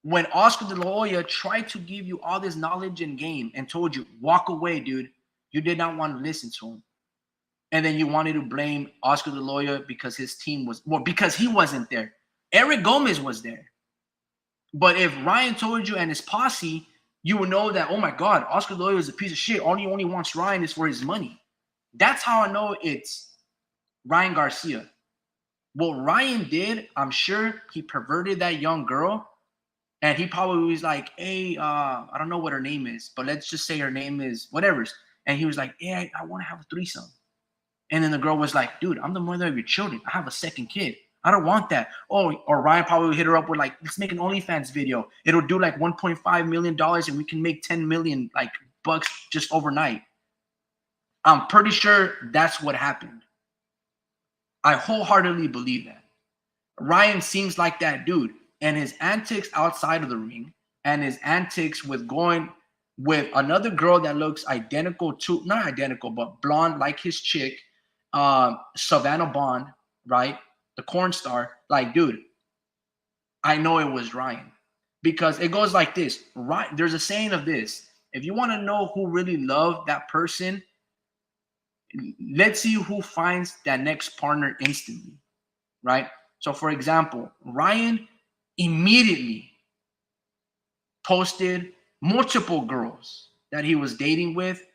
When Oscar De La Hoya tried to give you all this knowledge and game and told you, walk away, dude, you did not want to listen to him. And then you wanted to blame Oscar De La Hoya because his team was, well, because he wasn't there. Eric Gomez was there. But if Ryan told you and his posse, you would know that, oh my God, Oscar De La Hoya is a piece of shit. All he only wants Ryan is for his money. That's how I know it's Ryan Garcia. What Ryan did, I'm sure he perverted that young girl. And he probably was like, hey, I don't know what her name is, but let's just say her name is whatever. And he was like, yeah, I want to have a threesome. And then the girl was like, dude, I'm the mother of your children. I have a second kid. I don't want that. Oh, or Ryan probably hit her up with like, let's make an OnlyFans video. It'll do like $1.5 million and we can make 10 million like bucks just overnight. I'm pretty sure that's what happened. I wholeheartedly believe that. Ryan seems like that dude, and his antics outside of the ring and his antics with going with another girl that looks identical to, not identical, but blonde like his chick, Savannah Bond, right? The corn star. Like, dude, I know it was Ryan because it goes like this. Right? There's a saying of this. If you want to know who really loved that person, let's see who finds that next partner instantly, right? So, for example, Ryan immediately posted multiple girls that he was dating with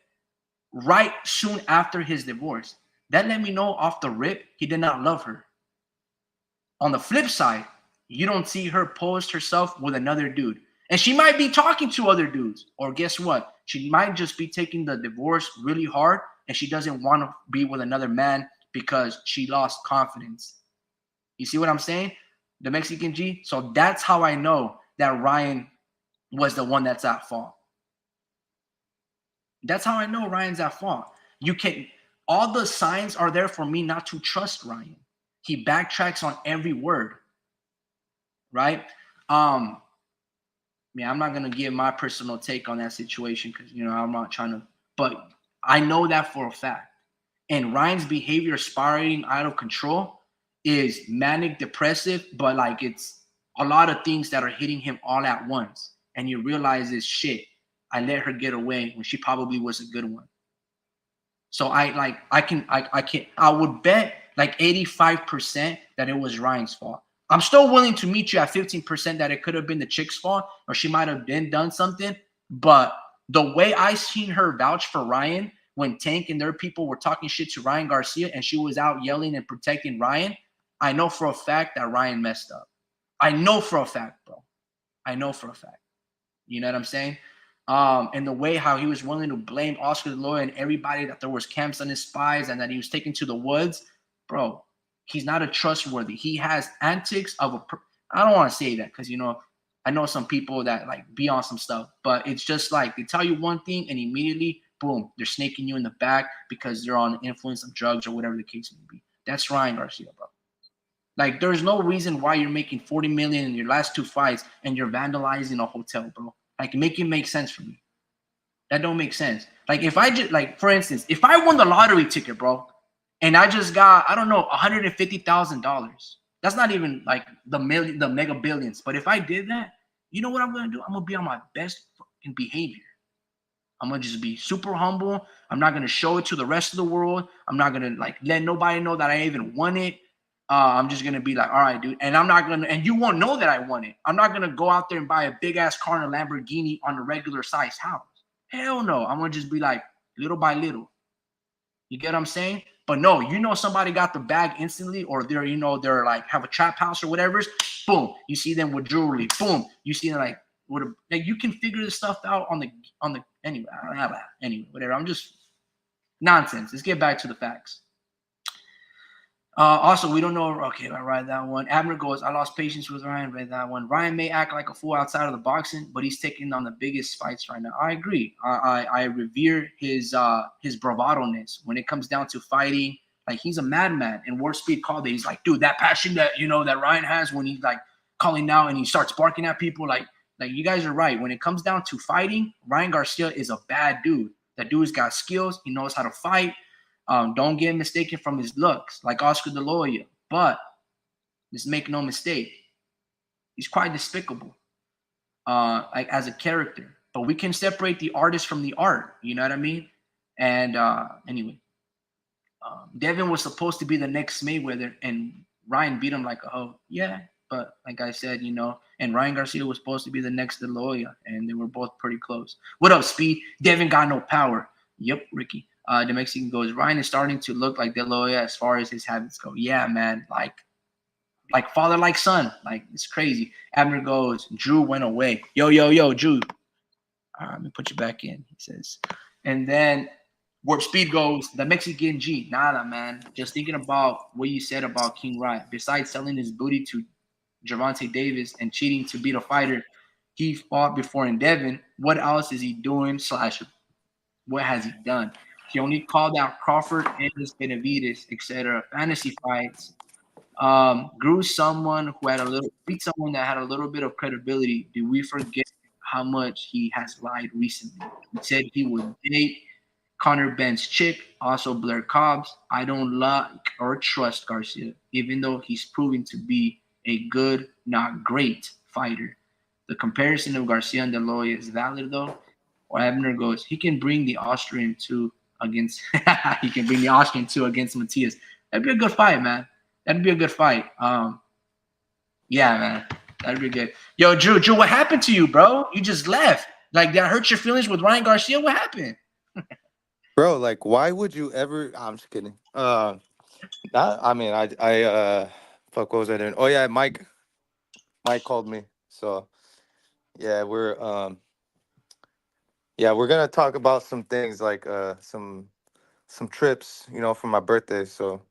right soon after his divorce. That let me know off the rip he did not love her. On the flip side, you don't see her post herself with another dude. And she might be talking to other dudes. Or guess what? She might just be taking the divorce really hard and she doesn't want to be with another man because she lost confidence. You see what I'm saying? The Mexican G. So that's how I know that Ryan was the one that's at fault. That's how I know Ryan's at fault. You can, all the signs are there for me not to trust Ryan. He backtracks on every word, right? Yeah, I'm not gonna give my personal take on that situation because I'm not trying to, but I know that for a fact. And Ryan's behavior spiraling out of control is manic depressive, but like it's a lot of things that are hitting him all at once. And you realize this shit. I let her get away when she probably was a good one. So I would bet like 85% that it was Ryan's fault. I'm still willing to meet you at 15% that it could have been the chick's fault or she might have been done something. But the way I seen her vouch for Ryan when Tank and their people were talking shit to Ryan Garcia and she was out yelling and protecting Ryan, I know for a fact that Ryan messed up. I know for a fact, bro. I know for a fact. You know what I'm saying? And the way how he was willing to blame Oscar De La Hoya and everybody that there was camps on his spies and that he was taken to the woods, bro, he's not a trustworthy. He has antics of I don't want to say that because, I know some people that like be on some stuff, but it's just like they tell you one thing and immediately, boom, they're snaking you in the back because they're on the influence of drugs or whatever the case may be. That's Ryan Garcia, bro. Like, there's no reason why you're making $40 million in your last 2 fights and you're vandalizing a hotel, bro. Like, make it make sense for me. That don't make sense. Like, if I just, like, for instance, if I won the lottery ticket, bro, and I just got, I don't know, $150,000. That's not even like the mega billions. But if I did that, you know what I'm gonna do? I'm gonna be on my best fucking behavior. I'm gonna just be super humble. I'm not gonna show it to the rest of the world. I'm not gonna like let nobody know that I even won it. I'm just gonna be like, all right, dude, and I'm not gonna, and you won't know that I won it. I'm not gonna go out there and buy a big ass car and a Lamborghini on a regular size house. Hell no. I'm gonna just be like little by little. You get what I'm saying? But no, somebody got the bag instantly, or they're like have a trap house or whatever. Boom, you see them with jewelry. Boom, you see them like you can figure this stuff out on the anyway. I don't have that anyway. Whatever. I'm just nonsense. Let's get back to the facts. Also, we don't know. Okay, I read that one. Abner goes, I lost patience with Ryan. Read that one. Ryan may act like a fool outside of the boxing, but he's taking on the biggest fights right now. I agree. I revere his bravado-ness when it comes down to fighting. Like, he's a madman. And War Speed called it. He's like, dude, that passion that that Ryan has when he's like calling out and he starts barking at people. Like you guys are right. When it comes down to fighting, Ryan Garcia is a bad dude. That dude's got skills. He knows how to fight. Don't get mistaken from his looks, like Oscar De La Hoya. But just make no mistake, he's quite despicable, like as a character. But we can separate the artist from the art. You know what I mean? And anyway, Devin was supposed to be the next Mayweather, and Ryan beat him like a hoe. Yeah, but like I said, and Ryan Garcia was supposed to be the next De La Hoya, and they were both pretty close. What up, Speed? Devin got no power. Yep, Ricky. The Mexican goes, Ryan is starting to look like De La Hoya as far as his habits go. Yeah, man, like father, like son. Like, it's crazy. Abner goes, Drew went away. Yo, Drew. All right, let me put you back in, he says. And then Warp Speed goes, the Mexican G. Nada, man. Just thinking about what you said about King Riot. Besides selling his booty to Gervonta Davis and cheating to beat a fighter he fought before in Devon, what else is he doing? / what has he done? He only called out Crawford and Benavides, etc. Fantasy fights. Grew someone who had beat someone that had a little bit of credibility. Do we forget how much he has lied recently? He said he would date Connor Ben's chick, also Blair Cobb's. I don't like or trust Garcia, even though he's proven to be a good, not great fighter. The comparison of Garcia and Deloy is valid though. Or Abner goes, he can bring the Austrian two against he can bring the Austrian two against Matias. That'd be a good fight, man. That'd be a good fight. Yeah, man. That'd be good. Yo, Drew, what happened to you, bro? You just left. Like, that hurt your feelings with Ryan Garcia? What happened? Bro, like, why would you ever? I'm just kidding. I mean, fuck, what was I doing? Oh yeah, Mike called me. So yeah, we're gonna talk about some things like some trips, for my birthday. So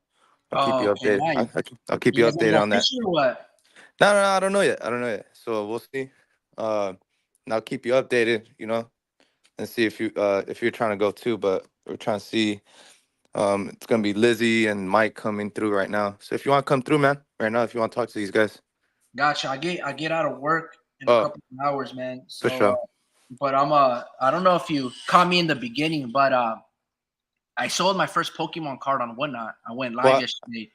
I'll keep Oh, you okay, updated. nice. I'll keep You you guys gonna updated go on that. fishing or what? No, I don't know yet. So we'll see. And I'll keep you updated. And see if you're trying to go too. But we're trying to see. It's gonna be Lizzie and Mike coming through right now. So if you want to come through, man, right now, if you want to talk to these guys. Gotcha. I get out of work in a Oh, couple of hours, man. for So, sure. but I don't know if you caught me in the beginning, but I sold my first Pokemon card on Whatnot. I went live What? yesterday,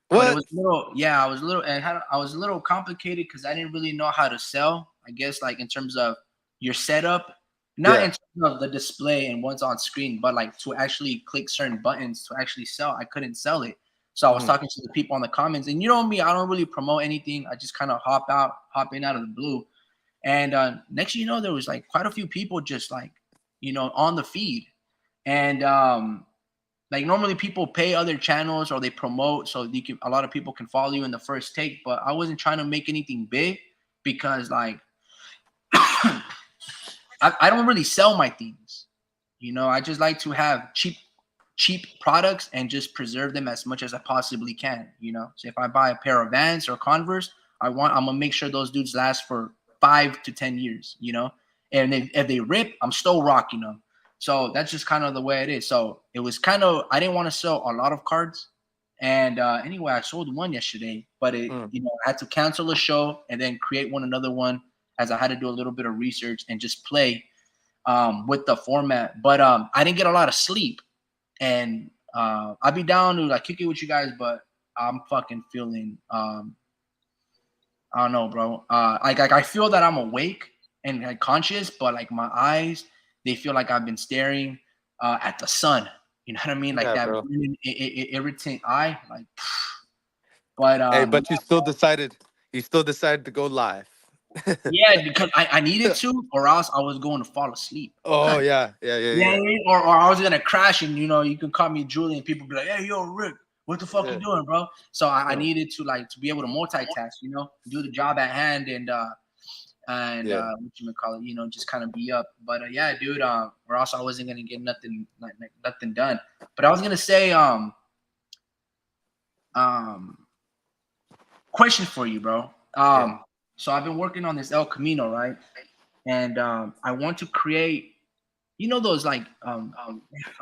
but it What? was a little, yeah, I was a little complicated because I didn't really know how to sell. I guess like in terms of your setup, not in Yeah. terms of the display and what's on screen, but like to actually click certain buttons to actually sell. I couldn't sell it. So I was Mhm. talking to the people on the comments, and you know me, I don't really promote anything. I just kind of hop in out of the blue. And next, there was like quite a few people just like, on the feed. And like normally people pay other channels or they promote so a lot of people can follow you in the first take. But I wasn't trying to make anything big because like I don't really sell my things. I just like to have cheap products and just preserve them as much as I possibly can. So if I buy a pair of Vans or Converse, I'm gonna make sure those dudes last for 5 to 10 years. And if they rip, I'm still rocking them. So that's just kind of the way it is. So it was kind of, I didn't want to sell a lot of cards. And anyway, I sold one yesterday, but Mm. I had to cancel a show and then create another one, as I had to do a little bit of research and just play with the format. But I didn't get a lot of sleep, and I'd be down to like kick it with you guys, but I'm fucking feeling I don't know, bro. Like I feel that I'm awake and like conscious, but like my eyes, they feel like I've been staring at the sun. You know what I mean? Like Yeah, that bro. burning, irritant eye. Like, but Hey, but you still decided to go live. yeah, because I needed to, or else I was going to fall asleep. Oh yeah, yeah, yeah, Yeah, yeah. or I was gonna crash, and you can call me Julian. People be like, "Hey, yo, Rick, what the fuck you Yeah. doing, bro?" So I Yeah. needed to be able to multitask, do the job at hand, and Yeah. what you call it, just kind of be up. But yeah, dude, or else I wasn't gonna get nothing done. But I was gonna say, um, question for you, bro. Yeah. So I've been working on this El Camino, right? And I want to create, those like I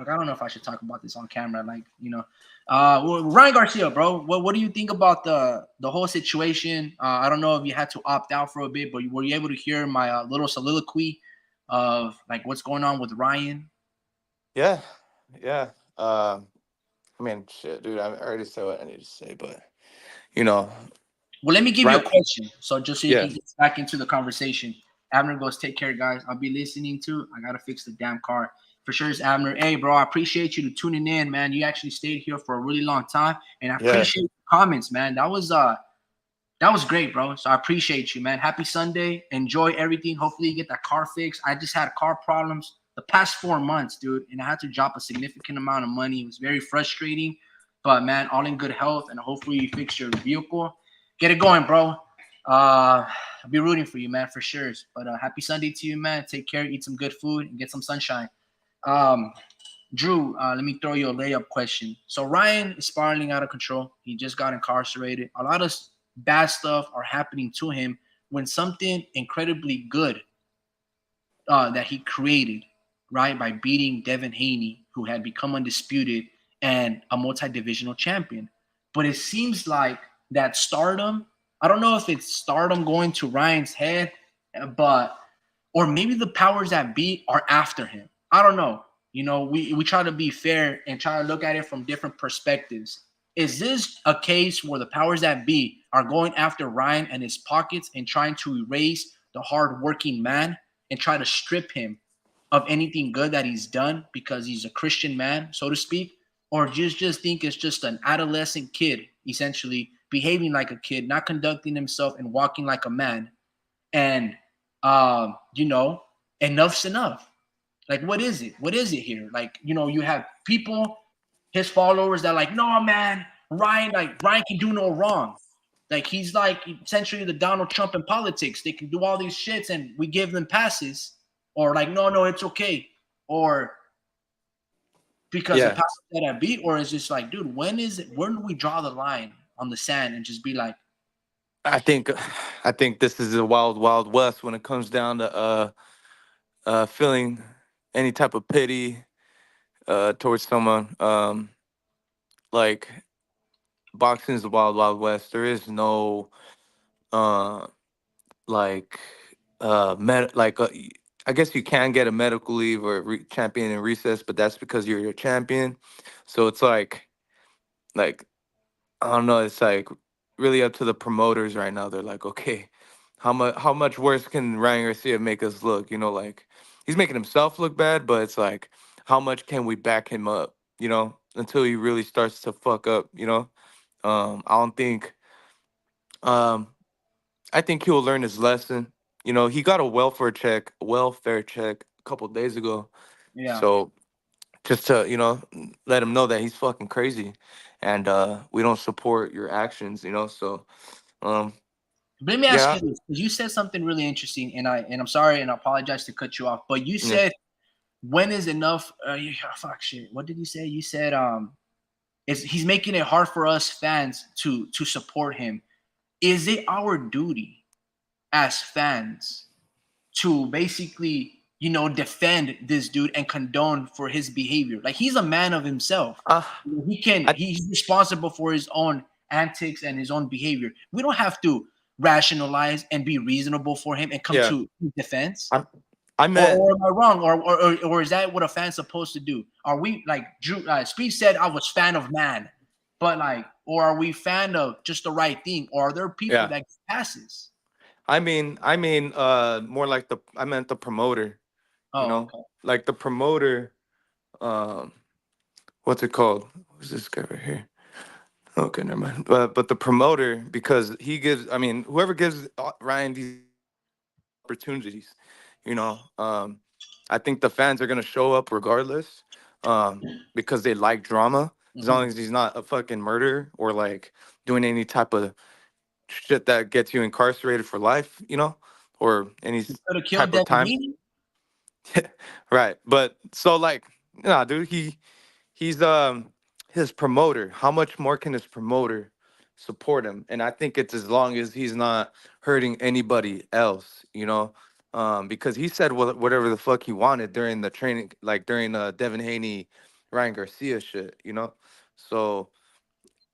don't know if I should talk about this on camera, like Ryan Garcia, bro. What do you think about the whole situation? I don't know if you had to opt out for a bit, but were you able to hear my little soliloquy of like what's going on with Ryan? Yeah. Yeah. I mean, shit, dude. I already said what I need to say, but you know, Well, let me give you a right? question, so just so you Yeah. can get back into the conversation. Abner goes, take care, guys. I'll be listening to. I gotta fix the damn car. For sure, Abner. Hey, bro, I appreciate you tuning in, man. You actually stayed here for a really long time, and I Yeah. appreciate the comments, man. That was great, bro. So I appreciate you, man. Happy Sunday. Enjoy everything. Hopefully you get that car fixed. I just had car problems the past 4 months, dude, and I had to drop a significant amount of money. It was very frustrating, but man, all in good health, and hopefully you fix your vehicle. Get it going, bro. I'll be rooting for you, man, for sure. But happy Sunday to you, man. Take care, eat some good food, and get some sunshine. Um, Drew, let me throw you a layup question. So Ryan is spiraling out of control. He just got incarcerated. A lot of bad stuff are happening to him when something incredibly good that he created, right, by beating Devin Haney, who had become undisputed and a multi-divisional champion. But it seems like that stardom, I don't know if it's stardom going to Ryan's head, but or maybe the powers that be are after him. I don't know. We try to be fair and try to look at it from different perspectives. Is this a case where the powers that be are going after Ryan and his pockets and trying to erase the hardworking man and try to strip him of anything good that he's done because he's a Christian man, so to speak? Or just think it's just an adolescent kid, essentially behaving like a kid, not conducting himself and walking like a man, and you know, enough's enough. Like, what is it? What is it here? Like, you have people, his followers that like, no, man, Ryan can do no wrong. Like, he's like essentially the Donald Trump in politics. They can do all these shits and we give them passes. Or like, no, it's okay. Or because the Yeah. powers that I beat, or is just like, dude, when do we draw the line on the sand and just be like, I think I think this is a wild, wild west when it comes down to feeling any type of pity towards someone. Like boxing is the wild, wild west. There is no uh like like I guess you can get a medical leave or champion in recess, but that's because you're your champion. So it's like I don't know. It's like really up to the promoters right now. They're like, okay, how much worse can Ryan Garcia make us look? Like he's making himself look bad, but it's like how much can we back him up? Until he really starts to fuck up. I don't think. Um, I think he'll learn his lesson. He got a welfare check a couple days ago. yeah. So just to let him know that he's fucking crazy, and we don't support your actions. So um, But let me ask yeah, you this, because you said something really interesting, and I'm sorry and I apologize to cut you off, but you yeah. said when is enough? Fuck shit. What did you say? You said is he's making it hard for us fans to support him. Is it our duty as fans to basically defend this dude and condone for his behavior? Like, he's a man of himself. Uh, I He's responsible for his own antics and his own behavior. We don't have to rationalize and be reasonable for him and come yeah. to defense. I I Or, meant or am I wrong? Or is that what a fan's supposed to do? Are we like Drew Speed said I was fan of man, but like, or are we fan of just the right thing? Or are there people yeah. that get passes? I mean, more like I meant the promoter. Oh, okay. Like the promoter. Um, what's it called? Who's this guy right here? Okay, never mind. But the promoter, because he gives. I mean, whoever gives Ryan these opportunities, you know, um, I think the fans are gonna show up regardless, because they like drama. As Mm-hmm. long as he's not a fucking murderer or like doing any type of shit that gets you incarcerated for life, or any Could have killed type of Devin time. Haney. Right. But so like, nah, dude, he's his promoter. How much more can his promoter support him? And I think it's as long as he's not hurting anybody else, because he said whatever the fuck he wanted during the training, like during Devin Haney, Ryan Garcia shit. So,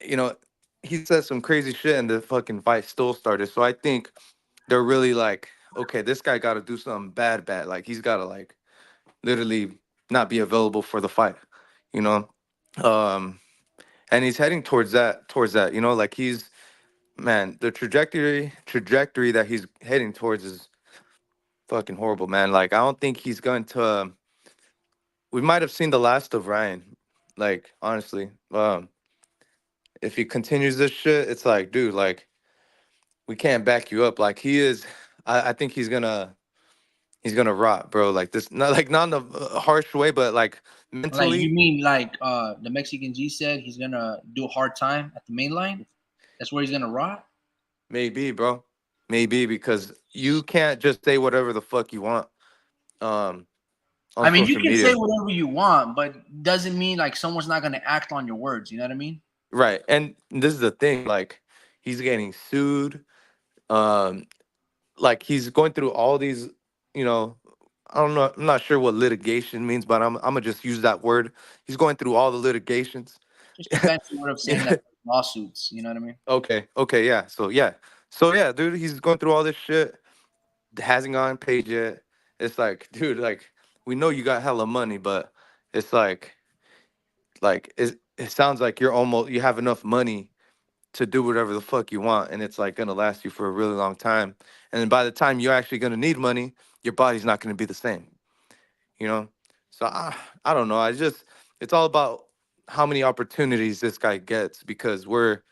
you know, he said some crazy shit and the fucking fight still started. So I think they're really like, okay, this guy got to do something bad, bad. Like he's got to like literally not be available for the fight, you know. Um, and he's heading towards that, like he's man, the trajectory that he's heading towards is fucking horrible, man. Like I don't think he's going to we might have seen the last of Ryan. Like honestly, if he continues this shit, it's like, dude, like we can't back you up. Like he is. I think he's gonna rot, bro. Like this, not in a harsh way, but like Like you mentally, mean like the Mexican G said he's gonna do a hard time at the main line? That's where he's gonna rot. maybe, bro, maybe because you can't just say whatever the fuck you want, um, on I mean, you social can say media, whatever you want, but doesn't mean like someone's not gonna act on your words. You know what I mean? right? And this is the thing, like he's getting sued, um, like he's going through all these, you know. I don't know. I'm not sure what litigation means, but I'm gonna just use that word. He's going through all the litigations. Just a fancy word of saying that lawsuits. You know what I mean? Okay, yeah. So yeah, dude, he's going through all this shit. Hasn't gotten paid yet. It's like, dude, like we know you got hella money, but it's like it sounds like you have enough money to do whatever the fuck you want, and it's like gonna last you for a really long time. And then by the time you're actually gonna need money, your body's not gonna be the same, you know. So I don't know. It's all about how many opportunities this guy gets because we're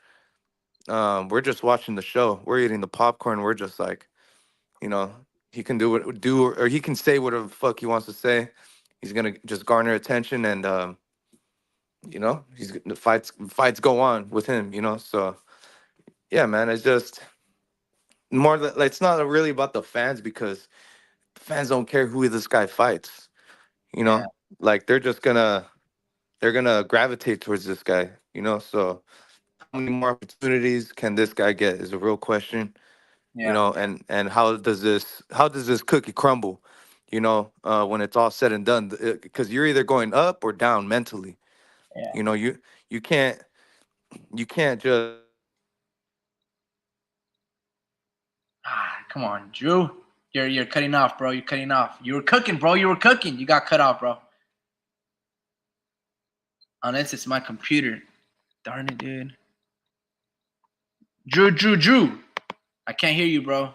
just watching the show. We're eating the popcorn. We're just like, you know, he can or he can say whatever the fuck he wants to say. He's gonna just garner attention, and the fights go on with him. So yeah, man, it's just like, it's not really about the fans because fans don't care who this guy fights. You Yeah, know, like they're gonna gravitate towards this guy. So how many more opportunities can this guy get is a real question. yeah, And how does this cookie crumble, when it's all said and done, because you're either going up or down mentally. yeah. You can't just Ah, come on, Drew. You're cutting off, bro. You're cutting off. You were cooking, bro. You were cooking. You got cut off, bro. Unless it's my computer. Darn it, dude. Drew. I can't hear you, bro.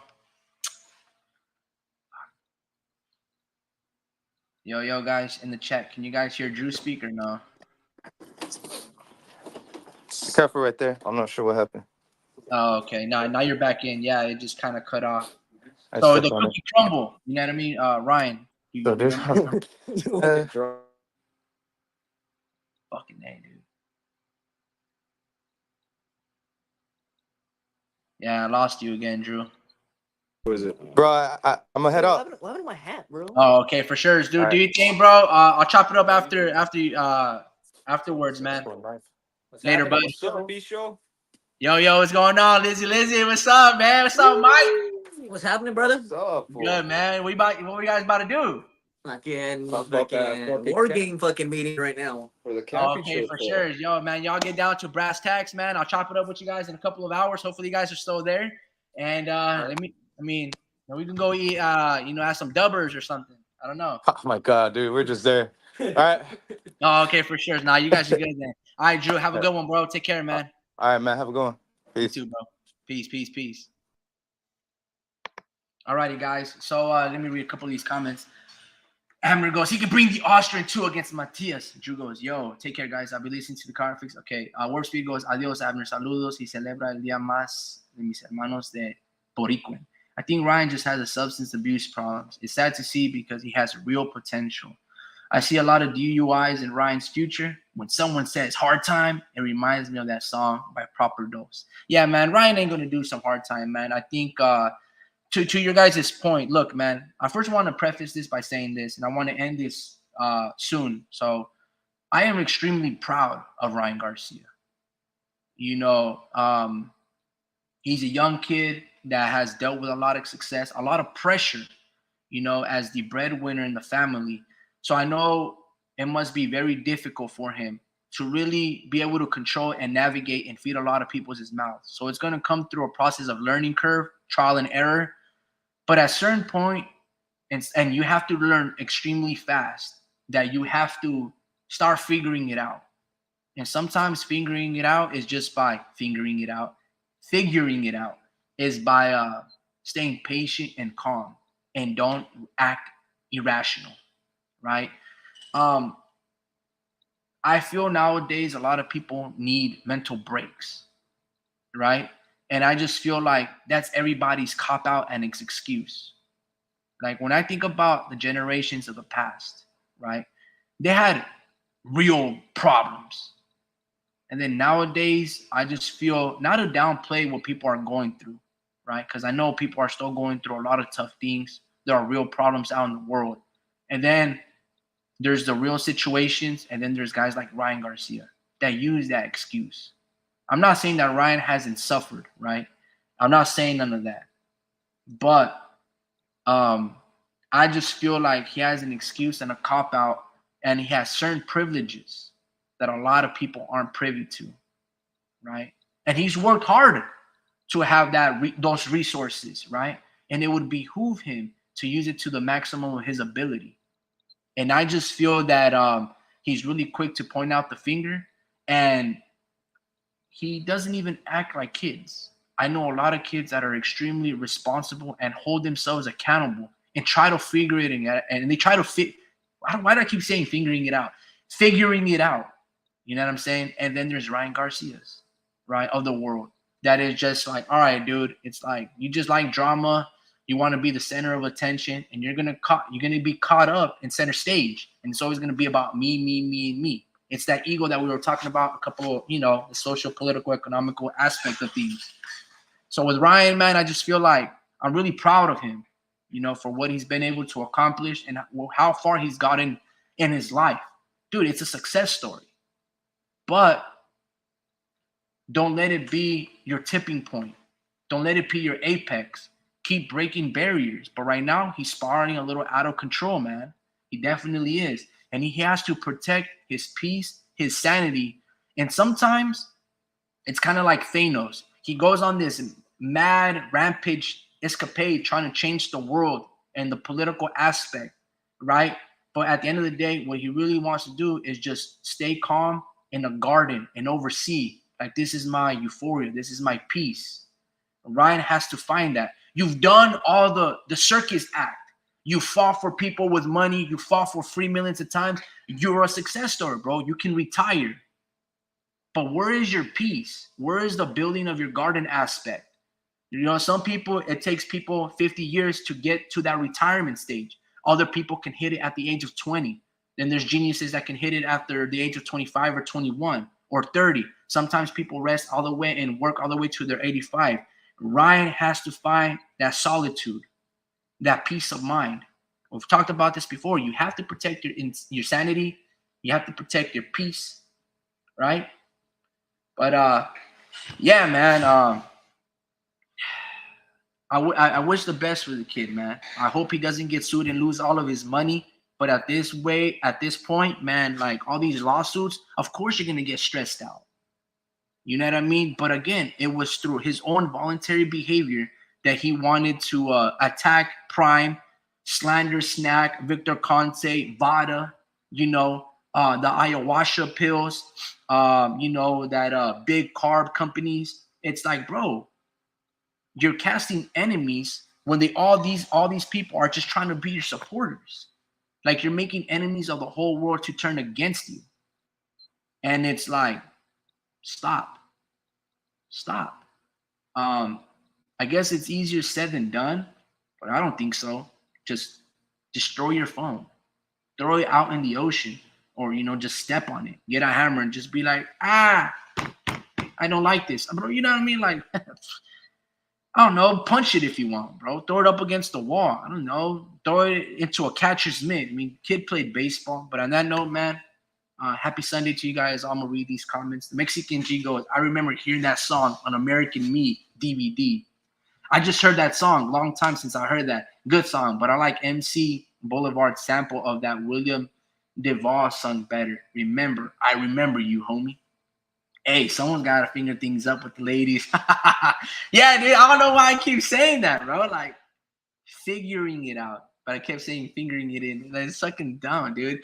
Yo, guys, in the chat, can you guys hear Drew speak or no? be careful right there. I'm not sure what happened. Oh, okay. Now you're back in. Yeah, it just kind of cut off. I So the stepped on it. cookie crumble. You know what I mean? Ryan, you So there's remember? Fucking A, dude. Yeah, I lost you again, Drew. bro. I'm gonna head out. What happened to my hat, bro? Oh, okay, for sure. Dude, All do right. your thing, bro. I'll chop it up afterwards, man. What's Later, happening? bud. What's up, B-Show? Yo, what's going on? Lizzie, what's up, man? What's up, Mike? What's happening, brother? What's up, fool? Good, man. What you guys about to do? Fucking Fucking war camp. game fucking meeting right now. For the Oh, camping okay, trip, for fool. sure. Yo, man, y'all get down to brass tacks, man. I'll chop it up with you guys in a couple of hours. Hopefully, you guys are still there. And we can go eat, have some dubbers or something. I don't know. Oh my god, dude, we're just there. All right. Oh, okay, for sure. Nah, you guys are good then. All right, Drew, have a good one, bro. Take care, man. All right, man. Have a good one. You Peace. too, bro. Peace. Alrighty, guys. So let me read a couple of these comments. Hammer goes, he can bring the Austrian too against Matias. Drew goes, yo, take care, guys. I'll be listening to the car fix. Okay. Warp Speed goes, adios, Abner. Saludos. Y celebra el día más de mis hermanos de Boricuen. I think Ryan just has a substance abuse problems. It's sad to see because he has real potential. I see a lot of DUIs in Ryan's future. When someone says hard time, it reminds me of that song by Proper Dose. Yeah, man, Ryan ain't going to do some hard time, man. I think to your guys' point, look, man, I first want to preface this by saying this, and I want to end this soon. So I am extremely proud of Ryan Garcia. He's a young kid that has dealt with a lot of success, a lot of pressure, as the breadwinner in the family. So I know it must be very difficult for him to really be able to control and navigate and feed a lot of people's mouths. So it's going to come through a process of learning curve, trial and error. But at a certain point, and you have to learn extremely fast that you have to start figuring it out. And sometimes figuring it out is just by figuring it out. Figuring it out is by staying patient and calm and don't act irrational, right? Um, I feel nowadays a lot of people need mental breaks, right? And I just feel like that's everybody's cop out and excuse. Like when I think about the generations of the past, right? They had real problems. And then nowadays, I just feel not to downplay what people are going through, right? Because I know people are still going through a lot of tough things. There are real problems out in the world. And then there's the real situations. And then there's guys like Ryan Garcia that use that excuse. I'm not saying that Ryan hasn't suffered, right? I'm not saying none of that. But I just feel like he has an excuse and a cop out, and he has certain privileges that a lot of people aren't privy to, right? And he's worked hard to have those resources, right? And it would behoove him to use it to the maximum of his ability. And I just feel that he's really quick to point out the finger, and he doesn't even act like kids. I know a lot of kids that are extremely responsible and hold themselves accountable and try to figure it out. And they try to why do I keep saying figuring it out? Figuring it out. You know what I'm saying? And then there's Ryan Garcia's, right, of the world. That is just like, all right, dude, it's like you just like drama. You want to be the center of attention, and you're gonna be caught up in center stage. And it's always gonna be about me, me, me, and me. It's that ego that we were talking about a couple of, the social, political, economical aspect of things. So with Ryan, man, I just feel like I'm really proud of him, for what he's been able to accomplish and how far he's gotten in his life. Dude, it's a success story. But don't let it be your tipping point. Don't let it be your apex. Keep breaking barriers. But right now, he's spiraling a little out of control, man. He definitely is. And he has to protect his peace, his sanity. And sometimes it's kind of like Thanos. He goes on this mad rampage escapade trying to change the world and the political aspect, right? But at the end of the day, what he really wants to do is just stay calm in a garden and oversee. Like, this is my euphoria. This is my peace. Ryan has to find that. You've done all the circus act. You fought for people with money. You fought for free millions of times. You're a success story, bro. You can retire. But where is your peace? Where is the building of your garden aspect? Some people, it takes people 50 years to get to that retirement stage. Other people can hit it at the age of 20. Then there's geniuses that can hit it after the age of 25 or 21 or 30. Sometimes people rest all the way and work all the way to their 85. Ryan has to find that solitude, that peace of mind. We've talked about this before. You have to protect your sanity. You have to protect your peace, right? But yeah, man. I wish the best for the kid, man. I hope he doesn't get sued and lose all of his money. But at this point, man, like all these lawsuits, of course you're gonna get stressed out. You know what I mean? But again, it was through his own voluntary behavior that he wanted to attack Prime, slander Snack, Victor Conte, Vada, the ayahuasca pills, that big carb companies. It's like, bro, you're casting enemies when all these people are just trying to be your supporters. Like, you're making enemies of the whole world to turn against you. And it's like, stop. I guess it's easier said than done, but I don't think so. Just destroy your phone, throw it out in the ocean, or just step on it, get a hammer and just be like, I don't like this, bro. You know what I mean? Like, I don't know, punch it if you want, bro. Throw it up against the wall. I don't know, throw it into a catcher's mitt. I mean, kid played baseball. But on that note, man, happy Sunday to you guys. I'm gonna read these comments. The Mexican G goes, I remember hearing that song on American Me DVD. I just heard that song. Long time since I heard that. Good song, but I like MC Boulevard's sample of that William DeVos song better. I remember you, homie. Hey, someone's got to finger things up with the ladies. Yeah, dude, I don't know why I keep saying that, bro. Like, figuring it out. But I kept saying fingering it in. Like, it's fucking dumb, dude.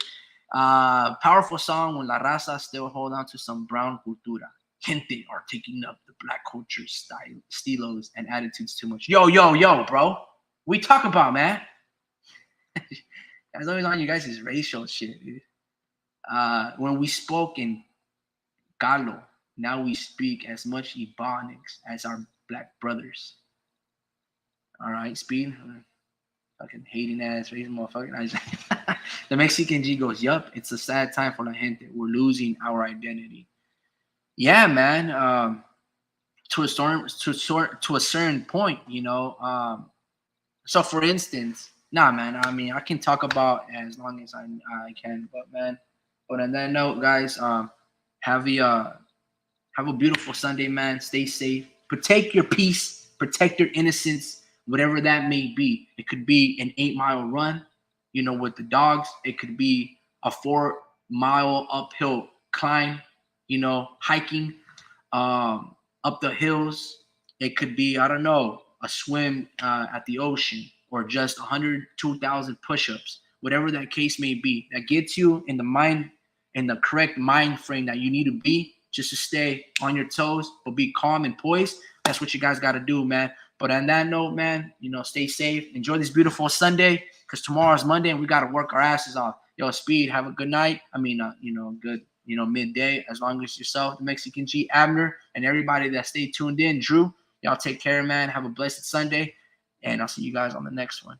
Powerful song when La Raza still hold on to some brown cultura. Gente are taking up the black culture style, estilos, and attitudes too much. Yo, bro. We talk about, man. That's always on you guys' racial shit, dude. When we spoke in Galo, now we speak as much Ebonics as our black brothers. All right, Speed? Fucking hating ass, raising motherfucker. The Mexican G goes, yup, it's a sad time for la gente. We're losing our identity. Yeah, man. To a certain point, you know. So for instance, nah, man. I mean, I can talk about as long as I can, but man. But on that note, guys, have a have a beautiful Sunday, man. Stay safe. Protect your peace. Protect your innocence, whatever that may be. It could be an 8-mile run, you know, with the dogs. It could be a 4-mile uphill climb, you know, hiking up the hills. It could be, I don't know, a swim at the ocean or just 100, 2,000 push-ups, whatever that case may be. That gets you in the mind, in the correct mind frame that you need to be just to stay on your toes, but be calm and poised. That's what you guys got to do, man. But on that note, man, you know, stay safe. Enjoy this beautiful Sunday because tomorrow's Monday and we got to work our asses off. Yo, Speed, have a good night. I mean, you know, good, you know, midday, as long as yourself, the Mexican G, Abner, and everybody that stayed tuned in. Drew, y'all take care, man. Have a blessed Sunday, and I'll see you guys on the next one.